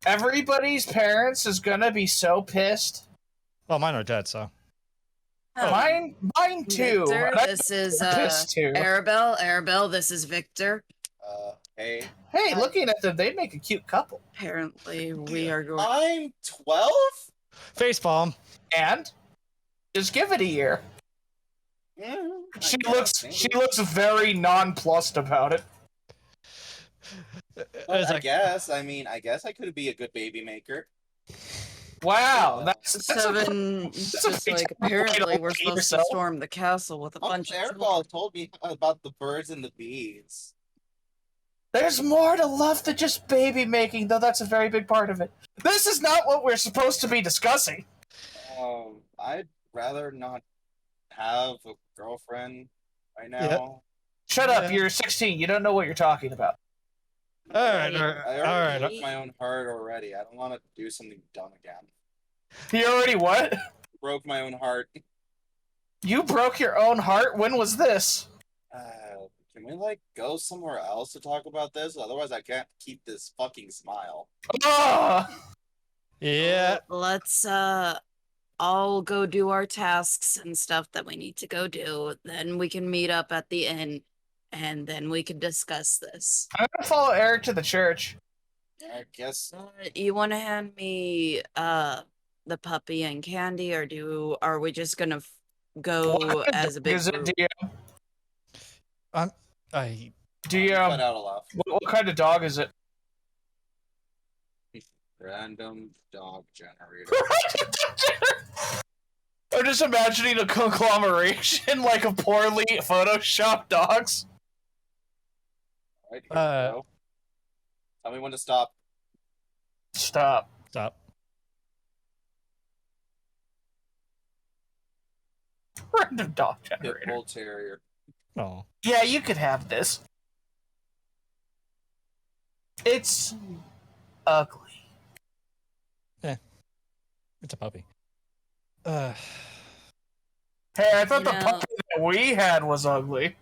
Everybody's parents is gonna be so pissed. Well, mine are dead, so. Oh, Mine too. Victor, And I'm this is pissed too. Arabelle, this is Victor. Hey. Hey, looking at them, they make a cute couple. Apparently, we are going... I'm 12? Facepalm. And just give it a year. She looks very nonplussed about it. It's I like, guess. I mean, I guess I could be a good baby maker. Wow, that's Seven, that's just a like, big apparently we're hate supposed yourself. to storm the castle with a bunch of Airball told me about the birds and the bees. There's more to love than just baby making, though that's a very big part of it. This is not what we're supposed to be discussing. I'd rather not have a girlfriend right now. Yeah. Shut up, Yeah. you're 16, you don't know what you're talking about. all right, I all already right. broke my own heart already. I don't want to do something dumb again. You already what? Broke my own heart. You broke your own heart? When was this? Can we go somewhere else to talk about this? Otherwise, I can't keep this fucking smile. Ah! Yeah. Let's all go do our tasks and stuff that we need to go do. Then we can meet up at the inn, and then we can discuss this. I'm gonna follow Eric to the church. I guess. You want to hand me the puppy and candy, or are we just gonna go What as a big is it, group? Do you, Let out a laugh. what kind of dog is it? Random dog generator. I'm just imagining a conglomeration like of poorly photoshopped dogs. Alright, here we go. Tell me when to stop. Stop. Stop. Random dog Pit generator. bull terrier. Oh. Yeah, you could have this. It's ugly. It's a puppy. Hey, I thought You the know- puppy that we had was ugly.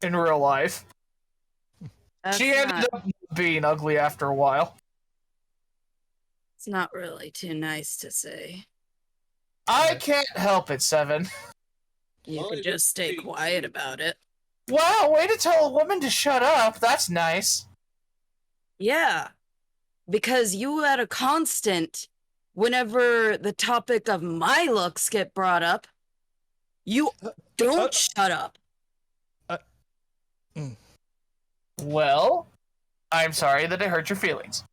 In real life. That's She ended up being ugly after a while. It's not really too nice to say. I can't help it, Seven. You Well, could it just is stay pretty quiet cute. about it. Wow, way to tell a woman to shut up. That's nice. Yeah, because you had a constant whenever the topic of my looks get brought up. You don't shut up. Well, I'm sorry that it hurt your feelings.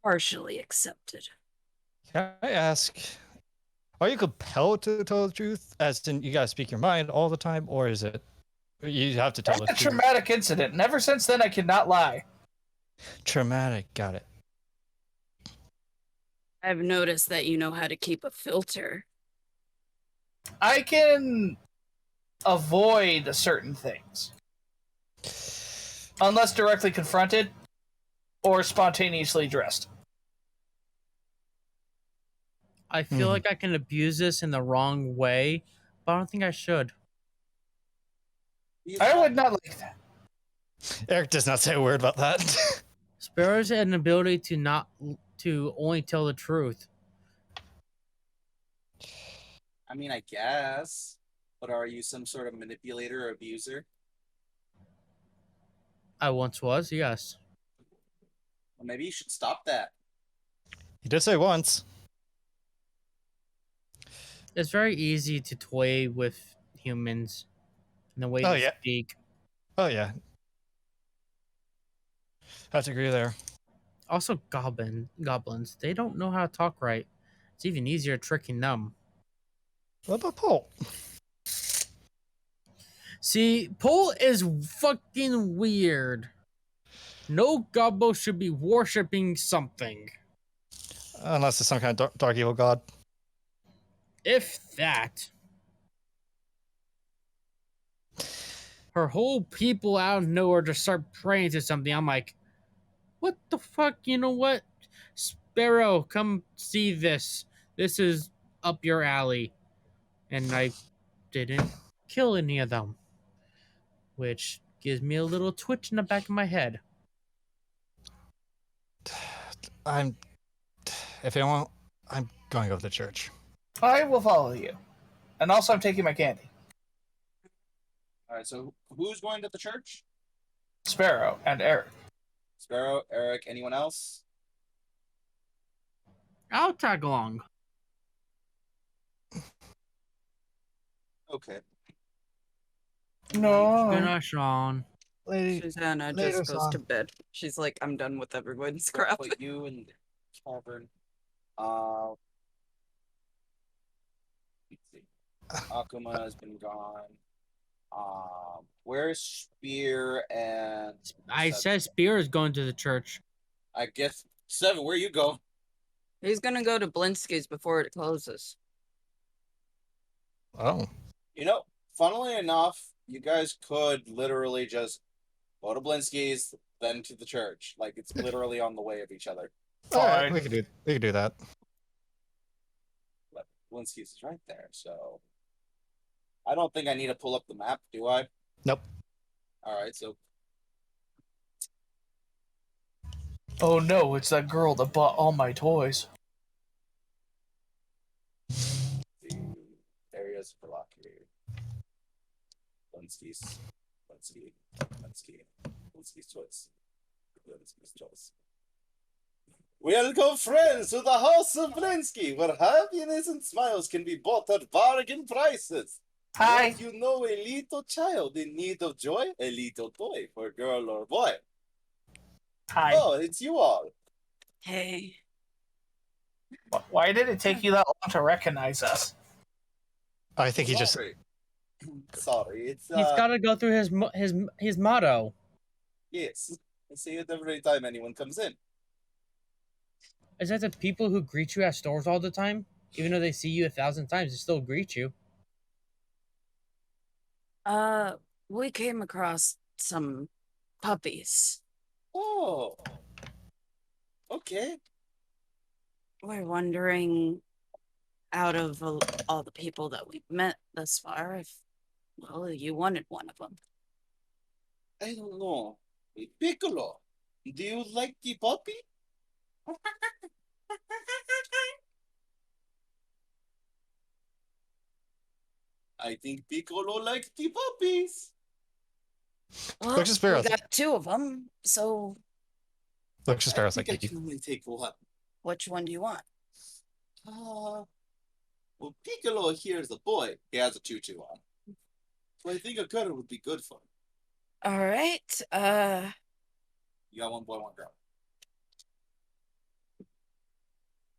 Partially accepted. Can I ask, are you compelled to tell the truth? As in, you gotta speak your mind all the time, or is it you have to tell That's the a truth? traumatic incident, and ever since then I cannot lie. Traumatic. Got it. I've noticed that you know how to keep a filter. I can avoid certain things. unless directly confronted or spontaneously dressed. I feel like I can abuse this in the wrong way, but I don't think I should. I would not like that. Eric does not say a word about that. Sparrow's an ability to only tell the truth. I mean, I guess. But are you some sort of manipulator or abuser? I once was, yes. Well, maybe you should stop that. He did say once. It's very easy to toy with humans in the way Oh, they yeah. speak. Oh yeah. I have to agree there. Also, goblins, they don't know how to talk right. It's even easier tricking them. What about Paul? See, Pole is fucking weird. No gobbo should be worshipping something. Unless it's some kind of dark evil god. If that. Her whole people out of nowhere just start praying to something. I'm like, what the fuck? You know what? Sparrow, come see this. This is up your alley. And I didn't kill any of them. Which gives me a little twitch in the back of my head. If you want, I'm going over to church. I will follow you. And also, I'm taking my candy. All right, so who's going to the church? Sparrow and Eric. Sparrow, Eric, anyone else? I'll tag along. Okay. No. Good night, Sean. Lady, Susanna later, just goes son. to bed. She's like, I'm done with everyone's We'll crap. put you in the cavern. Let's see. Akuma has been gone. Where's Spear and I Seven? said Spear is going to the church. I guess Seven, where you go? He's gonna go to Blinsky's before it closes. Oh. You know, funnily enough, you guys could literally just go to Blinsky's, then to the church. Like it's literally on the way of each other. All right, Fine. we could do that. But Blinsky's is right there, so I don't think I need to pull up the map, do I? Nope. All right, so Oh no, it's that girl that bought all my toys. the areas for lock here. Blinsky's choice. Blinsky's choice. Welcome, friends, to the house of Blinsky, where happiness and smiles can be bought at bargain prices. Hi. If you know a little child in need of joy, a little toy for girl or boy. Hi. Oh, it's you all. Hey. Why did it take you that long to recognize us? I think he just. Sorry. Sorry, it's He's got to go through his motto. yes. I say it every time anyone comes in. Is that the people who greet you at stores all the time, even though they see you 1,000 times, they still greet you? We came across some puppies. Oh. Okay. We're wondering, out of all the people that we've met thus far, if, well, you wanted one of them. I don't know. Piccolo, do you like the puppy? I think Piccolo likes the puppies. Well, Looks Sparrow. we got two of them, so Looks I Sparrow's think like, I can only take one. which one do you want? Well, Piccolo here is a boy. He has a tutu on. So I think a girl would be good for him. All right. You got one boy, one girl.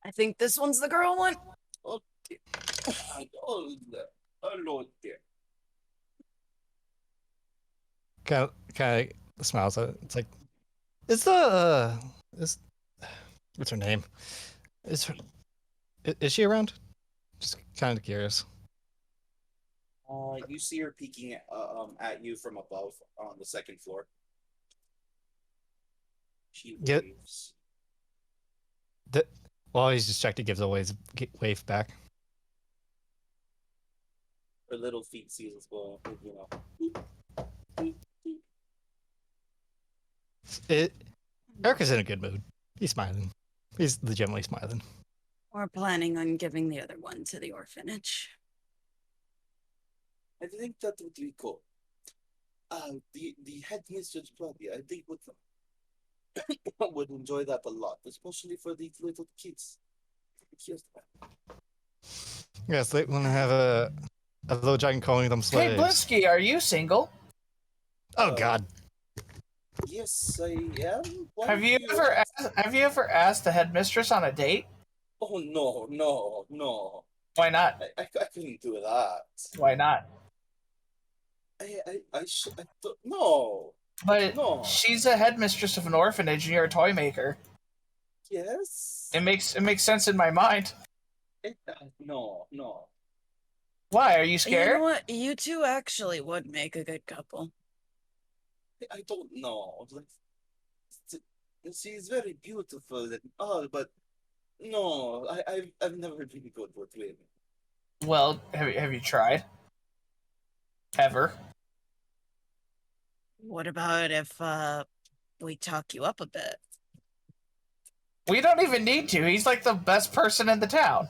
I think this one's the girl one. Okay. Hello there. kind of smiles at it. It's like, is what's her name? Is she around? Just kind of curious. You see her peeking at you from above on the second floor. She Get- waves. While he's distracted, gives a wave back. Her little feet sees us well, you know. Eric is in a good mood. He's smiling. He's legitimately smiling. We're planning on giving the other one to the orphanage. I think that would be cool. The headmistress probably, I think would enjoy that a lot, especially for these little kids. Yes, they want to have a little giant calling them Hey, slaves. Blinsky, are you single? Oh God. Yes, I am. Why Have you do ever asked the headmistress on a date? Oh no. Why not? I couldn't do that. Why not? I don't, no. But No. she's a headmistress of an orphanage, and you're a toy maker. Yes. It makes sense in my mind. No. Why? Are you You scared? know what? You two actually would make a good couple. I don't know. Like, she's very beautiful and all, but no, I've never been good with women. Well, have you tried? Ever? What about if we talk you up a bit? We don't even need to. He's like the best person in the town.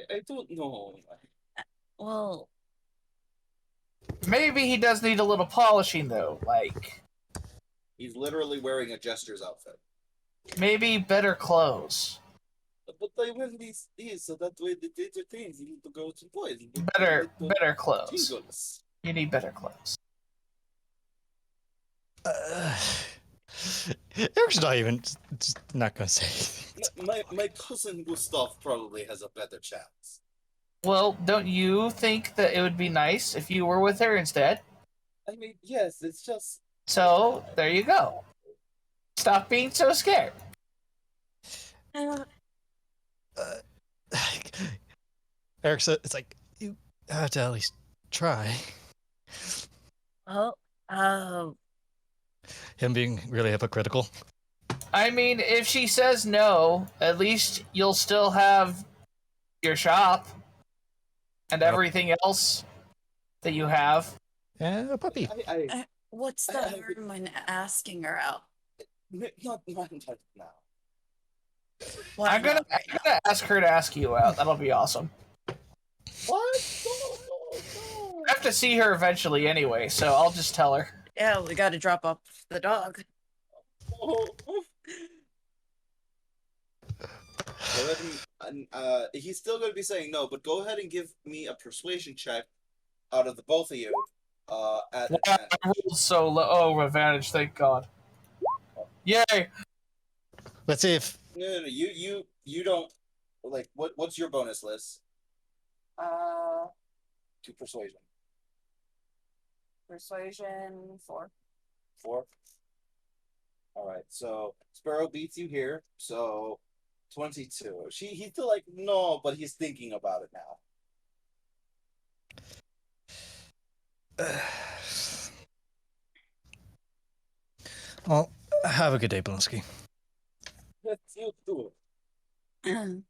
I don't know. Well, Maybe he does need a little polishing, though. Like, He's literally wearing a jester's outfit. maybe better clothes. But I wear these, so that way the other things, you need to go to boys. Better clothes. Jingles. You need better clothes. Eric's not even just not gonna say anything. My cousin Gustav probably has a better chance. Well, don't you think that it would be nice if you were with her instead? I mean, yes, it's just So, there you go. Stop being so scared. Eric said, "It's like you have to at least try." well, Him being really hypocritical. I mean, if she says no, at least you'll still have your shop and everything else that you have. Yeah, a puppy. what's the harm in asking her out? not now. Why I'm gonna not? ask her to ask you out. That'll be awesome. What? No. I have to see her eventually anyway, so I'll just tell her. Yeah, we got to drop off the dog. Go ahead and he's still going to be saying no, but go ahead and give me a persuasion check out of the both of you. At Wow, advantage. I rolled so low. Oh, advantage! Thank God. Yay! Let's see if No, you don't like what's your bonus list? To persuasion. Persuasion 4. 4. All right, so Sparrow beats you here, so 22. He's still like no, but he's thinking about it now. Well, have a good day, Blinsky. Let's you do it. And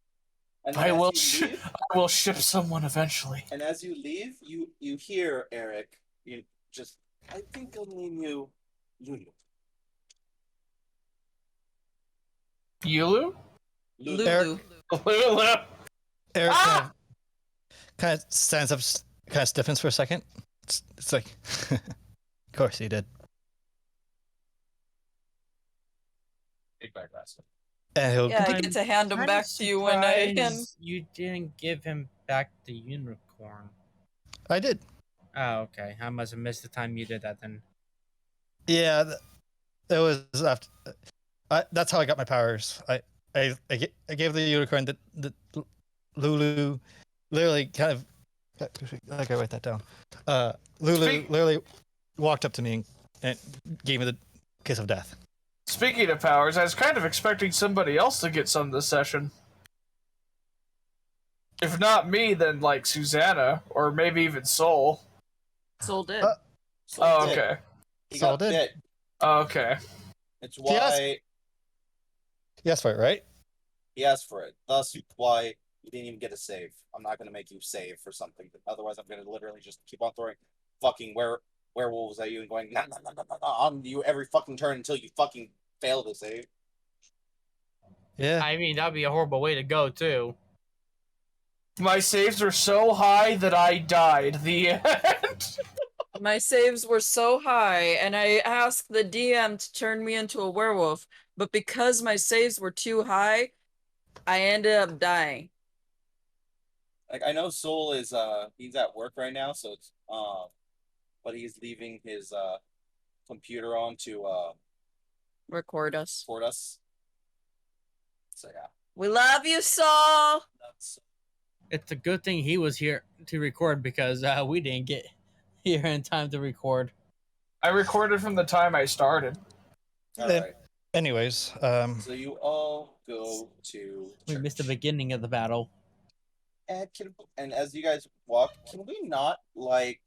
I as will. you leave- I will ship someone eventually. And as you leave, you hear Eric. You just, I think I'll name you Lulu. Yulu? Lulu. Eric, Lulu. Eric kind of stands up, kind of stiffens for a second. It's like, of course he did. Take back last. And he'll Yeah, I continue. get to hand them back to you when I hand. You didn't give him back the unicorn. I did. Oh, okay. I must have missed the time you did that then. Yeah, it was after. That's how I got my powers. I gave the unicorn the Lulu, literally kind of. I gotta write that down. Lulu literally walked up to me and gave me the kiss of death. Speaking of powers, I was kind of expecting somebody else to get some this session. If not me, then like Susanna, or maybe even Soul. Soul did. Oh, okay. He Saul got did. bit. Okay. It's Yes. why Yes, right? he asked for it. Thus, why you didn't even get a save. I'm not gonna make you save for something. Otherwise, I'm gonna literally just keep on throwing fucking werewolves at you and going on you every fucking turn until you fucking fail to save. Yeah. I mean, that'd be a horrible way to go, too. My saves are so high that I died. The end. My saves were so high, and I asked the DM to turn me into a werewolf, but because my saves were too high, I ended up dying. Like I know Soul is he's at work right now, so it's but he's leaving his computer on to Record us. support us. So yeah. We love you, Saul! That's It's a good thing he was here to record because we didn't get here in time to record. I recorded from the time I started. all Then- right. Anyways, So you all go to We church. missed the beginning of the battle. And as you guys walk, can we not like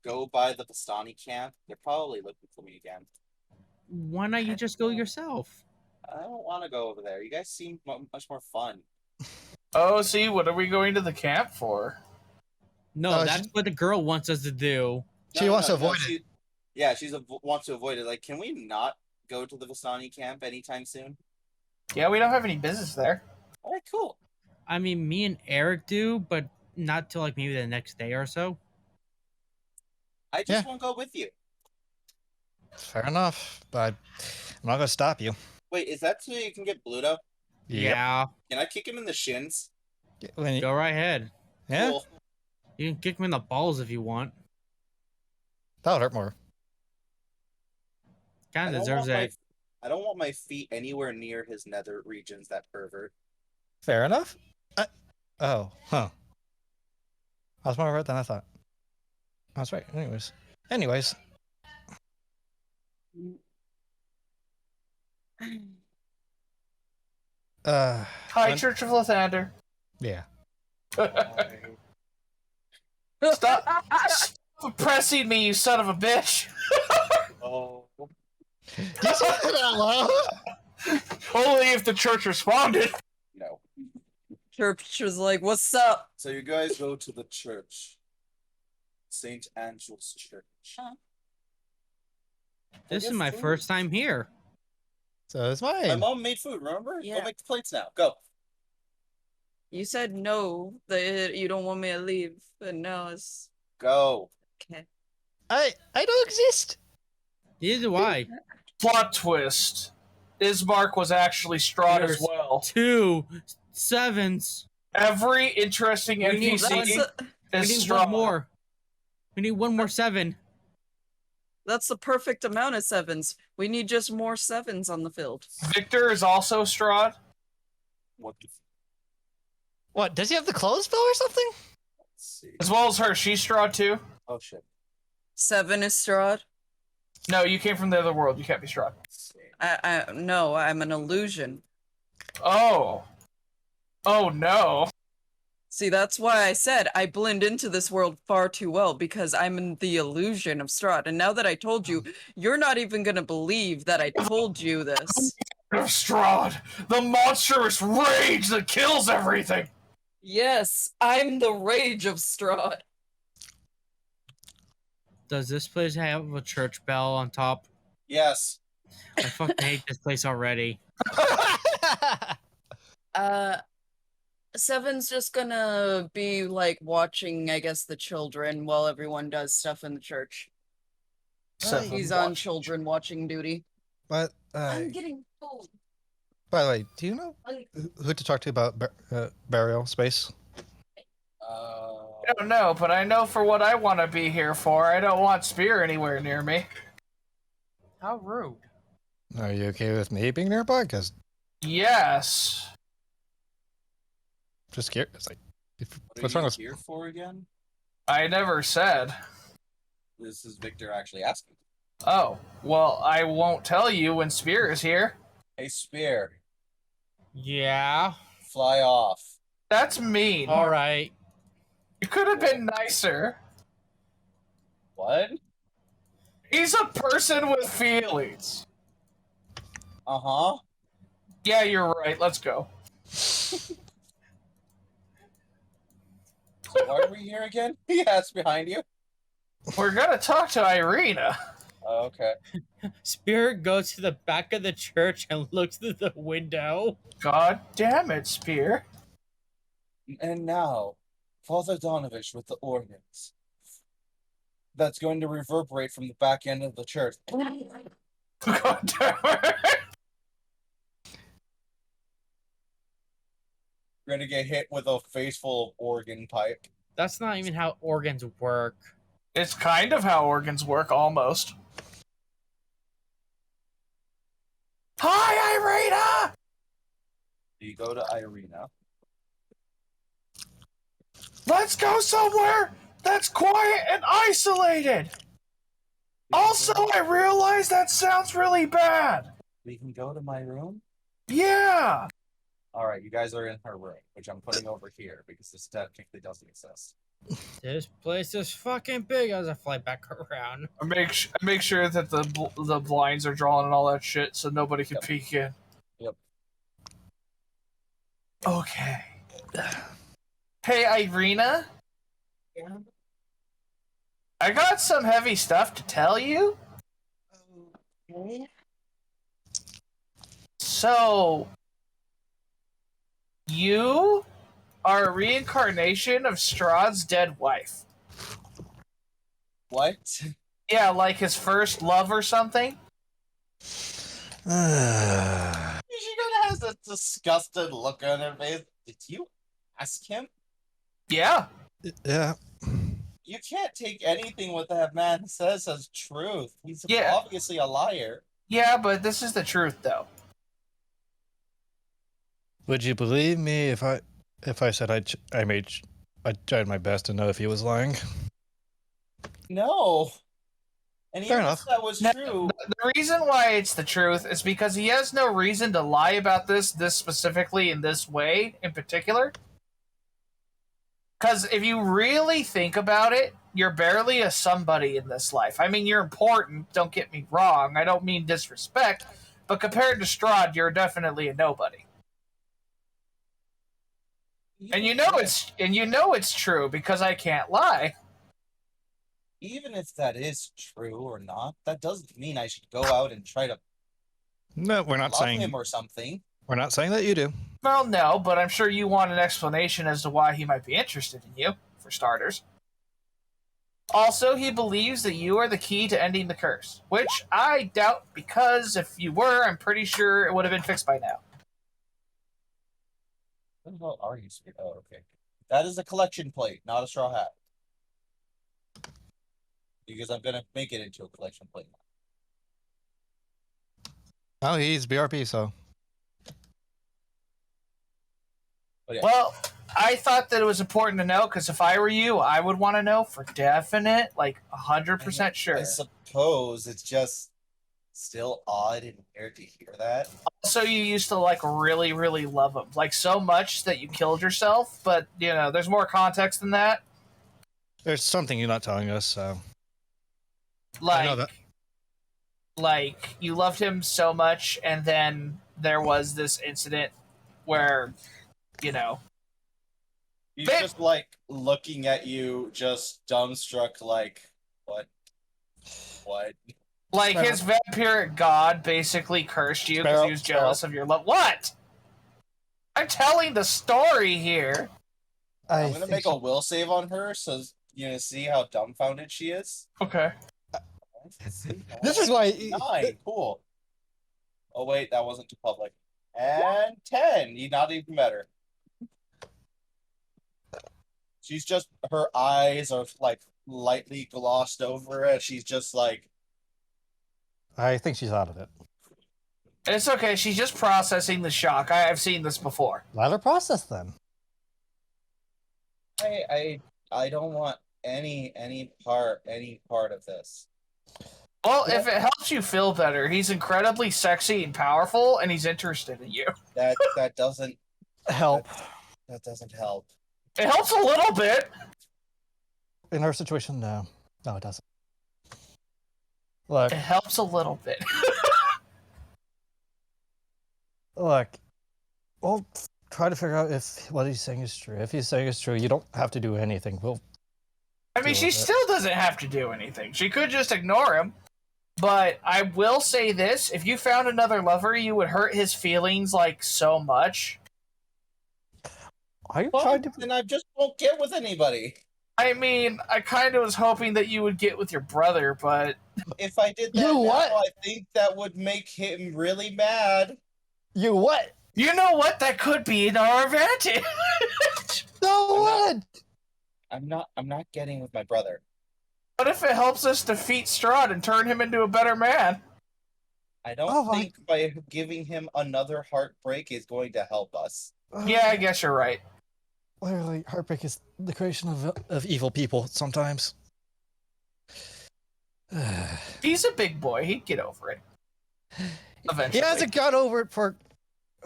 go by the Vistani camp? They're probably looking for me again. Why not you just go yourself? I don't want to go over there. You guys seem much more fun. Oh, see, what are we going to the camp for? No, that's what the girl wants us to do. She wants to avoid it. Yeah, wants to avoid it. Like, can we not go to the Vistani camp anytime soon? Yeah, we don't have any business there. All right, cool. I mean, me and Eric do, but not till like maybe the next day or so. I just won't go with you. Fair enough, but I'm not gonna stop you. Wait, is that so you can get Bluto? Yeah. Can I kick him in the shins? Go right ahead. Yeah. Cool. You can kick him in the balls if you want. That'll hurt more. Kind of deserves it. I don't want my feet anywhere near his nether regions, that pervert. Fair enough. Oh, huh. I was more right than I thought. That's right. Anyways. Hi, Church of Lathander. Yeah. Stop oppressing me, you son of a bitch. Oh. Did you say that out loud? Only if the church responded. No. Church was like, what's up? So you guys go to the church. St. Angel's Church. This is my first time here. So it's mine. My mom made food, remember? Yeah. Go make the plates now. Go. You said no, that you don't want me to leave, but no, it's Go. okay. I don't exist. Neither do I. Plot twist. Ismark was actually Strahd as well. 2 sevens. Every interesting We need NPC We is need Strahd. one more. We need one more 7. That's the perfect amount of sevens. We need just more sevens on the field. Victor is also Strahd. What the What, does he have the clothes bill or something? Let's see. As well as her. She's Strahd too. Oh shit. 7 is Strahd. No, you came from the other world. You can't be Strahd. Let's see. No, I'm an illusion. Oh. Oh no. See, that's why I said I blend into this world far too well, because I'm in the illusion of Strahd. And now that I told you, you're not even gonna believe that I told you this. Strahd, the monstrous rage that kills everything. Yes, I'm the rage of Strahd. Does this place have a church bell on top? Yes. I fucking hate this place already. 7's just gonna be like watching, I guess, the children while everyone does stuff in the church. He's on children watching duty. But I'm getting full. by the way, do you know who to talk to about burial space? I don't know, but I know for what I want to be here for. I don't want Spear anywhere near me. How rude. Are you okay with me being nearby? Because Yes. just curious. It's like, What what's are wrong you with? here for again? I never said. This is Victor actually asking. Oh, well, I won't tell you when Spear is here. Hey, Spear, Yeah. fly off. That's mean. All right. You could have been nicer. What? He's a person with feelings. Uh-huh. Yeah, you're right. Let's go. So why are we here again? Yes, behind you. We're gonna talk to Irina. Oh, okay. Spirit goes to the back of the church and looks through the window. God damn it, Spear. And now, Father Donovich with the organs. That's going to reverberate from the back end of the church. God damn it. We're gonna get hit with a face full of organ pipe. That's not even how organs work. It's kind of how organs work, almost. Hi, Irina! You go to Irina. Let's go somewhere that's quiet and isolated. Also, I realize that sounds really bad. We can go to my room? Yeah. All right, you guys are in her room, which I'm putting over here because this technically doesn't exist. This place is fucking big as I fly back around. Make sure that the blinds are drawn and all that shit so nobody can peek in. Yep. Okay. Hey, Irina? Yeah. I got some heavy stuff to tell you. Okay. So, you are a reincarnation of Strahd's dead wife. What? Yeah, like his first love or something? She kind of has a disgusted look on her face. Did you ask him? Yeah. Yeah. You can't take anything what that man says as truth. He's Yeah. obviously a liar. Yeah, but this is the truth, though. Would you believe me if I said I tried my best to know if he was lying? No. And Fair even enough. if that was No, true, The reason why it's the truth is because he has no reason to lie about this specifically in this way in particular. Because if you really think about it, you're barely a somebody in this life. I mean, you're important, don't get me wrong. I don't mean disrespect, but compared to Strahd, you're definitely a nobody. And you know it's true because I can't lie. even if that is true or not, that doesn't mean I should go out and try to No, we're not love saying him or something. we're not saying that you do. Well, no, but I'm sure you want an explanation as to why he might be interested in you, for starters. Also, he believes that you are the key to ending the curse, which I doubt because if you were, I'm pretty sure it would have been fixed by now. What the hell are you? Oh, okay. That is a collection plate, not a straw hat. Because I'm gonna make it into a collection plate. Oh, he's BRP, so But yeah. Well, I thought that it was important to know because if I were you, I would want to know for definite, like 100% sure. I suppose it's just still odd and weird to hear that. Also, you used to like really, really love him, like so much that you killed yourself. But you know, there's more context than that. there's something you're not telling us. So Like, know that. like you loved him so much, and then there was this incident where, you know, He's just like looking at you, just dumbstruck, like, what? What? like his vampiric god basically cursed you because he was jealous of your love. What? I'm telling the story here. I'm gonna make a will save on her, so you know, see how dumbfounded she is. Okay. This is why 9, cool. Oh wait, that wasn't too public. And 10, not even better. She's just, her eyes are like lightly glossed over it. She's just like, I think she's out of it. It's okay. She's just processing the shock. I've seen this before. Let her process then. I don't want any part of this. Well, if it helps you feel better, he's incredibly sexy and powerful, and he's interested in you. That doesn't Help. that doesn't help. It helps a little bit. In her situation, no. No, it doesn't. Look, It helps a little bit. Look, we'll try to figure out if what he's saying is true. If he's saying it's true, you don't have to do anything. We'll. I mean, deal she with it. still doesn't have to do anything. She could just ignore him. But I will say this: if you found another lover, you would hurt his feelings like so much. Are you Well, trying to? then I just won't get with anybody. I mean, I kind of was hoping that you would get with your brother, but If I did that You now, what? I think that would make him really mad. You what? you know what? That could be in our advantage. No what? I'm not getting with my brother. What if it helps us defeat Strahd and turn him into a better man? I don't Oh, my- think by giving him another heartbreak is going to help us. Yeah, I guess you're right. Literally, heartbreak is the creation of evil people sometimes. He's a big boy. He'd get over it. Eventually. He hasn't got over it for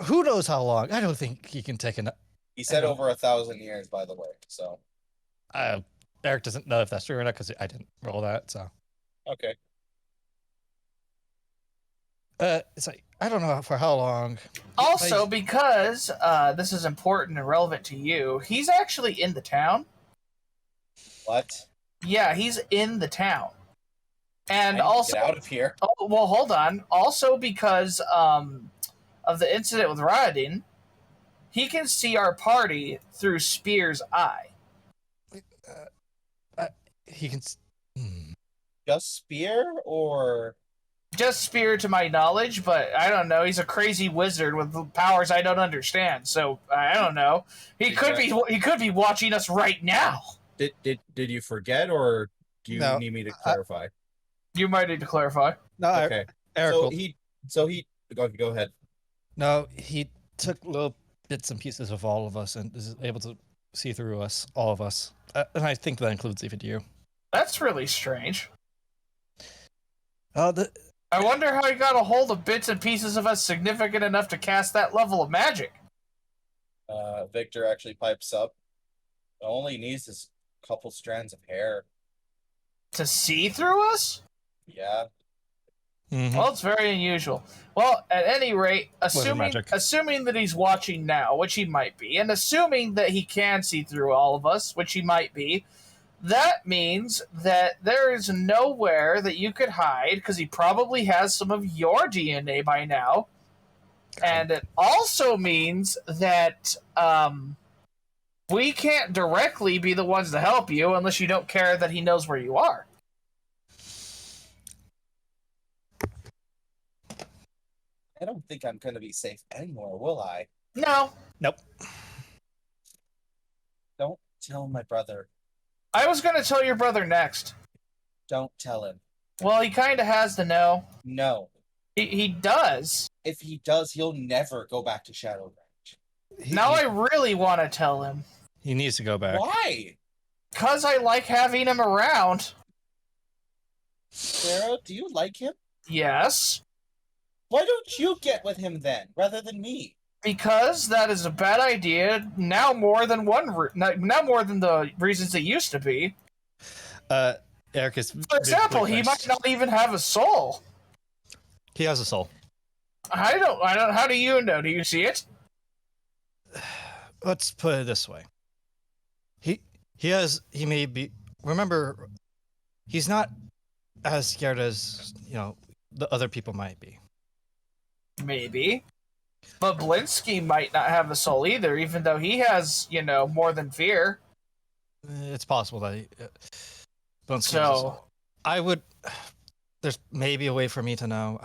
who knows how long. I don't think he can take an. He said know. over 1,000 years, by the way. So Eric doesn't know if that's true or not because I didn't roll that. So okay. it's like I don't know for how long. Also, Like, because this is important and relevant to you, he's actually in the town. What? Yeah, he's in the town. I And need to also, get out of here. oh, well, hold on. Also, because of the incident with Raladin, he can see our party through Spear's eye. he can. Just spear or Just Spear, to my knowledge, but I don't know. He's a crazy wizard with powers I don't understand. So I don't know. He could be watching us right now. did you forget, or do you No, need me to clarify? You might need to clarify. No, Okay. Eric. So he go ahead. No, he took little bits and pieces of all of us and is able to see through us, all of us. And I think that includes even you. That's really strange. The I wonder how he got a hold of bits and pieces of us significant enough to cast that level of magic. Victor actually pipes up. All he needs is a couple strands of hair. To see through us? Yeah. mhm. Well, it's very unusual. Well, at any rate, magic. assuming that he's watching now, which he might be, and assuming that he can see through all of us, which he might be, that means that there is nowhere that you could hide, because he probably has some of your DNA by now. And it also means that we can't directly be the ones to help you unless you don't care that he knows where you are. I don't think I'm going to be safe anymore, will I? No. Nope. Don't tell my brother. I was going to tell your brother next. Don't tell him. Well, he kind of has to know. No. He does. If he does, he'll never go back to Shadow Range. Now I really want to tell him. He needs to go back. Why? Because I like having him around. Sarah, do you like him? Yes. Why don't you get with him then, rather than me? Because that is a bad idea. Now more than now more than the reasons it used to be. Eric is. For example, he might not even have a soul. He has a soul. I don't. How do you know? Do you see it? Let's put it this way. He may be. Remember, he's not as scared as the other people might be. Maybe. But Blinsky might not have a soul either, even though he has, more than fear. It's possible that. Blinsky has a So, soul. I would. There's maybe a way for me to know.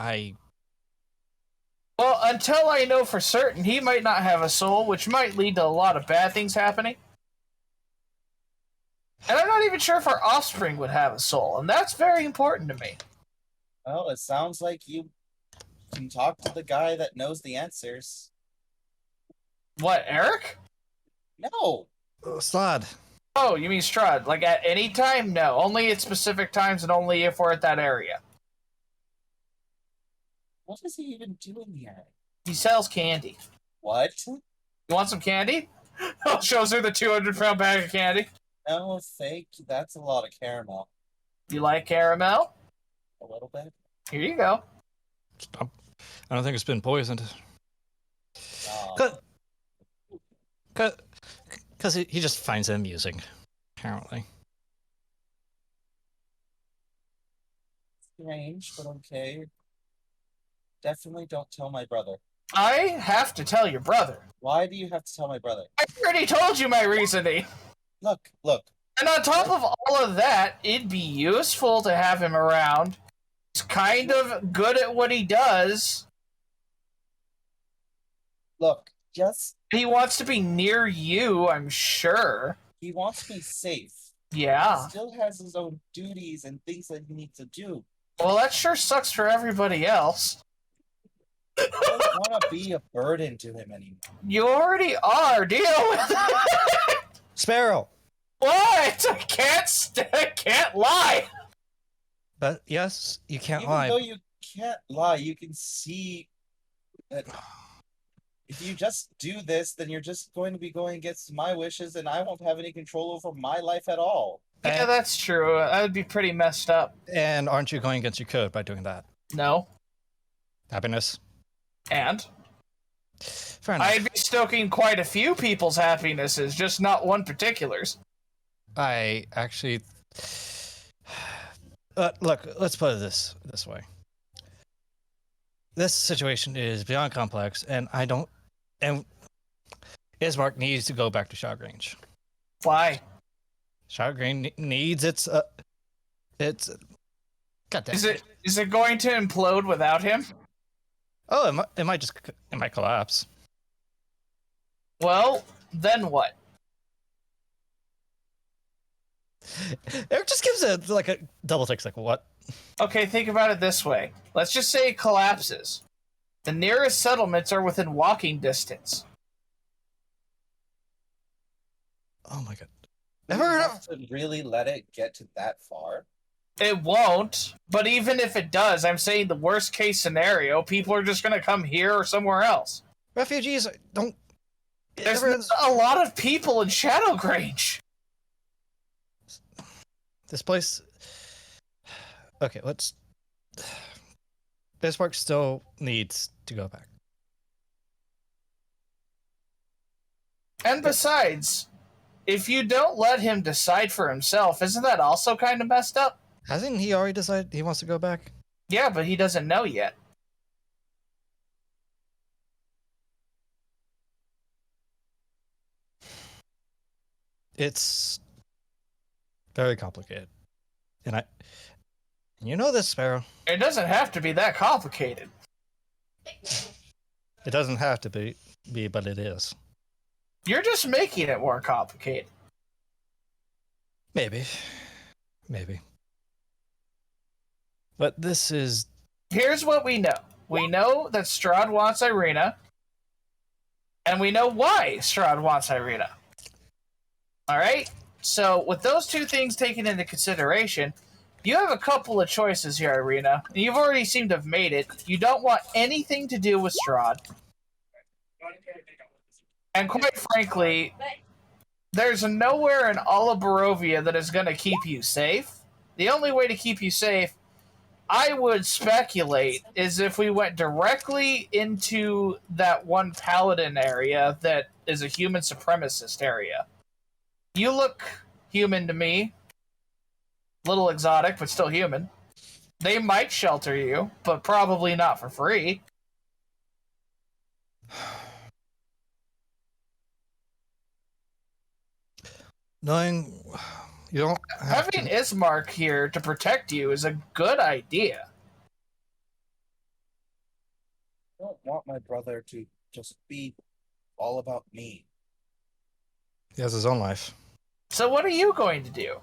well, until I know for certain, he might not have a soul, which might lead to a lot of bad things happening. And I'm not even sure if our offspring would have a soul, and that's very important to me. Well, it sounds like you can talk to the guy that knows the answers. What, Eric? No. Slad. Oh, you mean Strahd? Like at any time? No, only at specific times and only if we're at that area. What is he even doing here? He sells candy. What? You want some candy? Oh, shows her the 200-pound bag of candy. No, thank you. That's a lot of caramel. You like caramel? A little bit. Here you go. I don't think it's been poisoned. Oh, Because he just finds it amusing, apparently. strange, but okay. Definitely don't tell my brother. I have to tell your brother. Why do you have to tell my brother? I already told you my reasoning. Look. And on top of all of that, it'd be useful to have him around. He's kind of good at what he does. Look, just He wants to be near you, I'm sure. he wants to be safe. Yeah. He still has his own duties and things that he needs to do. Well, that sure sucks for everybody else. I don't want to be a burden to him anymore. You already are. Deal with it. Sparrow! What? I can't lie. But yes, you can't Even lie. though you can't lie, you can see that if you just do this, then you're just going to be going against my wishes, and I won't have any control over my life at all. Yeah, that's true. That would be pretty messed up. And aren't you going against your code by doing that? No. Happiness? And? Fair enough. I'd be stoking quite a few people's happinesses, just not one particular's. I actually... look, let's put it this way. This situation is beyond complex, and I don't... And Ismark needs to go back to Shot Range. Why? Shot Range needs its... God damn Is it going to implode without him? Oh, it might collapse. Well, then what? Eric just gives a double take, like, what? Okay, think about it this way. Let's just say it collapses. The nearest settlements are within walking distance. Oh my god. You Ever heard have of... to really let it get to that far? It won't, but even if it does, I'm saying the worst case scenario, people are just going to come here or somewhere else. Refugees don't... There's not a lot of people in Shadowgrange. This place... Okay, let's... Bismarck still needs to go back. And besides, if you don't let him decide for himself, isn't that also kind of messed up? Hasn't he already decided he wants to go back? Yeah, but he doesn't know yet. It's very complicated. And you know this, Sparrow. It doesn't have to be that complicated. It doesn't have to be, but it is. You're just making it more complicated. Maybe. But this is... Here's what we know. We know that Strahd wants Irina, and we know why Strahd wants Irina. Alright? So, with those two things taken into consideration, you have a couple of choices here, Irina. You've already seemed to have made it. You don't want anything to do with Strahd. And quite frankly, there's nowhere in all of Barovia that is going to keep you safe. The only way to keep you safe, I would speculate, is if we went directly into that one Paladin area that is a human supremacist area. You look human to me. Little exotic, but still human. They might shelter you, but probably not for free. Knowing you don't have Having Ismark here to protect you is a good idea. I don't want my brother to just be all about me. He has his own life. So what are you going to do?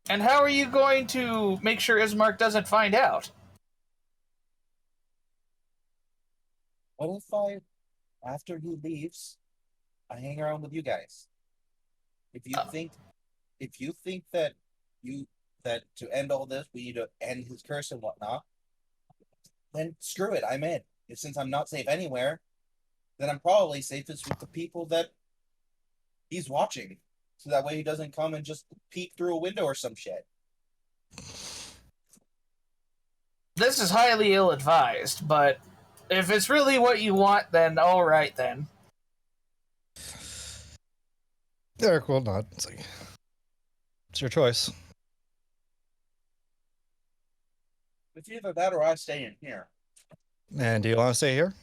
And how are you going to make sure Ismark doesn't find out? What if after he leaves, I hang around with you guys? If you think that to end all this, we need to end his curse and whatnot, then screw it, I'm in. And since I'm not safe anywhere, then I'm probably safest with the people that he's watching. So that way he doesn't come and just peek through a window or some shit. This is highly ill-advised, but if it's really what you want, then all right then. Eric will nod. It's like, it's your choice. It's either that or I stay in here. And do you want to stay here?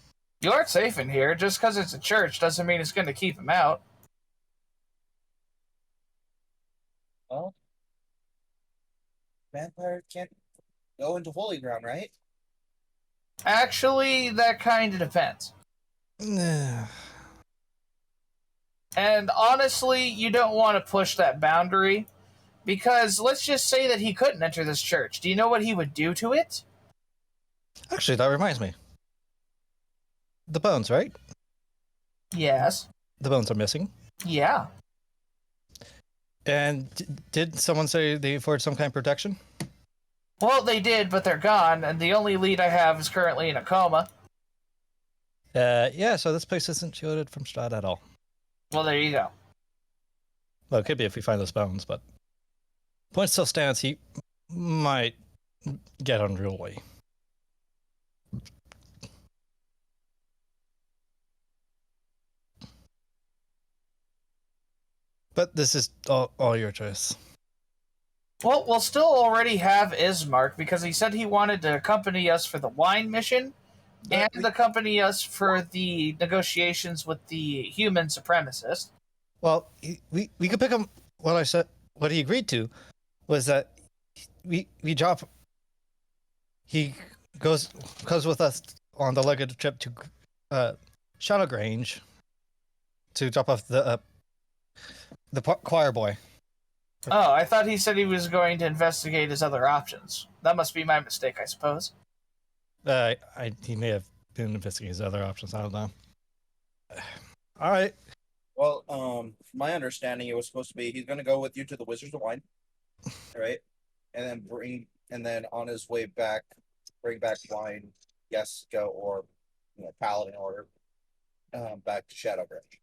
You aren't safe in here. Just because it's a church doesn't mean it's going to keep him out. Well, vampire can't go into holy ground, right? Actually, that kind of depends. Nah. And honestly, you don't want to push that boundary, because let's just say that he couldn't enter this church. Do you know what he would do to it? Actually, that reminds me. The bones, right? Yes. The bones are missing. Yeah. And did someone say they afford some kind of protection? Well, they did, but they're gone, and the only lead I have is currently in a coma. Yeah, so this place isn't shielded from Strahd at all. Well, there you go. Well, it could be if we find those bones, but point still stands, he might get unruly. But this is all your choice. Well, we'll still already have Ismark, because he said he wanted to accompany us for the wine mission, and accompany us for the negotiations with the human supremacist. Well, we could pick him. What I said, what he agreed to, was that we drop. He goes with us on the legged trip to Shadowgrange to drop off the choir boy. Oh, I thought he said he was going to investigate his other options. That must be my mistake, I suppose. He may have been investigating his other options. I don't know. All right. Well, from my understanding, it was supposed to be he's going to go with you to the Wizards of Wine, right? And then on his way back, bring back wine, Yeska, or Paladin order, back to Shadowgrange.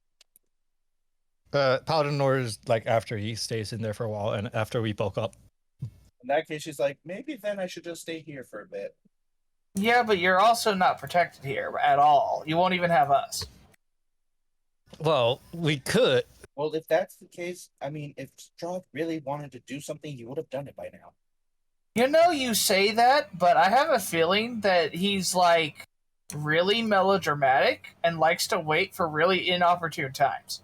Paladin orders like after he stays in there for a while, and after we bulk up. In that case, she's like, maybe then I should just stay here for a bit. Yeah, but you're also not protected here at all. You won't even have us. Well, we could. Well, if that's the case, I mean, if Strahd really wanted to do something, he would have done it by now. You know, you say that, but I have a feeling that he's, like, really melodramatic and likes to wait for really inopportune times.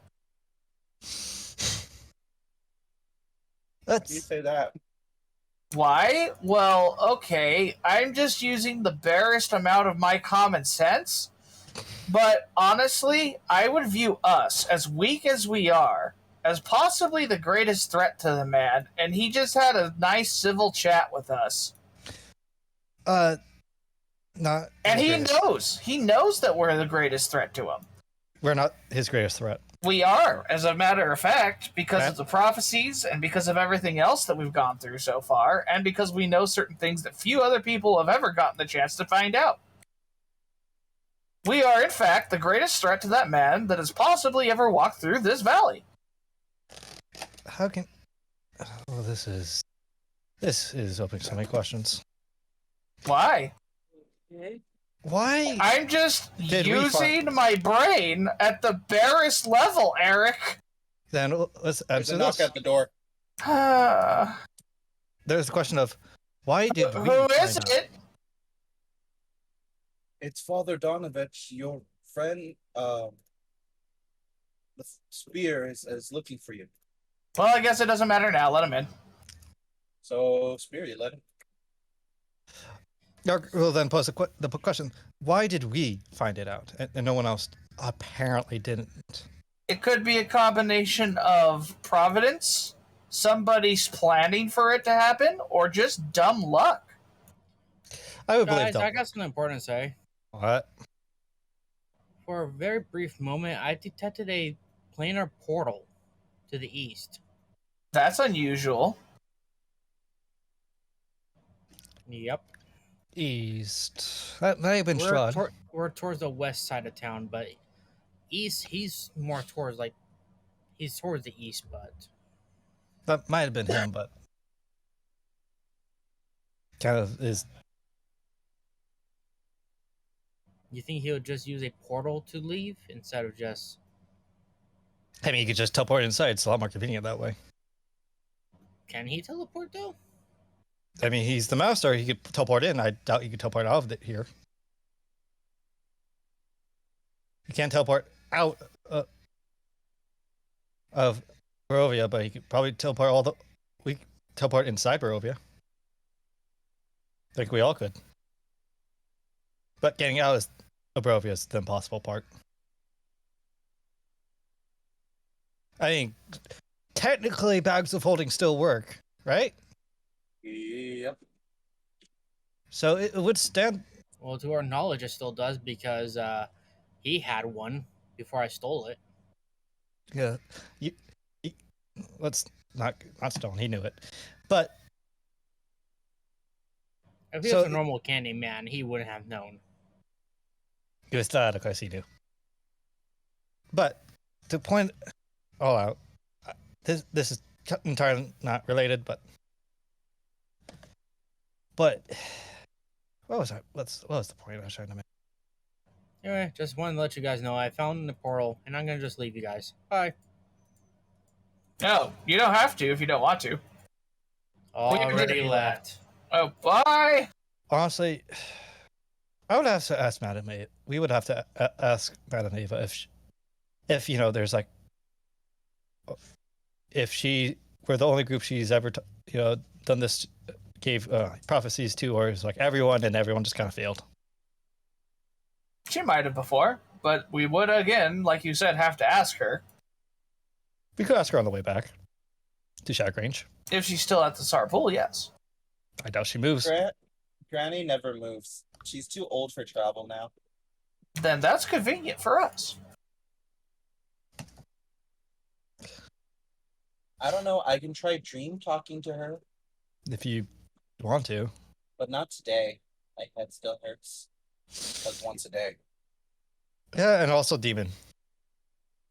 How do you say that? Why? Well, okay, I'm just using the barest amount of my common sense, but honestly, I would view us, as weak as we are, as possibly the greatest threat to the man, and he just had a nice civil chat with us. Not. And he knows that we're the greatest threat to him. We're not his greatest threat. We are, as a matter of fact, because of the prophecies and because of everything else that we've gone through so far, and because we know certain things that few other people have ever gotten the chance to find out. We are, in fact, the greatest threat to that man that has possibly ever walked through this valley. How can... Oh, this is opening so many questions. Why? Why? I'm just using my brain at the barest level, Eric. Then let's There's answer a knock this. at the door. There's the question of why did we Who is find out? it? It's Father Donovich, your friend. The spear is looking for you. Well, I guess it doesn't matter now. Let him in. So, spear, you let him. Well, then pose the question: why did we find it out, and no one else apparently didn't? It could be a combination of providence, somebody's planning for it to happen, or just dumb luck. I would believe Guys, that. I got something important to say. What? For a very brief moment, I detected a planar portal to the east. That's unusual. Yep. East. That may have been Strahd. We're towards the west side of town, but east, he's more towards, like, he's towards the east, but... That might have been him, but... kind of is... You think he would just use a portal to leave instead of just? I mean, you could just teleport inside. It's a lot more convenient that way. Can he teleport though? I mean, he's the master. He could teleport in. I doubt you could teleport out of it here. You can't teleport out of Barovia, but he could probably teleport we teleport inside Barovia. I think we all could. But getting out of Barovia is the impossible part. I mean, technically, bags of holding still work, right? Yep. So it would stand. Well, to our knowledge, it still does because he had one before I stole it. Yeah, let's not stone. He knew it, but if he was a normal candy man, he wouldn't have known. He was that, of course, he knew. But to point all out, this is entirely not related, but what was I? What was the point I was trying to make? Anyway, just wanted to let you guys know I found the portal, and I'm gonna just leave you guys. Bye. No, you don't have to if you don't want to. Already left. Oh, bye. Honestly, I would have to ask Madame Eva. We would have to ask Madame Eva if you know, there's like, if she were the only group she's ever done this, gave prophecies to, or is like everyone and everyone just kind of failed. She might have before, but we would again, like you said, have to ask her. We could ask her on the way back to Shack Range. If she's still at the Sar Pool, yes. I doubt she moves. Granny never moves. She's too old for travel now. Then that's convenient for us. I don't know. I can try dream talking to her. If you want to. But not today. My head still hurts. Like once a day. Yeah, and also demon.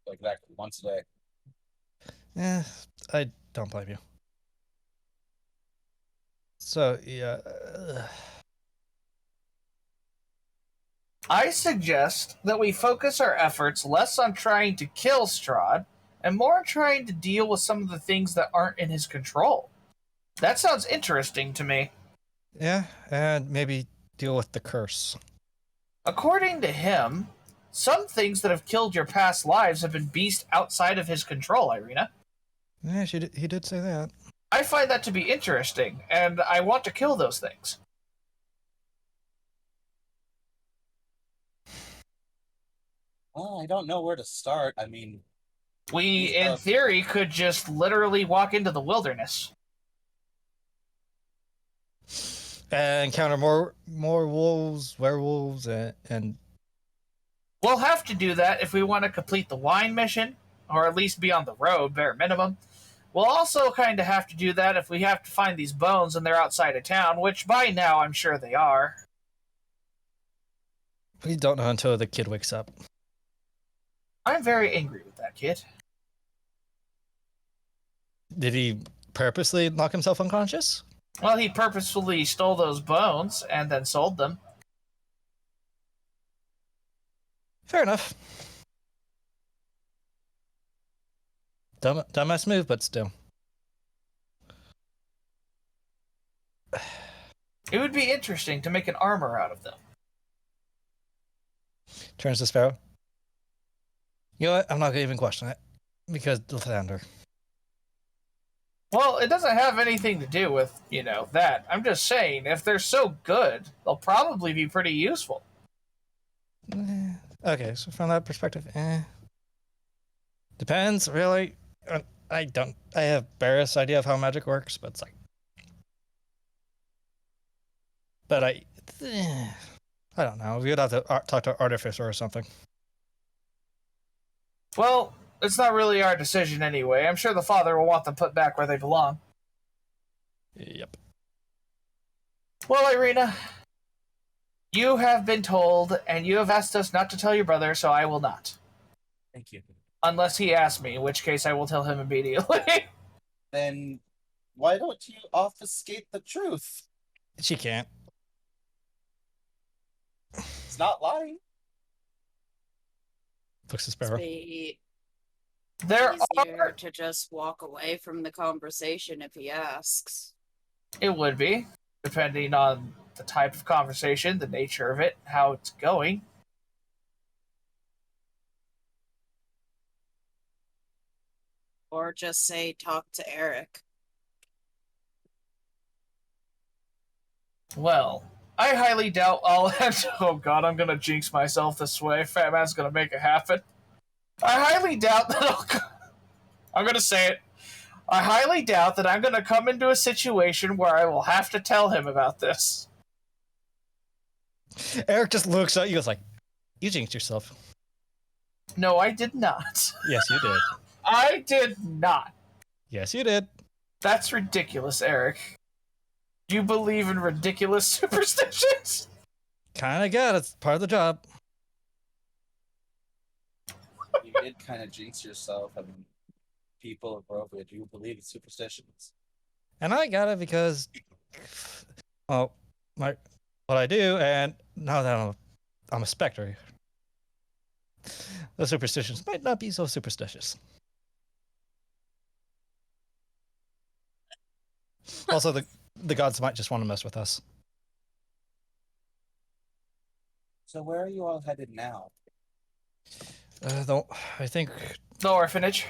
Exactly, once a day. Yeah, I don't blame you. So, yeah. I suggest that we focus our efforts less on trying to kill Strahd and more on trying to deal with some of the things that aren't in his control. That sounds interesting to me. Yeah, and maybe deal with the curse. According to him, some things that have killed your past lives have been beasts outside of his control, Irina. Yeah, he did say that. I find that to be interesting, and I want to kill those things. Well, I don't know where to start. I mean... We, in theory, could just literally walk into the wilderness. And encounter more wolves, werewolves, and... We'll have to do that if we want to complete the wine mission, or at least be on the road, bare minimum. We'll also kind of have to do that if we have to find these bones and they're outside of town, which by now I'm sure they are. We don't know until the kid wakes up. I'm very angry with that kid. Did he purposely knock himself unconscious? Well, he purposefully stole those bones and then sold them. Fair enough. Dumbass move, but still. It would be interesting to make an armor out of them. Turns to Sparrow. You know what? I'm not going to even question it. Because the Thunder. Well, it doesn't have anything to do with, that. I'm just saying, if they're so good, they'll probably be pretty useful. Okay, so from that perspective, depends, really. I have barest idea of how magic works, but it's like... But I don't know. We would have to talk to an artificer or something. Well, it's not really our decision anyway. I'm sure the father will want them put back where they belong. Yep. Well, Irina, you have been told, and you have asked us not to tell your brother, so I will not. Thank you. Unless he asks me, in which case I will tell him immediately. Then why don't you obfuscate the truth? She can't. It's not lying. Looks a It'd sparrow. be There easier are. to just walk away from the conversation if he asks. It would be, depending on the type of conversation, the nature of it, how it's going. Or just say, talk to Eric. Well, I highly doubt I'll have. Oh god, I'm gonna jinx myself this way. Fat Man's gonna make it happen. I highly doubt that I'm gonna say it. I highly doubt that I'm gonna come into a situation where I will have to tell him about this. Eric just looks at you. Goes like, "You jinxed yourself." No, I did not. Yes, you did. I did not. Yes, you did. That's ridiculous, Eric. Do you believe in ridiculous superstitions? Kind of good. It's part of the job. You did kind of jinx yourself. I mean, people of Barovia do believe in superstitions. And I got it because, well, what I do, and now that I'm a spectre, the superstitions might not be so superstitious. Also, the gods might just want to mess with us. So where are you all headed now? I think The orphanage.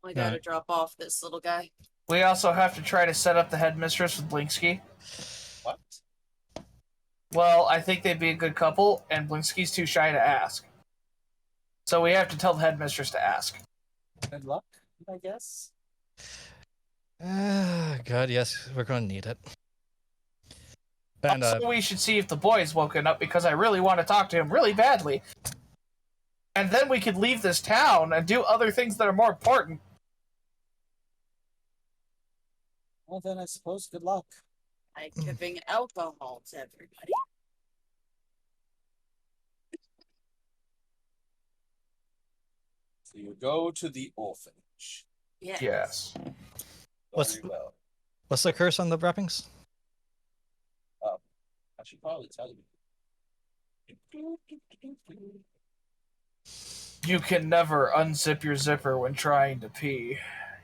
I gotta Right. drop off this little guy. We also have to try to set up the headmistress with Blinksky. What? Well, I think they'd be a good couple, and Blinksky's too shy to ask. So we have to tell the headmistress to ask. Good luck, I guess. God, yes, we're going to need it. And Also, we should see if the boy's woken up because I really want to talk to him really badly. And then we could leave this town and do other things that are more important. Well, then I suppose good luck. Like giving alcohol to everybody. So you go to the orphanage. Yes. Yes. What's- Very well. what's the curse on the wrappings? I should probably tell you. You can never unzip your zipper when trying to pee.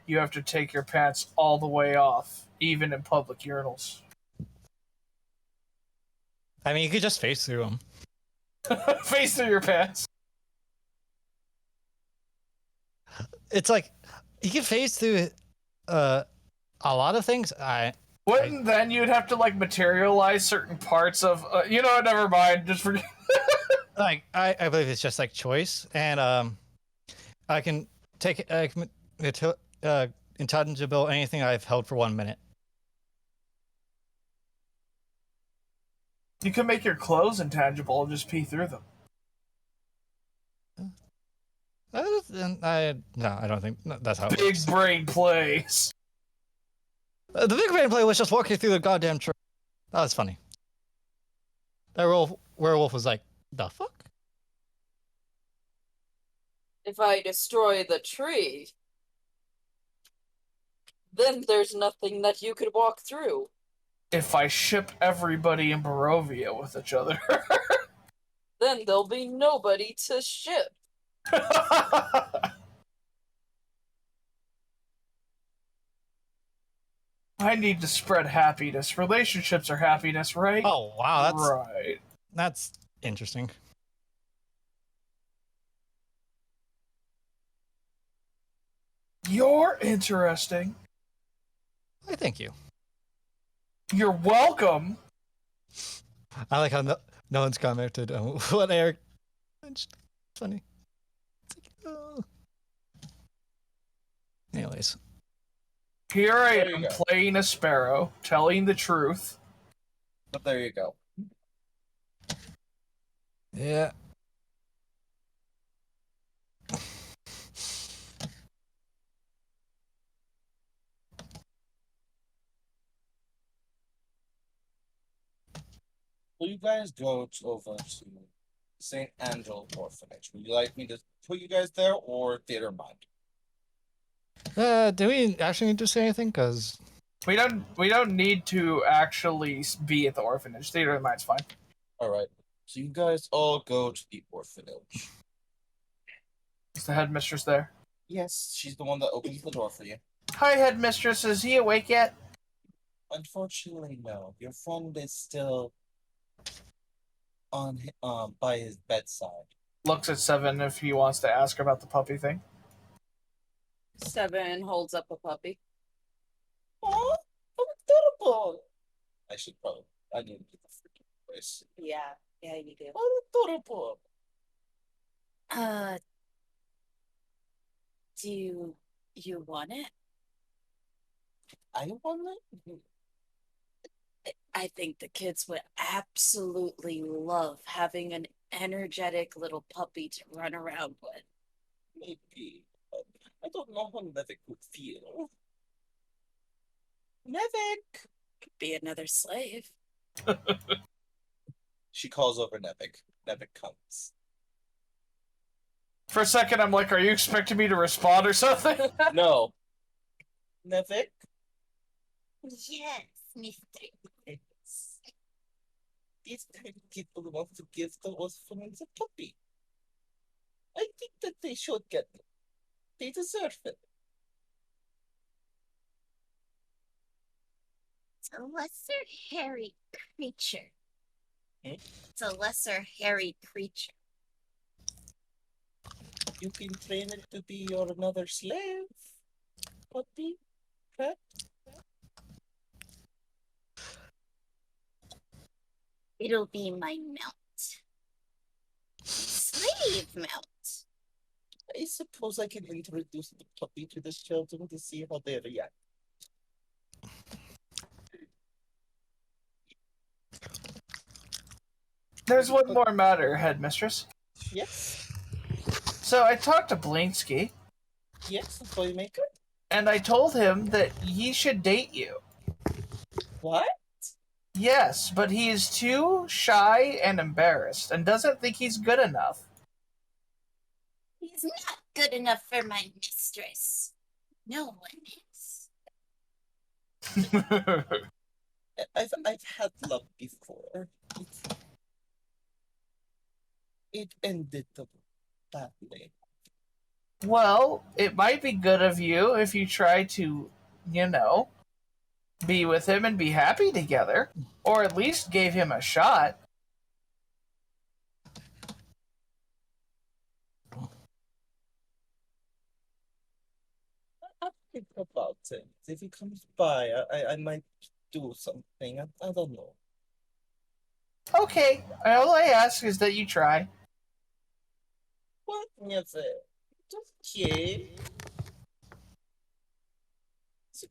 You have to take your pants all the way off, even in public urinals. I mean, you could just face through them. Face through your pants. It's like you can phase through a lot of things. Wouldn't then you'd have to like materialize certain parts of you know what, never mind, just forget. Like I believe it's just like choice, and I can take intangible anything I've held for 1 minute. You can make your clothes intangible and just pee through them. I don't think that's how it Big works. brain plays. The big brain play was just walking through the goddamn tree. That was funny. That werewolf was like, the fuck? If I destroy the tree, then there's nothing that you could walk through. If I ship everybody in Barovia with each other. Then there'll be nobody to ship. I need to spread happiness. Relationships are happiness, right? Oh wow, right. that's interesting. You're interesting. I thank you. You're welcome. I like how no one's commented on what Eric mentioned. It's funny. It's like, oh. Anyways, Here I There you am go. playing a sparrow, telling the truth. But there you go. yeah. Will you guys go over to St. Angel Orphanage? Would you like me to put you guys there or theater mind? Do we actually need to say anything? Because We don't need to actually be at the orphanage. Theater of the mind's fine. All right. So you guys all go to the orphanage. Is the headmistress there? Yes, she's the one that opens the door for you. Hi, headmistress. Is he awake yet? Unfortunately, no. Your friend is still on by his bedside. Looks at Seven if he wants to ask about the puppy thing. Seven holds up a puppy. Oh, adorable! I need to get the freaking voice. Yeah, you do. Adorable! Do you want it? I want it. I think the kids would absolutely love having an energetic little puppy to run around with. Maybe. But I don't know how Nevik would feel. Nevik! Could be another slave. She calls over Nevik. Nevik comes. For a second, I'm like, are you expecting me to respond or something? No. Nevik? Yes, Mr. These kind of people want to give the orphans a puppy. I think that they should get it. They deserve it. It's a lesser hairy creature. Hmm? It's a lesser hairy creature. You can train it to be your another slave. Puppy. Pet. It'll be my mount. Slave mount. I suppose I can introduce the puppy to the children to see how they react. There's one more matter, headmistress. Yes. So I talked to Blinsky, Yes, the toy maker. and I told him that he should date you. What? Yes, but he is too shy and embarrassed, and doesn't think he's good enough. He's not good enough for my mistress. No one is. I've had love before. It ended badly. Well, it might be good of you if you try to, be with him and be happy together. Or at least gave him a shot. I'll think about it. If he comes by, I might do something. I don't know. Okay, all I ask is that you try. What? Never. Okay.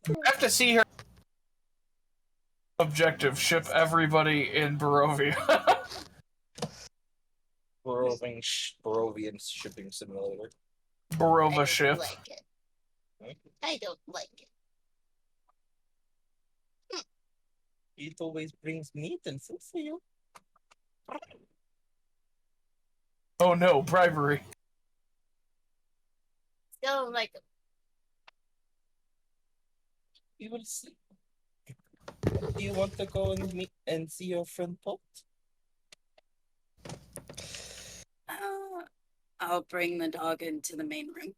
I have to see her. Objective: ship everybody in Barovia. Barovian shipping simulator. Barova ship. I don't like it. It always brings meat and food for you. Oh no, bribery. Don't like it. You will see. Do you want to go and meet and see your friend Pot? I'll bring the dog into the main room.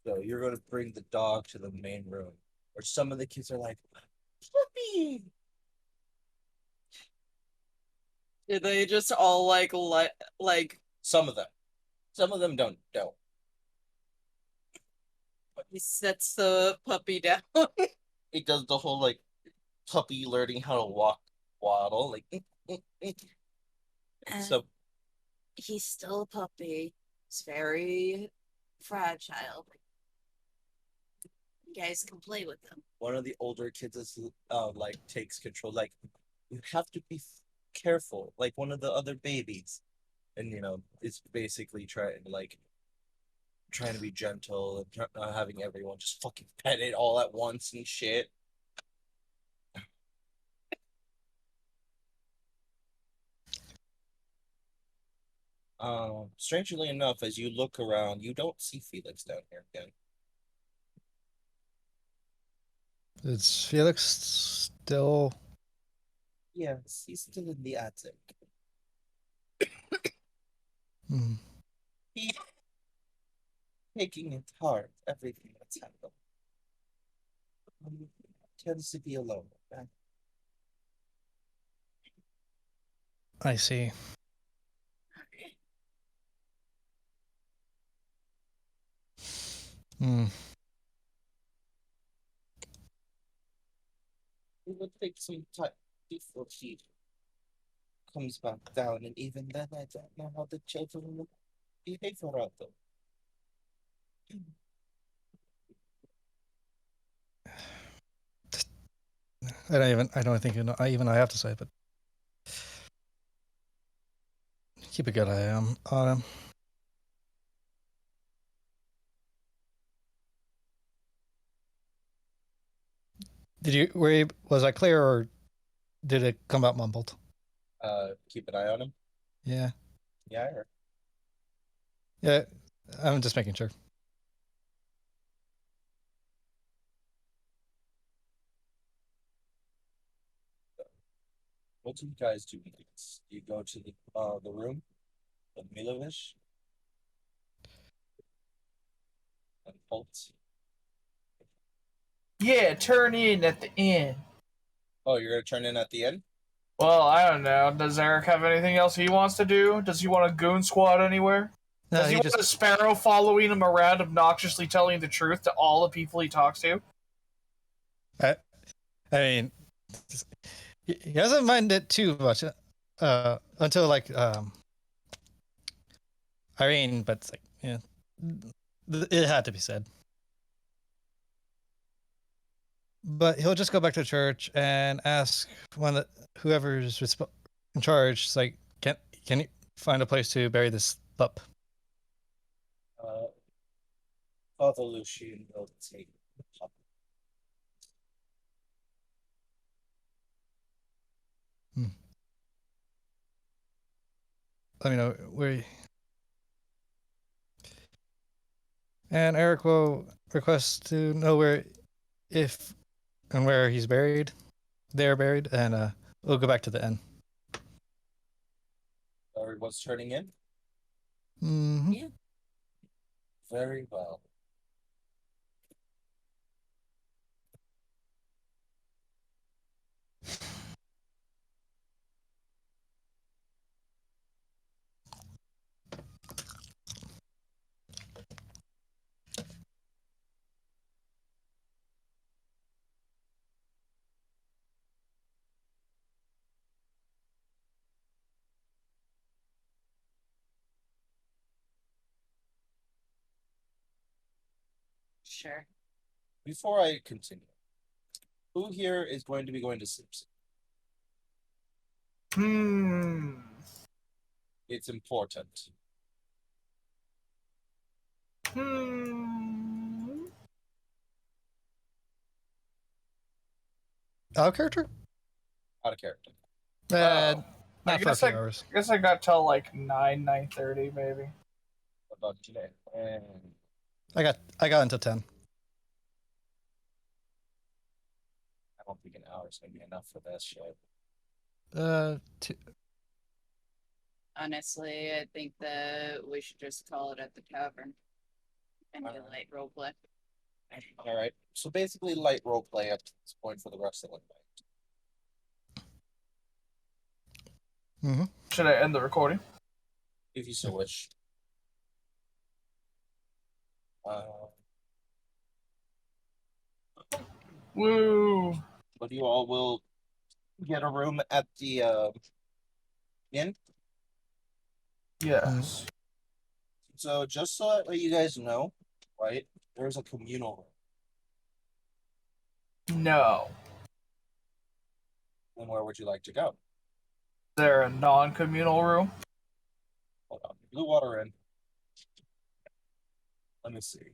So you're going to bring the dog to the main room, where some of the kids are like, "Puppy!" Did they just all like Some of them don't. he sets the puppy down? It does the whole like puppy learning how to walk waddle like. So He's still a puppy. He's very fragile. You guys can play with him. one of the older kids is like takes control. Like you have to be careful. Like one of the other babies, and it's basically trying to be gentle and not having everyone just fucking pet it all at once and shit. Strangely enough, as you look around, you don't see Felix down here again. Is Felix still? Yes, he's still in the attic. Mm. He's taking it hard, everything that's happened. Tends to be alone. I see. Hmm. It would take some time before he comes back down, and even then, I don't know how the children will behave around them. I don't think I have to say it, but keep a good eye on him. Was I clear or did it come out mumbled? Keep an eye on him. Yeah. Yeah, I heard. Yeah. I'm just making sure. What do you guys do next? You go to the room of Milovich and Holt. Yeah, turn in at the end. Oh, you're gonna turn in at the end? Well, I don't know. Does Eric have anything else he wants to do? Does he want a goon squad anywhere? No, Does he want a sparrow following him around, obnoxiously telling the truth to all the people he talks to? I mean, he doesn't mind it too much until like Irene, but it's like, yeah, it had to be said. But he'll just go back to church and ask whoever's in charge, it's like, can you find a place to bury this pup? Father Lucian will take the pup. Let me know where. And Eric will request to know if and where he's buried. They're buried, and we'll go back to the end. Everyone's turning in? Mm-hmm. Yeah. Very well. Sure. Before I continue, who here is going to be going to sleep? It's important. Out of character? Out of character. Not for a few hours. I guess I got till like 9:30 maybe. What about today? And I got until 10. I don't think an hour is going to be enough for this shit. Honestly, I think that we should just call it at the tavern and do light roleplay. All right. So basically, light roleplay up to this point for the rest of the night. Mm-hmm. Should I end the recording? If you so wish. Woo! But you all will get a room at the inn. Yes. So just so that you guys know, right? There's a communal room. No. And where would you like to go? Is there a non-communal room? Hold on. Blue Water Inn. Let me see.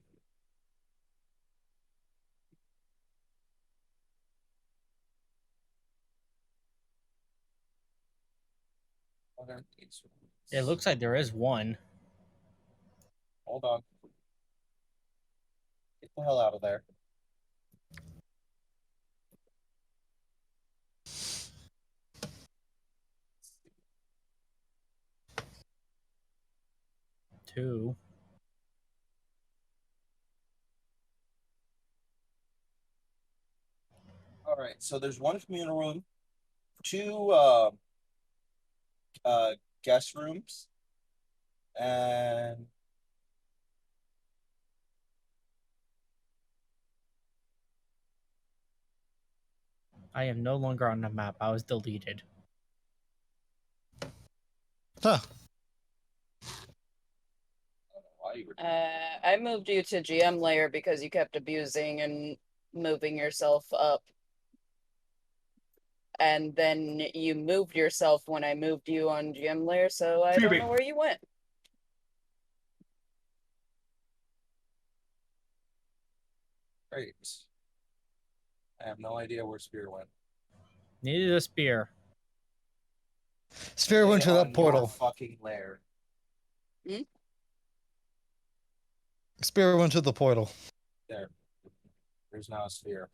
It looks like there is one. Hold on. Get the hell out of there. 2. All right, so there's one communal room, two guest rooms, and I am no longer on the map. I was deleted. Huh. why you were I moved you to GM layer because you kept abusing and moving yourself up. And then you moved yourself when I moved you on GM layer, so I don't know where you went. great. I have no idea where Spear went. Needed a spear. Spear went to Stay that on portal. your fucking lair. Spear went to the portal. There. There's now a sphere.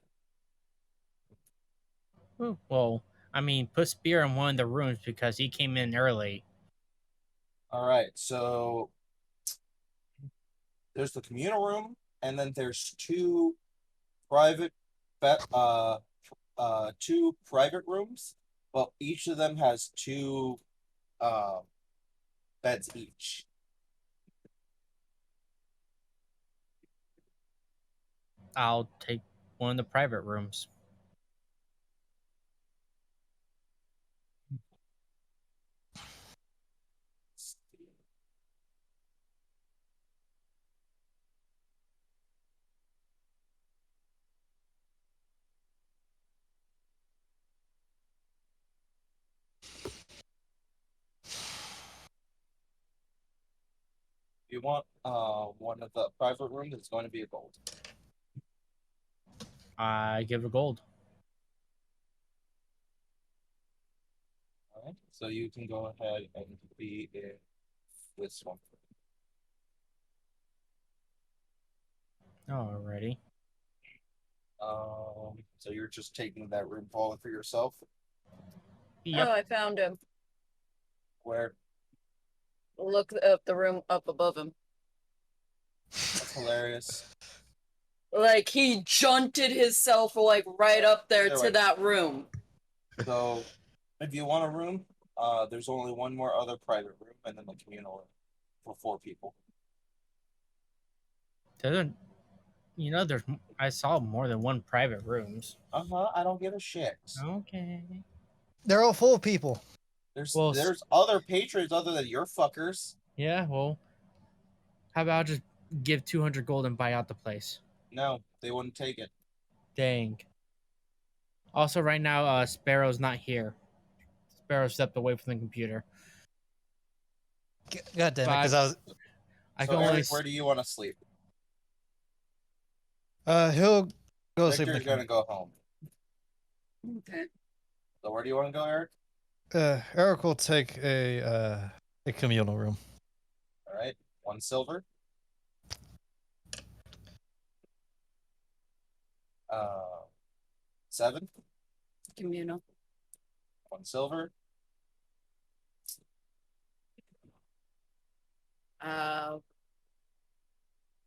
Well, I mean, put spear in one of the rooms because he came in early. All right, so there's the communal room, and then there's two private rooms, but each of them has two beds each. I'll take one of the private rooms. If you want one of the private rooms, it's going to be a gold. I give a gold. All right, so you can go ahead and be in this one. Alrighty. So you're just taking that room forward for yourself? Yep. Oh, I found him. Where? Look up the room up above him. That's hilarious. Like he junted himself like right up there to that room. So if you want a room, there's only one more other private room and then the communal room for 4 people. There's, I saw more than one private rooms. I don't give a shit. Okay. They're all full of people. There's other patrons other than your fuckers. Yeah, well, how about just give 200 gold and buy out the place? No, they wouldn't take it. Dang. Also, right now, Sparrow's not here. Sparrow stepped away from the computer. God damn it, because I was. So Eric, where do you want to sleep? He'll go sleep. Victor's gonna go home. Okay. So where do you want to go, Eric? Eric will take a communal room. All right, 1 silver. 7. Communal. 1 silver.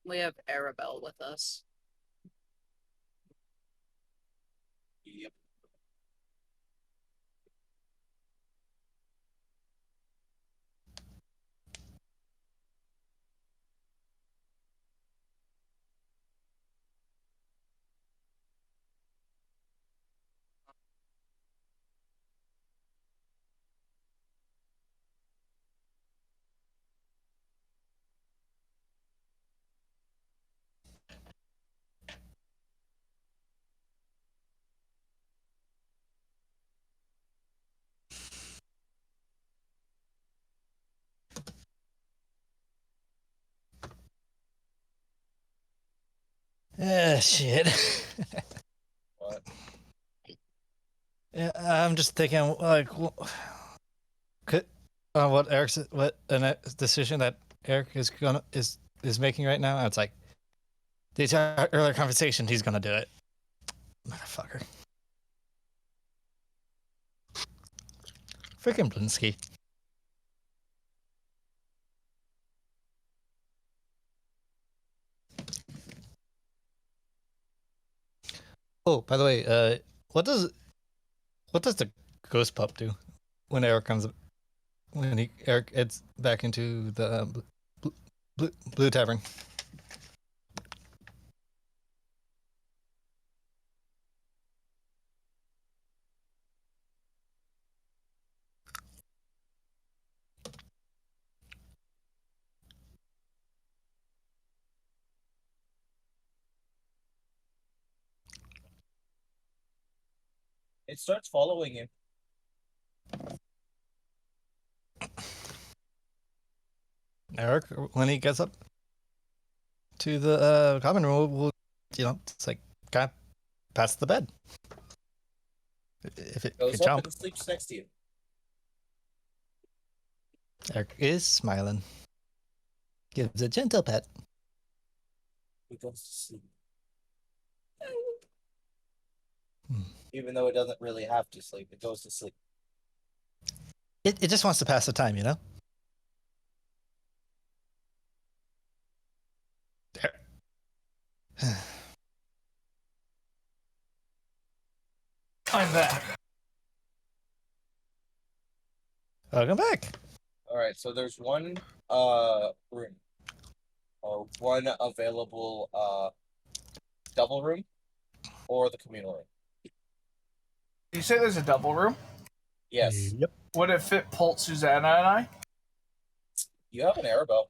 We have Arabelle with us. Yep. Shit. What? Yeah, I'm just thinking, like, what a decision that Eric is making right now. And it's like the entire earlier conversation, he's gonna do it, motherfucker. Freaking Blinsky. Oh, by the way, what does the ghost pup do when Eric Eric heads back into the blue tavern? It starts following you. Eric, when he gets up to the common room, will it's like kind of past the bed. If it Goes could up jump. and sleeps next to you. Eric is smiling. Gives a gentle pet. He goes to sleep. Hmm. Even though it doesn't really have to sleep, it goes to sleep. It just wants to pass the time, There. I'm back. Welcome back. All right, so there's one room or one available double room or the communal room. You say there's a double room? Yes. Yep. Would it fit Pult, Susanna, and I? You have an Arabelle.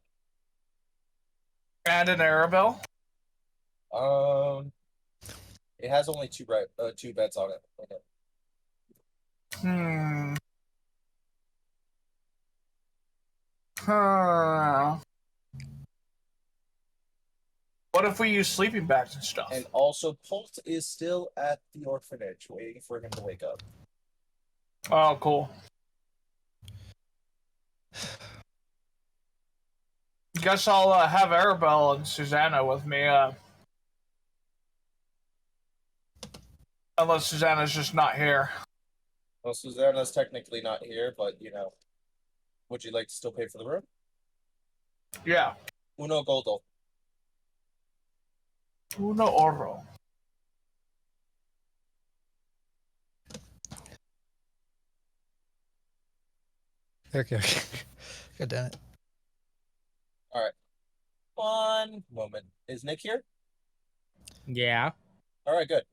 And an Arabelle? It has only two beds on it. Okay. What if we use sleeping bags and stuff? And also, Pult is still at the orphanage, waiting for him to wake up. Oh, cool. Guess I'll have Arabelle and Susanna with me. Unless Susanna's just not here. Well, Susanna's technically not here, but would you like to still pay for the room? Yeah. Uno goldo. Uno oro. Eric. God damn it. All right. One moment. Is Nick here? Yeah. All right, good.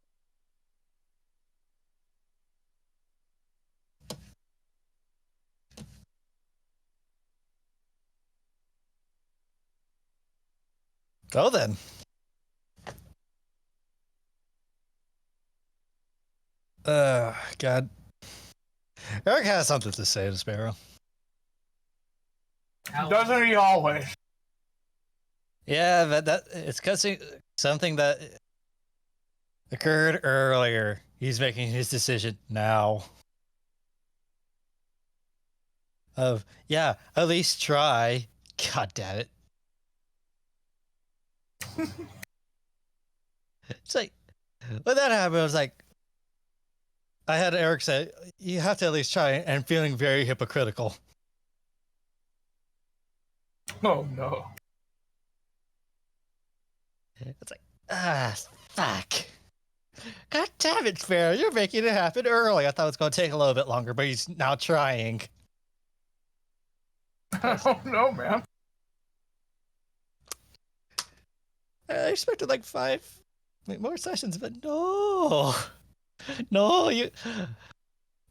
Go then. God. Eric has something to say to Sparrow. Doesn't he always? Yeah, but it's because something that occurred earlier. He's making his decision now. At least try. God damn it. It's like, when that happened, I was like, I had Eric say, you have to at least try, and feeling very hypocritical. Oh, no. It's like, fuck. God damn it, Sparrow, you're making it happen early. I thought it was going to take a little bit longer, but he's now trying. Oh, no, man. I expected like 5 more sessions, but no. No, you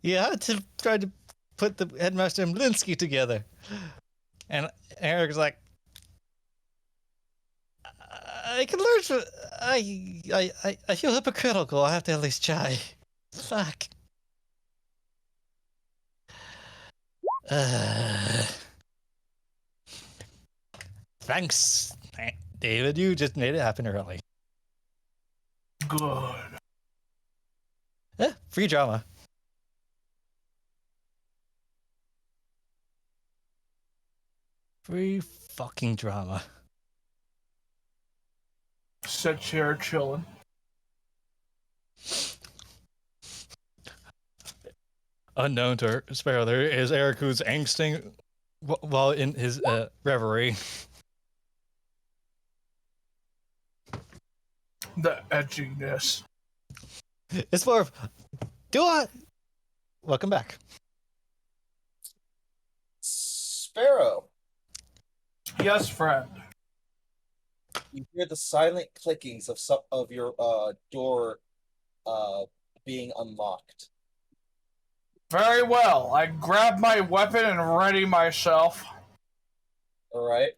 had to try to put the Headmaster and Blinsky together. And Eric's like, I can learn from. I feel hypocritical. I have to at least try. Fuck. Thanks, David. You just made it happen early. Good. Free drama. Free fucking drama. Sit here chilling. Unknown to Sparrow, there is Eric who's angsting while in his reverie. The edginess. It's more of, do I? Welcome back. Sparrow, Yes, friend. you hear the silent clickings of some of your door being unlocked. Very well. I grab my weapon and ready myself. All right.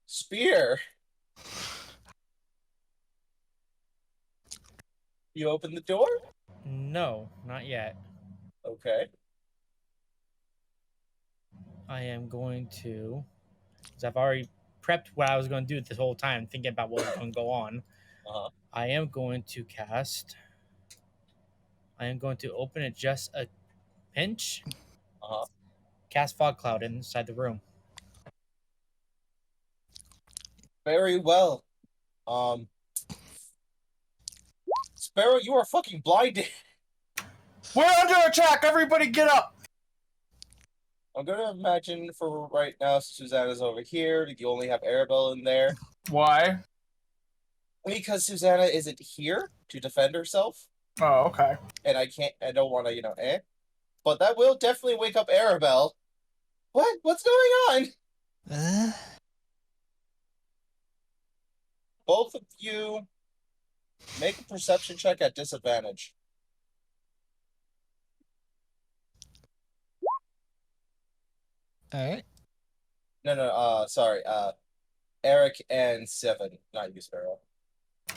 Spear, you open the door? No, not yet. Okay. I am going to, because I've already prepped what I was going to do this whole time, thinking about what was going to go on. Uh-huh. I am going to cast. I am going to open it just a pinch. Uh-huh. Cast fog cloud inside the room. Very well. Sparrow, you are fucking blinded. We're under attack! Everybody get up! I'm gonna imagine for right now, Susanna's over here. You only have Arabelle in there. Why? Because Susanna isn't here to defend herself. Oh, okay. And I don't want to, But that will definitely wake up Arabelle. What? What's going on? Both of you make a perception check at disadvantage. All right. No, sorry. Eric and Seven, not you, Sparrow.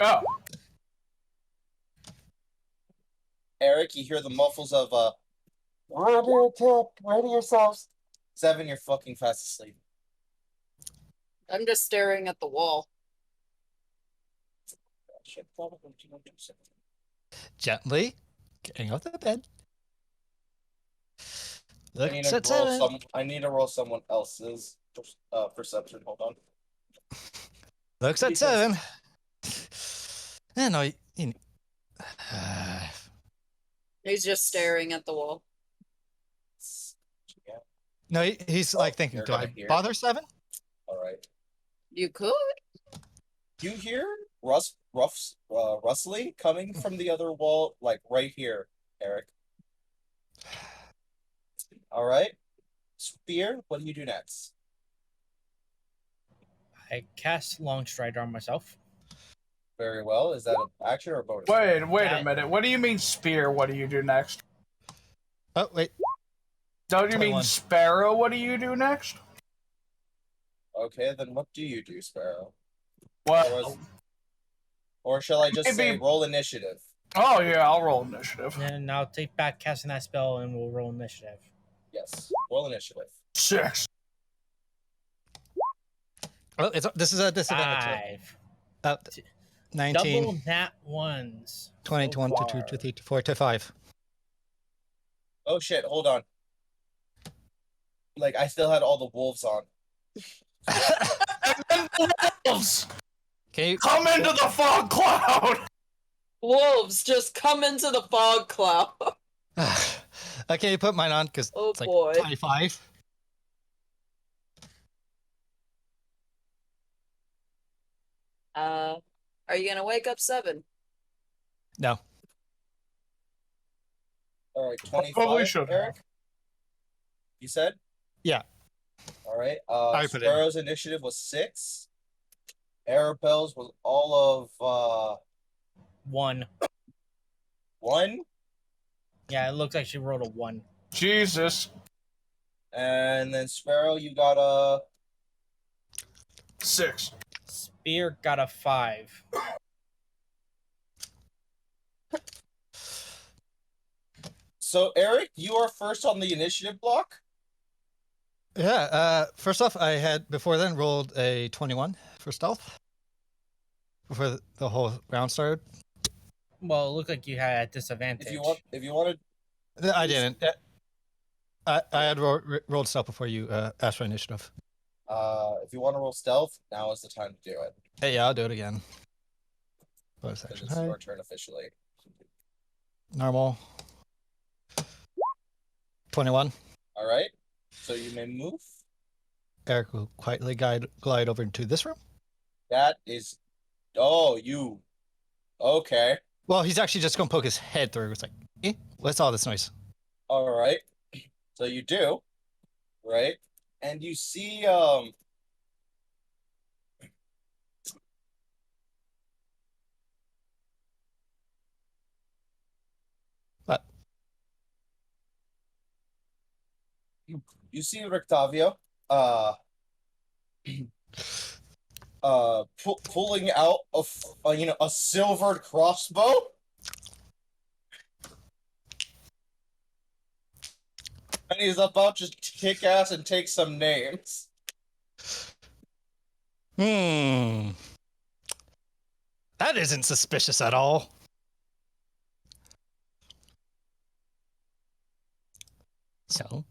Oh. Eric, you hear the muffles of we're under attack. Ready yourselves. Seven, you're fucking fast asleep. I'm just staring at the wall. Gently getting off the bed. I need to roll someone else's perception. Hold on. Looks at 7. No, He's just staring at the wall. Yeah. no, he's like thinking, you're do I gonna hear. bother 7? All right. You could. You hear rustling coming from the other wall, like right here, Eric. All right. Spear, what do you do next? I cast long strider on myself. Very well. Is that an action or a bonus? Wait a minute. What do you mean spear? What do you do next? Oh, wait. Don't you 21. mean sparrow? What do you do next? Okay, then what do you do, Sparrow? What? Or shall I just say roll initiative? Oh, yeah, I'll roll initiative. And I'll take back casting that spell and we'll roll initiative. Yes, roll initiative. 6. Oh, this is a disadvantage. 5. 19. Double nat ones. 20, so 1 to far. 2 to 3 to 4 to 5. Oh shit, hold on. Like, I still had all the wolves on. Wolves! Can you Come into the fog cloud! Wolves, just come into the fog cloud. Okay, you put mine on because Oh it's like boy. 25. Are you gonna wake up 7? No. All right, 25, Probably should Eric? have. You said? Yeah. All right. I put it in. Sparrow's initiative was 6. Arabelle's was all of 1. 1. Yeah, it looks like she rolled a 1. Jesus. And then Sparrow, you got a 6. Spear got a 5. So Eric, you are first on the initiative block. Yeah, first off, I had before then rolled a 21 for stealth before the whole round started. Well, it looked like you had a disadvantage. If you wanted, I didn't. I had rolled stealth before you asked for initiative. if you want to roll stealth, now is the time to do it. Hey, yeah, I'll do it again. Bonus Because action. it's Hi. your turn officially. Normal. 21. All right. So you may move. Eric will quietly glide over into this room. That is. Oh, you. Okay. Well, he's actually just going to poke his head through. It's like, what's all this noise? All right. So you do, right? And you see, What? you see Rictavio, pulling out a silvered crossbow. And he's about to kick ass and take some names. That isn't suspicious at all. So?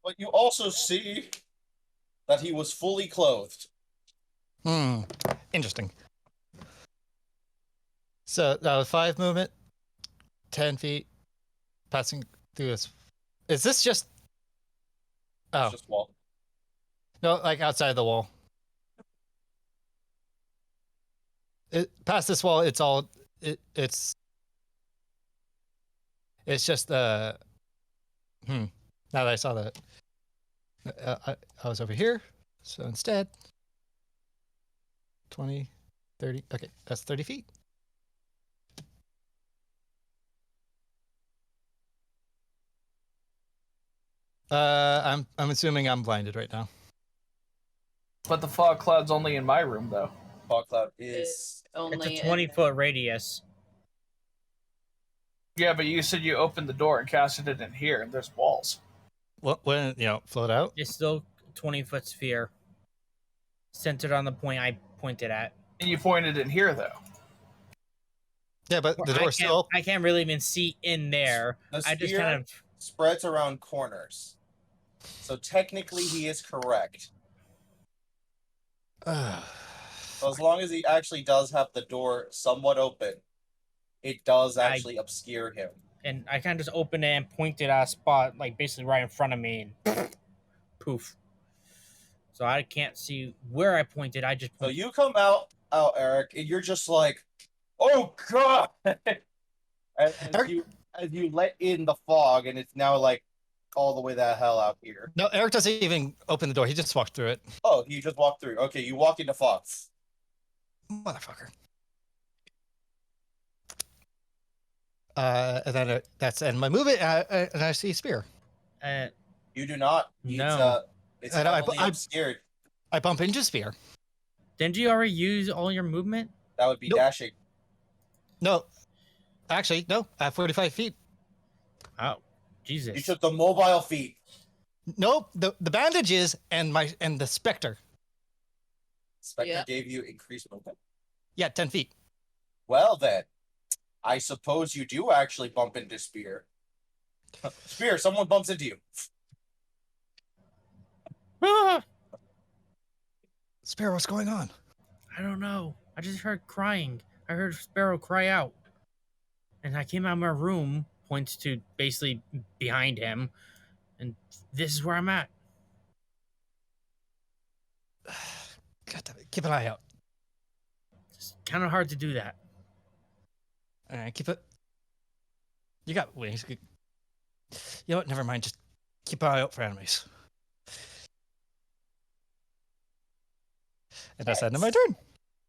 But you also see that he was fully clothed. Interesting. So that was 5 movement, 10 feet, passing through this. Is this just? Oh, It's just wall. no, like outside the wall. Past this wall, it's all. It's just Now that I saw that, I was over here. So instead, 20, 30. Okay, that's 30 feet. I'm assuming I'm blinded right now. But the fog cloud's only in my room, though. Fog cloud is Only It's a 20-foot radius. Yeah, but you said you opened the door and casted it in here, and there's walls. When float out. It's still a 20-foot sphere. Centered on the point I pointed at. And you pointed in here, though. Yeah, but the door's still open. I can't really even see in there. The I just sphere kind of spreads around corners. So technically he is correct. So as long as he actually does have the door somewhat open, it does actually obscure him. And I kind of just opened it and pointed at a spot, like basically right in front of me, and poof. So I can't see where I pointed. I just So you come out, Eric, and you're just like, "Oh God!" as you let in the fog, and it's now like all the way the hell out here. No, Eric doesn't even open the door. He just walked through it. Oh, you just walked through. Okay, you walk into fog. Motherfucker. And then that's and my movement, and I see spear. You do not. No. It's I know, heavily I'm obscured. I bump into spear. Didn't you already use all your movement? That would be Nope. dashing. No, actually, no. At 45 feet. Oh, Jesus! You took the mobile feet. Nope. The bandages and the specter. Spectre Yeah. gave you increased movement. Yeah, 10 feet. Well then, I suppose you do actually bump into Spear. Spear, someone bumps into you. Ah! Spear, what's going on? I don't know. I just heard crying. I heard Sparrow cry out, and I came out of my room. Points to basically behind him, and this is where I'm at. God damn it. Keep an eye out. It's kind of hard to do that. All right, keep it. You got wings. You know what? Never mind. Just keep an eye out for enemies. And that's the end of my turn.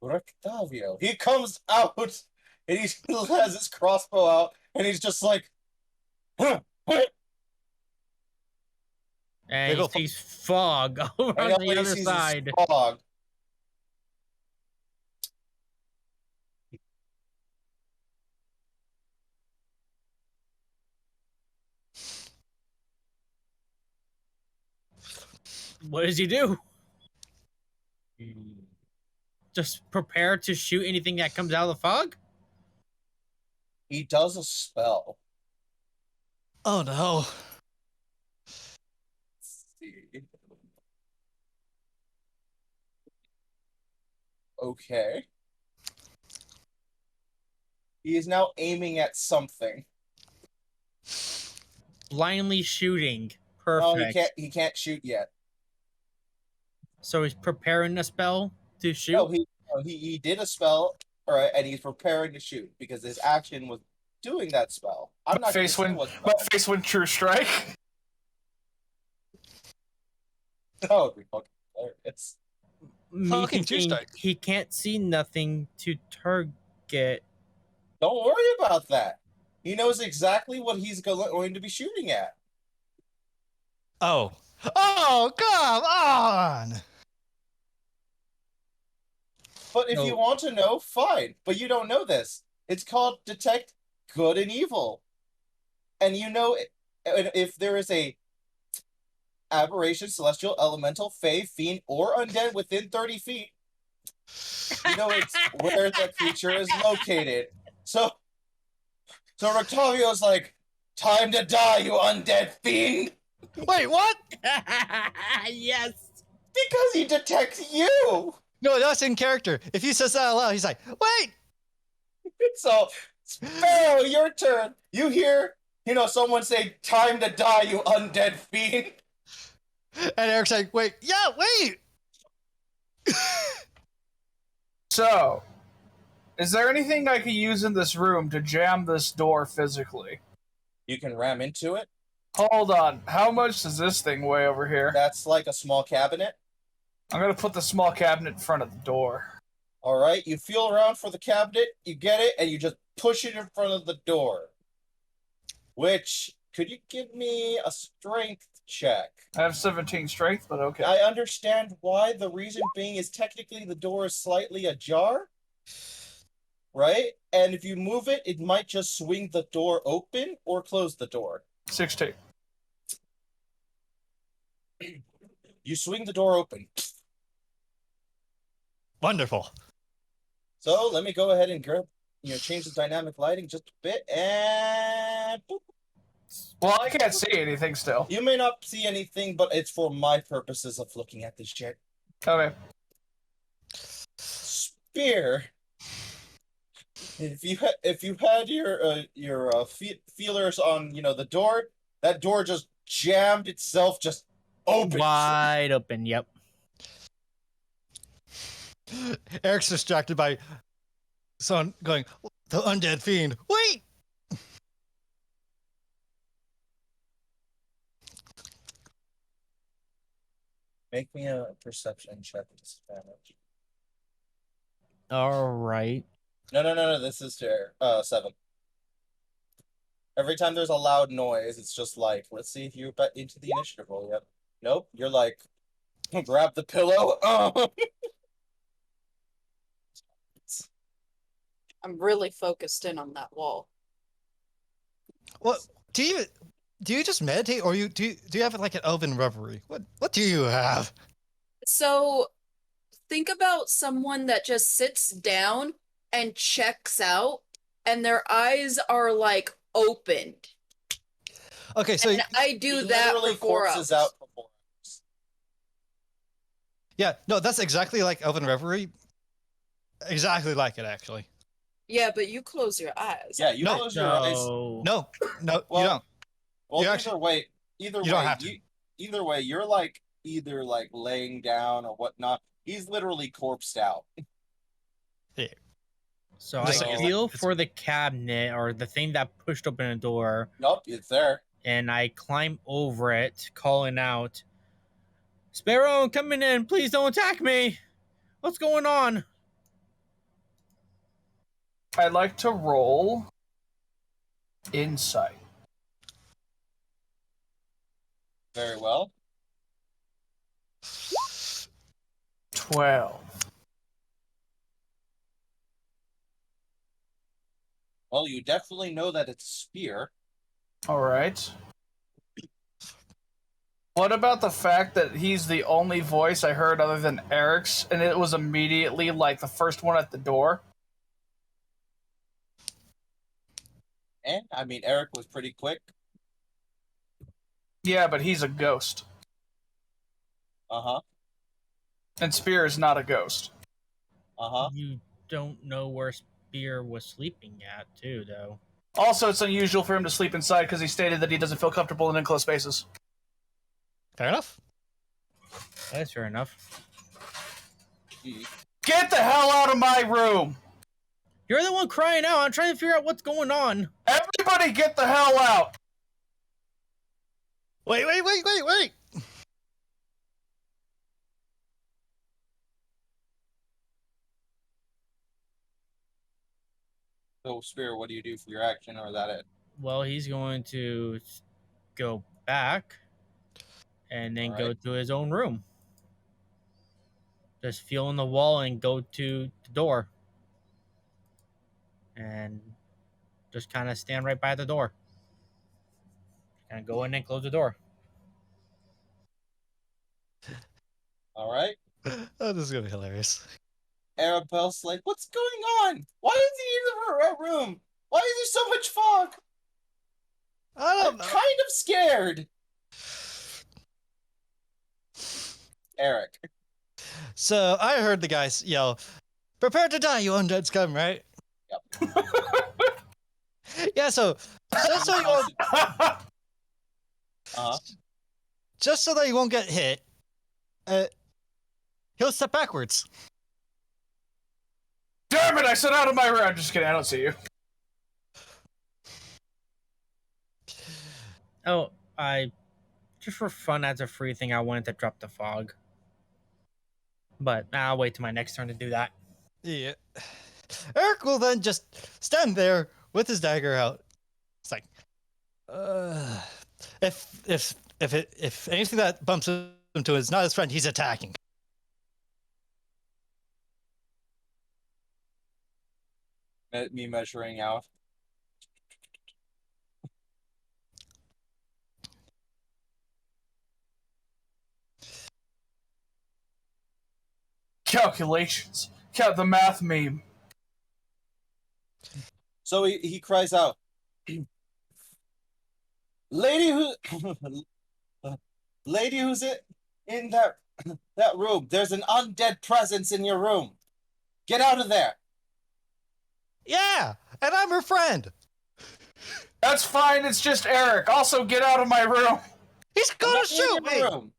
Octavio. He comes out and he still has his crossbow out and he's just like, huh, what? And Big ol' he sees fog over And on all the he other sees is side. fog. What does he do? Just prepare to shoot anything that comes out of the fog? He does a spell. Oh no. Let's see. Okay. He is now aiming at something. Blindly shooting. No, Perfect. he can't shoot yet. So he's preparing a spell to shoot? No, he did a spell, All right, and he's preparing to shoot because his action was doing that spell. I'm not going to say what spell. But face when true strike. That would be fucking hilarious. Fucking true strike. He can't see nothing to target. Don't worry about that. He knows exactly what he's going to be shooting at. Oh. Oh, come on! But if No. you want to know, fine. But you don't know this. It's called detect good and evil. And you know, if there is a aberration, celestial, elemental, fae, fiend, or undead within 30 feet, you know it's where the creature is located. So Octavio's like, time to die, you undead fiend! Wait, what? Yes. Because he detects you! No, that's in character. If he says that out loud, he's like, wait! So, Sparrow, your turn. You hear, someone say, time to die, you undead fiend. And Eric's like, wait, yeah, wait! So, is there anything I could use in this room to jam this door physically? You can ram into it. Hold on. How much does this thing weigh over here? That's like a small cabinet. I'm going to put the small cabinet in front of the door. All right, you feel around for the cabinet, you get it, and you just push it in front of the door. Which, could you give me a strength check? I have 17 strength, but okay. I understand why. The reason being is technically the door is slightly ajar, right? And if you move it, it might just swing the door open or close the door. 16. You swing the door open. Wonderful. So let me go ahead and change the dynamic lighting just a bit, and boop. Well, I can't see anything still. You may not see anything, but it's for my purposes of looking at this shit. Okay. Spear. If you had your feelers on the door, that door just jammed itself just open. Wide open, yep. Eric's distracted by someone going, the undead fiend, wait! Make me a perception check with disadvantage. All right. No. This is 7. Every time there's a loud noise, it's just like, let's see if you bet into the initiative roll yet. Nope. You're like, grab the pillow. I'm really focused in on that wall. What do you just meditate, or do you have like an elven reverie? What do you have? So think about someone that just sits down and checks out, and their eyes are like opened. Okay, so and I do that for 4 hours. Out for 4 hours. Yeah, no, that's exactly like elven reverie. Exactly like it, actually. Yeah, but you close your eyes. Yeah, you close your eyes. No, Well, you don't. Well, You either actually- way, you don't have to. Either way, you're like either like laying down or whatnot. He's literally corpsed out. So Just I saying, feel for the cabinet or the thing that pushed open the door, Nope, it's there. and I climb over it, calling out, Sparrow, I'm coming in. Please don't attack me. What's going on? I'd like to roll insight. Very well. 12. Well, you definitely know that it's a spear. All right. What about the fact that he's the only voice I heard other than Eric's, and it was immediately like the first one at the door? And I mean, Eric was pretty quick. Yeah, but he's a ghost. Uh-huh. And Spear is not a ghost. Uh-huh. You don't know where Spear was sleeping at, too, though. Also, it's unusual for him to sleep inside because he stated that he doesn't feel comfortable in enclosed spaces. Fair enough. That's fair enough. Get the hell out of my room! You're the one crying out. I'm trying to figure out what's going on. Everybody get the hell out! Wait. So, Spear, what do you do for your action, or is that it? Well, he's going to go back and then go Alright. to his own room. Just feel in the wall and go to the door. And just kind of stand right by the door. Kind of go in and close the door. Alright. Oh, this is gonna be hilarious. Arabelle's like, what's going on? Why is he in the room? Why is there so much fog? I I'm don't know. kind of scared. Eric. So I heard the guys yell, "Prepare to die, you undead scum!" Right? Yep. Yeah. So just so you won't, just so that you won't get hit, he'll step backwards. Damn it! I said out of my room. I'm just kidding. I don't see you. Oh, I just for fun as a free thing, I wanted to drop the fog. But I'll wait till my next turn to do that. Yeah. Eric will then just stand there with his dagger out. It's like, if anything that bumps into is not his friend, he's attacking. Me measuring out. Calculations. Count the math meme. So he cries out, lady who's in that room, there's an undead presence in your room. Get out of there. Yeah, and I'm her friend. That's fine. It's just Eric. Also, get out of my room. He's gonna shoot me. Room.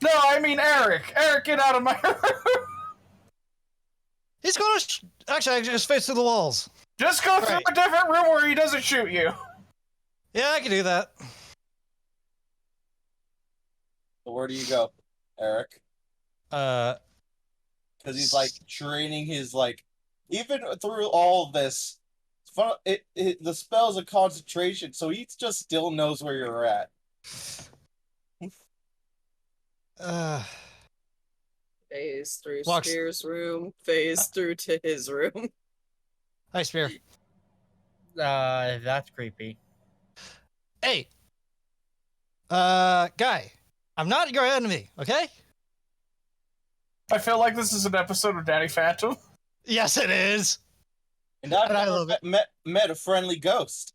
No, I mean Eric. Eric, get out of my room. He's gonna actually, I just face through the walls. Just go through a different room where he doesn't shoot you. Yeah, I can do that. So where do you go, Eric? Because he's like training his even through all of this. The spell's a concentration, so he just still knows where you're at. Phase through Walks- Spear's room, phase through to his room. Hi, Spear. That's creepy. Hey, guy, I'm not your enemy, okay? I feel like this is an episode of Danny Phantom. Yes, it is. And I've And I never love it. met a friendly ghost.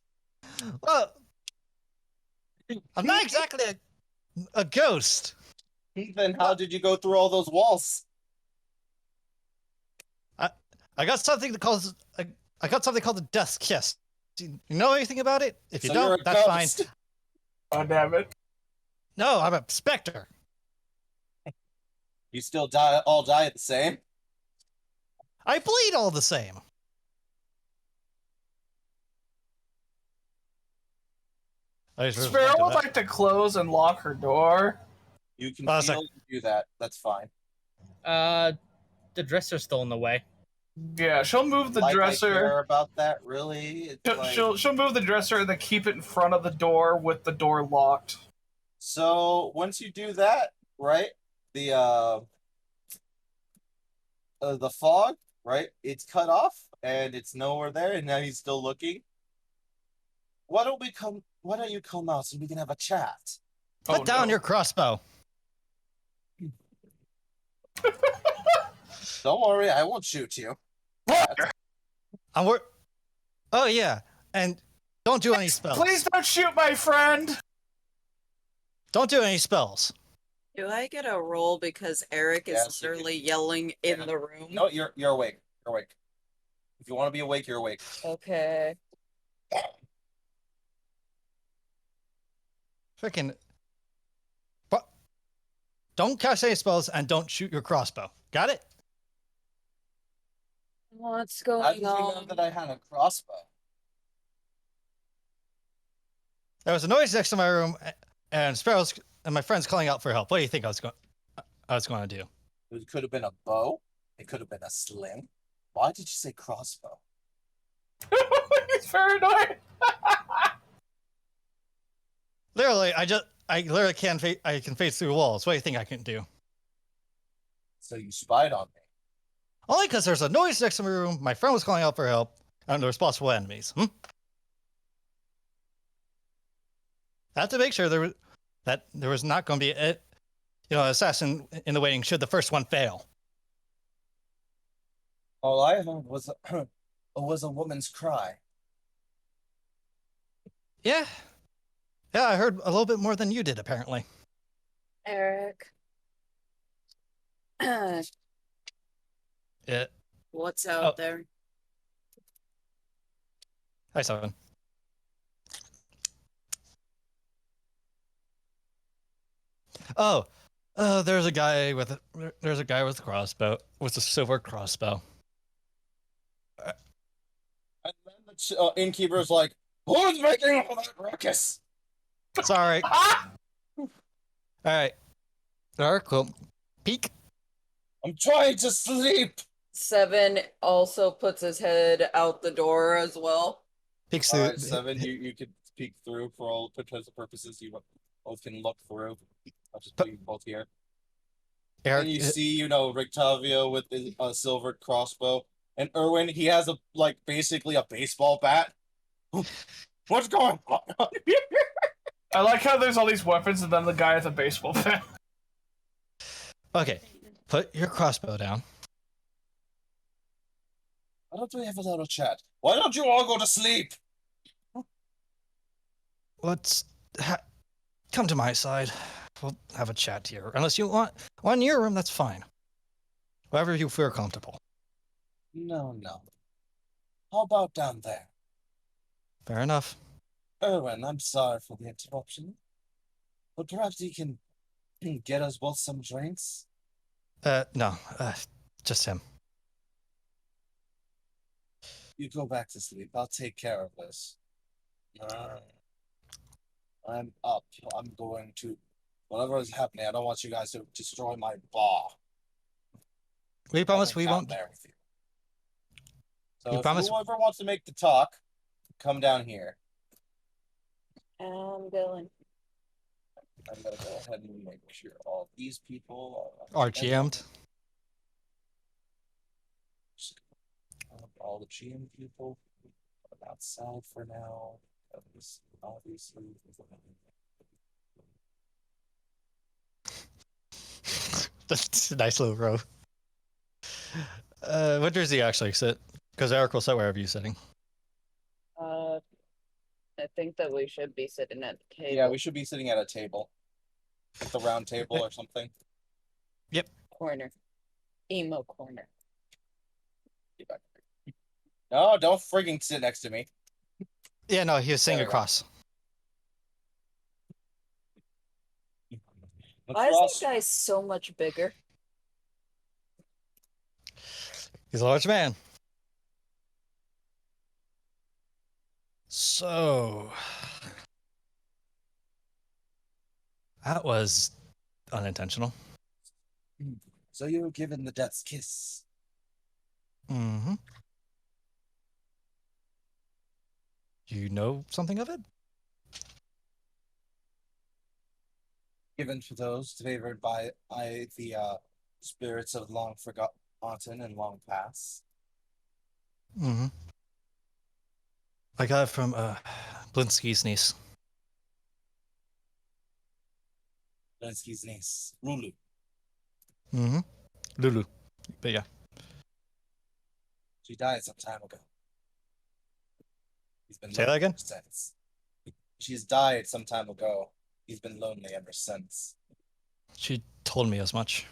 Well, I'm not exactly a ghost. Then how did you go through all those walls? I got something called the Death Kiss. Do you know anything about it? If you So you're don't, a that's ghost. fine. Oh, damn it. No, I'm a specter. You still all die the same? I bleed all the same. Sparrow would like to close and lock her door. You can Oh, do that. That's fine. The dresser's still in the way. Yeah, she'll move the I dresser. care about that, really? It's She'll move the dresser and then keep it in front of the door with the door locked. So once you do that, right? The fog, right? It's cut off and it's nowhere there, and now he's still looking. Why don't you come out so we can have a chat? Put down your crossbow. Don't worry, I won't shoot you. Oh yeah, and don't do any spells. Please don't shoot my friend. Don't do any spells. Do I get a roll because Eric is Yes, you literally yelling in the room? No, you're awake. You're awake. If you want to be awake, you're awake. Okay. Freaking. But don't cast any spells and don't shoot your crossbow. Got it? What's How going did you know on? that I had a crossbow? There was a noise next to my room, and Sparrow's and my friends calling out for help. What do you think I was going to do? It could have been a bow. It could have been a sling. Why did you say crossbow? He's paranoid. Literally, I literally I can face through walls. What do you think I can do? So you spied on me. Only because there's a noise next to my room. My friend was calling out for help, and there was possible enemies. I have to make sure that there was not going to be an assassin in the waiting should the first one fail. All I heard was was a woman's cry. Yeah, I heard a little bit more than you did apparently. Eric. Yeah. What's out there? Hi, Seven. There's a guy with a crossbow, with a silver crossbow. And then the innkeeper's like, "Who's making all that ruckus?" Sorry. All right. Dark, well, peek. I'm trying to sleep. 7 also puts his head out the door as well. Peeks All through. right, 7. You could peek through for all potential purposes. You both can look through. I'll just put you both here. Eric, And you see, Rictavio with his silver crossbow, and Erwin. He has basically a baseball bat. What's going on? I like how there's all these weapons and then the guy with a baseball bat. Okay, put your crossbow down. Why don't we have a little chat? Why don't you all go to sleep? Come to my side. We'll have a chat here. Unless you want one in your room, that's fine. Wherever you feel comfortable. No. How about down there? Fair enough. Erwin, I'm sorry for the interruption, but perhaps you can get us both some drinks? No. Just him. You go back to sleep. I'll take care of this. I'm up. I'm going to... Whatever is happening, I don't want you guys to destroy my bar. We promise we won't. There with you. So whoever wants to make the talk, come down here. I'm going. I'm going to go ahead and make sure all these people are GM'd. All the GM people are outside for now. Obviously. That's a nice little row. What does he actually sit? Because Eric will sit wherever you're sitting. I think that we should be sitting at the table. Yeah, we should be sitting at a table. At the round table or something. Yep. Corner. Emo corner. No, don't freaking sit next to me. Yeah, no, he was sitting across. Why is that guy so much bigger? He's a large man. So that was unintentional. So you were given the death's kiss. Mm-hmm. You know something of it? Given to those favored by the spirits of long forgotten and long past. Mm-hmm. I got it from Blinsky's niece. Blinsky's niece, Lulu. Mm-hmm. Lulu. But yeah. She died some time ago. He's been Say that again? Since. She's died some time ago. He's been lonely ever since. She told me as much.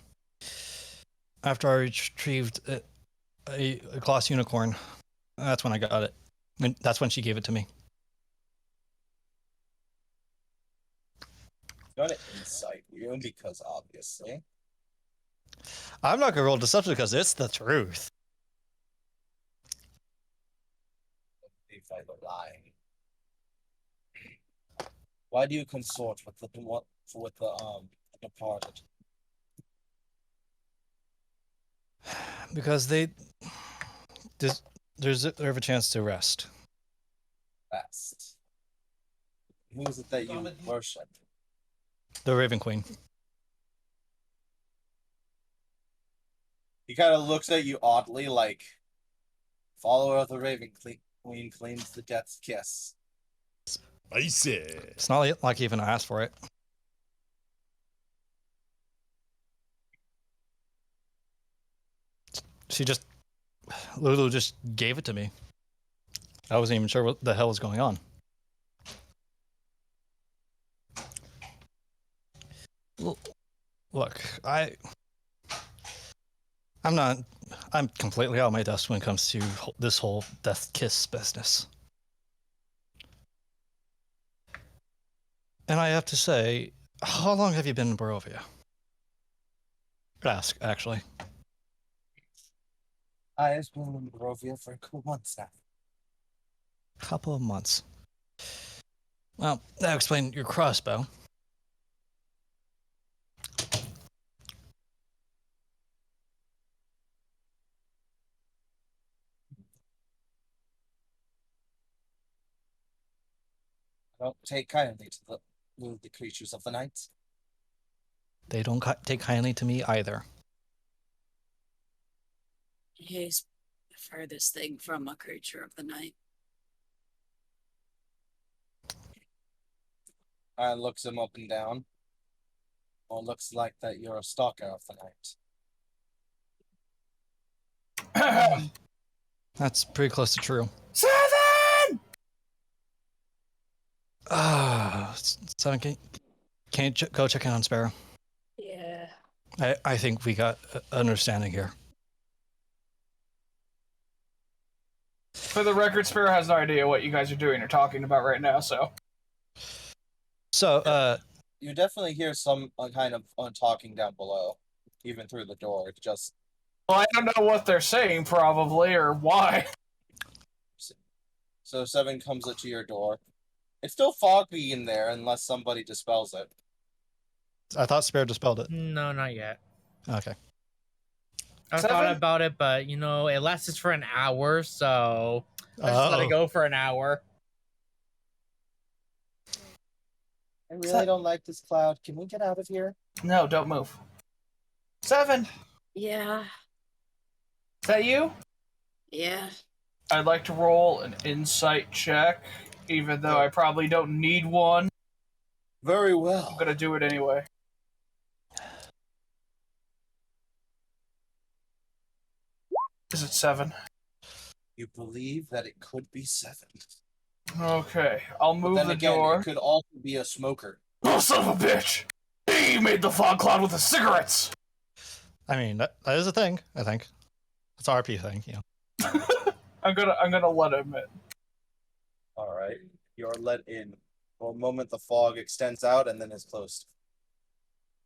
After I retrieved a glass unicorn, that's when I got it. And that's when she gave it to me. Got to incite you because obviously. I'm not gonna roll deception because it's the truth. if I were lying. Why do you consort with the departed? Because they deserve a chance to rest. Best. Who is it that you worship? The Raven Queen. He kind of looks at you oddly, like, follower of the Raven Queen claims the death's kiss. Spicy. It's not like he even asked for it. Lulu just gave it to me. I wasn't even sure what the hell was going on. Look, I'm completely out of my depth when it comes to this whole death kiss business. And I have to say, how long have you been in Barovia? Ask, actually. I have been in Barovia for a couple months now. Couple of months. Well, that explains your crossbow. I don't take kindly to the creatures of the night. They don't take kindly to me either. He's the furthest thing from a creature of the night. I looks him up and down. Well, looks like that you're a stalker of the night. That's pretty close to true. 7! Seven, can you go check in on Sparrow? Yeah. I think we got understanding here. For the record, Sparrow has no idea what you guys are doing or talking about right now, so. So, You definitely hear some kind of talking down below, even through the door. It's just. Well, I don't know what they're saying, probably, or why. So Seven comes up to your door. It's still foggy in there unless somebody dispels it. I thought Sparrow dispelled it. No, not yet. Okay. I Seven? thought about it, but you know, it lasts for an hour, so I just let it go for an hour. I really don't like this cloud. Can we get out of here? No, don't move. 7! Yeah. Is that you? Yeah. I'd like to roll an insight check, even though I probably don't need one. Very I'm well. gonna do it anyway. Is it 7? You believe that it could be 7. Okay, I'll But move then the again, door. it could also be a smoker. Oh, son of a bitch! He made the fog cloud with the cigarettes! I mean, that is a thing, I think. It's an RP thing, you know. I'm gonna let him in. Alright. You're let in. For a moment, the fog extends out and then is closed.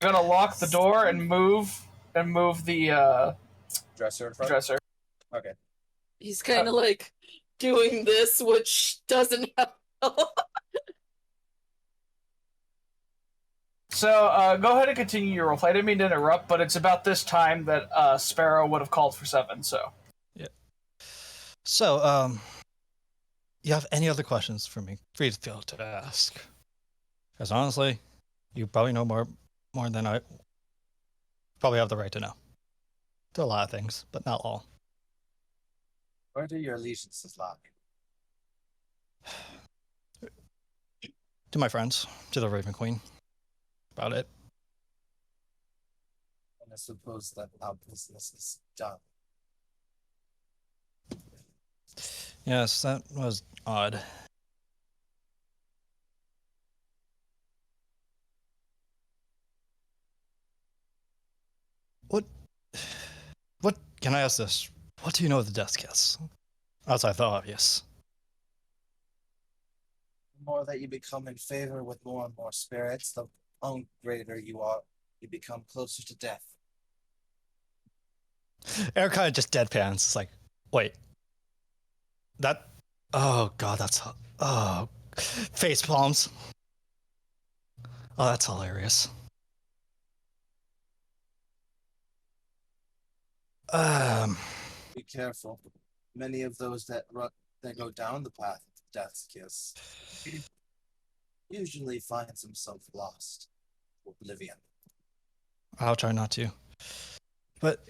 I'm gonna lock the door and move the Dresser in front? dresser. Okay. He's kind of like doing this, which doesn't help. So, go ahead and continue your roleplay. I didn't mean to interrupt, but it's about this time that Sparrow would have called for 7, so. Yeah. So, you have any other questions for me? Free to feel to ask. Because honestly, you probably know more than I probably have the right to know. To a lot of things, but not all. Where do your allegiances lie? To my friends, to the Raven Queen. About it. And I suppose that our business is done. Yes, that was odd. What can I ask this? What do you know of the Death Kiss? Outside the obvious. The more that you become in favor with more and more spirits, the greater you are. You become closer to death. Eric kind of just deadpans. It's like, wait, that Oh god, that's face palms. Oh, that's hilarious. Be careful. Many of those that go down the path of Death's Kiss usually finds himself lost to oblivion. I'll try not to. But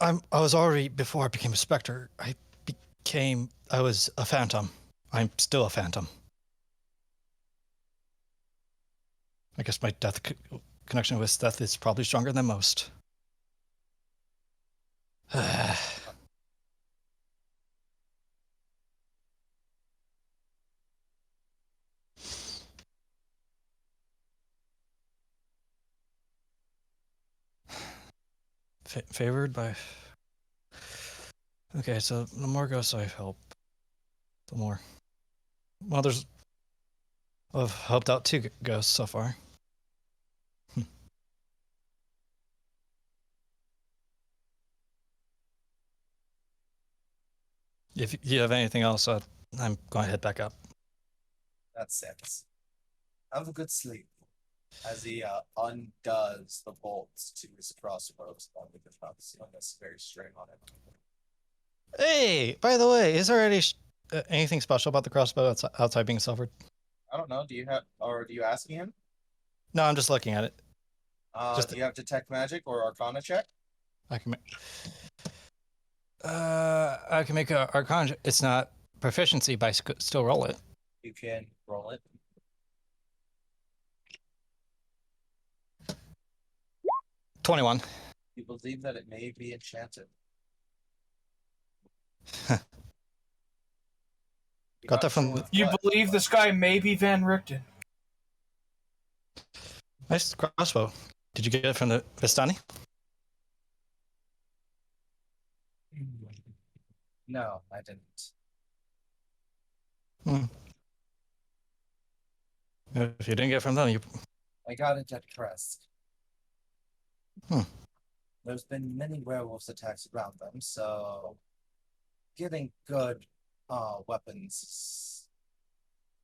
I was already, before I became a specter, I was a phantom. I'm still a phantom. I guess my death connection with death is probably stronger than most. Favored by... Okay, so the more ghosts I help, the more... Well, I've helped out 2 ghosts so far. If you have anything else, I'm going to head back up. That sense. Have a good sleep. As he undoes the bolts to his crossbows, because not the unnecessary string on it. Hey, by the way, is there anything special about the crossbow outside being silvered? I don't know. Do you asking him? No, I'm just looking at it. Do you have detect magic or arcana check? I can make a arcana. It's not proficiency, but I still roll it. You can roll it. 21. You believe that it may be enchanted. Got that from... You believe this guy may be Van Richten? Nice crossbow. Did you get it from the Vistani? No, I didn't. If you didn't get it from them, I got it at Crest. There's been many werewolves attacks around them, so getting good weapons,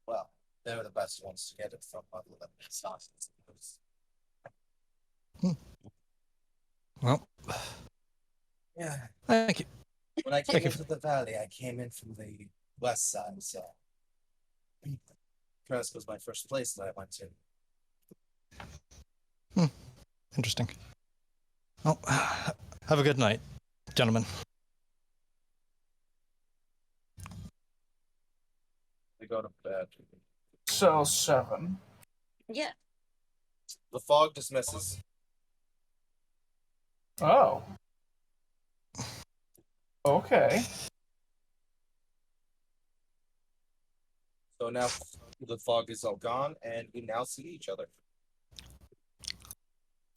well, they're the best ones to get it from other than stocks. Well, yeah. Thank you. When I came into the valley, I came in from the west side, so Crest was my first place that I went to. Interesting. Well, have a good night, gentlemen. We go to bed. So 7. Yeah. The fog dismisses. Oh. Okay. So now the fog is all gone, and we now see each other.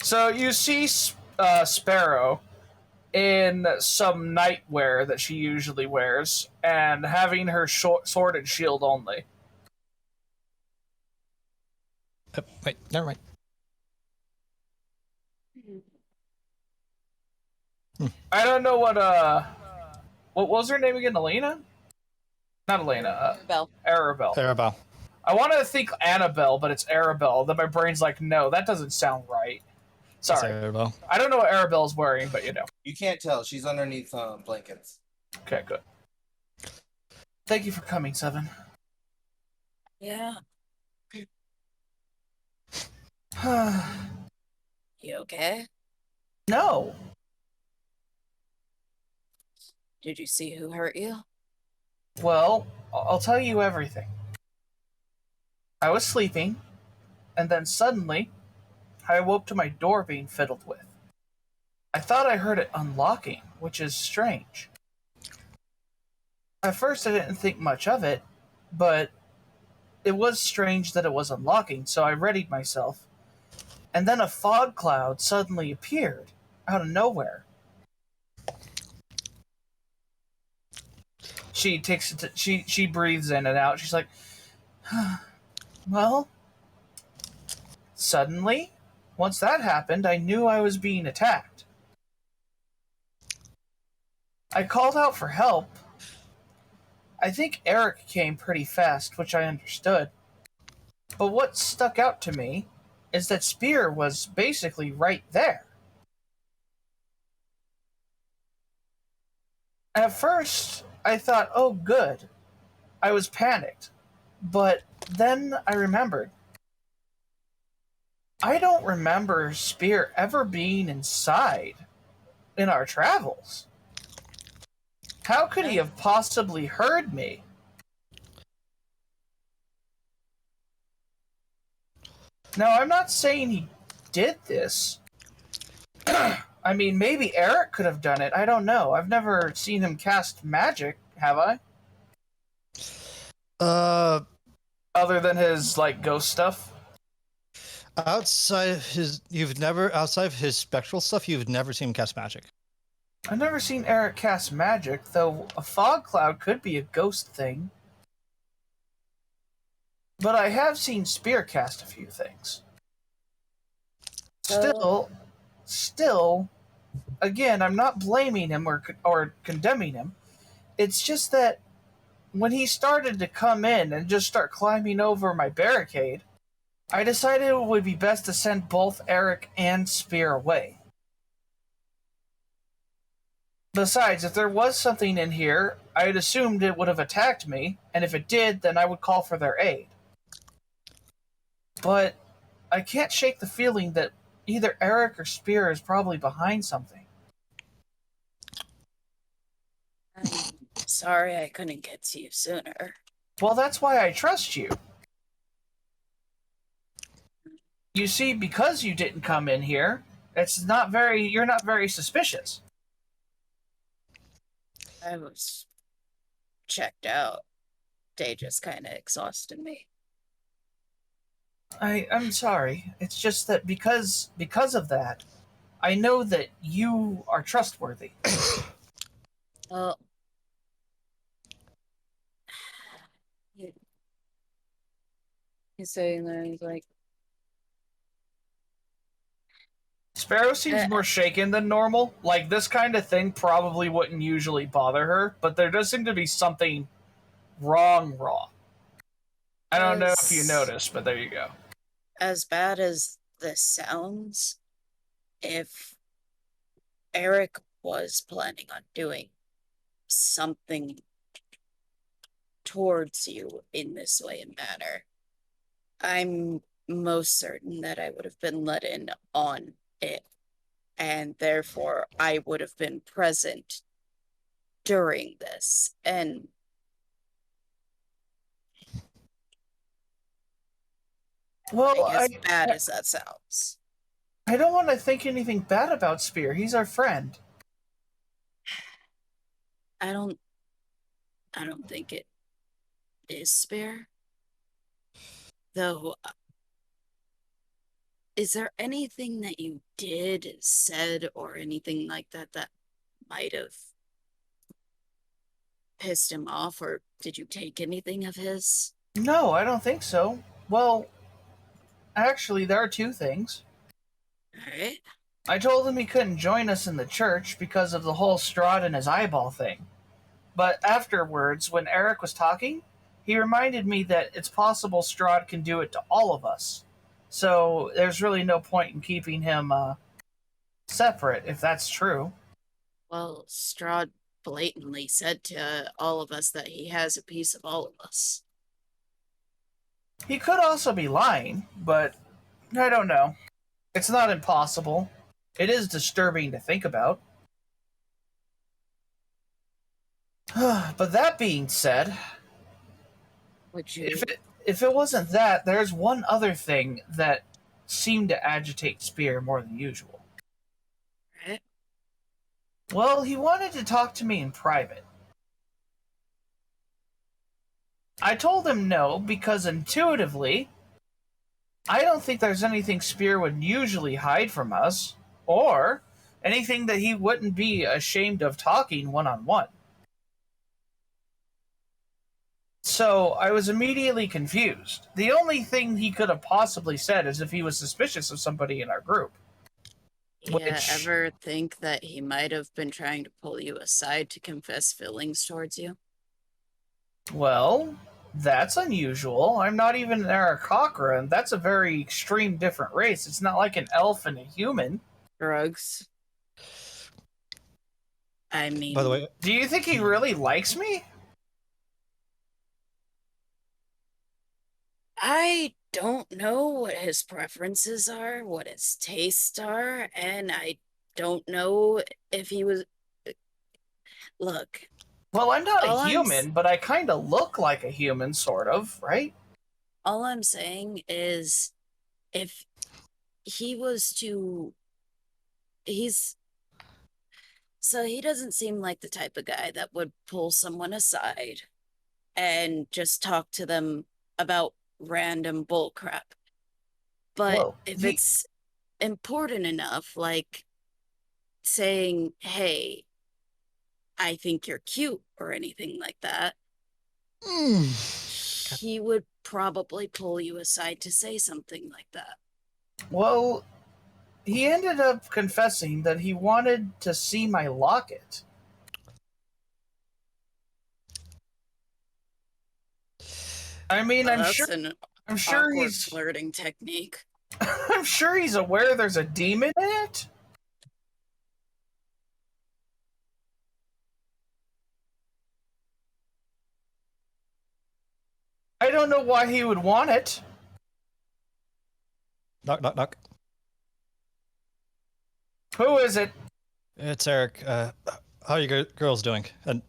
So you see Sparrow in some nightwear that she usually wears, and having her sword and shield only. Wait, never mind. I don't know what was her name again? Elena? Not Elena. Arabelle. Arabelle. I want to think Annabelle, but it's Arabelle. Then my brain's like, no, that doesn't sound right. Sorry. Arabelle. I don't know what Arabelle's wearing, but you know. You can't tell. She's underneath blankets. Okay, good. Thank you for coming, Seven. Yeah. You okay? No. Did you see who hurt you? Well, I'll tell you everything. I was sleeping, and then suddenly, I awoke to my door being fiddled with. I thought I heard it unlocking, which is strange. At first I didn't think much of it, but it was strange that it was unlocking, so I readied myself. And then a fog cloud suddenly appeared, out of nowhere. She takes it. She breathes in and out. She's like, well. Suddenly, once that happened, I knew I was being attacked. I called out for help. I think Eric came pretty fast, which I understood. But what stuck out to me is that Spear was basically right there. At first, I thought, oh, good. I was panicked. But then I remembered. I don't remember Spear ever being inside in our travels. How could he have possibly heard me? Now, I'm not saying he did this. I mean, maybe Eric could have done it. I don't know. I've never seen him cast magic, have I? Other than his, like, ghost stuff? Outside of his spectral stuff, you've never seen him cast magic. I've never seen Eric cast magic, though a fog cloud could be a ghost thing. But I have seen Spear cast a few things. Still, again, I'm not blaming him or condemning him. It's just that when he started to come in and just start climbing over my barricade, I decided it would be best to send both Eric and Spear away. Besides, if there was something in here, I had assumed it would have attacked me, and if it did, then I would call for their aid. But I can't shake the feeling that either Eric or Spear is probably behind something. I'm sorry I couldn't get to you sooner. Well, that's why I trust you. You see, because you didn't come in here, you're not very suspicious. I was checked out. They just kind of exhausted me. I'm sorry. It's just that because of that, I know that you are trustworthy. Well, he's saying that he's like, Sparrow seems more shaken than normal. Like, this kind of thing probably wouldn't usually bother her, but there does seem to be something wrong. I don't know if you noticed, but there you go. As bad as this sounds, if Eric was planning on doing something towards you in this way and manner, I'm most certain that I would have been let in on it, and therefore I would have been present during this. And well, as bad as that sounds, I don't want to think anything bad about Spear. He's our friend. I don't think it is Spear. Though, is there anything that you did, said, or anything like that that might have pissed him off, or did you take anything of his? No, I don't think so. Well, actually, there are two things. Alright. I told him he couldn't join us in the church because of the whole Strahd and his eyeball thing. But afterwards, when Eric was talking, he reminded me that it's possible Strahd can do it to all of us. So there's really no point in keeping him separate, if that's true. Well, Strahd blatantly said to all of us that he has a piece of all of us. He could also be lying, but I don't know. It's not impossible. It is disturbing to think about. But that being said, if it wasn't that, there's one other thing that seemed to agitate Spear more than usual. Right. Well, he wanted to talk to me in private. I told him no, because intuitively, I don't think there's anything Spear would usually hide from us, or anything that he wouldn't be ashamed of talking one-on-one. So I was immediately confused. The only thing he could have possibly said is if he was suspicious of somebody in our group. Yeah, ever think that he might have been trying to pull you aside to confess feelings towards you? Well, that's unusual. I'm not even an Aarakocra, and that's a very extreme different race. It's not like an elf and a human. Drugs. I mean, By the way, Do you think he really likes me? I don't know what his preferences are, what his tastes are, and I don't know if he was. Look, Well, I'm not a all human, but I kind of look like a human, sort of, right? all I'm saying is if he was to. He's. So he doesn't seem like the type of guy that would pull someone aside and just talk to them about random bullcrap. But Whoa. if it's important enough, like saying, hey, I think you're cute or anything like that, he would probably pull you aside to say something like that. Well, he ended up confessing that he wanted to see my locket. I mean, Well, I'm that's sure. an I'm sure awkward he's. flirting technique. I'm sure he's aware there's a demon in it. I don't know why he would want it. knock, knock, knock. Who is it? It's Eric. How are you girls doing? And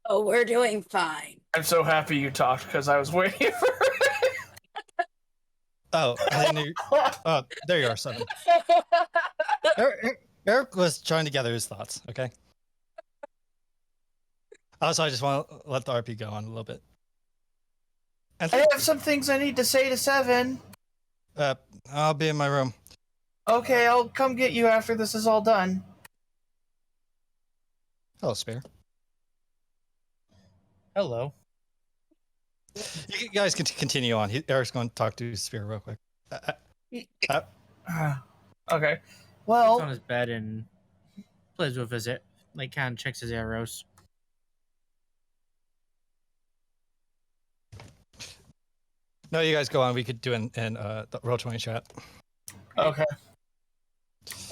Oh, we're doing fine. I'm so happy you talked because I was waiting for oh, there you are, Seven. Eric was trying to gather his thoughts. Okay. Also, I just want to let the RP go on a little bit. And I have some things I need to say to Seven. I'll be in my room. Okay, I'll come get you after this is all done. Hello, Spear. Hello. You guys can continue on. Eric's going to talk to Spear real quick. Okay. Sits Well, on his bed and plays with his like kind of checks his arrows. No, you guys go on. We could do in the Roll20 chat. okay.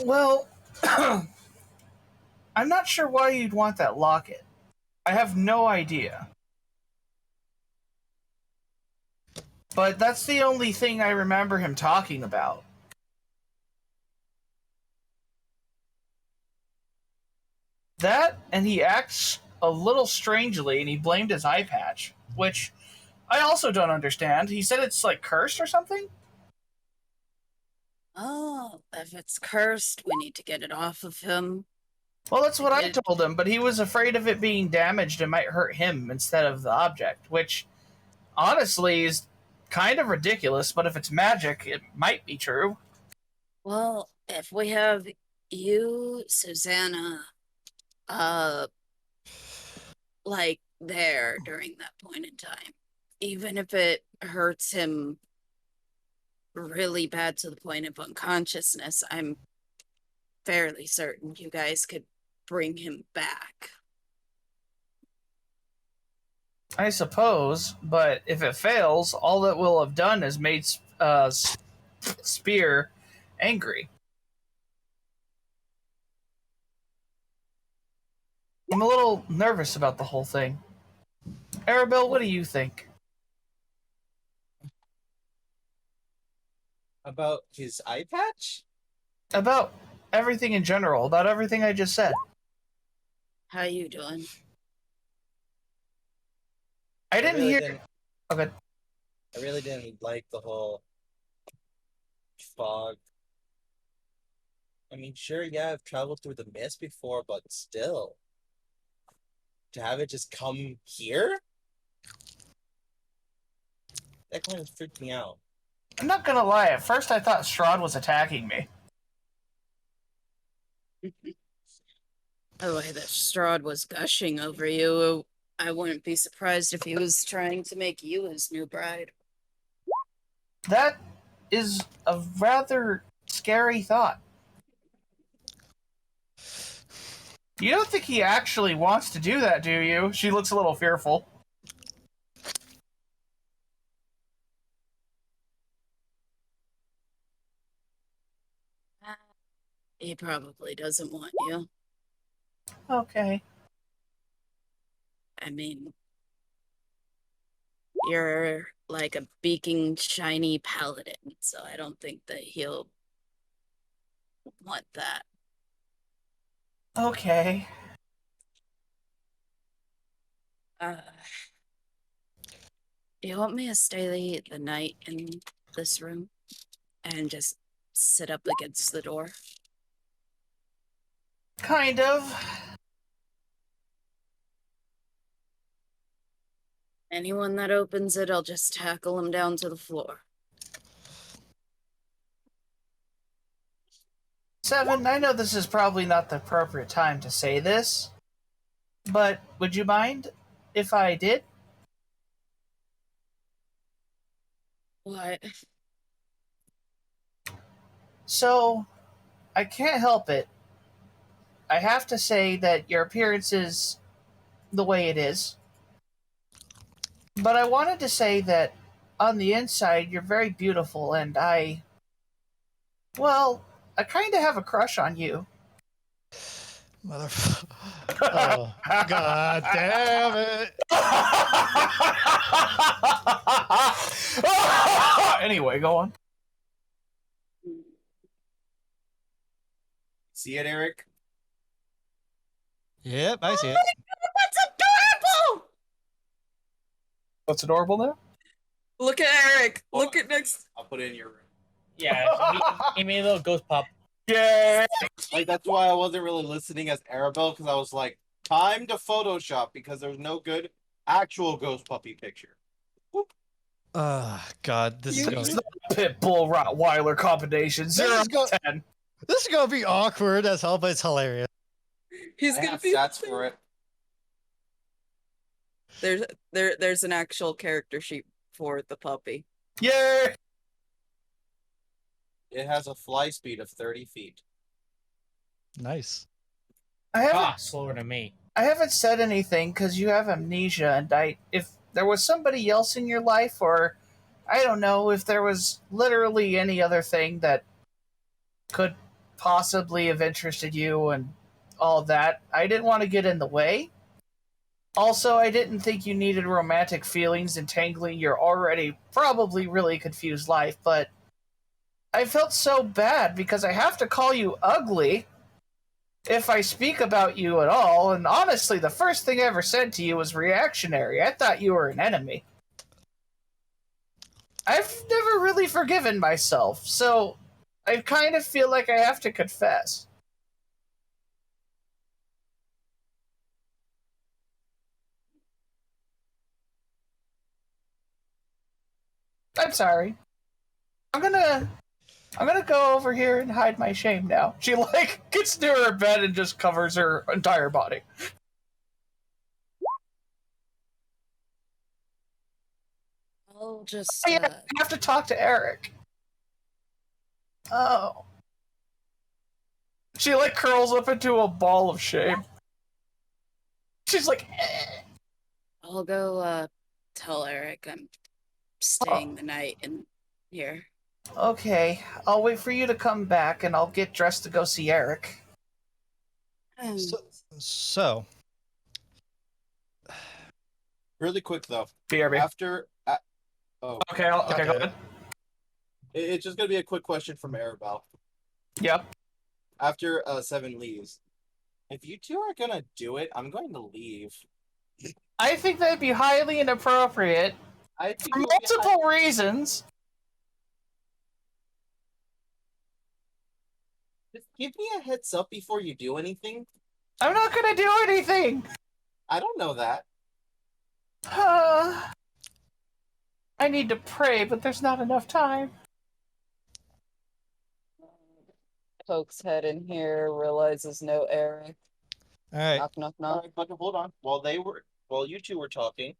Well, I'm not sure why you'd want that locket. I have no idea. But that's the only thing I remember him talking about. That, and he acts a little strangely, and he blamed his eye patch, which I also don't understand. He said it's like cursed or something? Oh, if it's cursed, we need to get it off of him. Well, that's what I It- told him, but he was afraid of it being damaged and might hurt him instead of the object, which honestly is kind of ridiculous, but if it's magic, it might be true. Well, if we have you, Susanna, like there during that point in time, even if it hurts him really bad to the point of unconsciousness, I'm fairly certain you guys could bring him back. I suppose, but if it fails, all it will have done is made Spear angry. I'm a little nervous about the whole thing. Arabelle, what do you think? About his eye patch? About everything in general, about everything I just said. How you doing? I didn't really hear. didn't- Okay. I really didn't like the whole fog. I mean, sure, yeah, I've traveled through the mist before, but still. To have it just come here? That kind of freaked me out. I'm not gonna lie, at first I thought Strahd was attacking me. The way that Strahd was gushing over you, I wouldn't be surprised if he was trying to make you his new bride. That is a rather scary thought. You don't think he actually wants to do that, do you? She looks a little fearful. He probably doesn't want you. Okay. I mean, you're like a beaking, shiny paladin, so I don't think that he'll want that. Okay. You want me to stay the night in this room and just sit up against the door? Kind of. Anyone that opens it, I'll just tackle him down to the floor. 7, I know this is probably not the appropriate time to say this, but would you mind if I did? What? So, I can't help it. I have to say that your appearance is the way it is. But I wanted to say that on the inside, you're very beautiful, and I kind of have a crush on you. Motherfucker. Oh, God damn it. Anyway, go on. See it, Eric? Yep, I see it. That's adorable! What's adorable now? Look at Eric. Look at next. I'll put it in your room. Yeah, he made a little ghost pop. Yeah. Like, that's why I wasn't really listening as Arabelle, because I was like, time to Photoshop, because there's no good actual ghost puppy picture. God, this is going to Pitbull Rottweiler combination. 0 is go- 10. This is gonna be awkward as hell, but it's hilarious. He's I gonna have be stats for it. There's an actual character sheet for the puppy. Yay! It has a fly speed of 30 feet. Nice. Slower than me. I haven't said anything because you have amnesia, and if there was somebody else in your life, or I don't know, if there was literally any other thing that could possibly have interested you and all that, I didn't want to get in the way. Also, I didn't think you needed romantic feelings entangling your already probably really confused life, but I felt so bad because I have to call you ugly if I speak about you at all, and honestly, the first thing I ever said to you was reactionary. I thought you were an enemy. I've never really forgiven myself, so I kind of feel like I have to confess. I'm sorry. I'm gonna go over here and hide my shame now. She gets near her bed and just covers her entire body. I'll just I have to talk to Eric. Oh. She curls up into a ball of shame. She's like, eh. I'll go tell Eric I'm staying the night in here. Okay, I'll wait for you to come back and I'll get dressed to go see Eric. So Really quick, though. BRB. After... Okay, go ahead. It's just going to be a quick question from Arabelle. Yep. After 7 leaves, if you two are going to do it, I'm going to leave. I think that'd be highly inappropriate for multiple reasons. Just give me a heads up before you do anything. I'm not gonna do anything. I don't know that. I need to pray, but there's not enough time. Pokes head in here, realizes no Eric. all right. Knock, knock, All knock. right, but hold on. While you two were talking,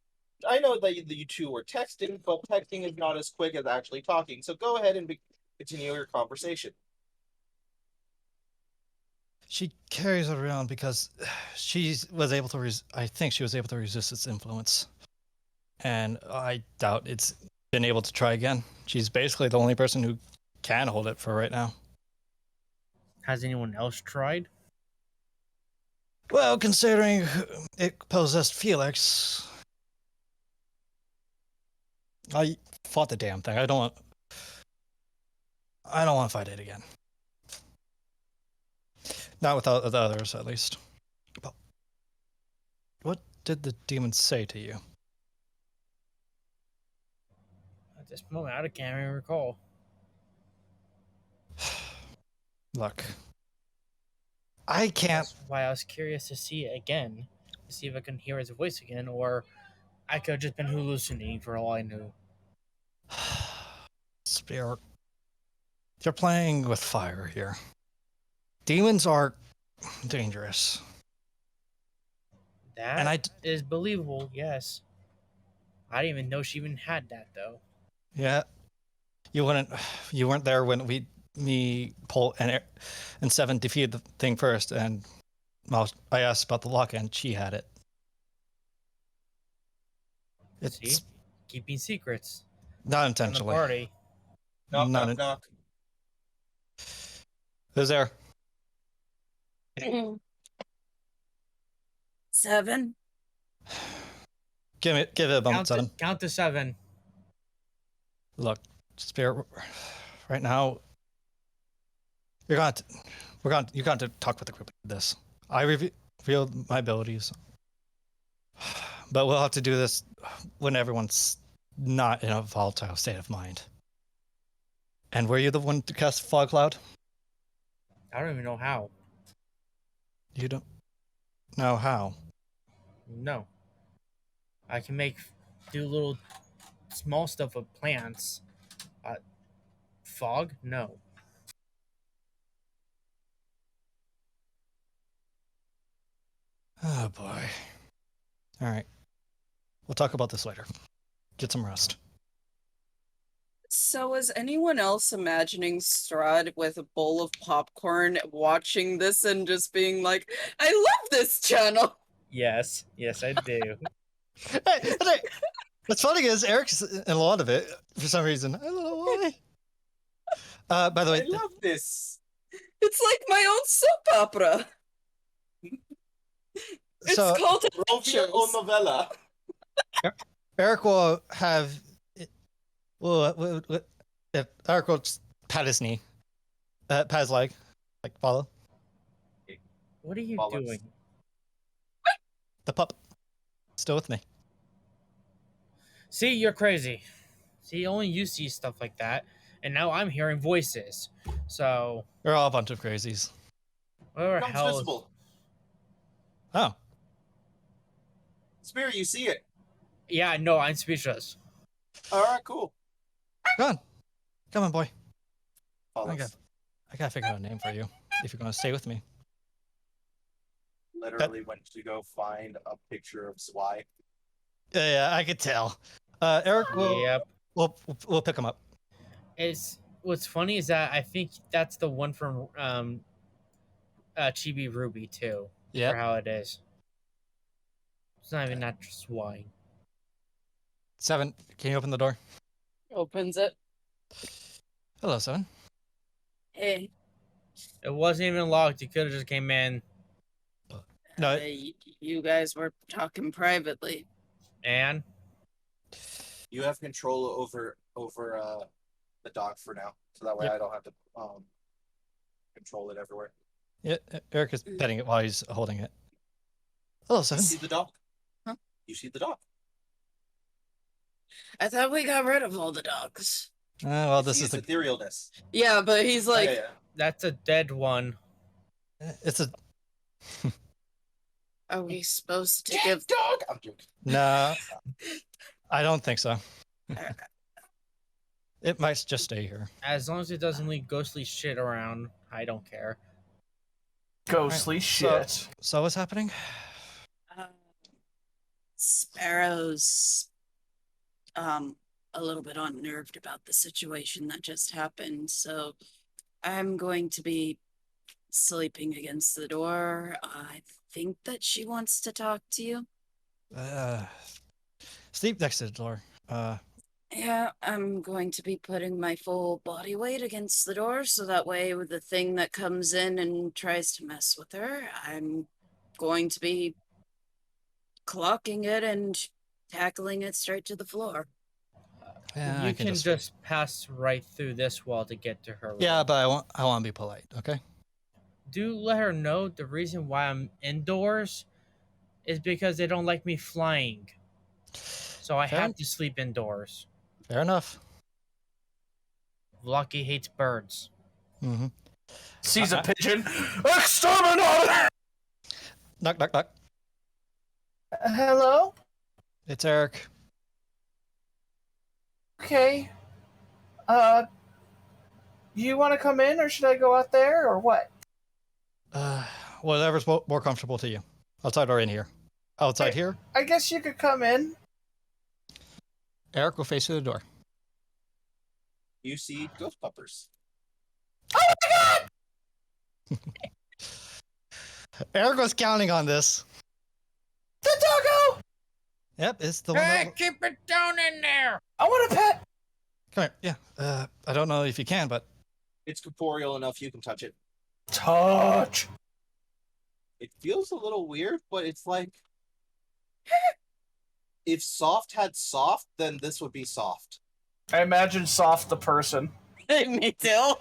I know that you two were texting, but texting is not as quick as actually talking. So go ahead and continue your conversation. She carries it around because she was able to. I think she was able to resist its influence, and I doubt it's been able to try again. She's basically the only person who can hold it for right now. Has anyone else tried? Well, considering it possessed Felix, I fought the damn thing. I don't want. I don't want to fight it again. Not with the others, at least. But what did the demon say to you? At this moment, I can't even recall. Look, I can't. That's why I was curious to see it again, to see if I can hear his voice again, or I could have just been hallucinating for all I knew. Spirit, you're playing with fire here. Demons are dangerous. That And is believable, yes. I didn't even know she even had that, though. Yeah, you weren't there when me, Paul, and Seven defeated the thing first, and I asked about the lock, and she had it. It's See? Keeping secrets. not From the intentionally. party. Knock, Not knock, in- knock. Who's there? 7. Give it a moment, Seven. Count to 7. Look, Spirit, right now, you're going to talk with the group about this. I revealed my abilities, but we'll have to do this when everyone's not in a volatile state of mind. And were you the one to cast Fog Cloud? I don't even know how. You don't know how. No. I can do little small stuff with plants. Fog? No. Oh boy. All right. We'll talk about this later. Get some rest. So is anyone else imagining Strahd with a bowl of popcorn watching this and just being like, I love this channel? Yes. Yes, I do. What's funny is Eric's in a lot of it for some reason. I don't know why. By the way, I love this. It's like my own soap opera. It's so called Romeo Adventures. or novella. Eric will have. If Eric will just pat his knee, pat his leg, like follow What are you Bollocks. doing? the pup. Still with me. See, you're crazy. See, only you see stuff like that, and now I'm hearing voices. So, We're all a bunch of crazies. whatever Becomes hell. visible. Oh, Spirit, you see it. Yeah, no, I'm speechless. All right, cool. come on, boy. Follow I us. gotta figure out a name for you if you're gonna stay with me. Literally went to go find a picture of Sly. Yeah, I could tell. Eric will Yep. we'll pick him up. It's what's funny is that I think that's the one from Chibi Ruby too. Yep. For how it is. It's not even that just wine. 7, can you open the door? Opens it. Hello, 7. Hey, It wasn't even locked. You could have just came in No, you guys were talking privately. and You have control over the dog for now, so that way Yep. I don't have to control it everywhere. yeah, Eric is petting it while he's holding it. Hello, You 7. see the dog? Huh? You see the dog? I thought we got rid of all the dogs. Well, You this see is its the etherealness. Yeah, but he's like, Yeah. that's a dead one. it's a Are we supposed to Dead give? dog. I'm joking. no. I don't think so. Uh, It might just stay here. As long as it doesn't leave ghostly shit around, I don't care. Ghostly Alright, shit. So what's happening? Sparrow's a little bit unnerved about the situation that just happened, so I'm going to be sleeping against the door. I think that she wants to talk to you. Sleep next to the door. Yeah, I'm going to be putting my full body weight against the door so that way with the thing that comes in and tries to mess with her, I'm going to be clocking it and tackling it straight to the floor. Yeah, You I can just pass right through this wall to get to her room. Yeah, but I want to be polite. Okay. Do let her know the reason why I'm indoors is because they don't like me flying. So I have to sleep indoors. Fair enough. Lucky hates birds. Mm-hmm. Sees a pigeon. Exterminate! Knock, knock, knock. Hello? It's Eric. Okay. You want to come in, or should I go out there, or what? Whatever's more comfortable to you. Outside or in here? Outside here? I guess you could come in. Eric will face the door. You see ghost puppers. Oh my god! Eric was counting on this. The doggo! Yep, it's the one. That... keep it down in there! I want a pet! Come here. Yeah. I don't know if you can, but It's corporeal enough you can touch it. Touch! It feels a little weird, but it's like... if Soft had soft, then this would be soft. I imagine Soft the person. Me too.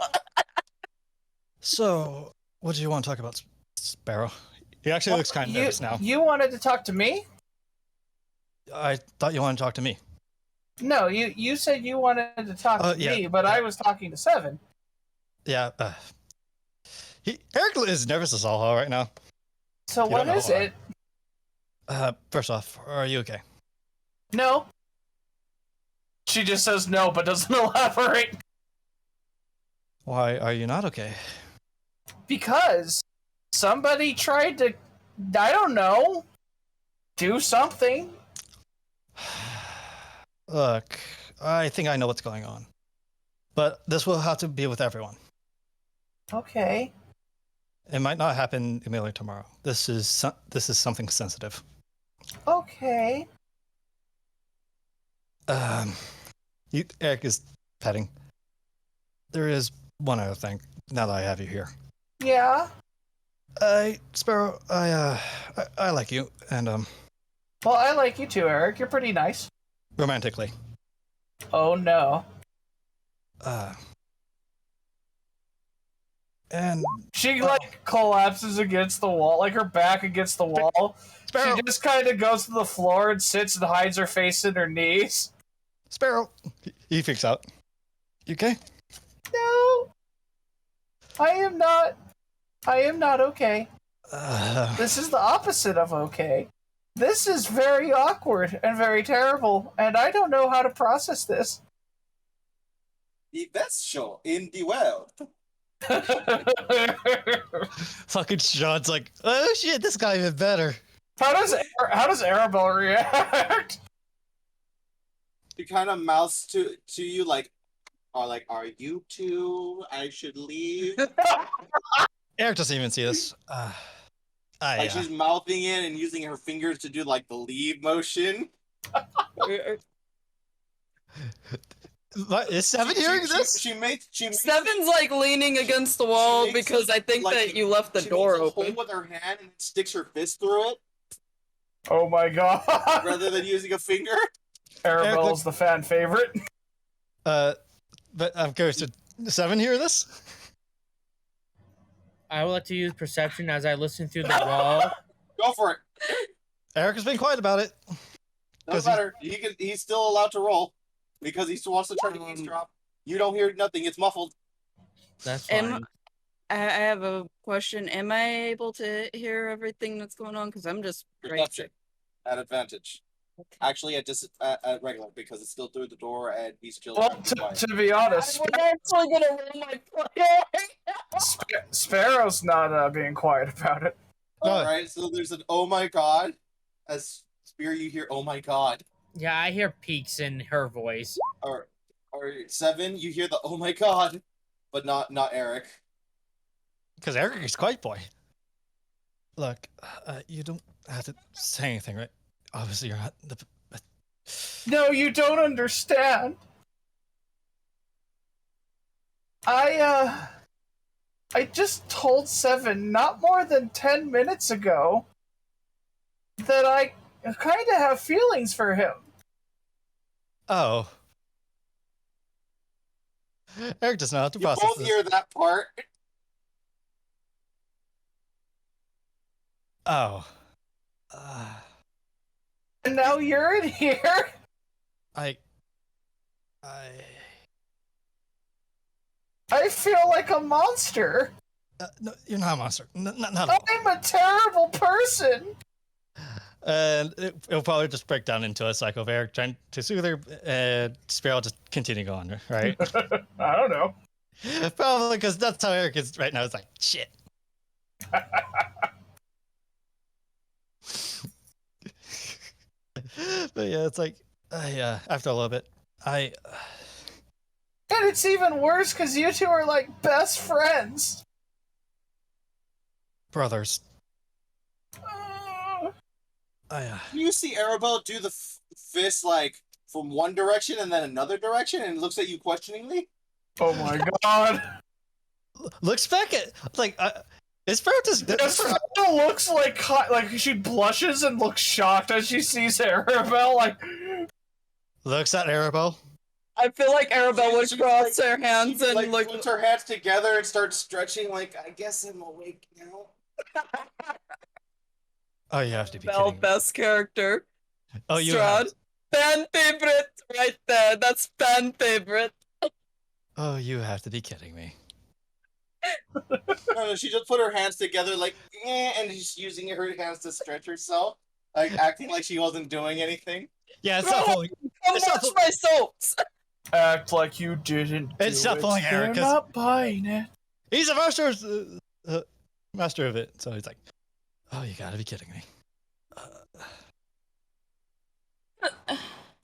So, what do you want to talk about, Sparrow? He actually looks kind of nervous now. You wanted to talk to me? I thought you wanted to talk to me. No, you said you wanted to talk to me, but I was talking to Seven. Yeah. Eric is nervous as all hell right now. So what is it? First off, are you okay? No. She just says no, but doesn't elaborate. Why are you not okay? Because somebody tried to, I don't know, do something. Look, I think I know what's going on. But this will have to be with everyone. Okay. It might not happen immediately tomorrow. This is something sensitive. Okay. Eric is petting. There is one other thing, now that I have you here. Yeah? Sparrow, I like you, and, Well, I like you too, Eric. You're pretty nice. romantically. Oh, no. And... She, collapses against the wall, like her back against the wall. Sparrow. She just kind of goes to the floor and sits and hides her face in her knees. Sparrow! He freaks out. You okay? No. I am not okay. This is the opposite of okay. This is very awkward and very terrible, and I don't know how to process this. The best show in the world. Fucking Sean's like, oh shit, this guy is better. How does Arabelle react? He kind of mouths to you like, are you two? I should leave. Eric doesn't even see this. She's mouthing it and using her fingers to do like the leave motion. Is Seven hearing this? She makes Seven's like leaning against the wall because I think that you left the door open. open. She with her hand and sticks her fist through it. Oh my god! Rather than using a finger. Arabelle's the fan favorite. But I'm curious, did Seven hear this? I will let you use perception as I listen through the wall. Go for it. Eric has been quiet about it. Doesn't matter. He's still allowed to roll because he still wants to try to eavesdrop. You don't hear nothing. It's muffled. That's fine. I have a question. Am I able to hear everything that's going on? Because I'm just Perception at advantage. Actually, at regular because it's still through the door and he's still. Well, to be honest, I'm actually gonna roll my player. Sparrow's not being quiet about it. All right, so there's an oh my god. As Spear, you hear oh my god. Yeah, I hear peaks in her voice. Or Seven, you hear the oh my god, but not Eric. Because Eric is quiet boy. Look, you don't have to say anything, right? Obviously, you're not the. No, you don't understand. I just told Seven not more than 10 minutes ago that I kind of have feelings for him. Oh. Eric does not have to You process both this. hear that part. Oh. And now you're in here? I feel like a monster. no, you're not a monster. Not at all. I'm a terrible person. And it'll probably just break down into a cycle of Eric trying to soothe her, and Sparrow just continue on, right? I don't know. Probably because that's how Eric is right now. It's like, shit. But yeah, it's like, after a little bit, And it's even worse because you two are like best friends. brothers. You see Arabelle do the fist like from one direction and then another direction, and looks at you questioningly. Oh my god! Looks back at like, is Sparrow just? Sparrow looks like she blushes and looks shocked as she sees Arabelle. Like, looks at Arabelle. I feel like Arabelle would cross her hands and like look. puts her hands together and starts stretching. Like, I guess I'm awake now. Oh, you have to be Belle, kidding me. best character. Oh, you Strahd, have. fan favorite right there. That's fan favorite. Oh, you have to be kidding me. No, she just put her hands together, like, and she's using her hands to stretch herself, like acting like she wasn't doing anything. Yeah, it's not falling. Come watch my soaps. act like you didn't. It's not falling, Eric. They're not buying it. He's a master of it. So he's like, oh, you gotta be kidding me.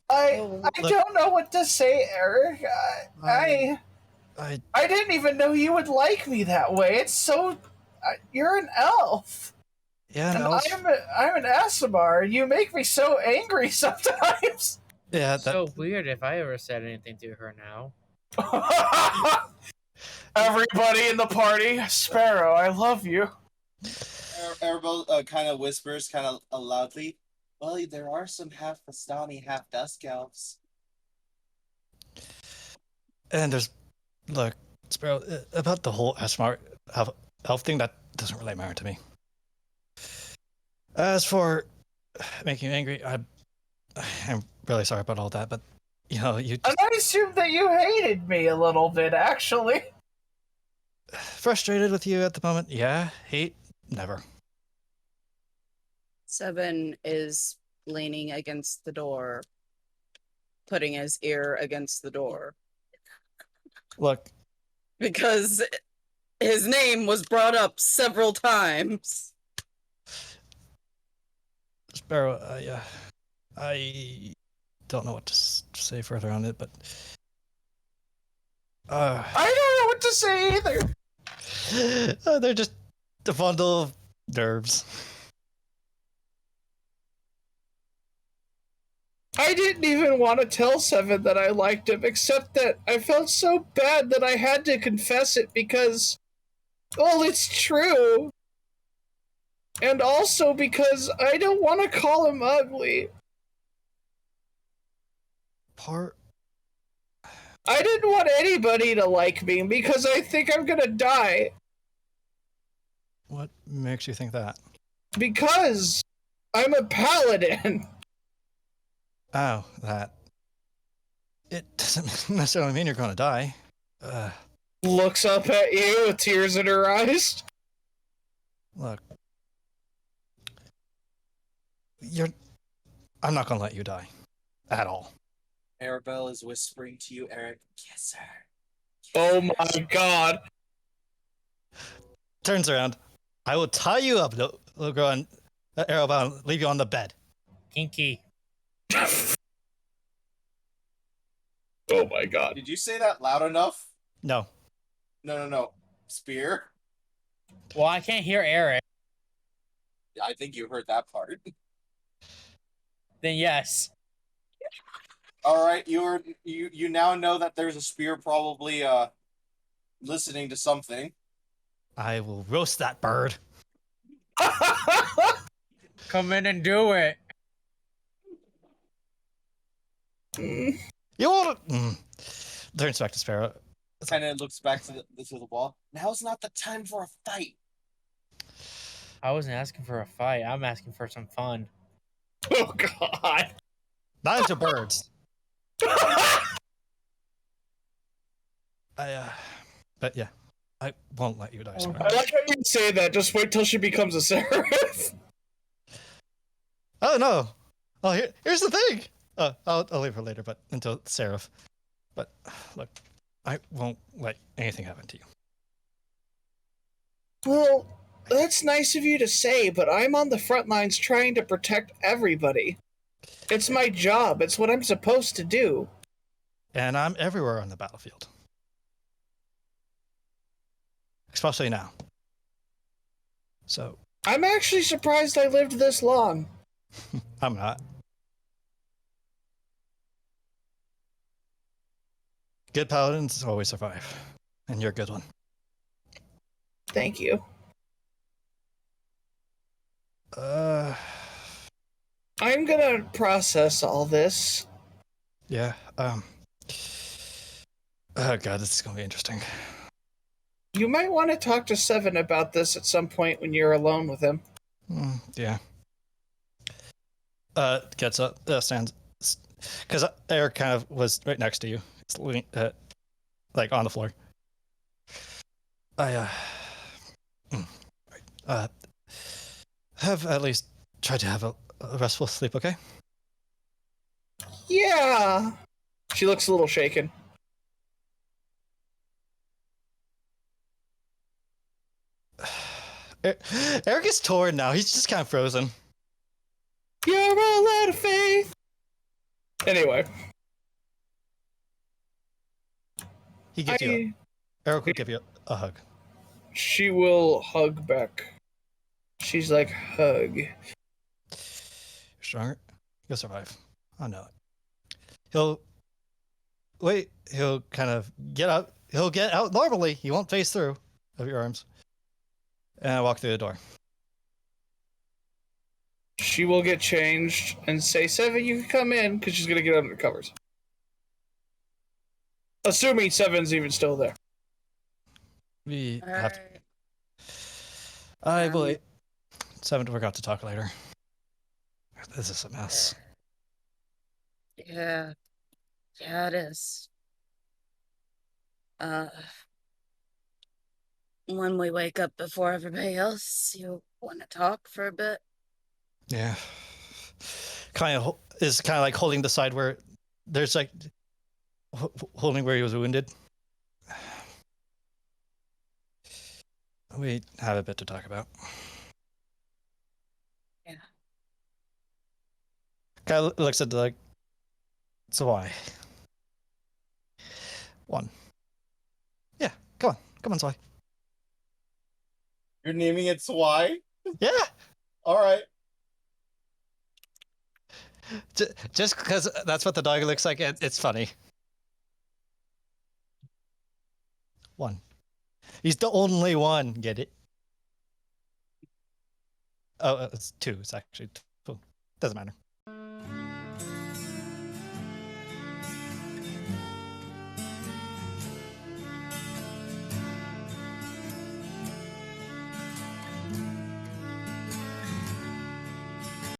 I don't know what to say, Eric. I didn't even know you would like me that way. It's so. You're an elf. Yeah, and elf. I'm an Asimar, and you make me so angry sometimes. Yeah, So weird if I ever said anything to her now. Everybody in the party, Sparrow, I love you. Arabelle kind of whispers, kind of loudly, well, there are some half Vistani, half Dusk Elves. And there's, look, Sparrow, about the whole Asmar elf thing, that doesn't really matter to me. As for making you angry, I'm really sorry about all that, but, you know, you just... And I assumed that you hated me a little bit, actually. Frustrated with you at the moment? Yeah. Hate? Never. Seven is leaning against the door, putting his ear against the door. Look. Because his name was brought up several times. Sparrow, I don't know what to say further on it, but... I don't know what to say either. They're just a bundle of nerves. I didn't even want to tell Seven that I liked him, except that I felt so bad that I had to confess it because, well, it's true. And also because I don't want to call him ugly. I didn't want anybody to like me because I think I'm gonna die. What makes you think that? Because I'm a paladin. Oh, that. It doesn't necessarily mean you're gonna die. Looks up at you with tears in her eyes. Look. I'm not gonna let you die. At all. Arabelle is whispering to you, Eric, kiss her. Oh my god. Turns around. I will tie you up, little girl, and Arabelle, and leave you on the bed. Kinky. Oh my god. Did you say that loud enough? No. No. Spear? Well, I can't hear Eric. I think you heard that part. Then yes. All right, you now know that there's a spear probably listening to something. I will roast that bird. Come in and do it. You want to... Turns back to Sparrow. Kind of looks back to the wall. Now's not the time for a fight. I wasn't asking for a fight. I'm asking for some fun. Oh God. Not into birds. But yeah, I won't let you die. I like how you say that. Just wait till she becomes a seraph. Oh no! Oh, here's the thing. I'll leave her later, but until Seraph. But look, I won't let anything happen to you. Well, that's nice of you to say, but I'm on the front lines trying to protect everybody. It's my job. It's what I'm supposed to do. And I'm everywhere on the battlefield, especially now. So I'm actually surprised I lived this long. I'm not. Good paladins always survive, and you're a good one. Thank you. I'm gonna process all this. Yeah. Oh god, this is gonna be interesting. You might want to talk to Seven about this at some point when you're alone with him. Yeah. Gets up, stands, because Eric kind of was right next to you. It's like on the floor. I have at least tried to have a restful sleep. Okay. Yeah. She looks a little shaken. Eric is torn now. He's just kind of frozen. You're all out of faith. Anyway. He gives you. Eric will give you a hug. She will hug back. She's like, hug. You're stronger. You'll survive. I know it. He'll kind of get out. He'll get out normally. He won't phase through of your arms. And I walk through the door. She will get changed and say, Seven, you can come in, because she's going to get under the covers. Assuming Seven's even still there. We have to. I will. Seven, we're going to talk later. This is a mess. Yeah. Yeah, it is. When we wake up before everybody else, you want to talk for a bit? Yeah. Kind of like holding the side where there's like holding where he was wounded. We have a bit to talk about. Yeah. Kind of looks at the like. So why? One. Yeah, come on, Zwei. You're naming it Swy? Yeah. All right. Just because that's what the dog looks like, it's funny. One. He's the only one. Get it? Oh, it's two. It's actually two. Doesn't matter.